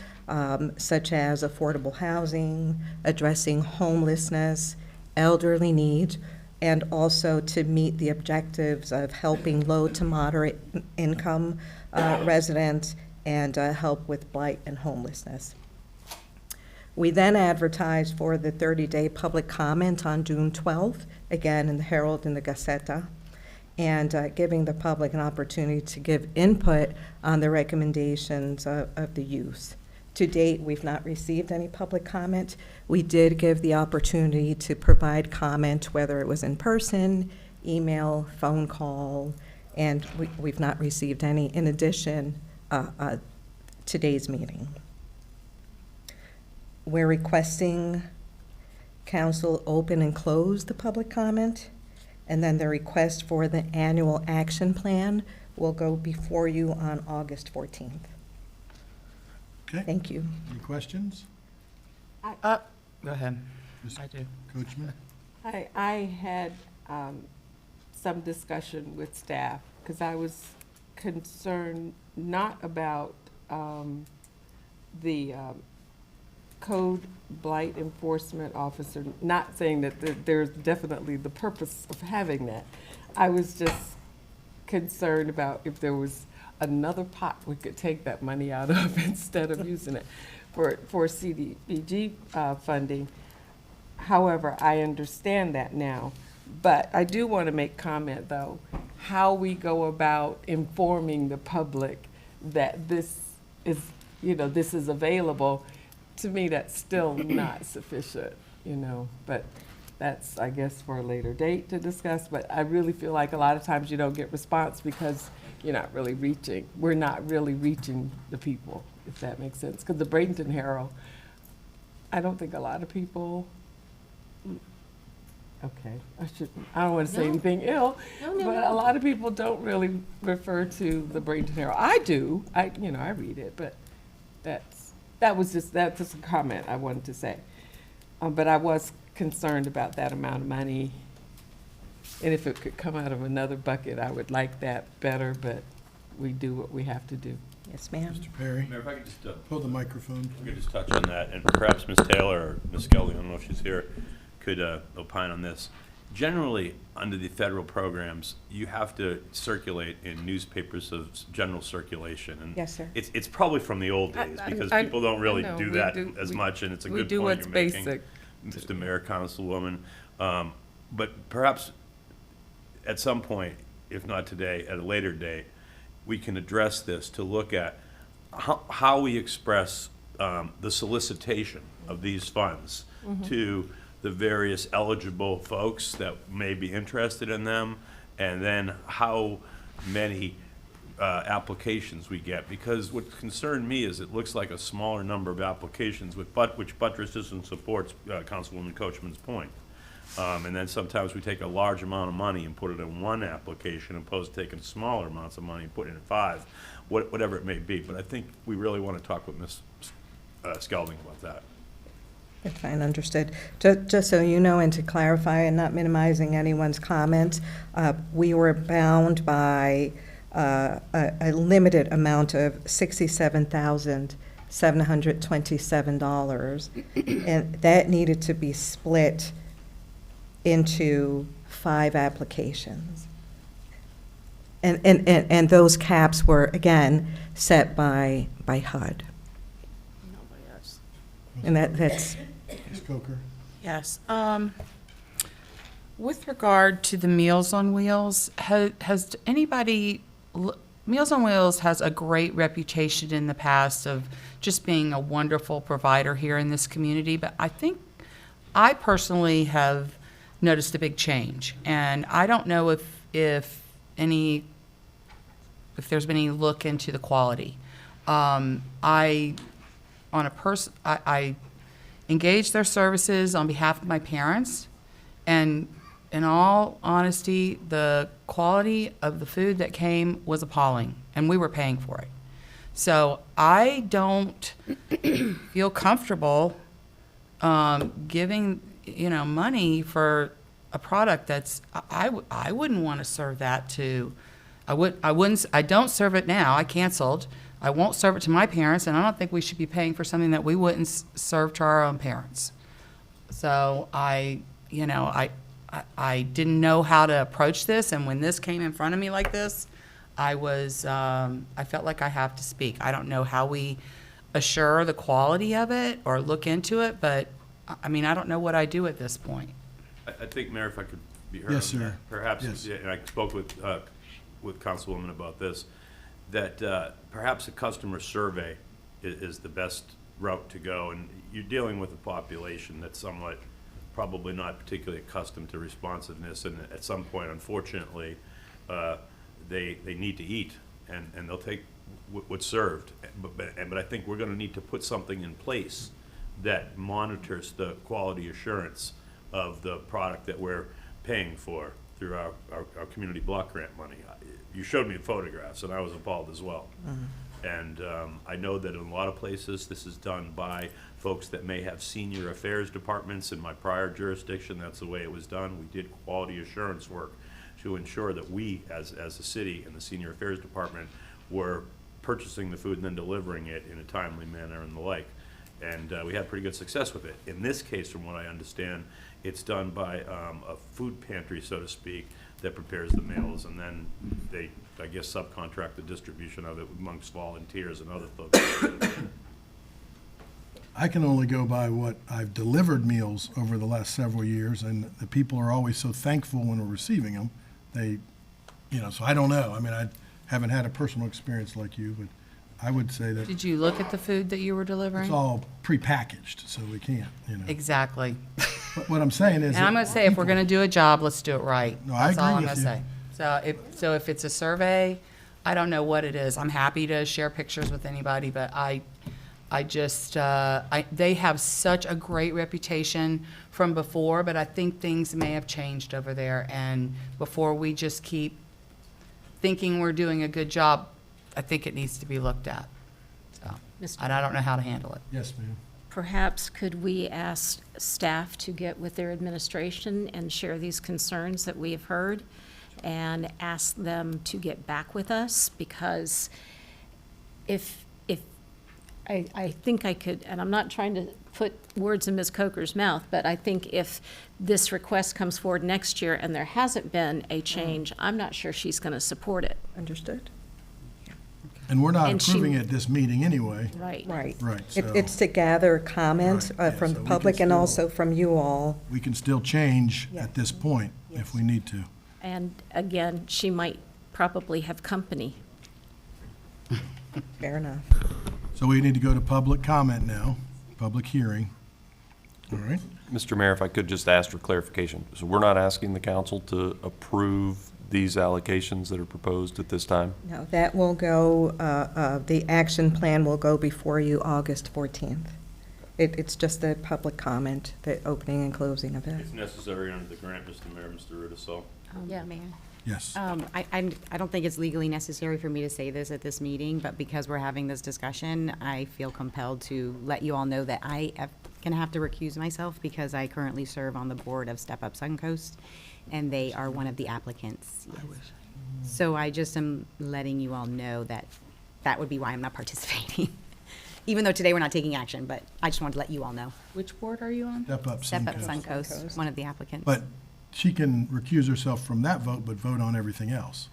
such as affordable housing, addressing homelessness, elderly needs, and also to meet the objectives of helping low to moderate income residents and help with blight and homelessness. We then advertised for the 30-day public comment on June 12th, again in the Herald and the Gazette, and giving the public an opportunity to give input on the recommendations of the use. To date, we've not received any public comment. We did give the opportunity to provide comment, whether it was in person, email, phone call, and we've not received any. In addition, today's meeting. We're requesting council open and close the public comment, and then the request for the annual action plan will go before you on August 14th. Okay. Thank you. Any questions? Go ahead. I do. Coachman? I had some discussion with staff because I was concerned not about the code blight enforcement officer, not saying that there's definitely the purpose of having that. I was just concerned about if there was another pot we could take that money out of instead of using it for CDBG funding. However, I understand that now. But I do want to make comment, though, how we go about informing the public that this is, this is available. To me, that's still not sufficient, but that's, I guess, for a later date to discuss. But I really feel like a lot of times you don't get response because we're not really reaching the people, if that makes sense. Because the Bradenton Herald, I don't think a lot of people, okay, I don't want to say anything ill, but a lot of people don't really refer to the Bradenton Herald. I do, I read it, but that's just a comment I wanted to say. But I was concerned about that amount of money. And if it could come out of another bucket, I would like that better, but we do what we have to do. Yes, ma'am. Mr. Perry? Mayor, if I could just hold the microphone. If I could just touch on that, and perhaps Ms. Taylor or Ms. Skelly, I don't know if she's here, could opine on this. Generally, under the federal programs, you have to circulate in newspapers of general circulation. And yes, sir. It's probably from the old days because people don't really do that as much, and it's a good point you're making, basic. Mr. Mayor, Councilwoman. But perhaps at some point, if not today, at a later date, we can address this to look at how we express the solicitation of these funds to the various eligible folks that may be interested in them, and then how many applications we get. Because what concerned me is it looks like a smaller number of applications, which buttresses and supports Councilwoman Coachman's point. And then sometimes we take a large amount of money and put it in one application opposed to taking smaller amounts of money and putting it in 5, whatever it may be. But I think we really want to talk with Ms. Skelding about that. Fine, understood. Just so you know, and to clarify, and not minimizing anyone's comments, we were bound by a limited amount of $67,727, and that needed to be split into 5 applications. And those caps were, again, set by HUD. And that's. Ms. Coker? Yes. With regard to the Meals on Wheels, has anybody, Meals on Wheels has a great reputation in the past of just being a wonderful provider here in this community, but I think I personally have noticed a big change. And I don't know if there's been any look into the quality. I engaged their services on behalf of my parents, and in all honesty, the quality of the food that came was appalling, and we were paying for it. So I don't feel comfortable giving, money for a product that's, I wouldn't want to serve that to, I don't serve it now, I canceled. I won't serve it to my parents, and I don't think we should be paying for something that we wouldn't serve to our own parents. So I didn't know how to approach this, and when this came in front of me like this, I felt like I have to speak. I don't know how we assure the quality of it or look into it, but I don't know what I do at this point. I think, Mayor, if I could be heard. Yes, on sir. that, perhaps, Yes. and I spoke with Councilwoman about this, that perhaps a customer survey is the best route to go. And you're dealing with a population that's somewhat, probably not particularly accustomed to responsiveness. And at some point, unfortunately, they need to eat, and they'll take what's served. But I think we're going to need to put something in place that monitors the quality assurance of the product that we're paying for through our community block grant money. You showed me photographs, and I was appalled as well. And I know that in a lot of places, this is done by folks that may have senior affairs departments. In my prior jurisdiction, that's the way it was done. We did quality assurance work to ensure that we, as a city and the senior affairs department, were purchasing the food and then delivering it in a timely manner and the like. And we had pretty good success with it. In this case, from what I understand, it's done by a food pantry, so to speak, that prepares the meals, and then they, I guess, subcontract the distribution of it amongst volunteers and other folks. I can only go by what I've delivered meals over the last several years, and the people are always so thankful when we're receiving them. They, so I don't know. I haven't had a personal experience like you, but I would say that Did you look at the food that you were delivering? it's all prepackaged, so we can't, Exactly. But what I'm saying is. And I'm going to say, if we're going to do a job, let's do it right. No, I That's all agree I'm with going to say. So if it's a survey, I don't know what it is. I'm happy to share pictures with anybody, but they have such a great reputation from before, but I think things may have changed over there. And before we just keep thinking we're doing a good job, I think it needs to be looked at. So, and I don't know how to handle it. Yes, ma'am. Perhaps could we ask staff to get with their administration and share these concerns that we have heard and ask them to get back with us? Because if I think I could, and I'm not trying to put words in Ms. Coker's mouth, but I think if this request comes forward next year and there hasn't been a change, I'm not sure she's going to support it. Understood. And we're not And she- approving it at this meeting anyway. Right. Right. Right, It's to gather comment Right, yeah, from so the we public can and still- also from you all. We can still change Yeah. at this point if we need to. And again, she might probably have company. Fair enough. So we need to go to public comment now, public hearing. All right? Mr. Mayor, if I could just ask for clarification. So we're not asking the council to approve these allocations that are proposed at this time? No, that will go, the action plan will go before you August 14th. It's just the public comment, the opening and closing of it. It's necessary under the grant, Mr. Mayor, Mr. Rudisil. Yeah, Mayor. Yes. I don't think it's legally necessary for me to say this at this meeting, but because we're having this discussion, I feel compelled to let you all know that I have going to have to recuse myself because I currently serve on the board of Step Up Suncoast, and they are one of the applicants. Yes. So I just am letting you all know that that would be why I'm not participating. Even though today we're not taking action, but I just wanted to let you all know. Which board are you on? Step Up Step Up Suncoast. Suncoast, one of the applicants. But she can recuse herself from that vote, but vote on everything else.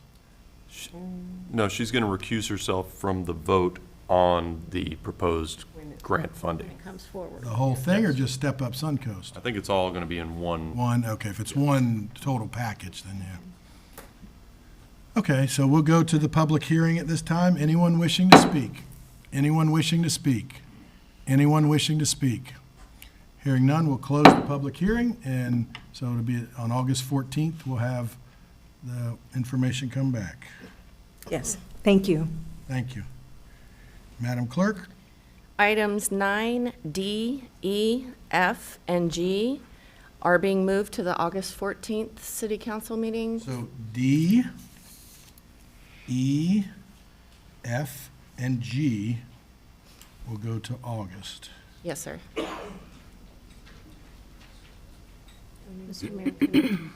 No, she's going to recuse herself from the vote on the proposed grant funding. It comes forward. The whole thing, or just Step Up Suncoast? I think it's all going to be in one. One, okay, if it's one total package, then yeah. Okay, so we'll go to the public hearing at this time. Anyone wishing to speak? Anyone wishing to speak? Anyone wishing to speak? Hearing none, we'll close the public hearing, and so it'll be on August 14th, we'll have the information come back. Yes, thank you. Thank you. Madam Clerk? Items 9D, E, F, and G are being moved to the August 14th City Council meeting. So D, E, F, and G will go to August. Yes, sir. Mr. Mayor, can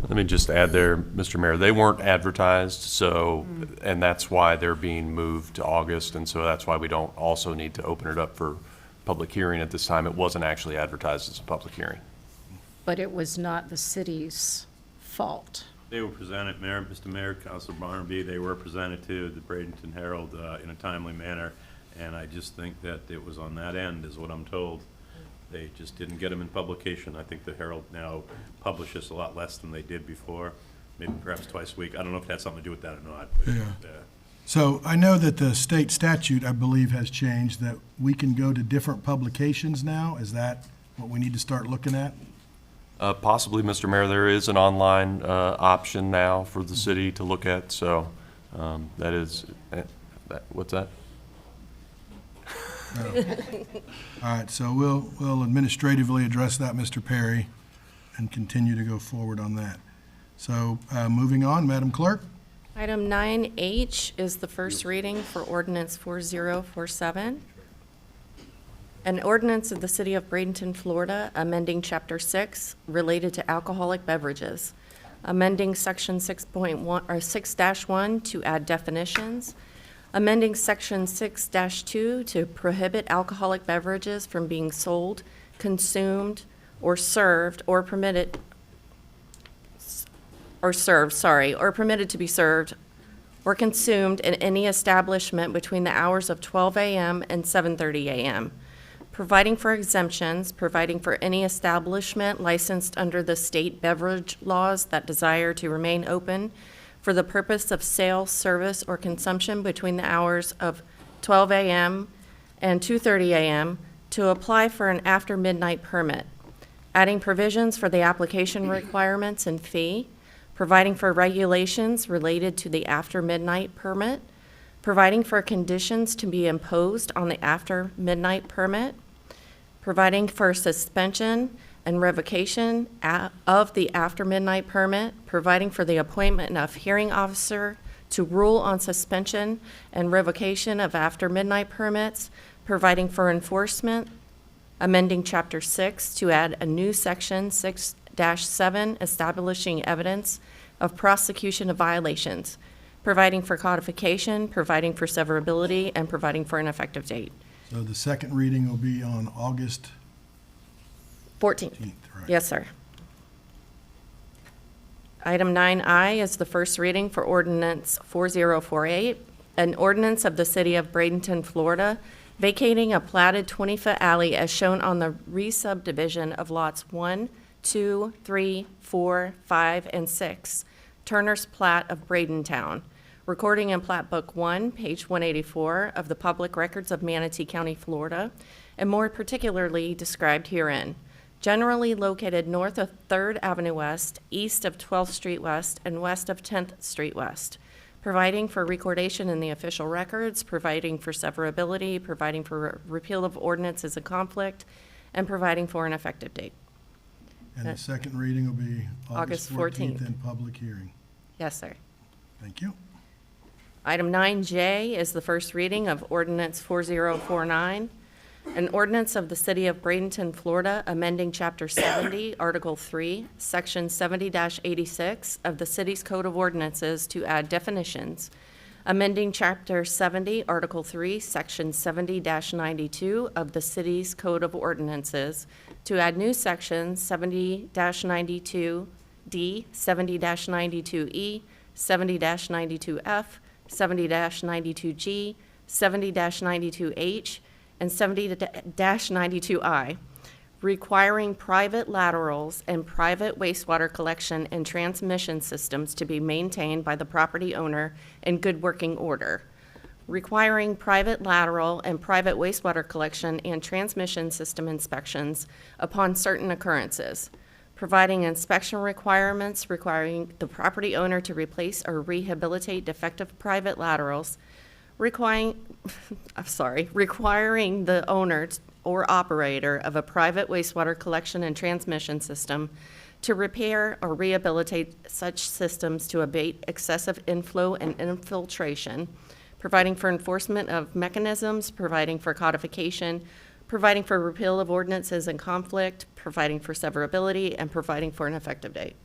Let me just add there, Mr. Mayor, they weren't advertised, so, and that's why they're being moved to August, and so that's why we don't also need to open it up for public hearing at this time. It wasn't actually advertised as a public hearing. but it was not the city's fault. They were presented, Mayor, Mr. Mayor, Councilor Barnaby, they were presented to the Bradenton Herald in a timely manner, and I just think that it was on that end, is what I'm told. They just didn't get them in publication. I think the Herald now publishes a lot less than they did before, maybe perhaps twice a week. I don't know if it had something to do with that or not. But, Yeah. So I know that the state statute, I believe, has changed, that we can go to different publications now. Is that what we need to start looking at? Possibly, Mr. Mayor, there is an online option now for the city to look at, so that is, what's that? No. All right, so we'll administratively address that, Mr. Perry, and continue to go forward on that. So moving on, Madam Clerk? Item 9H is the first reading for ordinance 4047. An ordinance of the City of Bradenton, Florida, amending Chapter 6 related to alcoholic beverages, amending Section 6.1 or 6-1 to add definitions, amending Section 6-2 to prohibit alcoholic beverages from being sold, consumed, or served, or permitted to be served or consumed in any establishment between the hours of 12 a.m. and 7:30 a.m., providing for exemptions, providing for any establishment licensed under the state beverage laws that desire to remain open for the purpose of sale, service, or consumption between the hours of 12 a.m. and 2:30 a.m. to apply for an after-midnight permit, adding provisions for the application requirements and fee, providing for regulations related to the after-midnight permit, providing for conditions to be imposed on the after-midnight permit, providing for suspension and revocation of the after-midnight permit, providing for the appointment of hearing officer to rule on suspension and revocation of after-midnight permits, providing for enforcement, amending Chapter 6 to add a new Section 6-7 establishing evidence of prosecution of violations, providing for codification, providing for severability, and providing for an effective date. So the second reading will be on August 14th. right? Yes, sir. Item 9I is the first reading for ordinance 4048, an ordinance of the City of Bradenton, Florida, vacating a platted 20-foot alley as shown on the re-subdivision of lots 1, 2, 3, 4, 5, and 6, Turner's Plat of Bradenton, recording in Plat Book 1, page 184 of the Public Records of Manatee County, Florida, and more particularly described herein. Generally located north of 3rd Avenue West, east of 12th Street West, and west of 10th Street West, providing for recordation in the official records, providing for severability, providing for repeal of ordinances in conflict, and providing for an effective date. And the second reading will be August 14th in public hearing. Yes, sir. Thank you. Item 9J is the first reading of ordinance 4049, An ordinance of the City of Bradenton, Florida, amending Chapter 70, Article 3, Section 70-86 of the city's Code of Ordinances to add definitions, amending Chapter 70, Article 3, Section 70-92 of the city's Code of Ordinances to add new sections 70-92D, 70-92E, 70-92F, 70-92G, 70-92H, and 70-92I, requiring private laterals and private wastewater collection and transmission systems to be maintained by the property owner in good working order, requiring private lateral and private wastewater collection and transmission system inspections upon certain occurrences, providing inspection requirements requiring the property owner to replace or rehabilitate defective private laterals, requiring the owner or operator of a private wastewater collection and transmission system to repair or rehabilitate such systems to abate excessive inflow and infiltration, providing for enforcement of mechanisms, providing for codification, providing for repeal of ordinances in conflict, providing for severability, and providing for an effective date.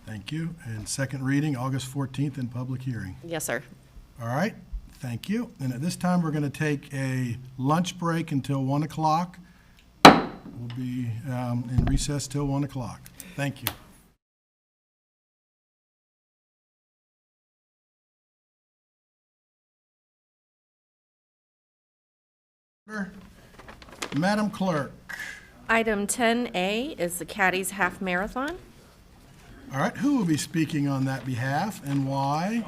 Thank you. And second reading, August 14th in public hearing. Yes, sir. All right, thank you. And at this time, we're going to take a lunch break until 1 o'clock. We'll be in recess till 1 o'clock. Thank you. Madam Clerk. Item 10A is the Caddies Half Marathon. All right, who will be speaking on that behalf and why?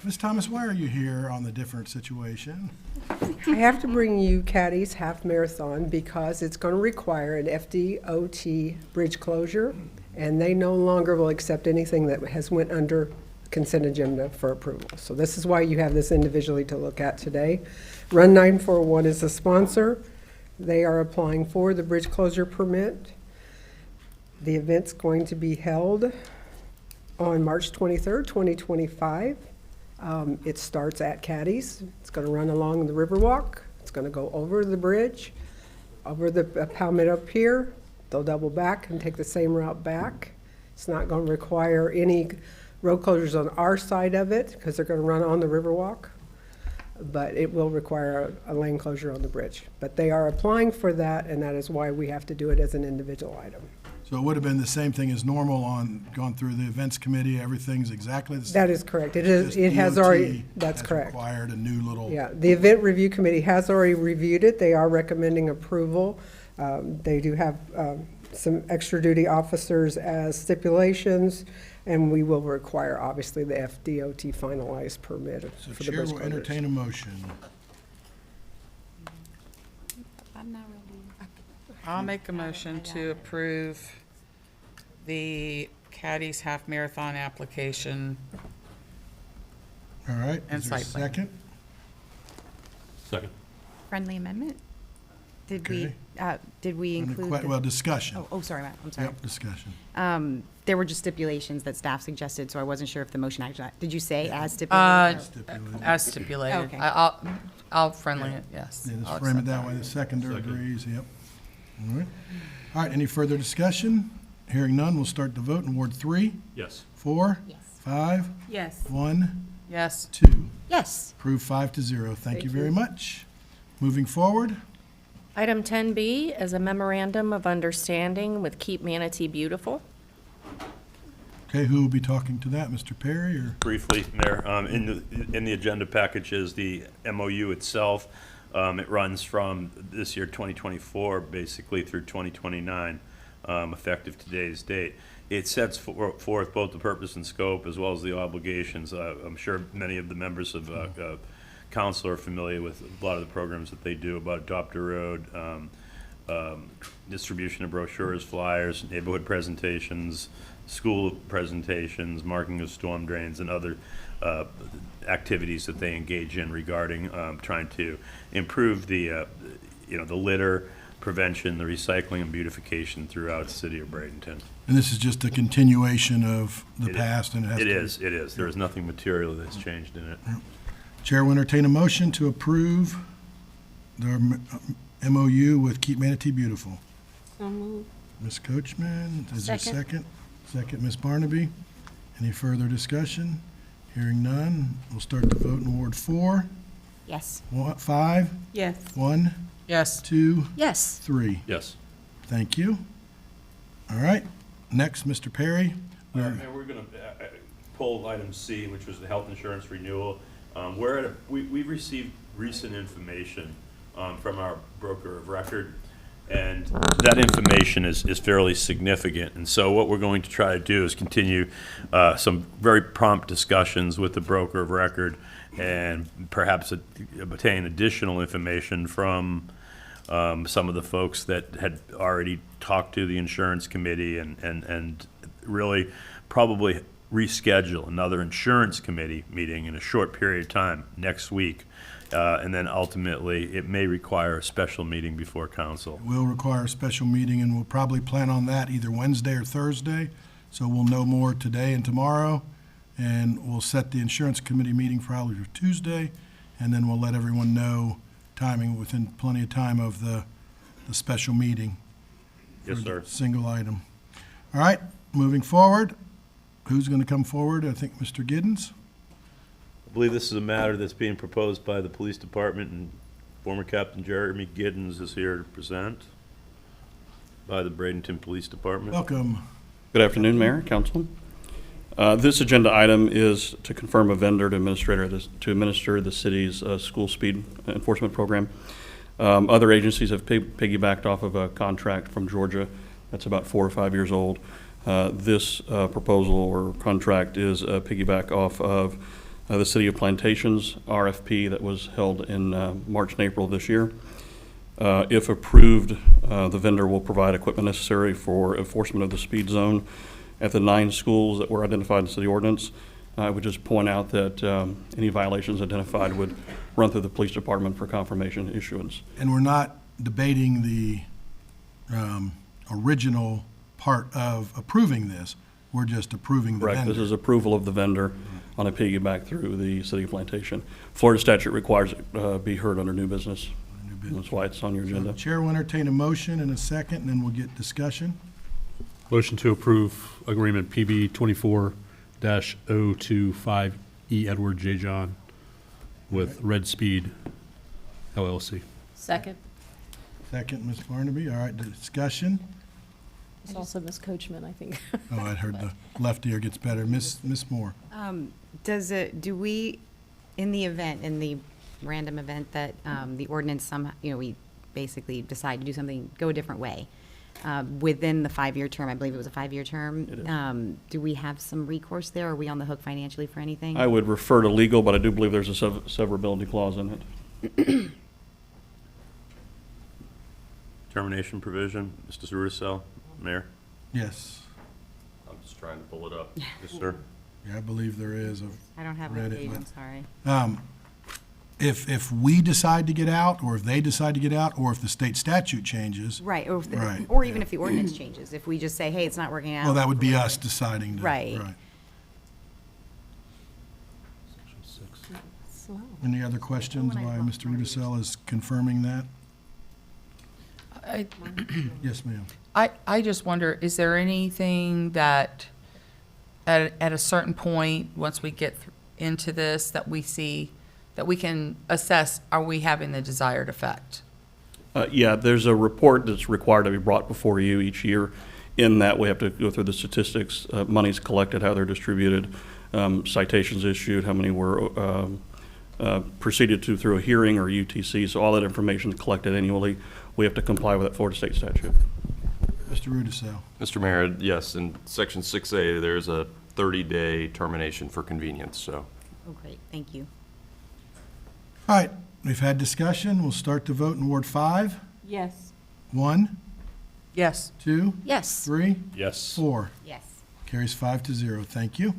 Ms. Thomas, why are you here on the different situation? I have to bring you Caddies Half Marathon because it's going to require an FDOT bridge closure, and they no longer will accept anything that has went under consent agenda for approval. So this is why you have this individually to look at today. Run 941 is the sponsor. They are applying for the bridge closure permit. The event's going to be held on March 23rd, 2025. It starts at Caddies. It's going to run along the Riverwalk. It's going to go over the bridge, over the Palmetto Pier. They'll double back and take the same route back. It's not going to require any road closures on our side of it because they're going to run on the Riverwalk, but it will require a lane closure on the bridge. But they are applying for that, and that is why we have to do it as an individual item. So it would have been the same thing as normal gone through the events committee, everything's exactly the same? That is correct. It is. Just It has DOT already, that's has correct. required a new little. Yeah, the event review committee has already reviewed it. They are recommending approval. They do have some extra duty officers as stipulations, and we will require, obviously, the FDOT finalized permit So for the Chair bridge will closures. entertain a motion. I'll make a motion to approve the Caddies Half Marathon application. All right, And is there a site plan. second? Second. Friendly amendment? Did we Under include? Well, discussion. Oh, sorry, Matt, I'm sorry. Yep, discussion. There were just stipulations that staff suggested, so I wasn't sure if the motion actually, did you say as Uh, stipulated? As stipulated. Okay. I'll friendly it, yes. Yeah, I'll just frame it accept that way, the seconder agrees, yep. All right. All right, any further discussion? Hearing none, we'll start the vote in Ward 3, Yes. 4, Yes. 5, Yes. 1, Yes. 2. Yes. Approved 5-0. Thank you very much. Moving forward, Item 10B is a memorandum of understanding with Keep Manatee Beautiful. okay, who will be talking to that, Mr. Perry or? Briefly, Mayor, in the agenda package is the MOU itself. It runs from this year, 2024, basically through 2029, effective today's date. It sets forth both the purpose and scope as well as the obligations. I'm sure many of the members of council are familiar with a lot of the programs that they do about Adopt a Road, distribution of brochures, flyers, neighborhood presentations, school presentations, marking of storm drains, and other activities that they engage in regarding trying to improve the litter prevention, the recycling and beautification throughout the city of Bradenton. And this is just a continuation of the past and it has to It be- is. There is nothing material that's changed in it. Chair will entertain a motion to approve the MOU with Keep Manatee Beautiful. So moved. Ms. Coachman, is there a Second. second? Second, Ms. Barnaby. Any further discussion? Hearing none, we'll start the vote in Ward 4. Yes. 5, Yes. 1, Yes. 2, Yes. 3. Yes. Thank you. All right, next, Mr. Perry. And we're going to pull item C, which was the health insurance renewal. We've received recent information from our broker of record, and that information is fairly significant. And so what we're going to try to do is continue some very prompt discussions with the broker of record and perhaps obtain additional information from some of the folks that had already talked to the insurance committee and really probably reschedule another insurance committee meeting in a short period of time next week. And then ultimately, it may require a special meeting before council. Will require a special meeting, and we'll probably plan on that either Wednesday or Thursday. So we'll know more today and tomorrow, and we'll set the insurance committee meeting for probably for Tuesday, and then we'll let everyone know timing within plenty of time of the special meeting. Yes, for sir. the single item. All right, moving forward. Who's going to come forward? I think Mr. Giddens. I believe this is a matter that's being proposed by the police department, and former Captain Jeremy Giddens is here to present by the Bradenton Police Department. Welcome. Good afternoon, Mayor, Councilman. This agenda item is to confirm a vendor to administer the city's school speed enforcement program. Other agencies have piggybacked off of a contract from Georgia that's about 4 or 5 years old. This proposal or contract is a piggyback off of the City of Plantation's RFP that was held in March and April of this year. If approved, the vendor will provide equipment necessary for enforcement of the speed zone at the 9 schools that were identified in the city ordinance. I would just point out that any violations identified would run through the police department for confirmation issuance. And we're not debating the original part of approving this. We're just approving the Correct. vendor. This is approval of the vendor on a piggyback through the City of Plantation. Florida statute requires it be heard under new business. That's why it's on your agenda. Chair will entertain a motion in a second, and then we'll get discussion. Motion to approve agreement PB 24-025E Edward J. John with Red Speed LLC. Second. Second, Ms. Barnaby. All right, discussion. It's also Ms. Coachman, I think. Oh, I heard the left ear gets better. Miss Moore. Do we, in the random event that the ordinance somehow, we basically decide to do something, go a different way, within the 5-year term, I believe it was a 5-year term, It is. do we have some recourse there? Are we on the hook financially for anything? I would refer to legal, but I do believe there's a severability clause in it. Termination provision, Mr. Rudisil, Mayor? Yes. I'm just trying to pull it up. Yes, sir. Yeah, I believe there is. I don't have read the it, page, but- I'm sorry. If we decide to get out, or if they decide to get out, or if the state statute changes. Right, or, Right, or even if the ordinance changes, if we just say, hey, it's not working out. Well, that would be us deciding to. Right. Slow. Any other questions why Mr. Udicell is confirming that? Yes, ma'am. I just wonder, is there anything that, at a certain point, once we get into this, that we see, that we can assess, are we having the desired effect? Yeah, there's a report that's required to be brought before you each year. In that, we have to go through the statistics, monies collected, how they're distributed, citations issued, how many were proceeded to through a hearing or UTC. So all that information is collected annually. We have to comply with that Florida state statute. Mr. Udicell. Mr. Mayor, yes, in section 6A, there's a 30-day termination for convenience, so. Oh, great, thank you. All right, we've had discussion. We'll start the vote in Ward 5. Yes. 1, Yes. 2, Yes. 3, Yes. 4. Yes. Carries 5-0. Thank you.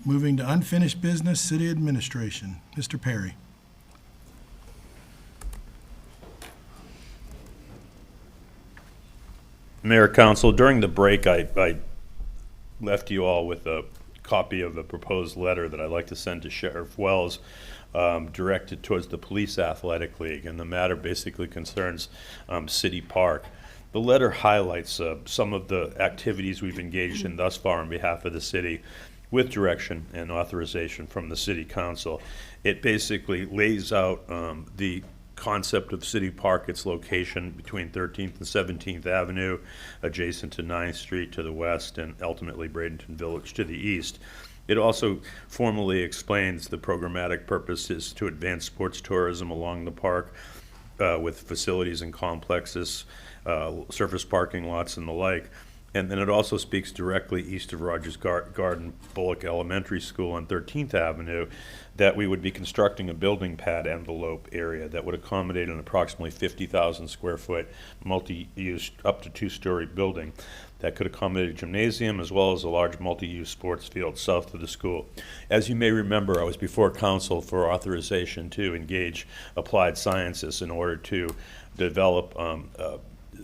Moving to unfinished business, city administration. Mr. Perry. Mayor, Council, during the break, I left you all with a copy of a proposed letter that I'd like to send to Sheriff Wells, directed towards the Police Athletic League, and the matter basically concerns City Park. The letter highlights some of the activities we've engaged in thus far on behalf of the city with direction and authorization from the City Council. It basically lays out the concept of City Park, its location between 13th and 17th Avenue, adjacent to 9th Street to the west, and ultimately Bradenton Village to the east. It also formally explains the programmatic purposes to advance sports tourism along the park with facilities and complexes, surface parking lots and the like. And then it also speaks directly east of Rogers Garden Bullock Elementary School on 13th Avenue that we would be constructing a building pad envelope area that would accommodate an approximately 50,000 square foot multi-use up to 2-story building that could accommodate a gymnasium as well as a large multi-use sports field south of the school. As you may remember, I was before council for authorization to engage applied sciences in order to develop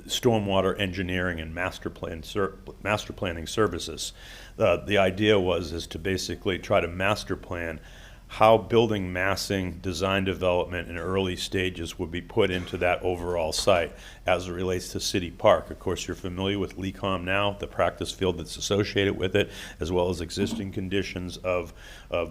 stormwater engineering and master planning services. The idea is to basically try to master plan how building massing, design development in early stages would be put into that overall site as it relates to City Park. Of course, you're familiar with LECOM now, the practice field that's associated with it, as well as existing conditions of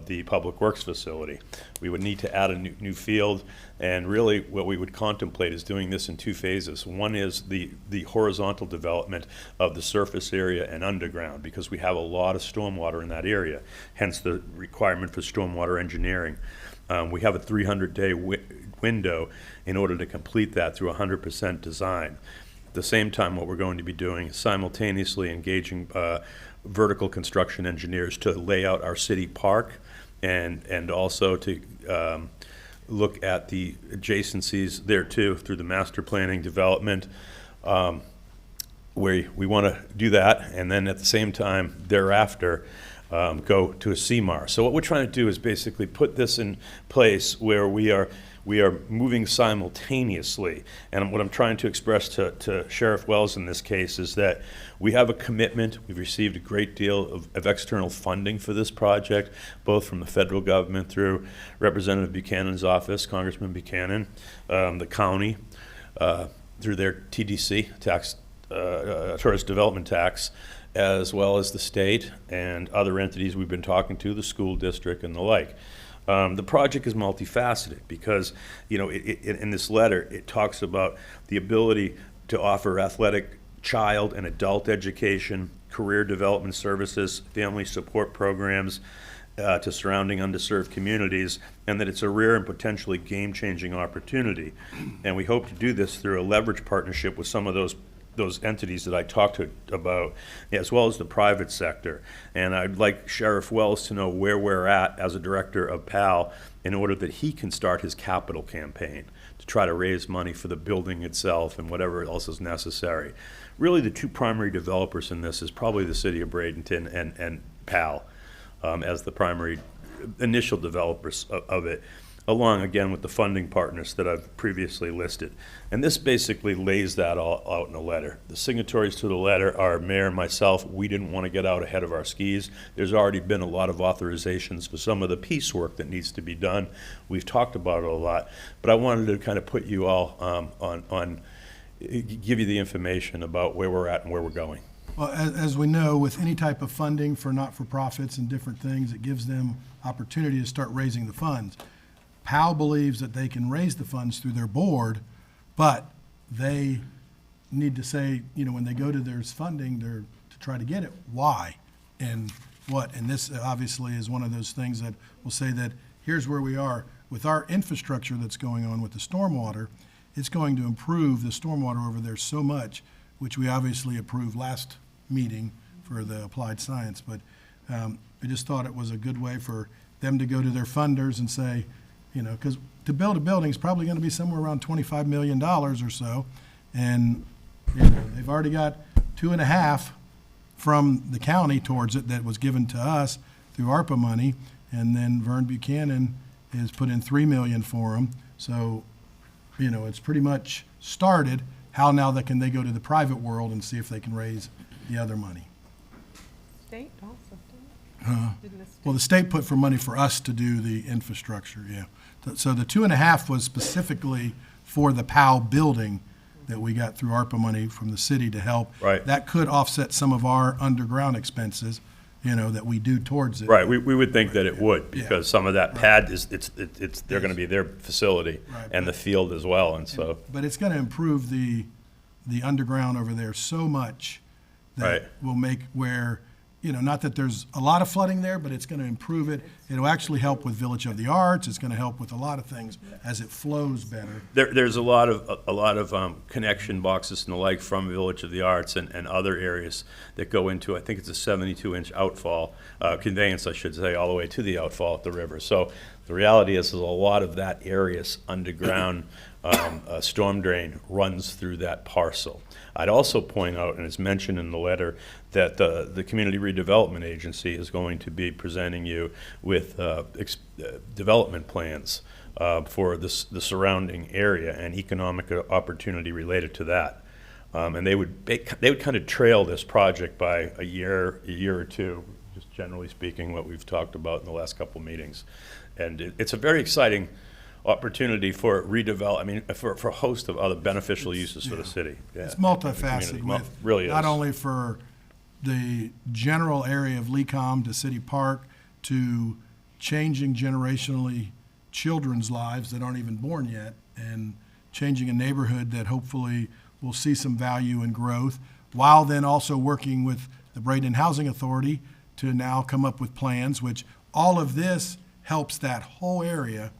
the Public Works facility. We would need to add a new field, and really what we would contemplate is doing this in 2 phases. One is the horizontal development of the surface area and underground, because we have a lot of stormwater in that area, hence the requirement for stormwater engineering. We have a 300-day window in order to complete that through 100% design. At the same time, what we're going to be doing is simultaneously engaging vertical construction engineers to lay out our city park and also to look at the adjacencies there too through the master planning development. We want to do that, and then at the same time thereafter go to a CMAR. So what we're trying to do is basically put this in place where we are moving simultaneously. And what I'm trying to express to Sheriff Wells in this case is that we have a commitment. We've received a great deal of external funding for this project, both from the federal government through Representative Buchanan's office, Congressman Buchanan, the county, through their TDC, tourist development tax, as well as the state and other entities we've been talking to, the school district and the like. The project is multifaceted because, you know, in this letter, it talks about the ability to offer athletic child and adult education, career development services, family support programs to surrounding underserved communities, and that it's a rare and potentially game-changing opportunity. And we hope to do this through a leverage partnership with some of those entities that I talked about, as well as the private sector. And I'd like Sheriff Wells to know where we're at as a director of PAL in order that he can start his capital campaign to try to raise money for the building itself and whatever else is necessary. Really, the 2 primary developers in this is probably the city of Bradenton and PAL as the primary initial developers of it, along again with the funding partners that I've previously listed. And this basically lays that all out in a letter. The signatories to the letter are Mayor and myself. We didn't want to get out ahead of our skis. There's already been a lot of authorizations for some of the piecework that needs to be done. We've talked about it a lot, but I wanted to kind of put you all give you the information about where we're at and where we're going. Well, as we know, with any type of funding for not-for-profits and different things, it gives them opportunity to start raising the funds. PAL believes that they can raise the funds through their board, but they need to say, you know, when they go to their funding, they're to try to get it, why and what. And this obviously is one of those things that will say that here's where we are. With our infrastructure that's going on with the stormwater, it's going to improve the stormwater over there so much, which we obviously approved last meeting for the applied science. But we just thought it was a good way for them to go to their funders and say, you know, because to build a building is probably going to be somewhere around $25 million or so. And you know, they've already got 2.5 from the county towards it that was given to us through ARPA money. And then Vern Buchanan has put in $3 million for them. So, you know, it's pretty much started. How now can they go to the private world and see if they can raise the other money? State also. Well, the state put for money for us to do the infrastructure, yeah. So the 2.5 was specifically for the POW building that we got through ARPA money from the city to help. Right. That could offset some of our underground expenses, that we do towards it. Right, we would think that it would, Yeah. because some of that pad is, they're gonna be their facility, Right. and the field as well, and so, But it's gonna improve the underground over there so much Right. that will make where, not that there's a lot of flooding there, but it's gonna improve it. It'll actually help with Village of the Arts. It's gonna help with a lot of things as it flows better. there's a lot of connection boxes and the like from Village of the Arts and other areas that go into, I think it's a 72-inch outfall, conveyance, I should say, all the way to the outfall at the river. So the reality is, there's a lot of that area's underground storm drain runs through that parcel. I'd also point out, and it's mentioned in the letter, that the Community Redevelopment Agency is going to be presenting you with development plans for the surrounding area and economic opportunity related to that. And they would kind of trail this project by a year or two, just generally speaking, what we've talked about in the last couple meetings. And it's a very exciting opportunity for for a host of other beneficial uses for the city. Yeah, It's and the multifaceted community. with, Really not is. only for the general area of Lecom to City Park, to changing generationally children's lives that aren't even born yet, and changing a neighborhood that hopefully will see some value and growth, while then also working with the Bradenton Housing Authority to now come up with plans, which all of this helps that whole area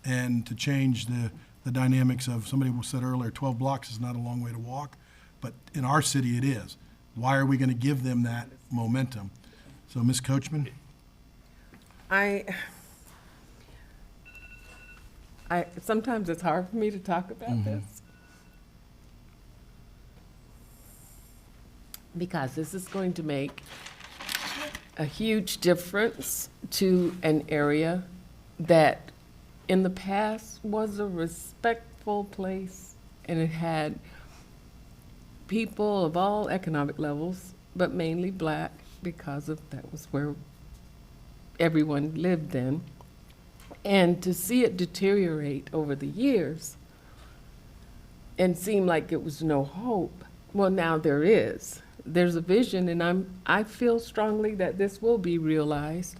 and to change the dynamics of, somebody said earlier, 12 blocks is not a long way to walk, but in our city it is. Why are we going to give them that momentum? So, Ms. Coachman? Sometimes it's hard for me to talk about this. Because this is going to make a huge difference to an area that in the past was a respectful place, and it had people of all economic levels, but mainly black, because that was where everyone lived in. And to see it deteriorate over the years and seem like it was no hope, well, now there is. There's a vision, and I feel strongly that this will be realized,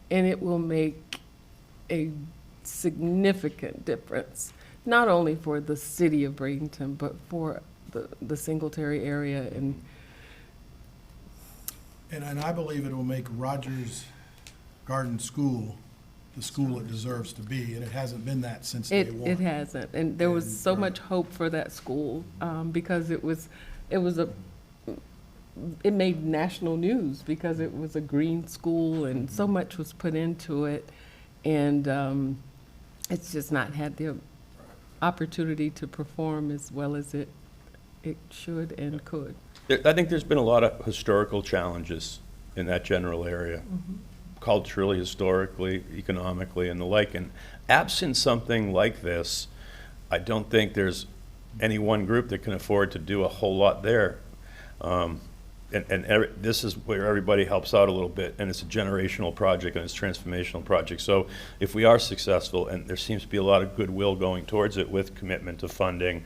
and it will make a significant difference, not only for the city of Bradenton, but for the Singletary area. And I believe it will make Rogers Garden School the school it deserves to be, and it hasn't been that since day one. It hasn't, and there was so much hope for that school, because it made national news because it was a green school and so much was put into it, and it's just not had the opportunity to perform as well as it should and could. I think there's been a lot of historical challenges in that general area, culturally, historically, economically, and the like. And absent something like this, I don't think there's any one group that can afford to do a whole lot there. This is where everybody helps out a little bit, and it's a generational project and it's a transformational project. So if we are successful, and there seems to be a lot of goodwill going towards it with commitment to funding,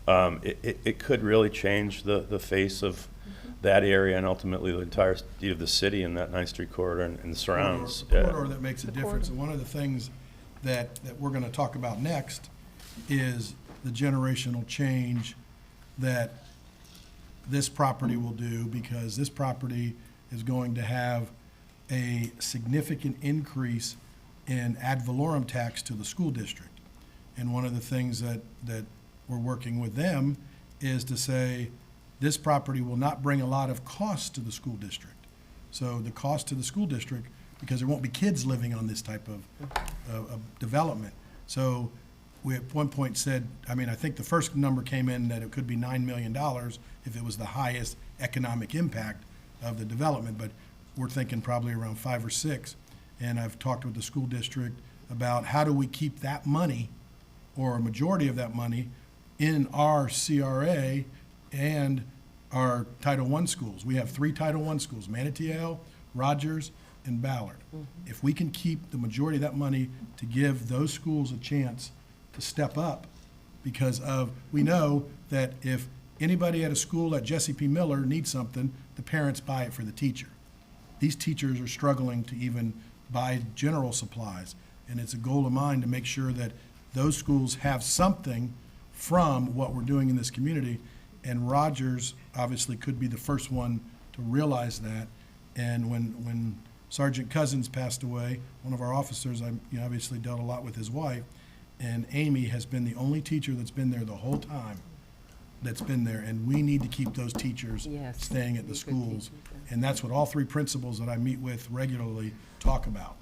it could really change the face of that area and ultimately the entirety of the city and that 9th Street corridor and the surrounds. Corridor that makes a difference. And one of the things that we're going to talk about next is the generational change that this property will do, because this property is going to have a significant increase in ad valorem tax to the school district. And one of the things that we're working with them is to say, this property will not bring a lot of cost to the school district. So the cost to the school district, because there won't be kids living on this type of development. So we at one point said, I think the first number came in that it could be $9 million if it was the highest economic impact of the development, but we're thinking probably around 5 or 6. And I've talked with the school district about how do we keep that money, or a majority of that money, in our CRA and our Title I schools. We have 3 Title I schools, Manatee, Rogers, and Ballard. If we can keep the majority of that money to give those schools a chance to step up, because we know that if anybody at a school at Jesse P. Miller needs something, the parents buy it for the teacher. These teachers are struggling to even buy general supplies, and it's a goal of mine to make sure that those schools have something from what we're doing in this community, and Rogers obviously could be the first one to realize that. And when Sergeant Cousins passed away, one of our officers, I obviously dealt a lot with his wife, and Amy has been the only teacher that's been there the whole time that's been there, and we need to keep those teachers Yes. staying at the schools. And that's what all three principals that I meet with regularly talk about.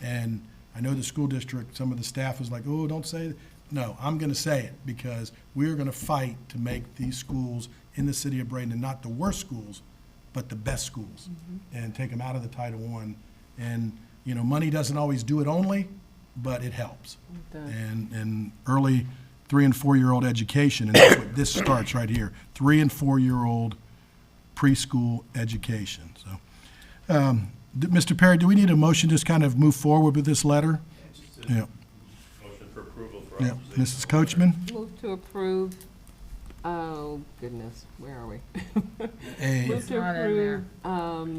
And I know the school district, some of the staff is like, oh, don't say it. No, I'm gonna say it, because we're gonna fight to make these schools in the city of Bradenton not the worst schools, but the best schools, and take them out of the Title I. And, money doesn't always do it only, but it helps. And early 3- and 4-year-old education, and that's what this starts right here, 3- and 4-year-old preschool education. So, Mr. Perry, do we need a motion to just kind of move forward with this letter? Yeah. Motion for approval for Yeah. authorization. Mrs. Coachman? Move to approve, oh goodness, where are we? A. Move It's to not in there. approve,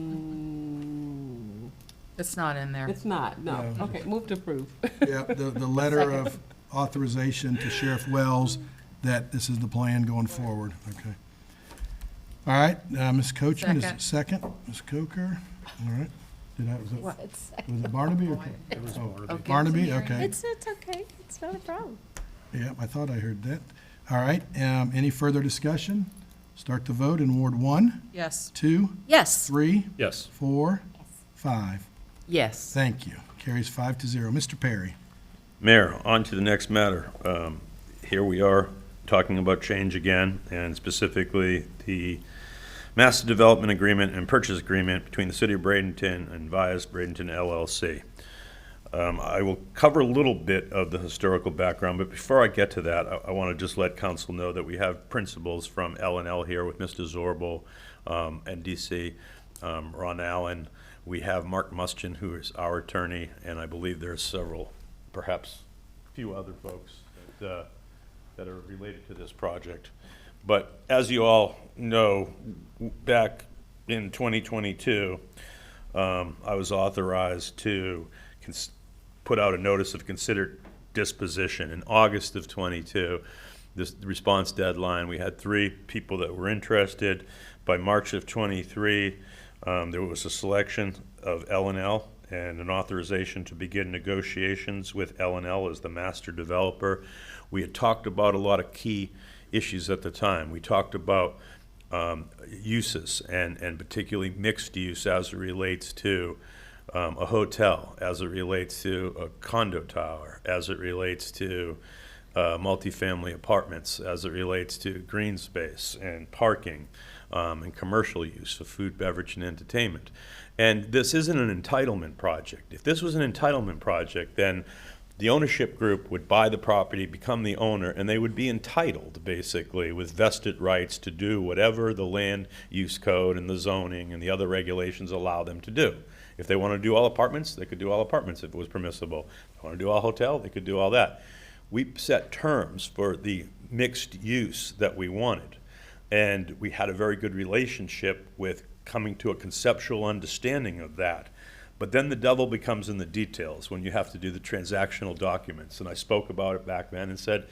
It's not in there. it's not, no, No. okay, move to approve. Yeah, the letter of authorization to Sheriff Wells that this is the plan going forward. Okay. All right, Ms. Coachman, is it second? Ms. Coker? All right. Was it Barnaby or? Barnaby, okay. It's okay. It's not a problem. Yeah, I thought I heard that. All right, any further discussion? Start the vote in Ward 1, Yes. 2, Yes. 3, Yes. 4, 5. Yes. Thank you. Carries 5-0. Mr. Perry? Mayor, on to the next matter. Here we are talking about change again, and specifically the Master Development Agreement and Purchase Agreement between the City of Bradenton and Vias Bradenton LLC. I will cover a little bit of the historical background, but before I get to that, I want to just let council know that we have principals from L&L here with Mr. Zorbel and DC, Ron Allen. We have Mark Muschin, who is our attorney, and I believe there's several, perhaps a few other folks that are related to this project. But as you all know, back in 2022, I was authorized to put out a notice of considered disposition. In August of 22, the response deadline, we had 3 people that were interested. By March of 23, there was a selection of L&L and an authorization to begin negotiations with L&L as the master developer. We had talked about a lot of key issues at the time. We talked about uses and particularly mixed use as it relates to a hotel, as it relates to a condo tower, as it relates to multifamily apartments, as it relates to green space and parking and commercial use of food, beverage, and entertainment. And this isn't an entitlement project. If this was an entitlement project, then the ownership group would buy the property, become the owner, and they would be entitled, basically, with vested rights to do whatever the land use code and the zoning and the other regulations allow them to do. If they want to do all apartments, they could do all apartments if it was permissible. If they want to do all hotel, they could do all that. We set terms for the mixed use that we wanted, and we had a very good relationship with coming to a conceptual understanding of that. But then the devil becomes in the details when you have to do the transactional documents. And I spoke about it back then and said,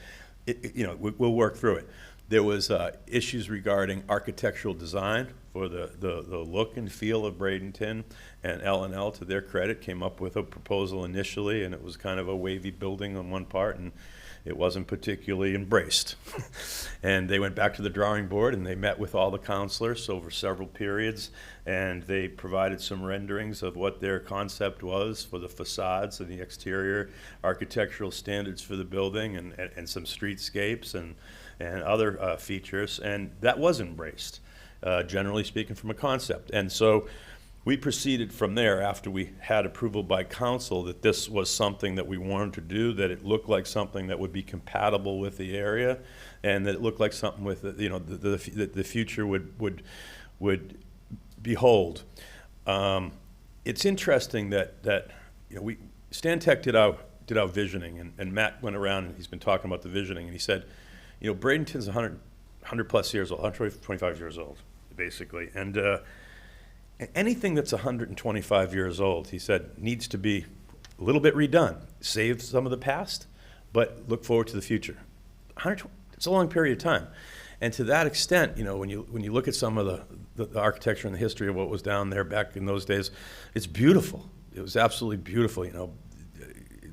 we'll work through it. There was issues regarding architectural design for the look and feel of Bradenton, and L&L, to their credit, came up with a proposal initially, and it was kind of a wavy building on one part, and it wasn't particularly embraced. And they went back to the drawing board, and they met with all the counselors over several periods, and they provided some renderings of what their concept was for the facades and the exterior architectural standards for the building, and some streetscapes and other features, and that was embraced, generally speaking, from a concept. And so we proceeded from there after we had approval by council that this was something that we wanted to do, that it looked like something that would be compatible with the area, and that it looked like something with the future would behold. it's interesting that you know, Stan Tech did our visioning, and Matt went around and he's been talking about the visioning, and he said, you know, Bradenton's 100 plus years old, 125 years old, basically, and anything that's 125 years old, he said, needs to be a little bit redone, save some of the past, but look forward to the future. It's a long period of time. And to that extent, you know, when you look at some of the architecture and the history of what was down there back in those days, it's beautiful. It was absolutely beautiful, you know,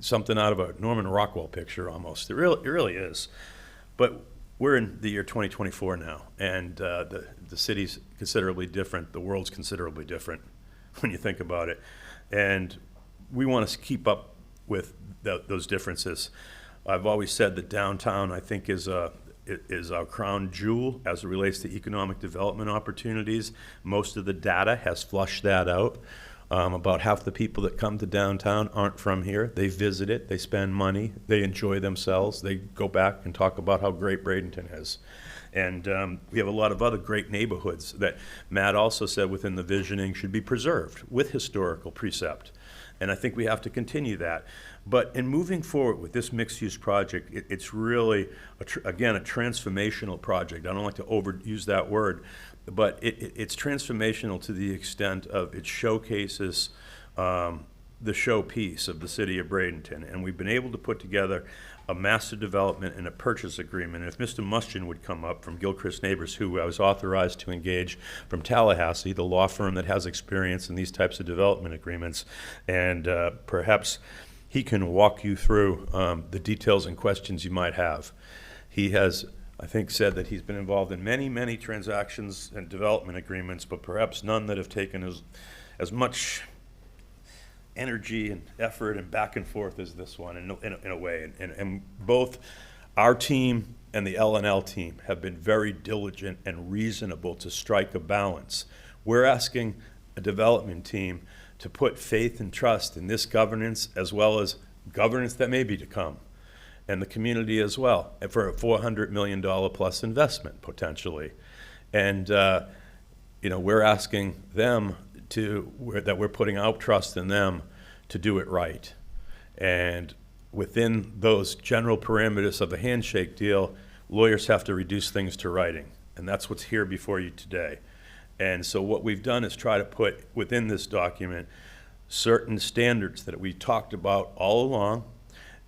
something out of a Norman Rockwell picture almost. It really is. But we're in the year 2024 now, and the city's considerably different. The world's considerably different when you think about it. And we want to keep up with those differences. I've always said that downtown, I think, is our crown jewel as it relates to economic development opportunities. Most of the data has flushed that out. About half the people that come to downtown aren't from here. They visit it, they spend money, they enjoy themselves, they go back and talk about how great Bradenton is. And we have a lot of other great neighborhoods that Matt also said within the visioning should be preserved with historical precept. And I think we have to continue that. But in moving forward with this mixed-use project, it's really, again, a transformational project. I don't like to overuse that word, but it's transformational to the extent of it showcases the showpiece of the city of Bradenton. And we've been able to put together a master development and a purchase agreement. And if Mr. Mustian would come up from Gilchrist Neighbors, who I was authorized to engage from Tallahassee, the law firm that has experience in these types of development agreements, and perhaps he can walk you through the details and questions you might have. He has, I think, said that he's been involved in many, many transactions and development agreements, but perhaps none that have taken as much energy and effort and back and forth as this one in a way. And both our team and the L&L team have been very diligent and reasonable to strike a balance. We're asking a development team to put faith and trust in this governance as well as governance that may be to come, and the community as well, and for a $400 million plus investment potentially. And you know, we're asking them that we're putting our trust in them to do it right. And within those general parameters of a handshake deal, lawyers have to reduce things to writing, and that's what's here before you today. And so what we've done is try to put within this document certain standards that we talked about all along,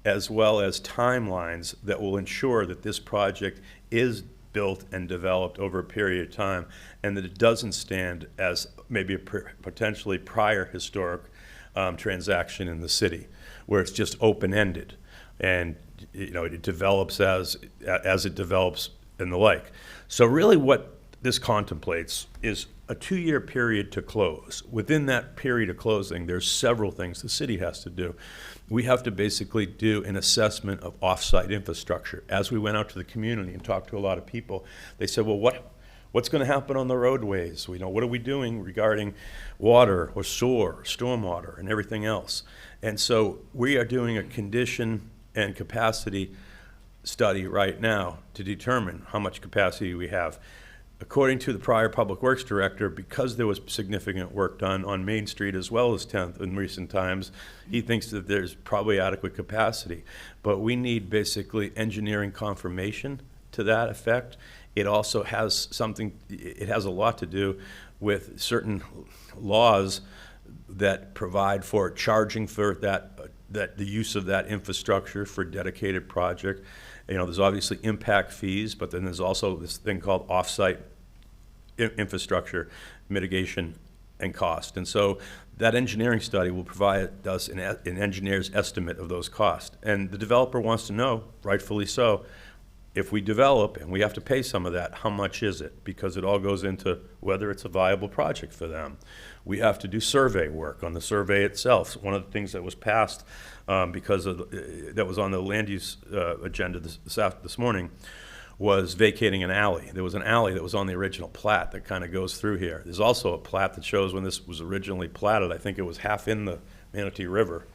as well as timelines that will ensure that this project is built and developed over a period of time, and that it doesn't stand as maybe a potentially prior historic transaction in the city, where it's just open-ended, and you know, it develops as it develops and the like. So really what this contemplates is a 2-year period to close. Within that period of closing, there's several things the city has to do. We have to basically do an assessment of off-site infrastructure. As we went out to the community and talked to a lot of people, they said, well, what's going to happen on the roadways? You know, what are we doing regarding water or sewer, stormwater, and everything else? And so we are doing a condition and capacity study right now to determine how much capacity we have. According to the prior Public Works Director, because there was significant work done on Main Street as well as 10th in recent times, he thinks that there's probably adequate capacity. But we need basically engineering confirmation to that effect. It also has it has a lot to do with certain laws that provide for charging for the use of that infrastructure for a dedicated project. You know, there's obviously impact fees, but then there's also this thing called off-site infrastructure mitigation and cost. And so that engineering study will provide us an engineer's estimate of those costs. And the developer wants to know, rightfully so, if we develop and we have to pay some of that, how much is it? Because it all goes into whether it's a viable project for them. We have to do survey work on the survey itself. One of the things that was passed because of that was on the land use agenda this morning was vacating an alley. There was an alley that was on the original plat that kind of goes through here. There's also a plat that shows when this was originally platted. I think it was half in the Manatee River,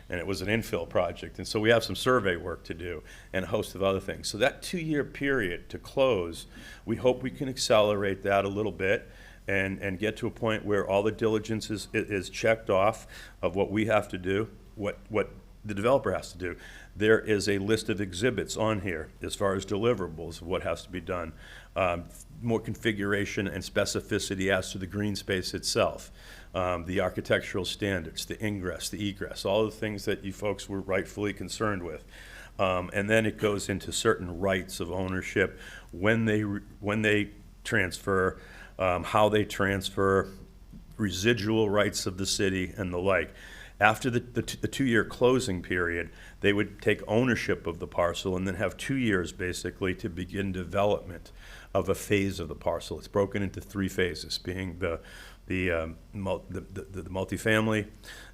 and it was an infill project. And so we have some survey work to do and a host of other things. So that 2-year period to close, we hope we can accelerate that a little bit and get to a point where all the diligence is checked off of what we have to do, what the developer has to do. There is a list of exhibits on here as far as deliverables of what has to be done. More configuration and specificity as to the green space itself, the architectural standards, the ingress, the egress, all the things that you folks were rightfully concerned with. And then it goes into certain rights of ownership, when they transfer, how they transfer, residual rights of the city and the like. After the 2-year closing period, they would take ownership of the parcel and then have 2 years basically to begin development of a phase of the parcel. It's broken into 3 phases, being the multifamily,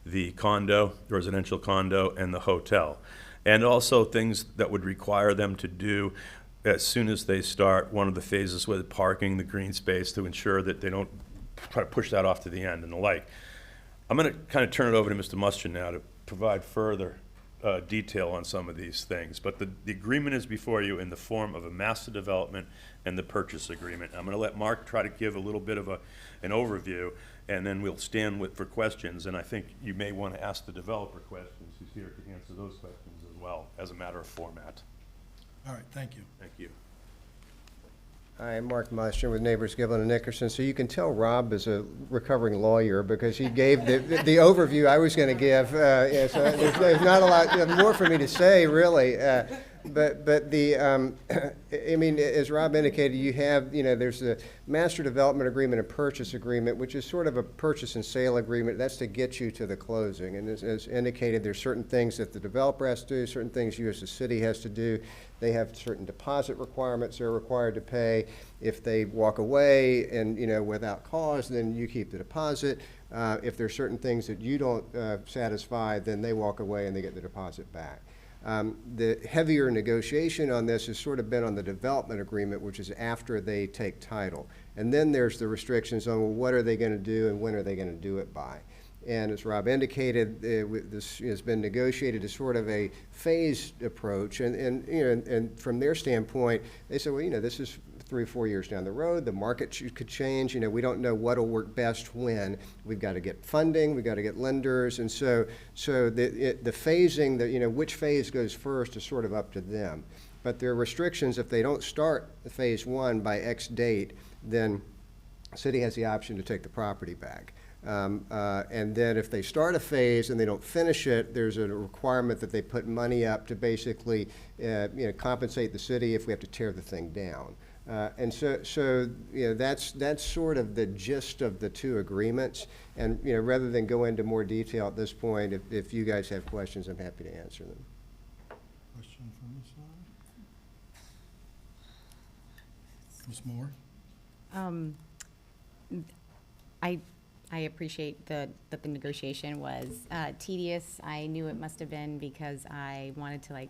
the condo, the residential condo, and the hotel. And also things that would require them to do as soon as they start one of the phases with parking, the green space, to ensure that they don't try to push that off to the end and the like. I'm going to kind of turn it over to Mr. Muster now to provide further detail on some of these things. But the agreement is before you in the form of a master development and the purchase agreement. I'm going to let Mark try to give a little bit of an overview, and then we'll stand for questions. And I think you may want to ask the developer questions, who's here to answer those questions as well, as a matter of format. All right, thank you. Thank you. Hi, I'm Mark Muster with Neighbors Giblin and Nickerson. So you can tell Rob is a recovering lawyer because he gave the overview I was going to give. Yeah, so there's not a lot more for me to say, really. But the, I mean, as Rob indicated, you have, there's a master development agreement and purchase agreement, which is sort of a purchase and sale agreement. That's to get you to the closing. And as indicated, there's certain things that the developer has to do, certain things you as the city has to do. They have certain deposit requirements they're required to pay. If they walk away and, without cause, then you keep the deposit. If there's certain things that you don't satisfy, then they walk away and they get the deposit back. The heavier negotiation on this has sort of been on the development agreement, which is after they take title. And then there's the restrictions on, well, what are they going to do and when are they going to do it by? And as Rob indicated, this has been negotiated as sort of a phased approach. And from their standpoint, they said, well, this is 3 or 4 years down the road. The market could change. We don't know what will work best when. We've got to get funding. We've got to get lenders. And so the phasing, which phase goes first is sort of up to them. But there are restrictions. If they don't start phase 1 by X date, then the city has the option to take the property back. And then if they start a phase and they don't finish it, there's a requirement that they put money up to basically compensate the city if we have to tear the thing down. And so that's sort of the gist of the 2 agreements. And rather than go into more detail at this point, if you guys have questions, I'm happy to answer them. Question from this side? Ms. Moore? I appreciate that the negotiation was tedious. I knew it must have been because I wanted to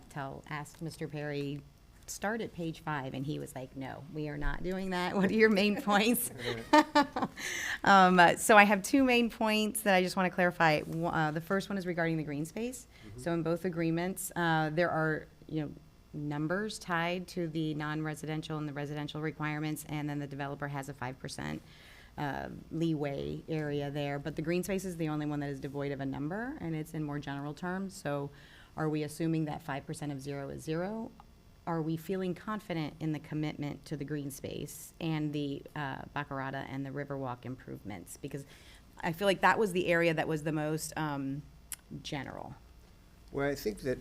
ask Mr. Perry, start at page 5, and he was like, no, we are not doing that. What are your main points? So I have 2 main points that I just want to clarify. The first one is regarding the green space. Mm-hmm. So in both agreements, there are, numbers tied to the non-residential and the residential requirements, and then the developer has a 5% leeway area there. But the green space is the only one that is devoid of a number, and it's in more general terms. So are we assuming that 5% of 0 is 0? Are we feeling confident in the commitment to the green space and the Baccarata and the Riverwalk improvements? Because I feel like that was the area that was the most general. Well, I think that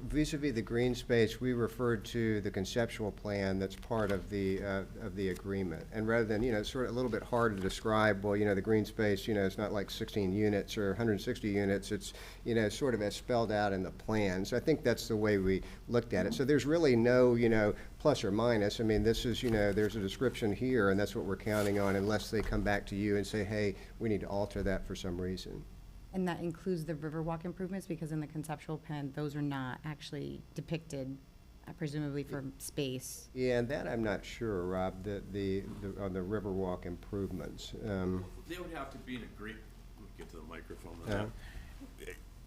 vis-a-vis the green space, we referred to the conceptual plan that's part of the agreement. And rather than, it's sort of a little bit hard to describe, well, the green space, it's not like 16 units or 160 units. It's, sort of as spelled out in the plan. So I think that's the way we looked at it. So there's really no, plus or minus. I mean, this is, there's a description here, and that's what we're counting on unless they come back to you and say, hey, we need to alter that for some reason. And that includes the Riverwalk improvements, because in the conceptual plan, those are not actually depicted, presumably for space. Yeah, and that I'm not sure, Rob, on the Riverwalk improvements. They would have to be in agreement. Let me get to the microphone.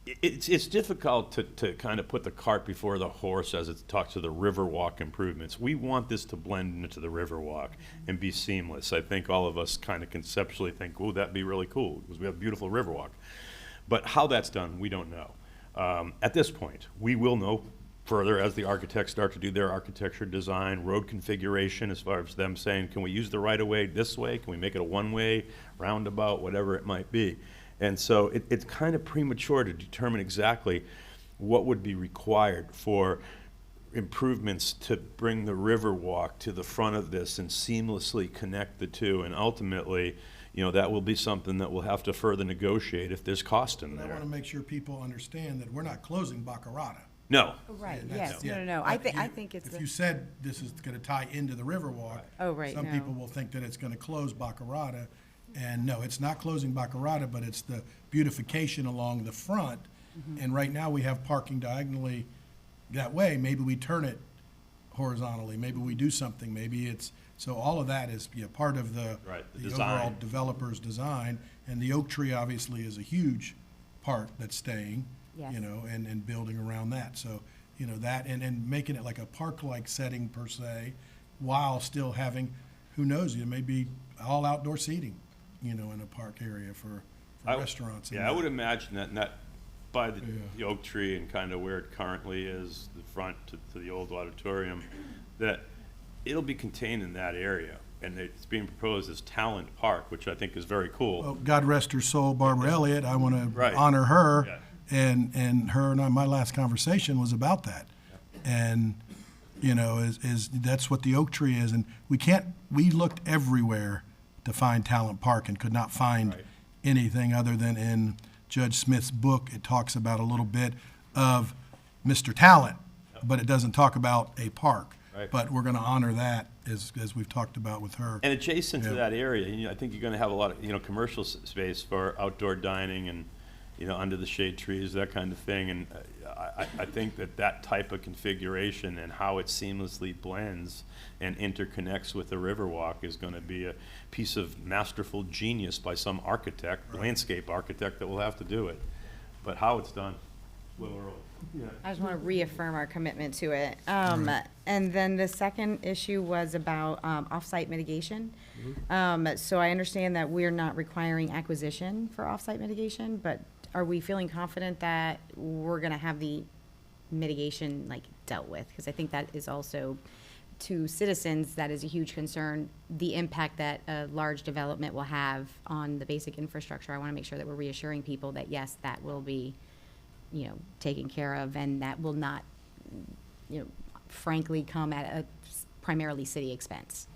It's difficult to kind of put the cart before the horse as it talks to the Riverwalk improvements. We want this to blend into the Riverwalk and be seamless. I think all of us kind of conceptually think, oh, that'd be really cool, because we have a beautiful Riverwalk. But how that's done, we don't know. At this point, we will know further as the architects start to do their architecture design, road configuration, as far as them saying, can we use the right-of-way this way? Can we make it a one-way, roundabout, whatever it might be? And so it's kind of premature to determine exactly what would be required for improvements to bring the Riverwalk to the front of this and seamlessly connect the two. And ultimately, that will be something that we'll have to further negotiate if there's cost in I there. want to make sure people understand that we're not closing Baccarata. No. Right, And that's- yes, no. But I think it's If you said this is going to tie into the Riverwalk. Oh, right, Some no. people will think that it's going to close Baccarata. And no, it's not closing Baccarata, but it's the beautification along the front. And right now, we have parking diagonally that way. Maybe we turn it horizontally. Maybe we do something. Maybe it's, so all of that is part of the the overall design. developer's design. And the oak tree obviously is a huge part that's staying, Yes. and building around that. So, that, and making it like a park-like setting per se, while still having, who knows, it may be all outdoor seating, in a park area for restaurants. and Yeah, I that. would imagine that by the oak tree and kind of where it currently is, the front to the old auditorium, that it'll be contained in that area. And it's being proposed as Talent Park, which I think is very cool. Well, God rest her soul, Barbara Elliott, I want to Right. honor her. Yeah. And her and I, my last conversation was about that. And, that's what the oak tree is. And we looked everywhere to find Talent Park and could not find anything other than in Judge Smith's book. It talks about a little bit of Mr. Talent, but it doesn't talk about a park. Right. But we're going to honor that as we've talked about with her. And adjacent to Yeah. that area, I think you're gonna have a lot of, commercial space for outdoor dining and, under the shade trees, that kind of thing. And I think that type of configuration and how it seamlessly blends and interconnects with the Riverwalk is gonna be a piece of masterful genius by some architect, landscape architect that will have to do it. But how it's done, a little early. I just want to reaffirm our commitment to it. And then the second issue was about off-site mitigation. So I understand that we're not requiring acquisition for off-site mitigation, but are we feeling confident that we're going to have the mitigation dealt with? Because I think that is also, to citizens, that is a huge concern, the impact that a large development will have on the basic infrastructure. I want to make sure that we're reassuring people that, yes, that will be taken care of, and that will not, frankly, come at a primarily city expense.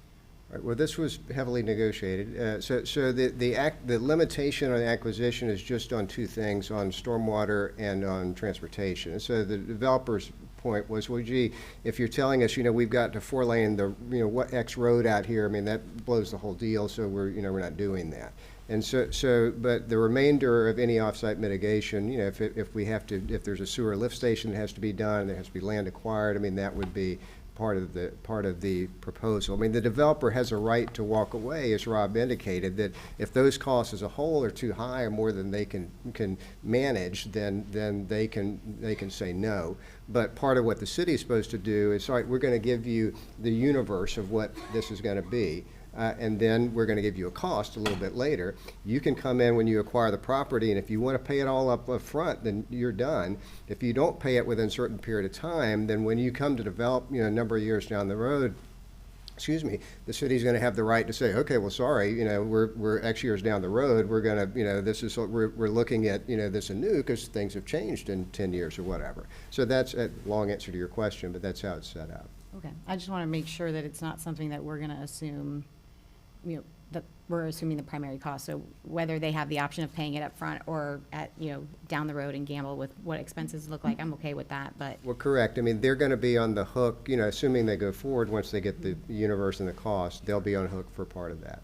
Right, well, this was heavily negotiated. So the limitation on acquisition is just on two things, on stormwater and on transportation. So the developer's point was, well, gee, if you're telling us, we've got to four-lane what X road out here, I mean, that blows the whole deal, so we're not doing that. And but the remainder of any off-site mitigation, if there's a sewer lift station that has to be done, there has to be land acquired, I mean, that would be part of the proposal. I mean, the developer has a right to walk away, as Rob indicated, that if those costs as a whole are too high or more than they can manage, then they can say no. But part of what the city is supposed to do is, all right, we're going to give you the universe of what this is going to be. And then we're going to give you a cost a little bit later. You can come in when you acquire the property, and if you want to pay it all up front, then you're done. If you don't pay it within a certain period of time, then when you come to develop, a number of years down the road, the city's going to have the right to say, okay, well, sorry, we're X years down the road, we're going to, we're looking at, this anew because things have changed in 10 years or whatever. So that's a long answer to your question, but that's how it's set out. Okay, I just want to make sure that it's not something that we're going to assume, that we're assuming the primary cost. So whether they have the option of paying it up front or down the road and gamble with what expenses look like, I'm okay with that, but. Well, correct. I mean, they're going to be on the hook, assuming they go forward, once they get the universe and the cost, they'll be on the hook for part of that.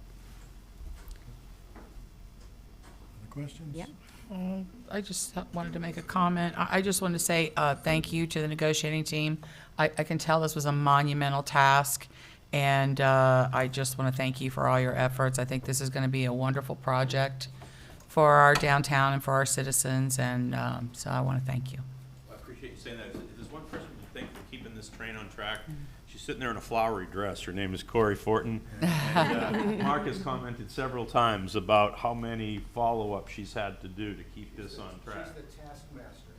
Other questions? Yep. I just wanted to make a comment. I just wanted to say thank you to the negotiating team. I can tell this was a monumental task, and I just want to thank you for all your efforts. I think this is going to be a wonderful project for our downtown and for our citizens, and so I want to thank you. I appreciate you saying that. If there's one person to thank for keeping this train on track, she's sitting there in a flowery dress. Her name is Corey Fortin. And Mark has commented several times about how many follow-ups she's had to do to keep this on track. She's the taskmaster.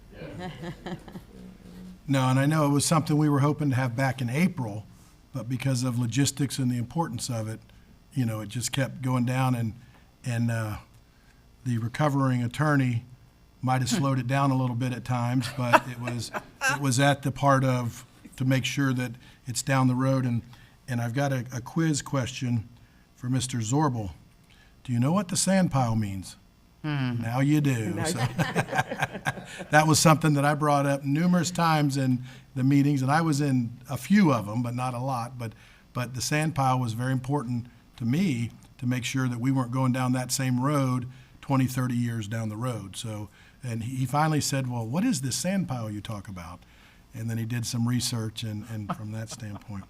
Yeah. No, and I know it was something we were hoping to have back in April, but because of logistics and the importance of it, you know, it just kept going down, and the recovering attorney might have slowed it down a little bit at times, but it was at the part of to make sure that it's down the road. And I've got a quiz question for Mr. Zorbel. Do you know what the sand pile means? Now you do. So that was something that I brought up numerous times in the meetings, and I was in a few of them, but not a lot. But the sand pile was very important to me to make sure that we weren't going down that same road 20, 30 years down the road. So, and he finally said, well, what is this sand pile you talk about? And then he did some research, and from that standpoint.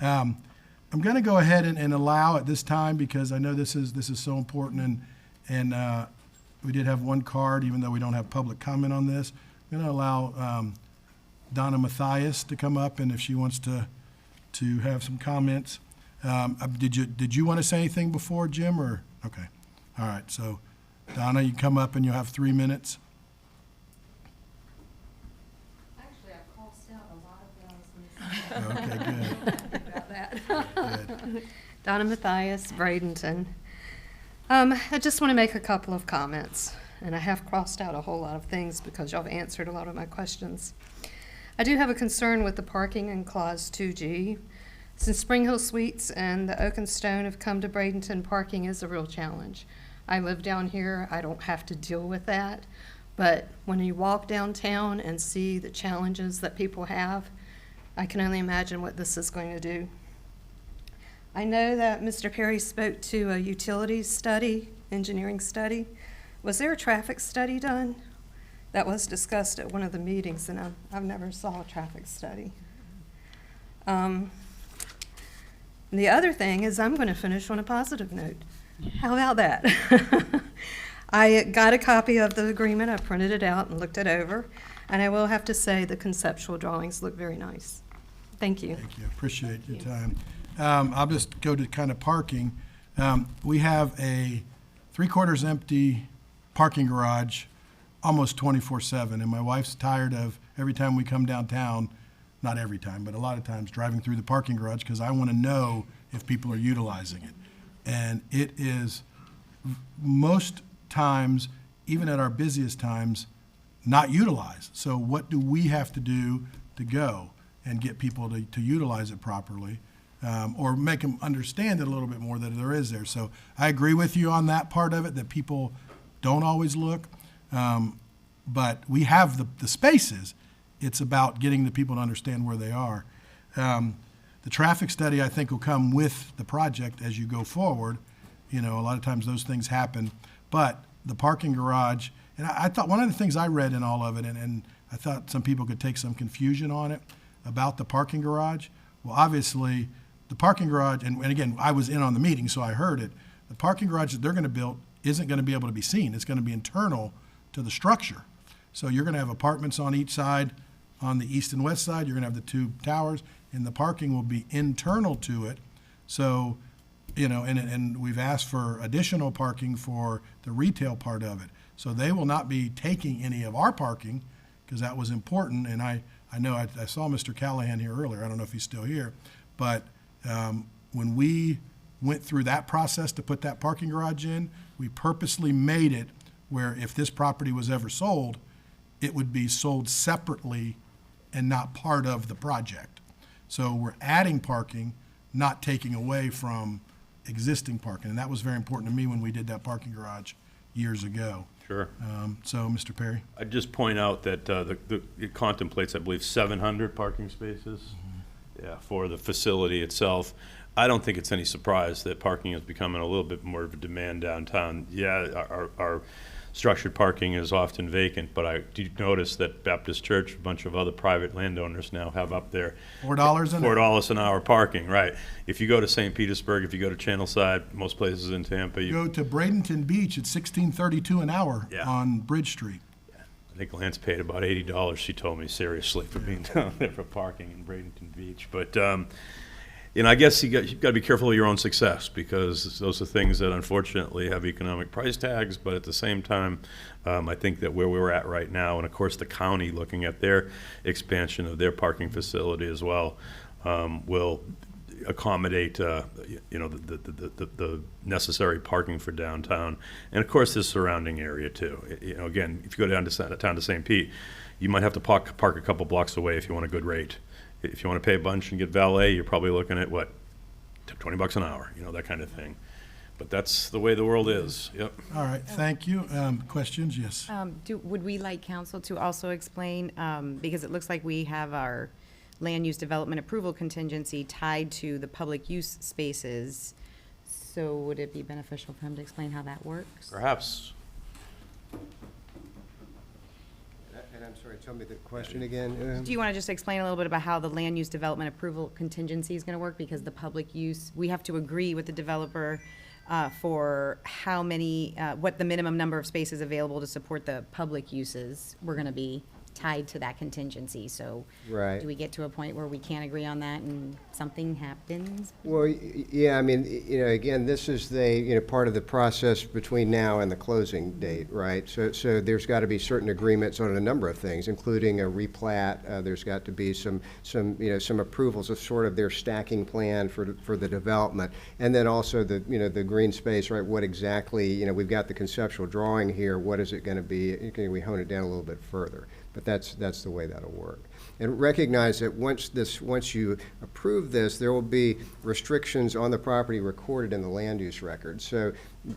I'm going to go ahead and allow at this time, because I know this is so important, and we did have one card, even though we don't have public comment on this. I'm going to allow Donna Mathias to come up, and if she wants to have some comments. Did you want to say anything before, Jim, or? Okay. All right. So, Donna, you come up and you'll have 3 minutes. Actually, I've crossed out a lot of those. Okay, good. About that. Good. Donna Mathias, Bradenton. I just want to make a couple of comments, and I have crossed out a whole lot of things because y'all have answered a lot of my questions. I do have a concern with the parking in Clause 2G. Since Spring Hill Suites and the Oak and Stone have come to Bradenton, parking is a real challenge. I live down here, I don't have to deal with that, but when you walk downtown and see the challenges that people have, I can only imagine what this is going to do. I know that Mr. Perry spoke to a utilities study, engineering study. Was there a traffic study done? That was discussed at one of the meetings, and I've never saw a traffic study. The other thing is I'm going to finish on a positive note. How about that? I got a copy of the agreement. I printed it out and looked it over, and I will have to say the conceptual drawings look very nice. Thank you. Thank you. Appreciate your time. I'll just go to kind of parking. We have a 3/4 empty parking garage almost 24/7, and my wife's tired of every time we come downtown, not every time, but a lot of times driving through the parking garage because I want to know if people are utilizing it. And it is most times, even at our busiest times, not utilized. So what do we have to do to go and get people to utilize it properly? Or make them understand it a little bit more that there is there. So I agree with you on that part of it, that people don't always look. But we have the spaces. It's about getting the people to understand where they are. The traffic study, I think, will come with the project as you go forward. You know, a lot of times those things happen. But the parking garage, and I thought one of the things I read in all of it, and I thought some people could take some confusion on it about the parking garage. Well, obviously, the parking garage, and again, I was in on the meeting, so I heard it. The parking garage that they're going to build isn't going to be able to be seen. It's going to be internal to the structure. So you're going to have apartments on each side. On the east and west side, you're going to have the two towers, and the parking will be internal to it. So, you know, and we've asked for additional parking for the retail part of it. So they will not be taking any of our parking, because that was important. And I know I saw Mr. Callahan here earlier. I don't know if he's still here. But when we went through that process to put that parking garage in, we purposely made it where if this property was ever sold, it would be sold separately and not part of the project. So we're adding parking, not taking away from existing parking. And that was very important to me when we did that parking garage years ago. Sure. So, Mr. Perry? I'd just point out that it contemplates, I believe, 700 parking spaces for the facility itself. I don't think it's any surprise that parking is becoming a little bit more of a demand downtown. Yeah, our structured parking is often vacant, but I do notice that Baptist Church, a bunch of other private landowners now have up there $4 an hour. $4 an hour parking, right. If you go to St. Petersburg, if you go to Channelside, most places in Tampa, Go to Bradenton Beach at $16.32 an hour Yeah. on Bridge Street. I think Lance paid about $80, she told me, seriously, for being down there for parking in Bradenton Beach. But, I guess you've got to be careful of your own success, because those are things that unfortunately have economic price tags. But at the same time, I think that where we're at right now, and of course the county looking at their expansion of their parking facility as well, will accommodate, the necessary parking for downtown, and of course the surrounding area too. Again, if you go down to St. Pete, you might have to park a couple blocks away if you want a good rate. If you want to pay a bunch and get valet, you're probably looking at what, $20 an hour, that kind of thing. But that's the way the world is. Yep. All right, thank you. Questions? Yes. Would we like council to also explain, because it looks like we have our land use development approval contingency tied to the public use spaces. So would it be beneficial for him to explain how that works? Perhaps. And I'm sorry, tell me the question again. Do you want to just explain a little bit about how the land use development approval contingency is going to work? Because the public use, we have to agree with the developer for how many, what the minimum number of spaces available to support the public uses were going to be tied to that contingency. So Right. do we get to a point where we can't agree on that and something happens? Well, yeah, I mean, again, this is part of the process between now and the closing date, right? So there's got to be certain agreements on a number of things, including a replat. There's got to be some approvals of sort of their stacking plan for the development. And then also the green space, right? What exactly, we've got the conceptual drawing here. What is it going to be? Can we hone it down a little bit further? But that's the way that'll work. And recognize that once you approve this, there will be restrictions on the property recorded in the land use record. So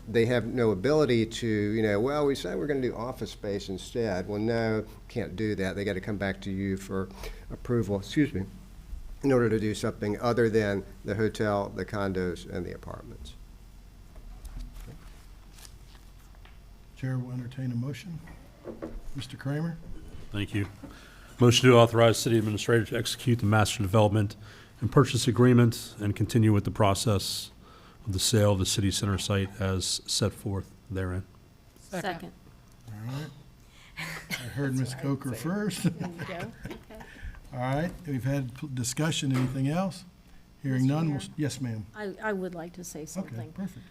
they have no ability to, well, we said we're going to do office space instead. Well, no, can't do that. They got to come back to you for approval, in order to do something other than the hotel, the condos, and the apartments. Chair will entertain a motion. Mr. Kramer? Thank you. Motion to authorize city administrator to execute the master development and purchase agreement and continue with the process of the sale of the city center site as set forth therein. Second. All right. I heard Ms. Coker first. There you go. Okay. All right, we've had discussion. Anything else? Hearing Mr. none. Mayor? Yes, ma'am. I would like to say something. Okay, perfect.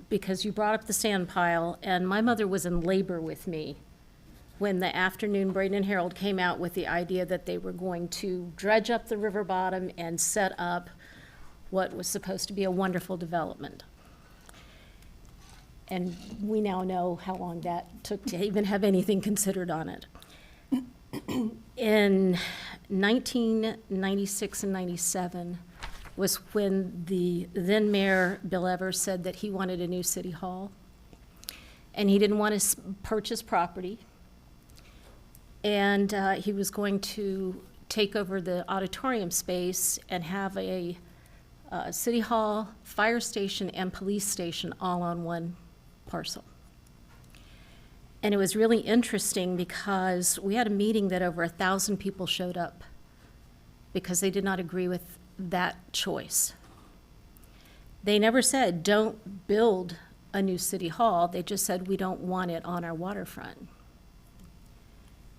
Because you brought up the sand pile, and my mother was in labor with me when the afternoon Bradenton Herald came out with the idea that they were going to dredge up the river bottom and set up what was supposed to be a wonderful development. And we now know how long that took to even have anything considered on it. In 1996 and 97 was when the then mayor, Bill Evers, said that he wanted a new city hall. And he didn't want to purchase property. And he was going to take over the auditorium space and have a city hall, fire station, and police station all on one parcel. And it was really interesting because we had a meeting that over 1,000 people showed up because they did not agree with that choice. They never said, don't build a new city hall. They just said, we don't want it on our waterfront.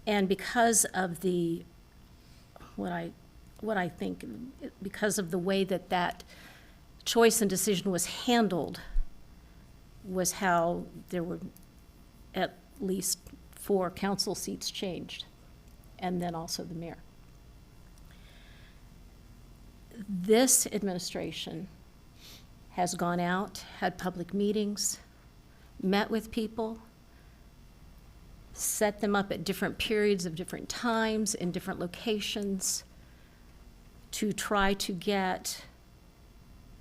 And because of what I think, because of the way that choice and decision was handled, was how there were at least 4 council seats changed, and then also the mayor. This administration has gone out, had public meetings, met with people, set them up at different periods of different times in different locations to try to get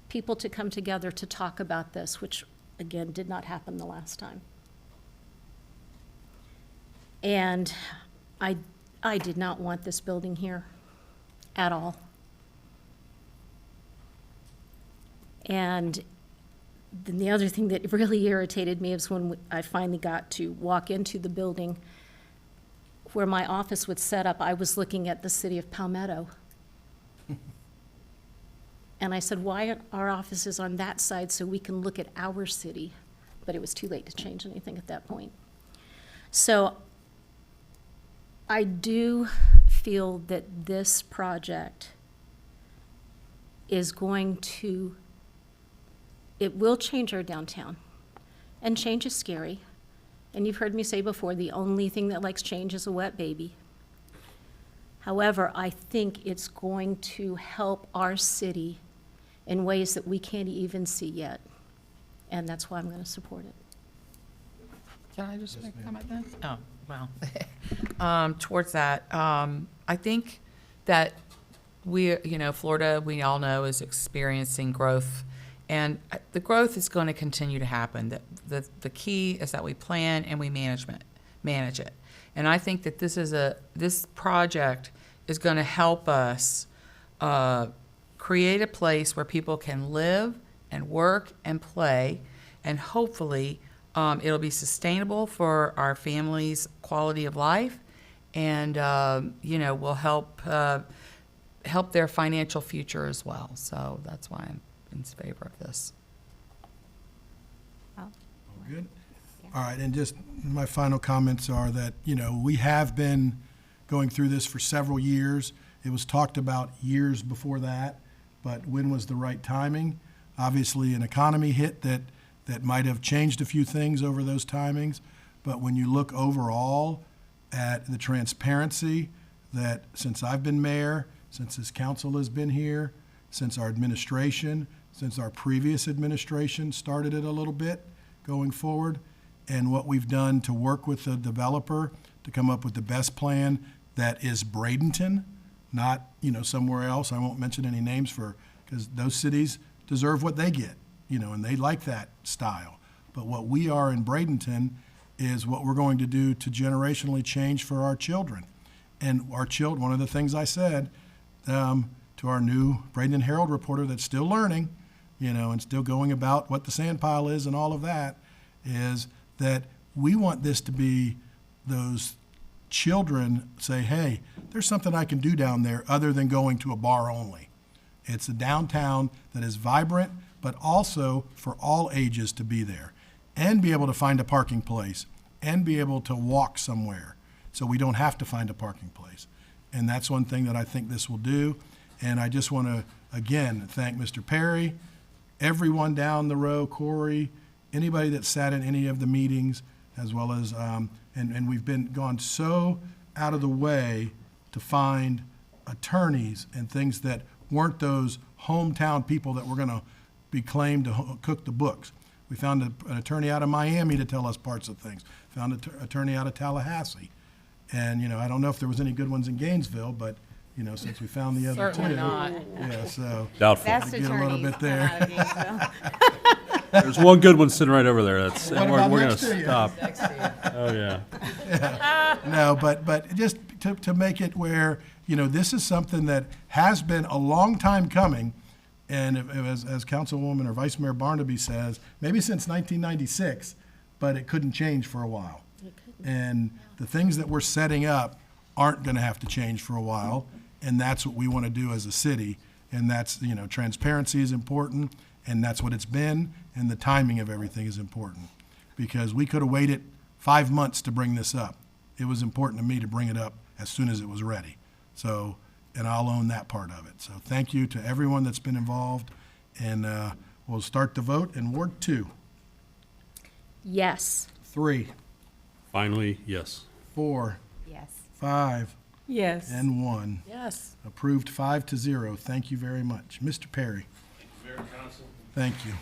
people to come together to talk about this, which again did not happen the last time. And I did not want this building here at all. And then the other thing that really irritated me is when I finally got to walk into the building where my office would set up, I was looking at the city of Palmetto. And I said, why aren't our offices on that side so we can look at our city? But it was too late to change anything at that point. So I do feel that this project is going to, it will change our downtown. And change is scary. And you've heard me say before, the only thing that likes change is a wet baby. However, I think it's going to help our city in ways that we can't even see yet. And that's why I'm going to support it. Can I just make a comment then? Oh, well, towards that, I think that Florida, we all know, is experiencing growth, and the growth is going to continue to happen. The key is that we plan and we manage it. And I think that this project is going to help us create a place where people can live and work and play, and hopefully it'll be sustainable for our families' quality of life, and will help their financial future as well. So that's why I'm in favor of this. All good? All right, and just my final comments are that, we have been going through this for several years. It was talked about years before that, but when was the right timing? Obviously, an economy hit that might have changed a few things over those timings, but when you look overall at the transparency that since I've been mayor, since this council has been here, since our administration, since our previous administration started it a little bit going forward, and what we've done to work with the developer to come up with the best plan that is Bradenton, not, somewhere else. I won't mention any names because those cities deserve what they get, and they like that style. But what we are in Bradenton is what we're going to do to generationally change for our children. And our children, one of the things I said to our new Bradenton Herald reporter that's still learning, and still going about what the sand pile is and all of that, is that we want this to be those children say, hey, there's something I can do down there other than going to a bar only. It's a downtown that is vibrant, but also for all ages to be there and be able to find a parking place and be able to walk somewhere so we don't have to find a parking place. And that's one thing that I think this will do. And I just want to, again, thank Mr. Perry, everyone down the row, Corey, anybody that sat in any of the meetings, as well as, and we've gone so out of the way to find attorneys and things that weren't those hometown people that were going to be claimed to cook the books. We found an attorney out of Miami to tell us parts of things. Found an attorney out of Tallahassee. And, I don't know if there was any good ones in Gainesville, but, since we found the other two. Certainly not. Yeah, so. Doubtful. Best Get a little attorneys bit come out of there. Gainesville. There's one good one sitting right over there. That's, What and about we're going next to to you? stop. Oh, yeah. No, but just to make it where, this is something that has been a long time coming. And as Councilwoman or Vice Mayor Barnaby says, maybe since 1996, but it couldn't change for a while. And the things that we're setting up aren't going to have to change for a while. And that's what we want to do as a city. And that's, transparency is important, and that's what it's been. And the timing of everything is important, because we could have waited 5 months to bring this up. It was important to me to bring it up as soon as it was ready. So, and I'll own that part of it. So thank you to everyone that's been involved. And we'll start the vote in Ward 2. Yes. 3, Finally, yes. 4, Yes. 5, Yes. and 1. Yes. Approved 5-0. Thank you very much. Mr. Perry. Mayor and Council. Thank you.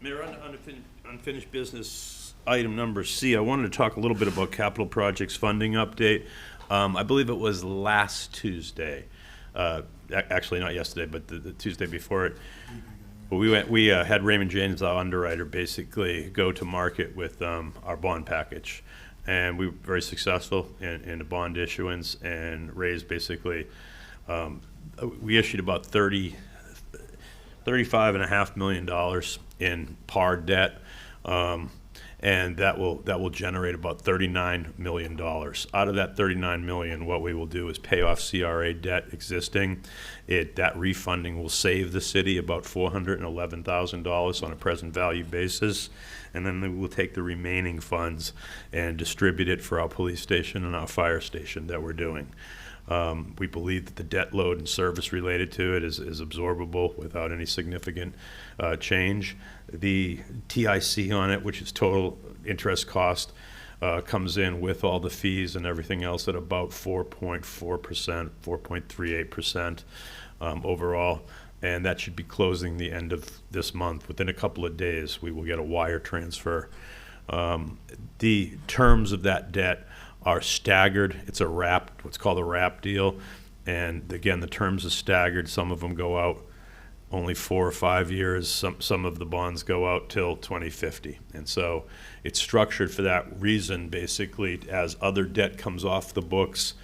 Mayor, unfinished business item number C, I wanted to talk a little bit about capital projects funding update. I believe it was last Tuesday, actually not yesterday, but the Tuesday before it. We had Raymond James, our underwriter, basically go to market with our bond package. And we were very successful in the bond issuance and raised basically, we issued about $35.5 million in par debt. And that will generate about $39 million. Out of that $39 million, what we will do is pay off CRA debt existing. That refunding will save the city about $411,000 on a present value basis. And then we will take the remaining funds and distribute it for our police station and our fire station that we're doing. We believe that the debt load and service related to it is absorbable without any significant change. The TIC on it, which is total interest cost, comes in with all the fees and everything else at about 4.4%, 4.38% overall. And that should be closing the end of this month. Within a couple of days, we will get a wire transfer. The terms of that debt are staggered. It's a wrapped, what's called a wrap deal. And again, the terms are staggered. Some of them go out only 4 or 5 years. Some of the bonds go out till 2050. And so it's structured for that reason, basically, as other debt comes off the books,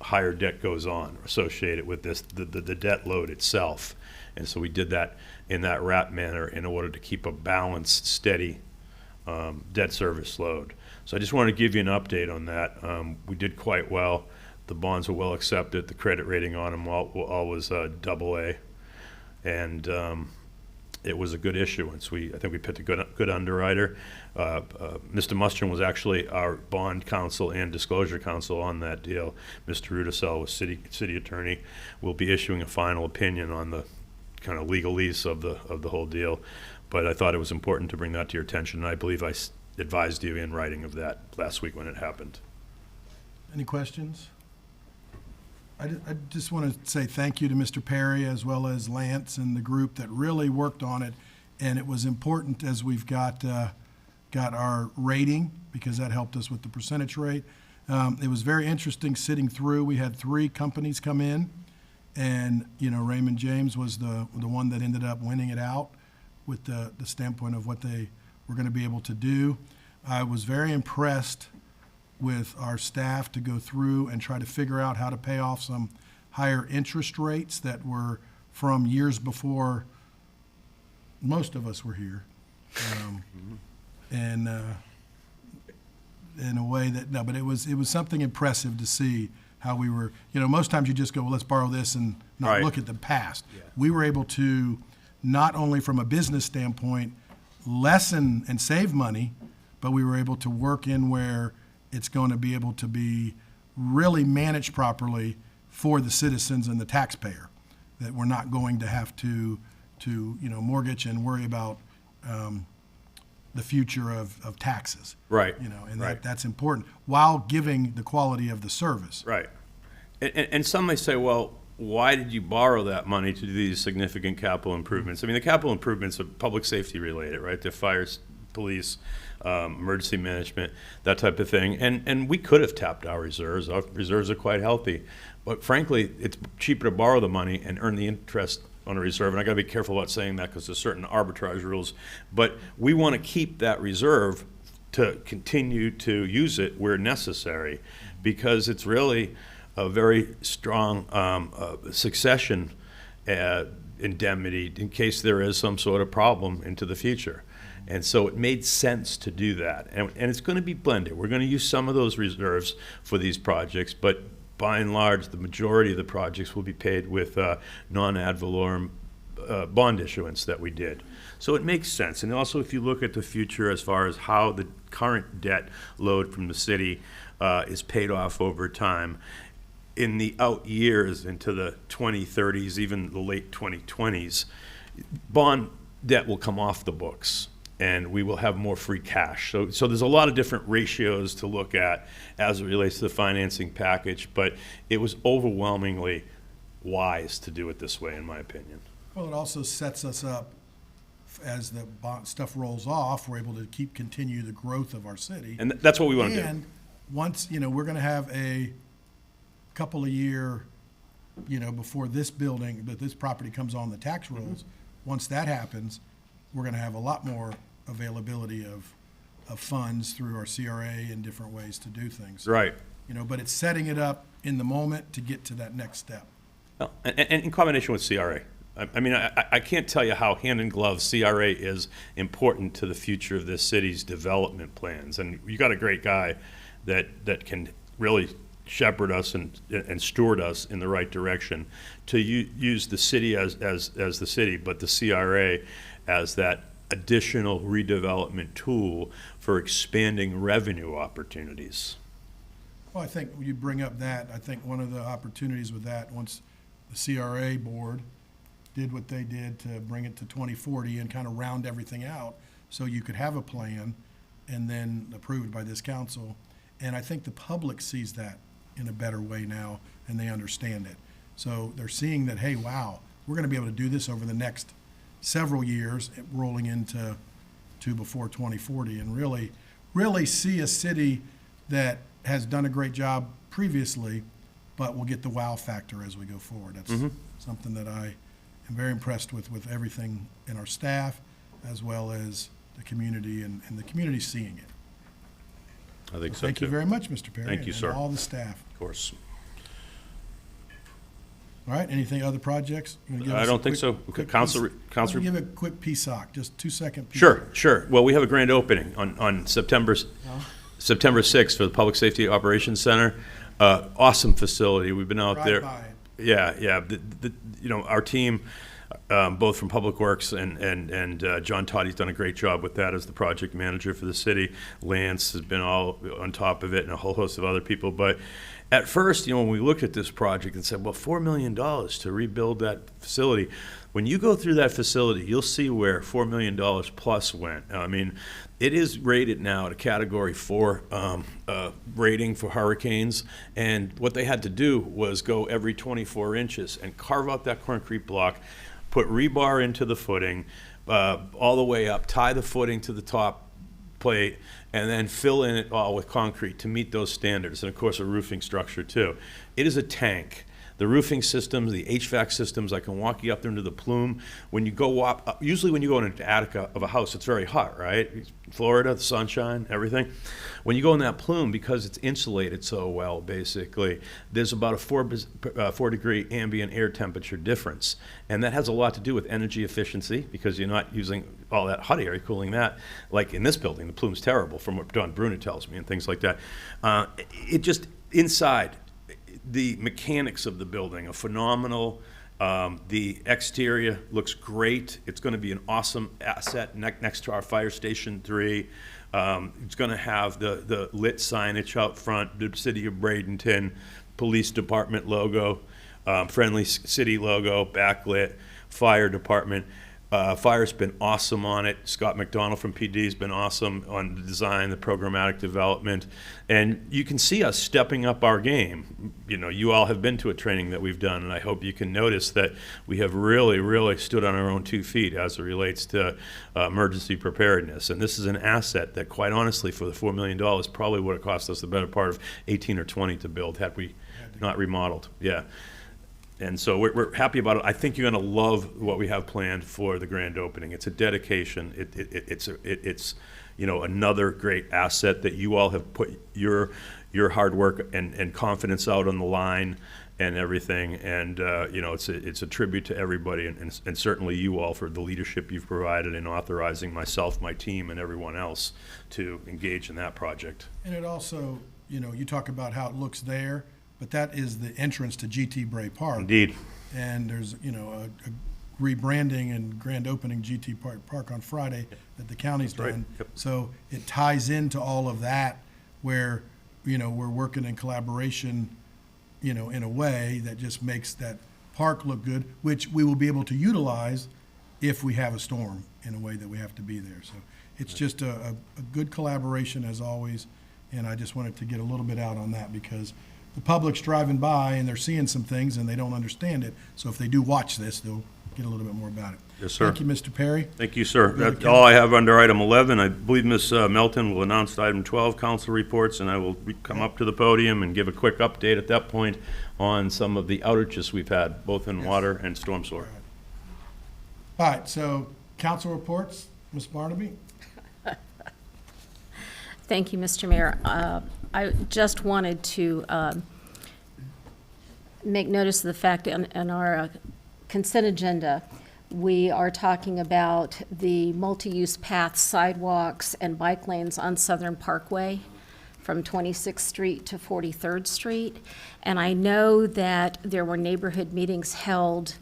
higher debt goes on associated with this, the debt load itself. And so we did that in that wrap manner in order to keep a balanced, steady debt service load. So I just wanted to give you an update on that. We did quite well. The bonds were well accepted. The credit rating on them all was AA. And it was a good issuance. I think we picked a good underwriter. Mr. Mustern was actually our bond counsel and disclosure counsel on that deal. Mr. Rudisell was city attorney. Will be issuing a final opinion on the kind of legalese of the whole deal. But I thought it was important to bring that to your attention. And I believe I advised you in writing of that last week when it happened. Any questions? I just want to say thank you to Mr. Perry as well as Lance and the group that really worked on it. And it was important as we've got our rating, because that helped us with the percentage rate. It was very interesting sitting through. We had 3 companies come in, and Raymond James was the one that ended up winning it out with the standpoint of what they were going to be able to do. I was very impressed with our staff to go through and try to figure out how to pay off some higher interest rates that were from years before most of us were here. And in a way that, no, but it was something impressive to see how we were, most times you just go, well, let's borrow this and not look at the past. Yeah. We were able to, not only from a business standpoint, lessen and save money, but we were able to work in where it's going to be able to be really managed properly for the citizens and the taxpayer, that we're not going to have to mortgage and worry about the future of taxes. Right. And that's important while giving the quality of the service. Right. And some may say, well, why did you borrow that money to do these significant capital improvements? I mean, the capital improvements are public safety related, right? They're fires, police, emergency management, that type of thing. And we could have tapped our reserves. Our reserves are quite healthy. But frankly, it's cheaper to borrow the money and earn the interest on a reserve. And I got to be careful about saying that because there's certain arbitrage rules. But we want to keep that reserve to continue to use it where necessary, because it's really a very strong succession indemnity in case there is some sort of problem into the future. And so it made sense to do that. And it's going to be blended. We're going to use some of those reserves for these projects, but by and large, the majority of the projects will be paid with non-ad valorem bond issuance that we did. So it makes sense. And also, if you look at the future as far as how the current debt load from the city is paid off over time, in the out years into the 2030s, even the late 2020s, bond debt will come off the books and we will have more free cash. So there's a lot of different ratios to look at as it relates to the financing package, but it was overwhelmingly wise to do it this way, in my opinion. Well, it also sets us up as the stuff rolls off, we're able to continue the growth of our city. And that's what we want to do. And once, we're gonna have a couple of year, before this building, but this property comes on the tax rolls. Once that happens, we're gonna have a lot more availability of funds through our CRA and different ways to do things. Right. But it's setting it up in the moment to get to that next step. Well, and in combination with CRA. I mean, I can't tell you how hand in glove CRA is important to the future of this city's development plans. And you got a great guy that can really shepherd us and steward us in the right direction to use the city as the city, but the CRA as that additional redevelopment tool for expanding revenue opportunities. Well, I think you bring up that, I think one of the opportunities with that, once the CRA board did what they did to bring it to 2040 and kind of round everything out, so you could have a plan and then approved by this council. And I think the public sees that in a better way now, and they understand it. So they're seeing that, hey, wow, we're gonna be able to do this over the next several years, rolling into before 2040, and really see a city that has done a great job previously, but will get the wow factor as we go forward. That's something that I am very impressed with everything in our staff, as well as the community, and the community seeing it. I think so, Thank you too. very much, Mr. Perry. Thank you, sir. And all the staff. Of course. All right, anything, other projects? You wanna give I us a don't think so. quick Counselor- piece- Counselor- Give a quick PSOC, just 2-second. Sure. Well, we have a grand opening on September 6th for the Public Safety Operations Center. Awesome facility. We've been out Drive there. by it. Yeah. Our team, both from Public Works and John Toddy's done a great job with that as the project manager for the city. Lance has been all on top of it, and a whole host of other people. But at first, when we looked at this project and said, well, $4 million to rebuild that facility, when you go through that facility, you'll see where $4 million plus went. I mean, it is rated now at a Category 4 rating for hurricanes, and what they had to do was go every 24 inches and carve out that concrete block, put rebar into the footing, all the way up, tie the footing to the top plate, and then fill in it all with concrete to meet those standards, and of course a roofing structure too. It is a tank. The roofing systems, the HVAC systems, I can walk you up there into the plume. When you go up, usually when you go into the attic of a house, it's very hot, right? Florida, the sunshine, everything. When you go in that plume, because it's insulated so well, basically, there's about a 4 degree ambient air temperature difference. And that has a lot to do with energy efficiency, because you're not using all that hot air, you're cooling that. Like in this building, the plume's terrible, from what Don Bruner tells me, and things like that. It just, inside, the mechanics of the building are phenomenal. The exterior looks great. It's going to be an awesome asset next to our Fire Station 3. It's going to have the lit signage out front, the City of Bradenton, Police Department logo, Friendly City logo, backlit, Fire Department. Fire's been awesome on it. Scott McDonald from PD has been awesome on the design, the programmatic development. And you can see us stepping up our game. You all have been to a training that we've done, and I hope you can notice that we have really stood on our own 2 feet as it relates to emergency preparedness. And this is an asset that, quite honestly, for the $4 million, probably would have cost us the better part of 18 or 20 to build had we not remodeled. Yeah. And so we're happy about it. I think you're going to love what we have planned for the grand opening. It's a dedication. It's another great asset that you all have put your hard work and confidence out on the line and everything. And it's a tribute to everybody, and certainly you all for the leadership you've provided in authorizing myself, my team, and everyone else to engage in that project. And it also, you talk about how it looks there, but that is the entrance to GT Bray Park. Indeed. And there's, a rebranding and grand opening GT Park on Friday that the county's That's right. done. Yep. So it ties into all of that where, we're working in collaboration, in a way that just makes that park look good, which we will be able to utilize if we have a storm in a way that we have to be there. So it's just a good collaboration as always. And I just wanted to get a little bit out on that because the public's driving by and they're seeing some things and they don't understand it. So if they do watch this, they'll get a little bit more about it. Yes, sir. Thank you, Mr. Perry. Thank you, sir. Go ahead, That's all I have under item 11. I believe Ms. Melton will announce item 12, council reports, and I will come up to the podium and give a quick update at that point on some of the outages we've had, both in water and storm sewer. All right, so council reports, Ms. Barnaby? Thank you, Mr. Mayor. I just wanted to make notice of the fact in our consent agenda, we are talking about the multi-use paths, sidewalks, and bike lanes on Southern Parkway from 26th Street to 43rd Street. And I know that there were neighborhood meetings held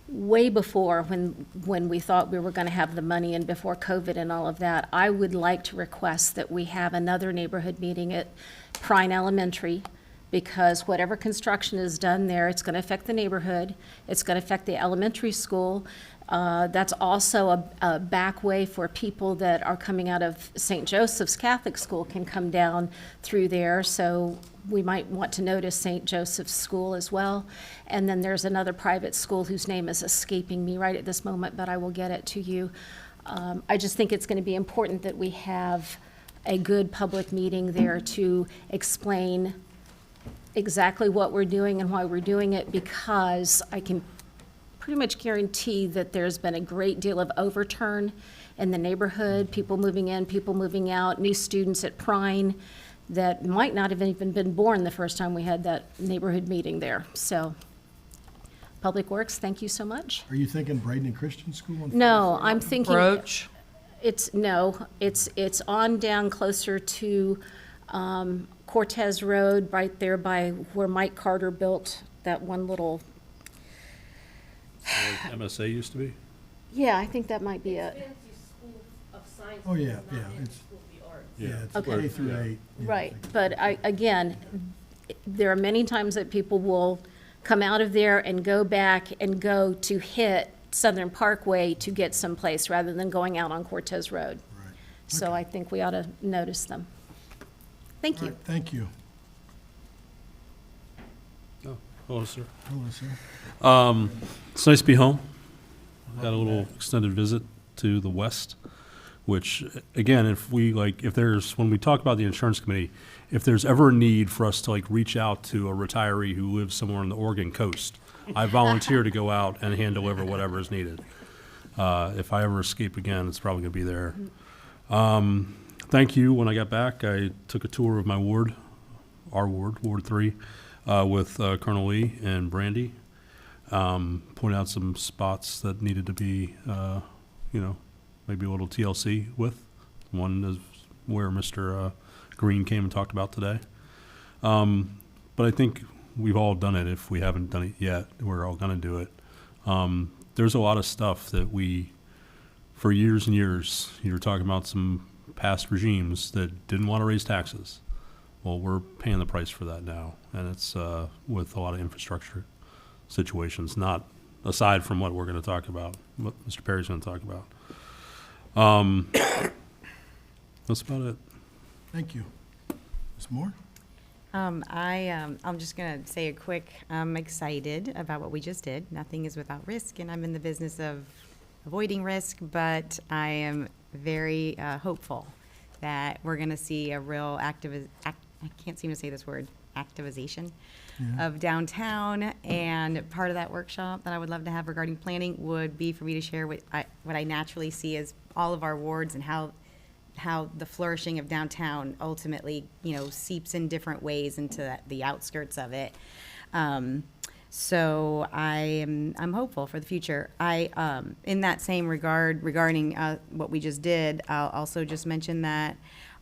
way before when we thought we were going to have the money and before COVID and all of that. I would like to request that we have another neighborhood meeting at Prine Elementary, because whatever construction is done there, it's going to affect the neighborhood. It's going to affect the elementary school. That's also a back way for people that are coming out of St. Joseph's Catholic School can come down through there. So we might want to notice St. Joseph's School as well. And then there's another private school whose name is escaping me right at this moment, but I will get it to you. I just think it's going to be important that we have a good public meeting there to explain exactly what we're doing and why we're doing it, because I can pretty much guarantee that there's been a great deal of overturn in the neighborhood, people moving in, people moving out, new students at Prine that might not have even been born the first time we had that neighborhood meeting there. So, Public Works, thank you so much. Are you thinking Bradenton Christian School? No, I'm thinking. Roach? It's on down closer to Cortez Road, right there by where Mike Carter built that one little. Like MSA used to be? Yeah, I think that might be it. Oh, yeah, it's Okay. K through 8. yeah. Right, but again, there are many times that people will come out of there and go back and go to hit Southern Parkway to get someplace rather than going out on Cortez Road. Right. So I think we ought to notice them. Thank All you. right, thank you. Oh, hello, sir. Hello, sir. It's nice to be home. Got a little extended visit to the west, which, again, when we talk about the insurance committee, if there's ever a need for us to reach out to a retiree who lives somewhere on the Oregon coast, I volunteer to go out and hand deliver whatever is needed. If I ever escape again, it's probably gonna be there. Thank you. When I got back, I took a tour of my ward, our ward, Ward 3, with Colonel Lee and Brandy. Pointed out some spots that needed to be, maybe a little TLC with. One is where Mr. Green came and talked about today. But I think we've all done it. If we haven't done it yet, we're all gonna do it. There's a lot of stuff that for years and years, you were talking about some past regimes that didn't want to raise taxes. Well, we're paying the price for that now, and it's with a lot of infrastructure situations, not aside from what we're going to talk about, what Mr. Perry's going to talk about. That's about it. Thank you. Ms. Moore? I'm just going to say a quick, I'm excited about what we just did. Nothing is without risk, and I'm in the business of avoiding risk, but I am very hopeful that we're going to see a real I can't seem to say this word, activization of downtown. And part of that workshop that I would love to have regarding planning would be for me to share what I naturally see as all of our wards and how the flourishing of downtown ultimately, seeps in different ways into the outskirts of it. So I'm hopeful for the future. In that same regard, regarding what we just did, I'll also just mention that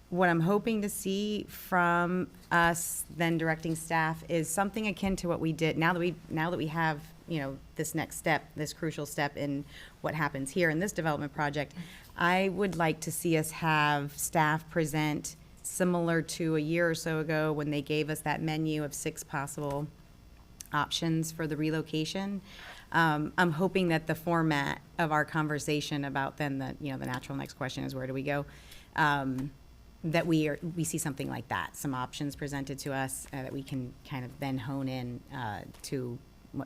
what I'm hoping to see from us then directing staff is something akin to what we did. Now that we have, this next step, this crucial step in what happens here in this development project, I would like to see us have staff present similar to a year or so ago when they gave us that menu of 6 possible options for the relocation. I'm hoping that the format of our conversation about then the natural next question is where do we go? That we see something like that, some options presented to us that we can kind of then hone in to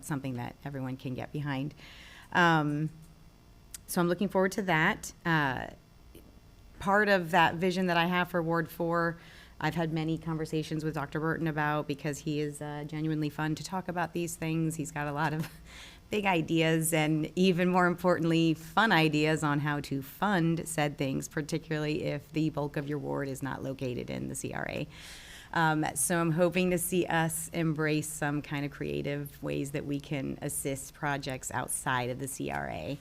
something that everyone can get behind. So I'm looking forward to that. Part of that vision that I have for Ward 4, I've had many conversations with Dr. Burton about, because he is genuinely fun to talk about these things. He's got a lot of big ideas, and even more importantly, fun ideas on how to fund said things, particularly if the bulk of your ward is not located in the CRA. So I'm hoping to see us embrace some kind of creative ways that we can assist projects outside of the CRA.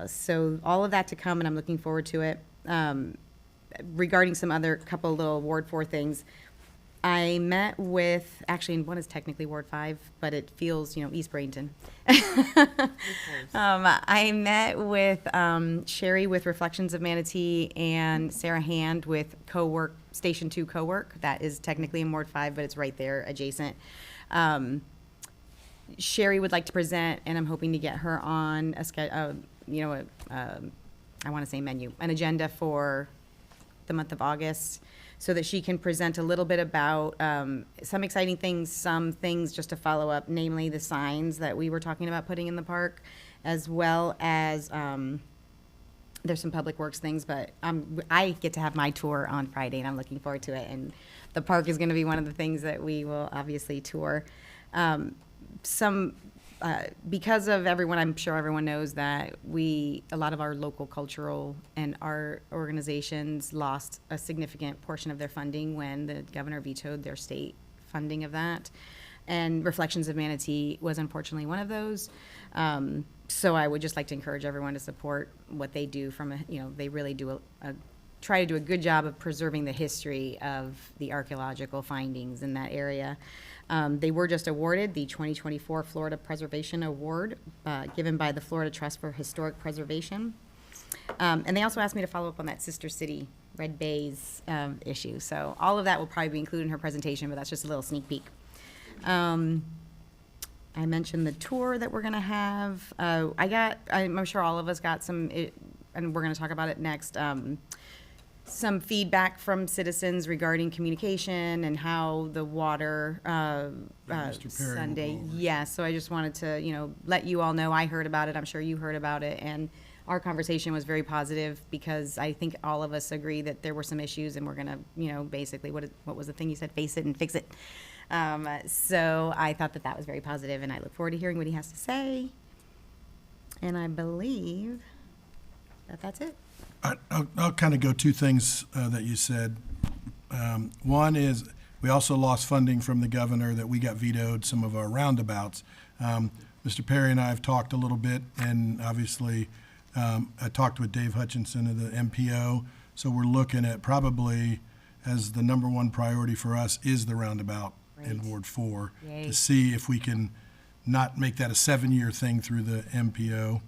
So all of that to come, and I'm looking forward to it. Regarding some other couple little Ward 4 things, I met with, actually, one is technically Ward 5, but it feels, East Bradenton. I met with Sherry with Reflections of Manatee and Sarah Hand with Station 2 Co-work. That is technically in Ward 5, but it's right there adjacent. Sherry would like to present, and I'm hoping to get her on I want to say menu, an agenda for the month of August, so that she can present a little bit about some exciting things, some things just to follow up, namely the signs that we were talking about putting in the park, as well as there's some public works things, but I get to have my tour on Friday, and I'm looking forward to it. And the park is going to be one of the things that we will obviously tour. Because of everyone, I'm sure everyone knows that a lot of our local cultural and art organizations lost a significant portion of their funding when the governor vetoed their state funding of that. And Reflections of Manatee was unfortunately one of those. So I would just like to encourage everyone to support what they do they really do try to do a good job of preserving the history of the archaeological findings in that area. They were just awarded the 2024 Florida Preservation Award, given by the Florida Trust for Historic Preservation. And they also asked me to follow up on that Sister City Red Bays issue. So all of that will probably be included in her presentation, but that's just a little sneak peek. I mentioned the tour that we're going to have. I'm sure all of us got some, and we're going to talk about it next, some feedback from citizens regarding communication and how the water Mr. Perry Sunday. will go over. Yeah, so I just wanted to, let you all know I heard about it. I'm sure you heard about it. And our conversation was very positive, because I think all of us agree that there were some issues, and we're going to, basically, what was the thing you said? Face it and fix it. So I thought that was very positive, and I look forward to hearing what he has to say. And I believe that that's it. I'll kind of go two things that you said. One is we also lost funding from the governor that we got vetoed some of our roundabouts. Mr. Perry and I have talked a little bit, and obviously I talked with Dave Hutchinson of the MPO. So we're looking at probably as the number one priority for us is the roundabout in Ward 4 to see if we can not make that a 7-year thing through the MPO.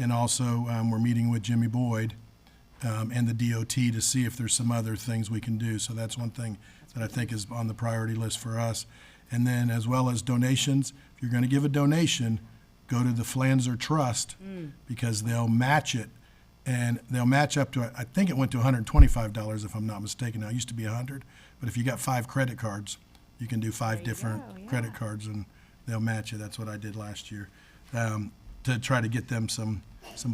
And also we're meeting with Jimmy Boyd and the DOT to see if there's some other things we can do. So that's one thing that I think is on the priority list for us. And then as well as donations, if you're going to give a donation, go to the Flanzer Trust because they'll match it. And they'll match up to, I think it went to $125 if I'm not mistaken. Now, it used to be $100, but if you got 5 credit cards, you can do 5 different credit cards and they'll match it. That's what I did last year to try to get them some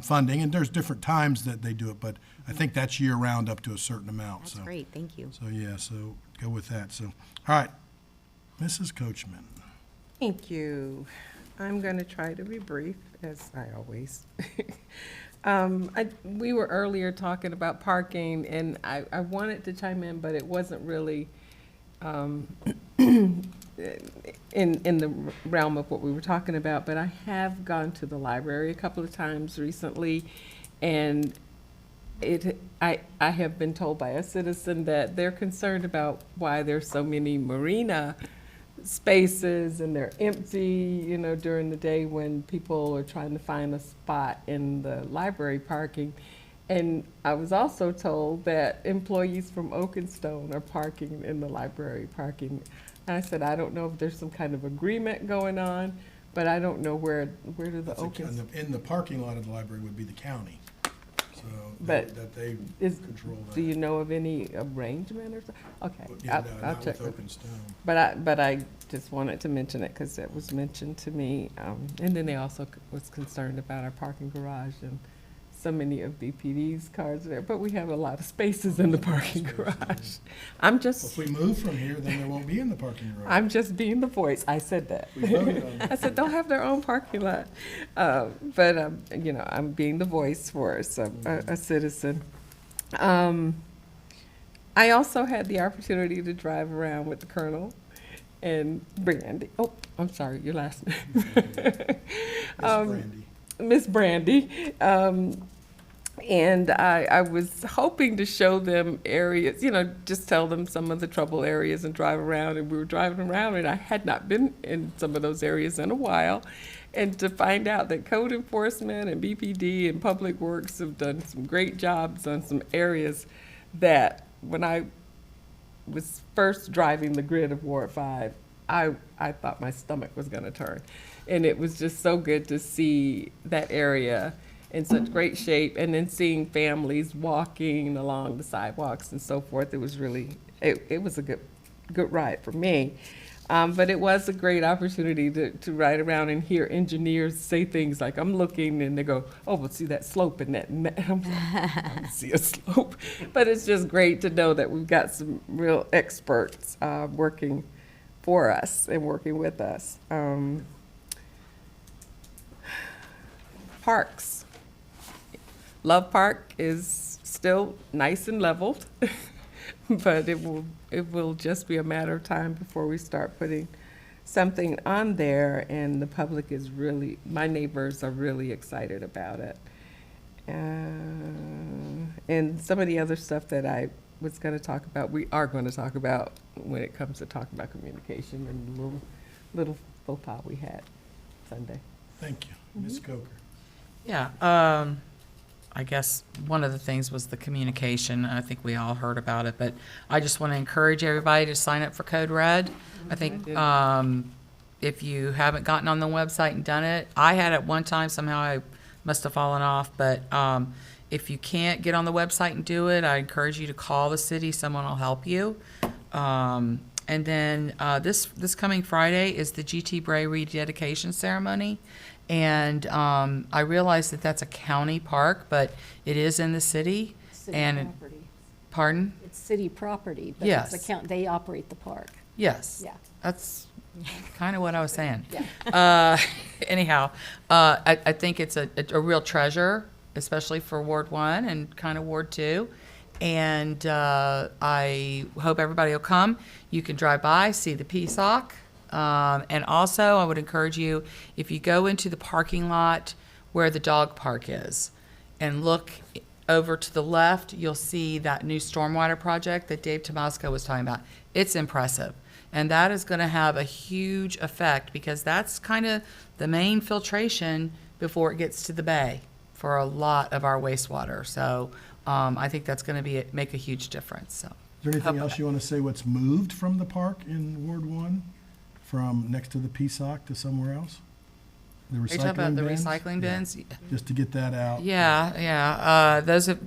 funding. And there's different times that they do it, but I think that's year round up to a certain amount. That's great, thank you. So yeah, so go with that. So, all right, Mrs. Coachman. Thank you. I'm going to try to be brief, as I always. We were earlier talking about parking, and I wanted to chime in, but it wasn't really in the realm of what we were talking about. But I have gone to the library a couple of times recently, and I have been told by a citizen that they're concerned about why there's so many marina spaces and they're empty, during the day when people are trying to find a spot in the library parking. And I was also told that employees from Oakenstone are parking in the library parking. And I said, I don't know if there's some kind of agreement going on, but I don't know where do the Oakenstone. In the parking lot of the library would be the county. So But that they is, control that. do you know of any arrangement or something? Okay, Yeah, no, I'll not check with with open stone. But I just wanted to mention it because it was mentioned to me. And then they also was concerned about our parking garage and so many of BPD's cars there, but we have a lot of spaces in the parking garage. I'm Well, just, if we move from here, then there won't be in the parking garage. I'm just being the voice. I said that. We voted on that. I said, don't have their own parking lot. But you know, I'm being the voice for a citizen. I also had the opportunity to drive around with the Colonel and Brandy. Oh, I'm sorry, your last name. Miss Brandy. And I was hoping to show them areas, you know, just tell them some of the trouble areas and drive around. And we were driving around and I had not been in some of those areas in a while. And to find out that code enforcement and BPD and Public Works have done some great jobs on some areas that when I was first driving the grid of Ward 5, I thought my stomach was going to turn. And it was just so good to see that area in such great shape, and then seeing families walking along the sidewalks and so forth. It was really, it was a good ride for me. But it was a great opportunity to ride around and hear engineers say things like, I'm looking, and they go, oh, well, see that slope and that, and I'm like, I don't see a slope. But it's just great to know that we've got some real experts working for us and working with us. Parks. Love Park is still nice and leveled, but it will just be a matter of time before we start putting something on there, and the public is really, my neighbors are really excited about it. And some of the other stuff that I was going to talk about, we are going to talk about when it comes to talking about communication and the little faux pas we had Sunday. Thank you. Ms. Coker. Yeah, I guess one of the things was the communication. I think we all heard about it, but I just want to encourage everybody to sign up for Code Red. I think if you haven't gotten on the website and done it, I had it one time, somehow I must have fallen off, but if you can't get on the website and do it, I encourage you to call the city, someone will help you. And then this coming Friday is the G.T. Bray rededication ceremony. And I realize that that's a county park, but it is in the city. City and property. Pardon? It's city property, but Yes. it's they operate the park. Yes. Yeah. That's kind of what I was saying. Yeah. Anyhow, I think it's a real treasure, especially for Ward 1 and kind of Ward 2. And I hope everybody will come. You can drive by, see the PSOC. And also, I would encourage you, if you go into the parking lot where the dog park is and look over to the left, you'll see that new stormwater project that Dave Tomasco was talking about. It's impressive. And that is going to have a huge effect because that's kind of the main filtration before it gets to the bay for a lot of our wastewater. So I think that's going to make a huge difference. So, Is there anything else you want to say what's moved from the park in Ward 1? From next to the PSOC to somewhere else? The are you talking about the bins? recycling bins? Yeah. Just to get that out. Yeah. Those have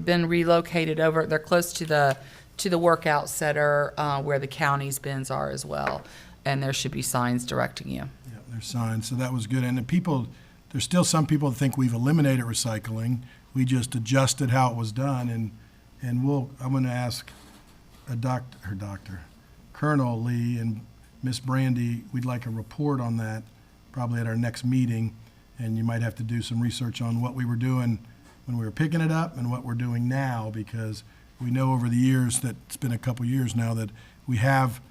been relocated over. They're close to the workout center where the county's bins are as well. And there should be signs directing you. Yeah, there's signs. So that was good. And there's still some people that think we've eliminated recycling. We just adjusted how it was done. And I'm going to ask Colonel Lee and Miss Brandy, we'd like a report on that probably at our next meeting, and you might have to do some research on what we were doing when we were picking it up and what we're doing now, because we know over the years that it's been a couple years now that we have,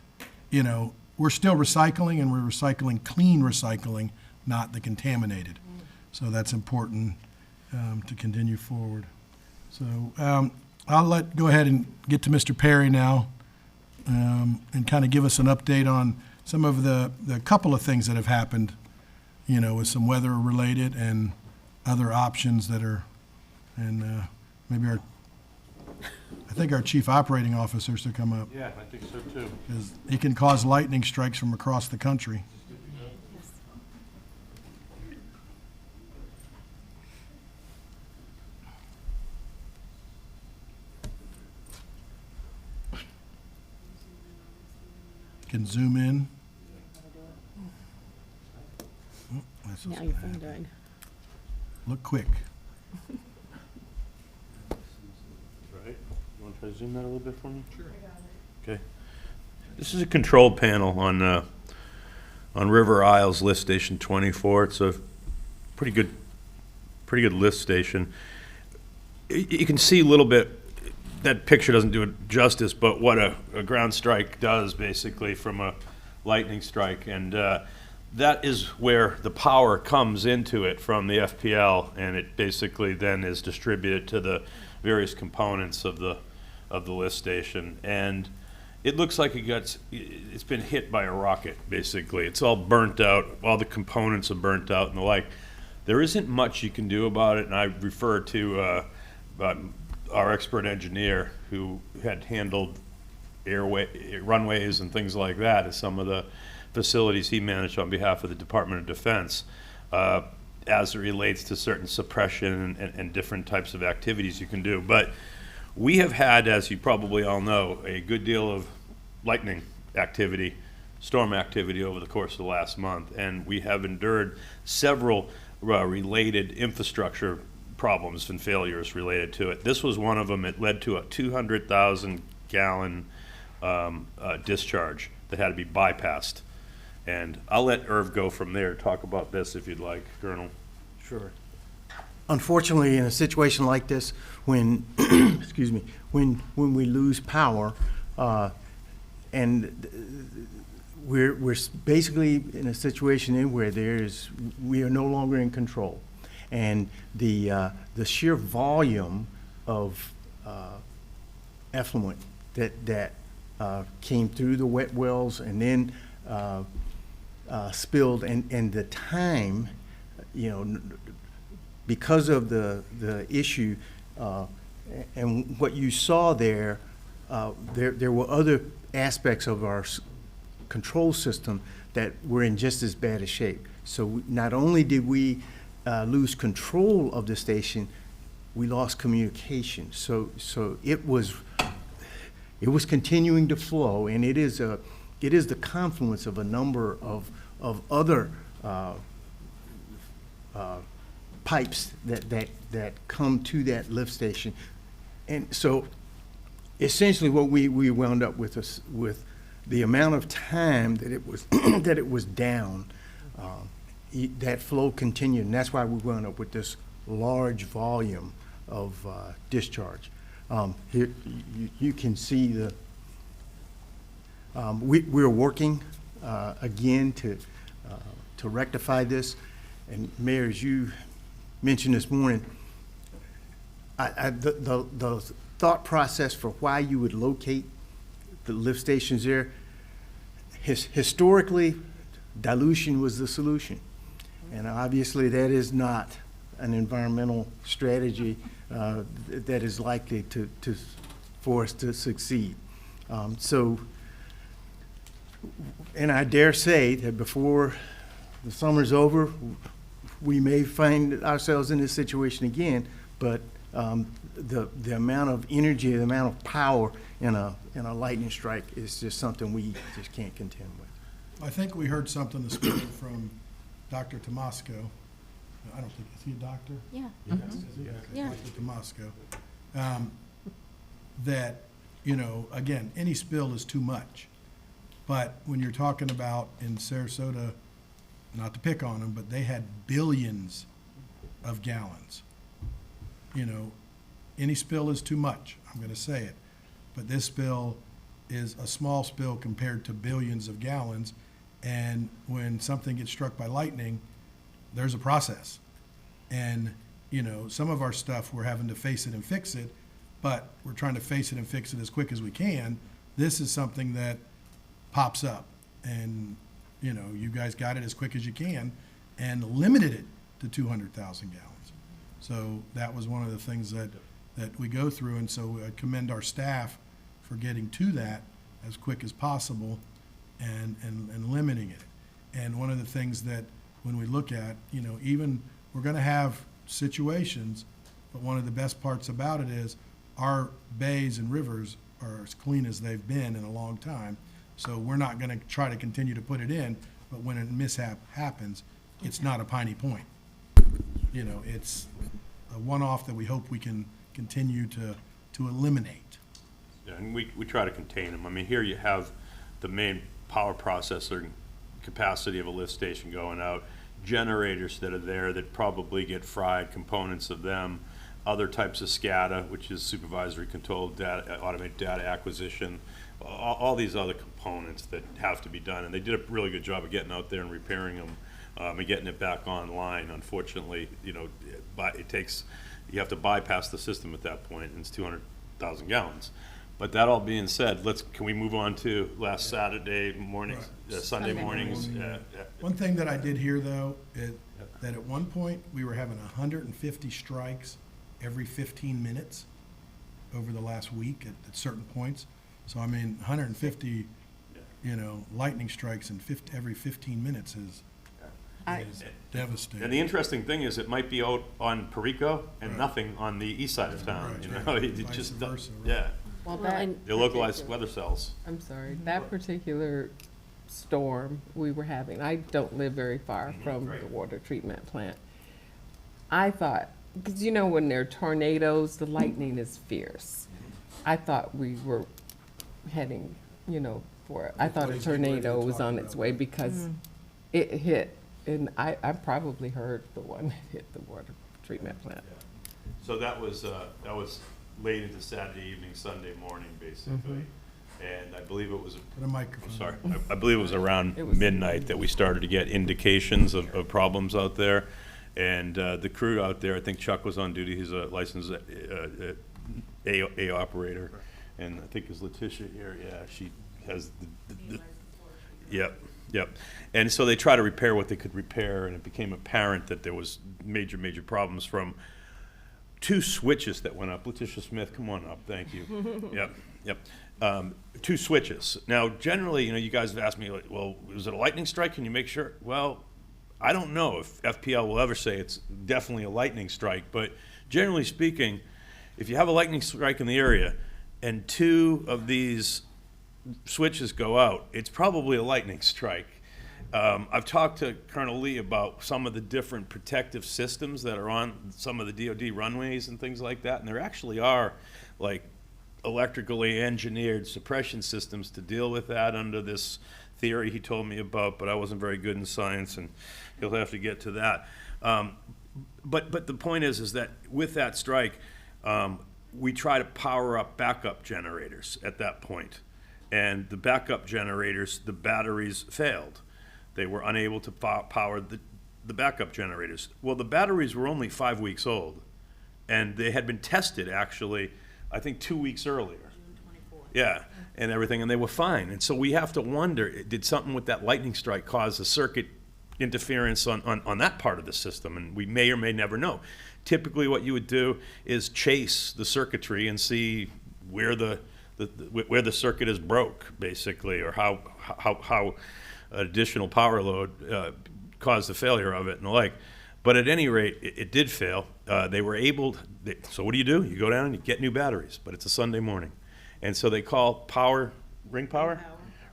we're still recycling, and we're recycling clean recycling, not the contaminated. So that's important to continue forward. So I'll go ahead and get to Mr. Perry now. And kind of give us an update on some of the couple of things that have happened, with some weather related and other options that are, and maybe I think our chief operating officer should come up. Yeah, I think so too. Because he can cause lightning strikes from across the country. can zoom in. Oh, this is Now your gonna phone happen. died. Look quick. Right. You want to try to zoom that a little bit for me? Sure. Okay. This is a control panel on River Isles Lift Station 24. It's a pretty good lift station. You can see a little bit, that picture doesn't do it justice, but what a ground strike does basically from a lightning strike. And that is where the power comes into it from the FPL, and it basically then is distributed to the various components of the lift station. And it looks like it's been hit by a rocket, basically. It's all burnt out, all the components are burnt out and the like. There isn't much you can do about it, and I refer to our expert engineer who had handled runways and things like that as some of the facilities he managed on behalf of the Department of Defense as it relates to certain suppression and different types of activities you can do. But we have had, as you probably all know, a good deal of lightning activity, storm activity over the course of the last month, and we have endured several related infrastructure problems and failures related to it. This was one of them. It led to a 200,000 gallon discharge that had to be bypassed. And I'll let Irv go from there, talk about this if you'd like, Colonel. Sure. Unfortunately, in a situation like this, when, excuse me, when we lose power, and we're basically in a situation in where we are no longer in control. And the sheer volume of effluent that came through the wet wells and then spilled, and the time, because of the issue, and what you saw there were other aspects of our control system that were in just as bad a shape. So not only did we lose control of the station, we lost communication. So it was continuing to flow, and it is the confluence of a number of other pipes that come to that lift station. And so essentially what we wound up with the amount of time that it was that it was down, that flow continued, and that's why we wound up with this large volume of discharge. Here you can see we're working again to rectify this. And Mayor, as you mentioned this morning, the thought process for why you would locate the lift stations there, historically, dilution was the solution. And obviously that is not an environmental strategy that is likely for us to succeed. And I dare say that before the summer's over, we may find ourselves in this situation again, but the amount of energy, the amount of power in a lightning strike is just something we just can't contend with. I think we heard something this morning from Dr. Tomasco. I don't think, is he a doctor? Yeah. Yes, Mhm. is he? Okay, Yeah. Dr. Tomasco. That, again, any spill is too much. But when you're talking about in Sarasota, not to pick on them, but they had billions of gallons. Any spill is too much, I'm gonna say it. But this spill is a small spill compared to billions of gallons. And when something gets struck by lightning, there's a process. And, some of our stuff, we're having to face it and fix it, but we're trying to face it and fix it as quick as we can. This is something that pops up, and, you guys got it as quick as you can and limited it to 200,000 gallons. So that was one of the things that we go through, and so I commend our staff for getting to that as quick as possible and limiting it. And one of the things that when we look at, even we're gonna have situations, but one of the best parts about it is our bays and rivers are as clean as they've been in a long time. So we're not gonna try to continue to put it in, but when a mishap happens, it's not a Piney Point. You know, it's a one-off that we hope we can continue to eliminate. Yeah, and we try to contain them. I mean, here you have the main power processor capacity of a lift station going out, generators that are there that probably get fried, components of them, other types of SCADA, which is supervisory controlled data, automated data acquisition, all these other components that have to be done. And they did a really good job of getting out there and repairing them and getting it back online. Unfortunately, you know, you have to bypass the system at that point, and it's 200,000 gallons. But that all being said, can we move on to last Saturday mornings, Sunday mornings? One thing that I did hear, though, is that at one point, we were having 150 strikes every 15 minutes over the last week at certain points. So, I mean, 150, you know, lightning strikes every 15 minutes is devastating. And the interesting thing is, it might be out on Perico and nothing on the east side of town. Right, You know, right. it Vice just versa, right. yeah. Well, They're localized weather cells. I'm sorry, that particular storm we were having, I don't live very far from the water treatment plant. I thought, because you know when there are tornadoes, the lightning is fierce. I thought we were heading, you know, I thought a tornado was on its way because it hit, and I probably heard the one that hit the water treatment plant. So that was late into Saturday evening, Sunday morning, basically. And I believe it was, Put a microphone. sorry, I believe it was around midnight that we started to get indications of problems out there. And the crew out there, I think Chuck was on duty, he's a licensed A operator. And I think is Letitia here, yeah, she has yep. And so they try to repair what they could repair, and it became apparent that there was major problems from 2 switches that went up. Letitia Smith, come on up, thank you. Yep. 2 switches. Now, generally, you know, you guys have asked me, like, well, was it a lightning strike? Can you make sure? Well, I don't know if FPL will ever say it's definitely a lightning strike, but generally speaking, if you have a lightning strike in the area and 2 of these switches go out, it's probably a lightning strike. I've talked to Colonel Lee about some of the different protective systems that are on some of the DoD runways and things like that, and there actually are like electrically engineered suppression systems to deal with that under this theory he told me about, but I wasn't very good in science, and he'll have to get to that. But the point is that with that strike, we try to power up backup generators at that point. And the backup generators, the batteries failed. They were unable to power the backup generators. Well, the batteries were only 5 weeks old, and they had been tested, actually, I think 2 weeks earlier. June 24th. Yeah, and everything, and they were fine. And so we have to wonder, did something with that lightning strike cause a circuit interference on that part of the system? And we may or may never know. Typically, what you would do is chase the circuitry and see where the circuit is broke, basically, or how additional power load caused the failure of it and the like. But at any rate, it did fail. They were able, so what do? You go down and you get new batteries, but it's a Sunday morning. And so they call Ring Power,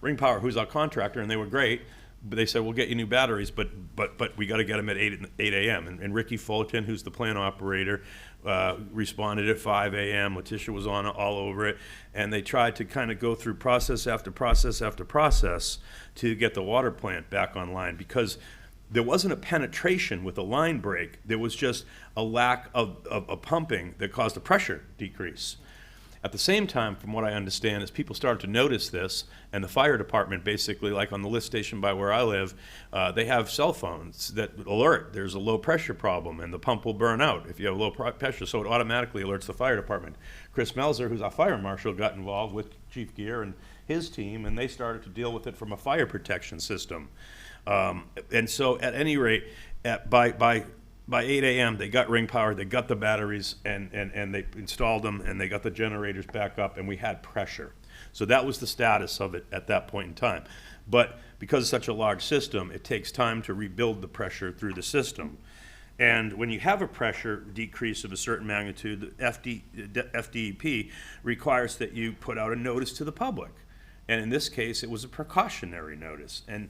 who's our contractor, and they were great. But they said, we'll get you new batteries, but we got to get them at 8 a.m. And Ricky Fullerton, who's the plant operator, responded at 5 a.m. Letitia was on all over it. And they tried to kind of go through process after process after process to get the water plant back online, because there wasn't a penetration with a line break. There was just a lack of pumping that caused a pressure decrease. At the same time, from what I understand, as people started to notice this, and the fire department, basically, like on the lift station by where I live, they have cell phones that alert there's a low pressure problem and the pump will burn out if you have low pressure, so it automatically alerts the fire department. Chris Melzer, who's our fire marshal, got involved with Chief Gear and his team, and they started to deal with it from a fire protection system. And so, at any rate, by 8 a.m., they got Ring Power, they got the batteries, and they installed them, and they got the generators back up, and we had pressure. So that was the status of it at that point in time. But because it's such a large system, it takes time to rebuild the pressure through the system. And when you have a pressure decrease of a certain magnitude, the FDEP requires that you put out a notice to the public. And in this case, it was a precautionary notice. And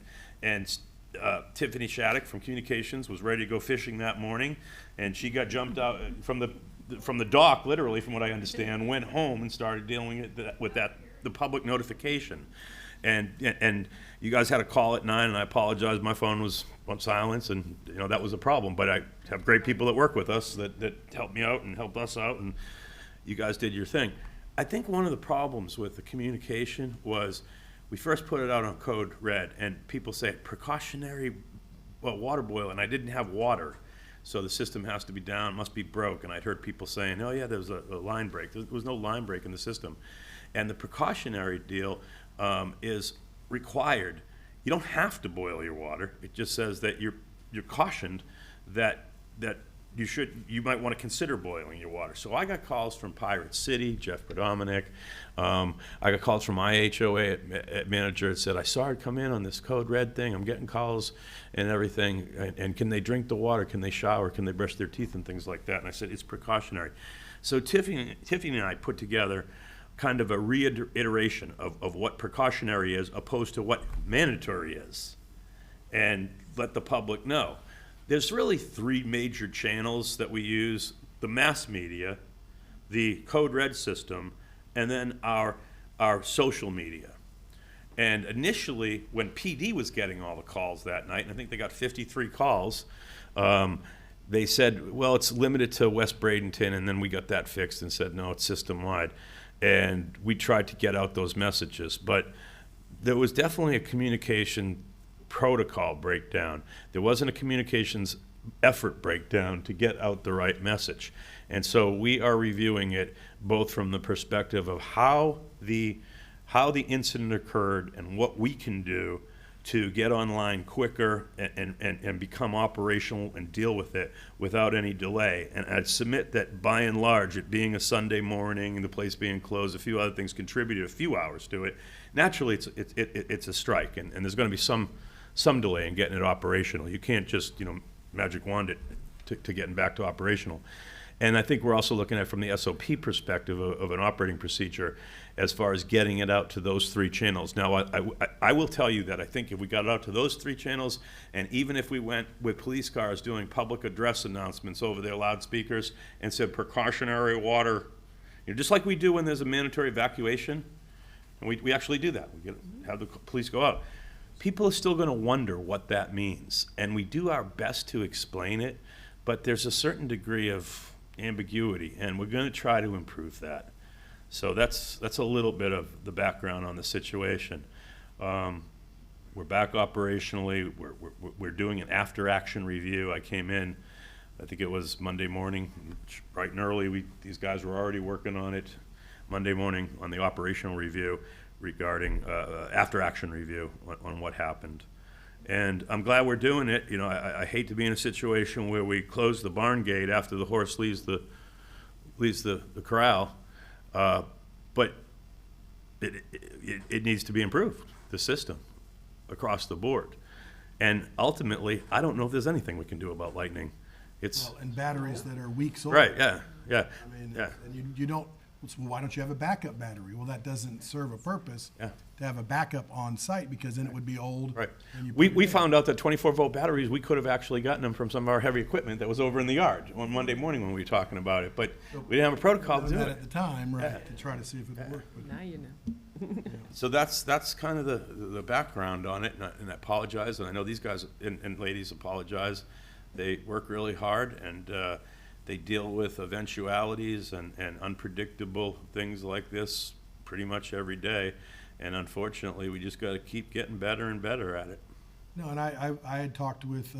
Tiffany Shattuck from Communications was ready to go fishing that morning, and she got jumped out from the dock, literally, from what I understand, went home and started dealing with the public notification. And you guys had a call at 9, and I apologize, my phone was on silence, and that was a problem. But I have great people that work with us that help me out and help us out, and you guys did your thing. I think one of the problems with the communication was we first put it out on code red, and people say precautionary water boil, and I didn't have water, so the system has to be down, must be broke. And I'd heard people saying, oh yeah, there was a line break. There was no line break in the system. And the precautionary deal is required. You don't have to boil your water. It just says that you're cautioned that you might want to consider boiling your water. So I got calls from Pirate City, Jeff Bradenton. I got calls from my HOA manager that said, I saw it come in on this code red thing. I'm getting calls and everything. And can they drink the water? Can they shower? Can they brush their teeth and things like that? And I said, it's precautionary. So Tiffany and I put together kind of a reiteration of what precautionary is opposed to what mandatory is, and let the public know. There's really 3 major channels that we use: the mass media, the code red system, and then our social media. And initially, when PD was getting all the calls that night, and I think they got 53 calls, they said, well, it's limited to West Bradenton, and then we got that fixed and said, no, it's system-wide. And we tried to get out those messages, but there was definitely a communication protocol breakdown. There wasn't a communications effort breakdown to get out the right message. And so we are reviewing it both from the perspective of how the incident occurred and what we can do to get online quicker and become operational and deal with it without any delay. And I'd submit that by and large, it being a Sunday morning and the place being closed, a few other things contributed a few hours to it. Naturally, it's a strike, and there's going to be some delay in getting it operational. You can't just magic wand it to getting back to operational. And I think we're also looking at from the SOP perspective of an operating procedure as far as getting it out to those 3 channels. Now, I will tell you that I think if we got it out to those 3 channels, and even if we went with police cars doing public address announcements over their loudspeakers and said precautionary water, just like we do when there's a mandatory evacuation, and we actually do that. We have the police go out. People are still going to wonder what that means, and we do our best to explain it, but there's a certain degree of ambiguity, and we're going to try to improve that. So that's a little bit of the background on the situation. We're back operationally. We're doing an after-action review. I came in, I think it was Monday morning, bright and early. These guys were already working on it Monday morning on the operational review regarding after-action review on what happened. And I'm glad we're doing it. I hate to be in a situation where we close the barn gate after the horse leaves the corral, but it needs to be improved, the system, across the board. And ultimately, I don't know if there's anything we can do about lightning. It's and batteries that are weeks old. right, yeah. I mean, and you don't. Well, why don't you have a backup battery? Well, that doesn't serve a purpose to have a backup on site, because then it would be old. Right. We found out that 24-volt batteries, we could have actually gotten them from some of our heavy equipment that was over in the yard on Monday morning when we were talking about it, but we didn't have a protocol to do it at the time, right? To try to see if it would work. Now you know. So that's kind of the background on it, and I apologize, and I know these guys and ladies apologize. They work really hard, and they deal with eventualities and unpredictable things like this pretty much every day. And unfortunately, we just got to keep getting better and better at it. No, and I had talked with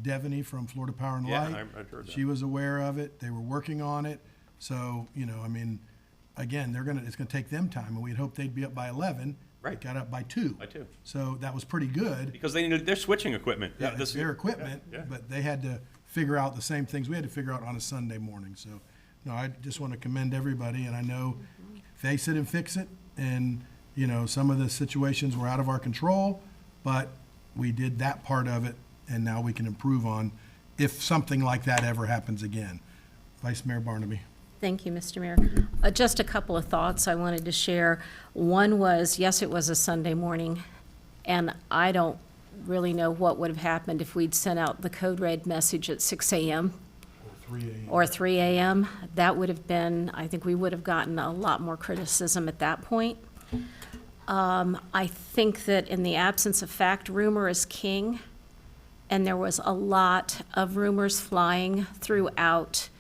Devaney from Florida Power and Light. Yeah, I've heard that. She was aware of it. They were working on it. So, I mean, again, it's going to take them time. And we'd hoped they'd be up by 11. Right. It got up by 2. By 2. So that was pretty good. Because they're switching equipment. Yeah, it's their equipment, but they had to figure out the same things we had to figure out on a Sunday morning. So, no, I just want to commend everybody, and I know face it and fix it. And, some of the situations were out of our control, but we did that part of it, and now we can improve on if something like that ever happens again. Vice Mayor Barnaby. Thank you, Mr. Mayor. Just a couple of thoughts I wanted to share. One was, yes, it was a Sunday morning, and I don't really know what would have happened if we'd sent out the code red message at 6 a.m. or 3 a.m. That would have been, I think we would have gotten a lot more criticism at that point. I think that in the absence of fact, rumor is king, and there was a lot of rumors flying throughout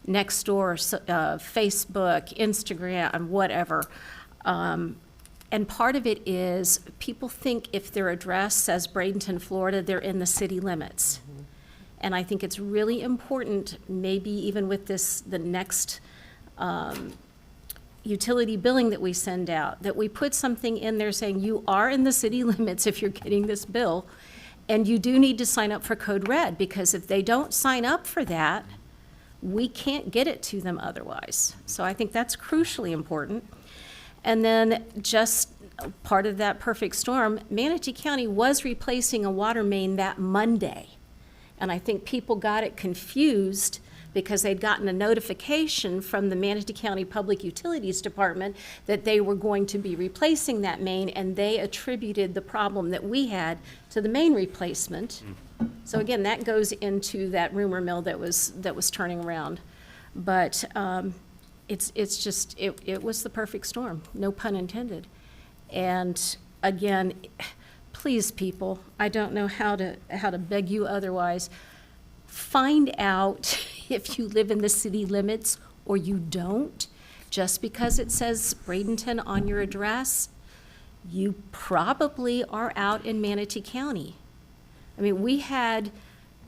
Nextdoor, Facebook, Instagram, whatever. And part of it is people think if their address says Bradenton, Florida, they're in the city limits. And I think it's really important, maybe even with this, the next utility billing that we send out, that we put something in there saying you are in the city limits if you're getting this bill, and you do need to sign up for Code Red, because if they don't sign up for that, we can't get it to them otherwise. So I think that's crucially important. And then just part of that perfect storm, Manatee County was replacing a water main that Monday. And I think people got it confused because they'd gotten a notification from the Manatee County Public Utilities Department that they were going to be replacing that main, and they attributed the problem that we had to the main replacement. So again, that goes into that rumor mill that was turning around. But it's just, it was the perfect storm, no pun intended. And again, please, people, I don't know how to beg you otherwise. Find out if you live in the city limits or you don't. Just because it says Bradenton on your address, you probably are out in Manatee County. I mean, we had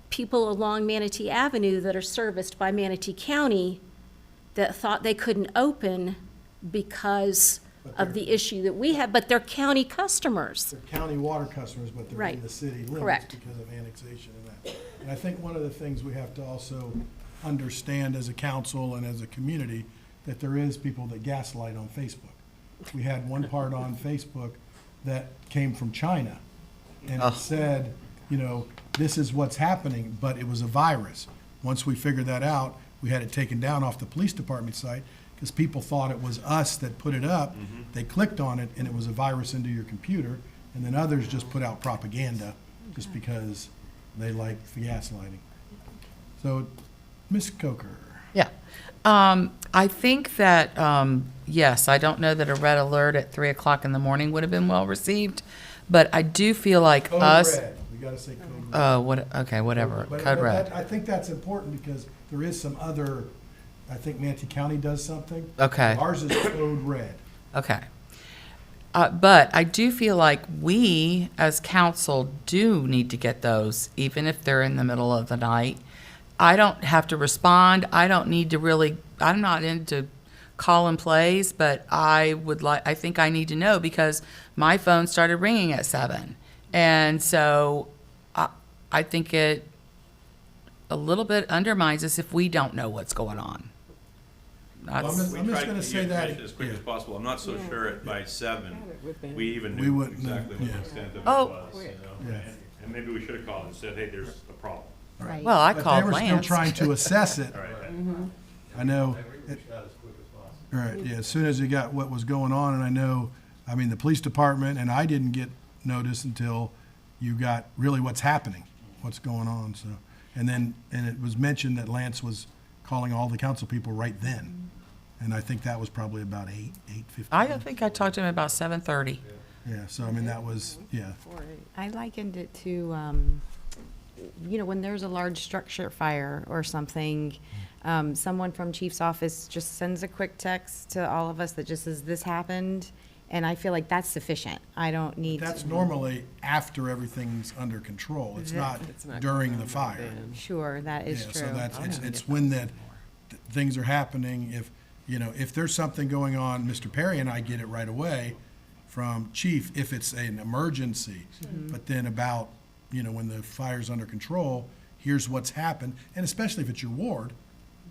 people along Manatee Avenue that are serviced by Manatee County that thought they couldn't open because of the issue that we have, but they're county customers. They're county water customers, but they're Right. in the city limits Correct. because of annexation and that. And I think one of the things we have to also understand as a council and as a community, that there is people that gaslight on Facebook. We had one part on Facebook that came from China, and it said, you know, this is what's happening, but it was a virus. Once we figured that out, we had it taken down off the police department site, because people thought it was us that put it up. They clicked on it, and it was a virus into your computer, and then others just put out propaganda just because they like the gaslighting. So, Ms. Coker. Yeah. I think that, yes, I don't know that a red alert at 3 o'clock in the morning would have been well received, but I do feel like Code us. red. We gotta say code red. Okay, whatever, But code red. I think that's important because there is some other, I think Manatee County does something. Okay. Ours is code red. Okay. But I do feel like we, as council, do need to get those, even if they're in the middle of the night. I don't have to respond. I don't need to really, I'm not into call and plays, but I think I need to know because my phone started ringing at 7. And so I think it a little bit undermines us if we don't know what's going on. Well, I'm just gonna say that. As quick as possible. I'm not so sure by 7, we even We knew wouldn't know, exactly what yeah. the extent of it Oh. was, you know? Yeah. And maybe we should have called and said, hey, there's a problem. Right. Well, I But called they were still Lance. trying to assess it. All right. I know. Right, yeah, as soon as you got what was going on, and I know, I mean, the police department, and I didn't get notice until you got really what's happening, what's going on, so. And it was mentioned that Lance was calling all the council people right then. And I think that was probably about 8:15. I think I talked to him about 7:30. Yeah, so I mean, that was, yeah. I likened it to, when there's a large structure fire or something, someone from chief's office just sends a quick text to all of us that just says, this happened, and I feel like that's sufficient. I don't need to. That's normally after everything's under control. It's not during the fire. Sure, that is Yeah, true. so that's, it's when things are happening. If there's something going on, Mr. Perry and I get it right away from chief if it's an emergency. But then about, when the fire's under control, here's what's happened. And especially if it's your ward,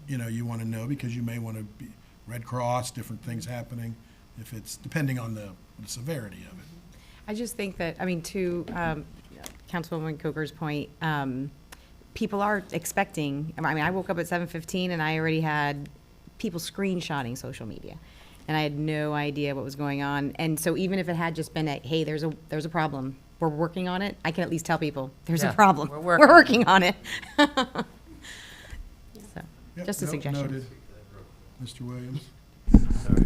you want to know because you may want to be Red Cross, different things happening, if it's, depending on the severity of it. I just think that, to Councilwoman Coker's point, people are expecting, I woke up at 7:15 and I already had people screenshotting social media. And I had no idea what was going on. And so even if it had just been a, hey, there's a problem, we're working on it, I can at least tell people, there's Yeah, a problem. we're We're working working on it. So, Yep, just a note- suggestion. noted. Mr. Williams?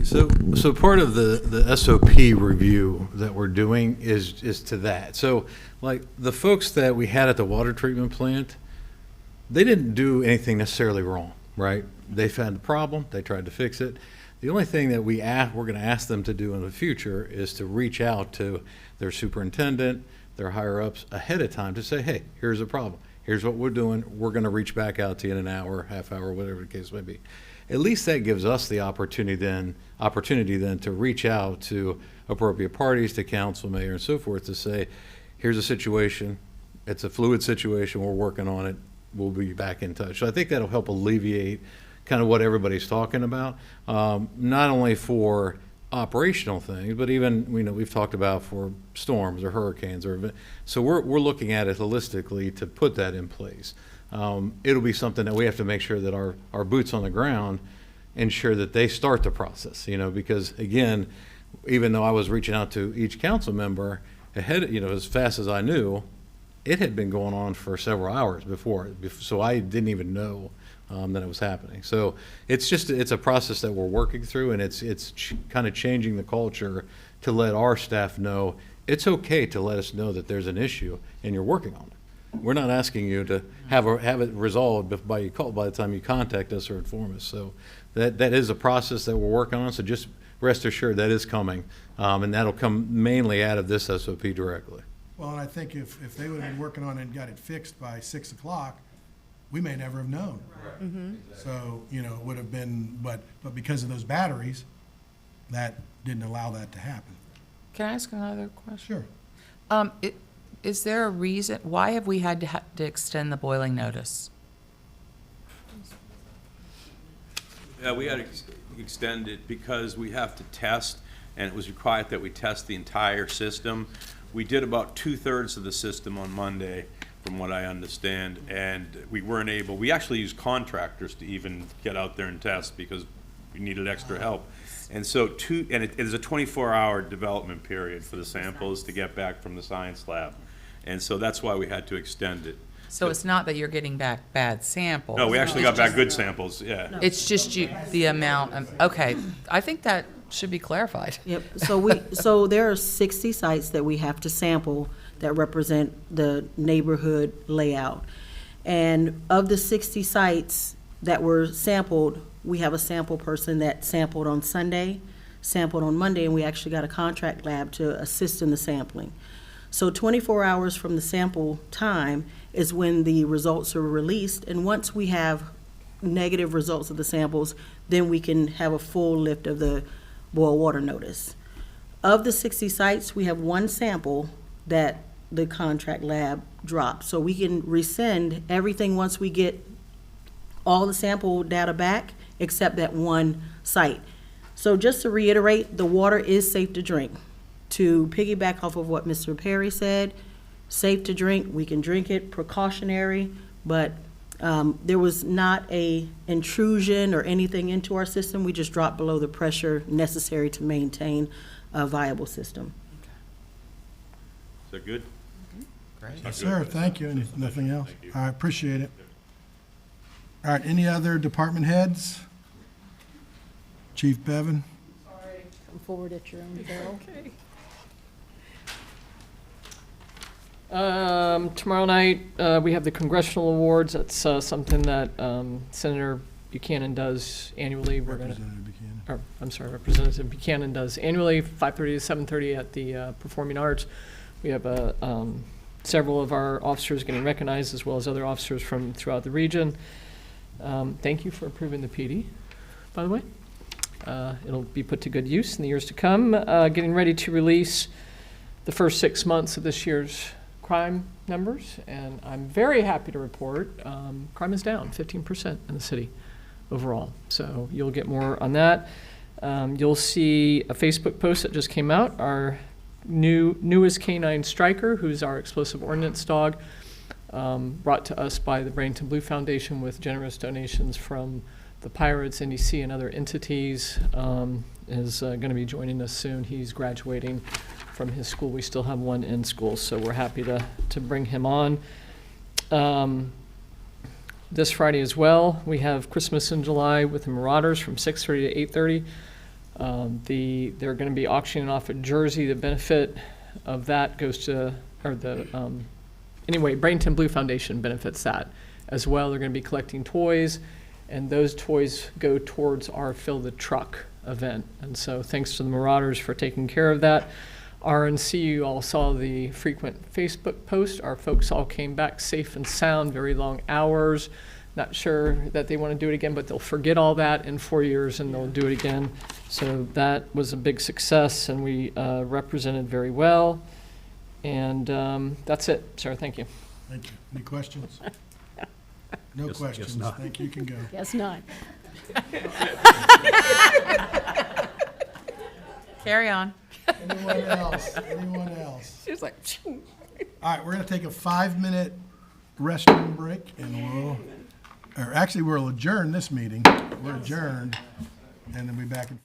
So part of the SOP review that we're doing is to that. So like the folks that we had at the water treatment plant, they didn't do anything necessarily wrong, right? They found the problem, they tried to fix it. The only thing that we're going to ask them to do in the future is to reach out to their superintendent, their higher ups ahead of time to say, hey, here's a problem. Here's what we're doing. We're going to reach back out to you in an hour, half hour, whatever the case may be. At least that gives us the opportunity then to reach out to appropriate parties, to council, mayor, and so forth, to say, here's a situation. It's a fluid situation. We're working on it. We'll be back in touch. So I think that'll help alleviate kind of what everybody's talking about, not only for operational things, but even, we've talked about for storms or hurricanes so we're looking at it holistically to put that in place. It'll be something that we have to make sure that our boots on the ground ensure that they start the process, because again, even though I was reaching out to each council member ahead, as fast as I knew, it had been going on for several hours before, so I didn't even know that it was happening. So it's a process that we're working through, and it's kind of changing the culture to let our staff know it's okay to let us know that there's an issue and you're working on it. We're not asking you to have it resolved by the time you contact us or inform us. So that is a process that we're working on. So just rest assured that is coming, and that'll come mainly out of this SOP directly. Well, and I think if they would have been working on it and got it fixed by 6 o'clock, we may never have known. So, it would have been, but because of those batteries, that didn't allow that to happen. Can I ask another question? Sure. Is there a reason, why have we had to extend the boiling notice? Yeah, we had to extend it because we have to test, and it was required that we test the entire system. We did about 2/3 of the system on Monday, from what I understand, and we actually used contractors to even get out there and test because we needed extra help. And so it is a 24-hour development period for the samples to get back from the science lab. And so that's why we had to extend it. So it's not that you're getting back bad samples? No, we actually got back good samples, yeah. It's just the amount, okay, I think that should be clarified. Yep, so there are 60 sites that we have to sample that represent the neighborhood layout. And of the 60 sites that were sampled, we have a sample person that sampled on Sunday, sampled on Monday, and we actually got a contract lab to assist in the sampling. So 24 hours from the sample time is when the results are released, and once we have negative results of the samples, then we can have a full lift of the boil water notice. Of the 60 sites, we have one sample that the contract lab dropped. So we can rescind everything once we get all the sample data back, except that one site. So just to reiterate, the water is safe to drink. To piggyback off of what Mr. Perry said, safe to drink, we can drink it, precautionary, but there was not a intrusion or anything into our system. We just dropped below the pressure necessary to maintain a viable system. Is that good? Great. Yes, sir, thank you, and nothing else? All right, appreciate it. All right, any other department heads? Chief Bevan? Sorry, come forward at your own peril. Okay. Tomorrow night, we have the congressional awards. That's something that Senator Buchanan does annually. Representative Buchanan. I'm sorry, Representative Buchanan does annually, 5:30 to 7:30 at the Performing Arts. We have several of our officers getting recognized, as well as other officers from throughout the region. Thank you for approving the PD, by the way. It'll be put to good use in the years to come. Getting ready to release the first 6 months of this year's crime numbers, and I'm very happy to report crime is down 15% in the city overall. So you'll get more on that. You'll see a Facebook post that just came out. Our newest canine striker, who's our explosive ordnance dog, brought to us by the Bradenton Blue Foundation with generous donations from the Pirates, NEC, and other entities, is going to be joining us soon. He's graduating from his school. We still have one in school, so we're happy to bring him on. This Friday as well, we have Christmas in July with the Marauders from 6:30 to 8:30. They're going to be auctioning off a jersey. The benefit of that goes to, anyway, Bradenton Blue Foundation benefits that as well. They're going to be collecting toys, and those toys go towards our Fill the Truck event. And so thanks to the Marauders for taking care of that. RNC, you all saw the frequent Facebook post. Our folks all came back safe and sound, very long hours. Not sure that they want to do it again, but they'll forget all that in 4 years and they'll do it again. So that was a big success, and we represented very well. And that's it, sir. Thank you. Thank you. Any questions? No Guess questions. not. Thank you. You can go. Guess not. Carry on. Anyone else? Anyone else? She was like, All right, we're going to take a 5-minute restroom break, and we'll adjourn this meeting. We're adjourned, and then we'll be back in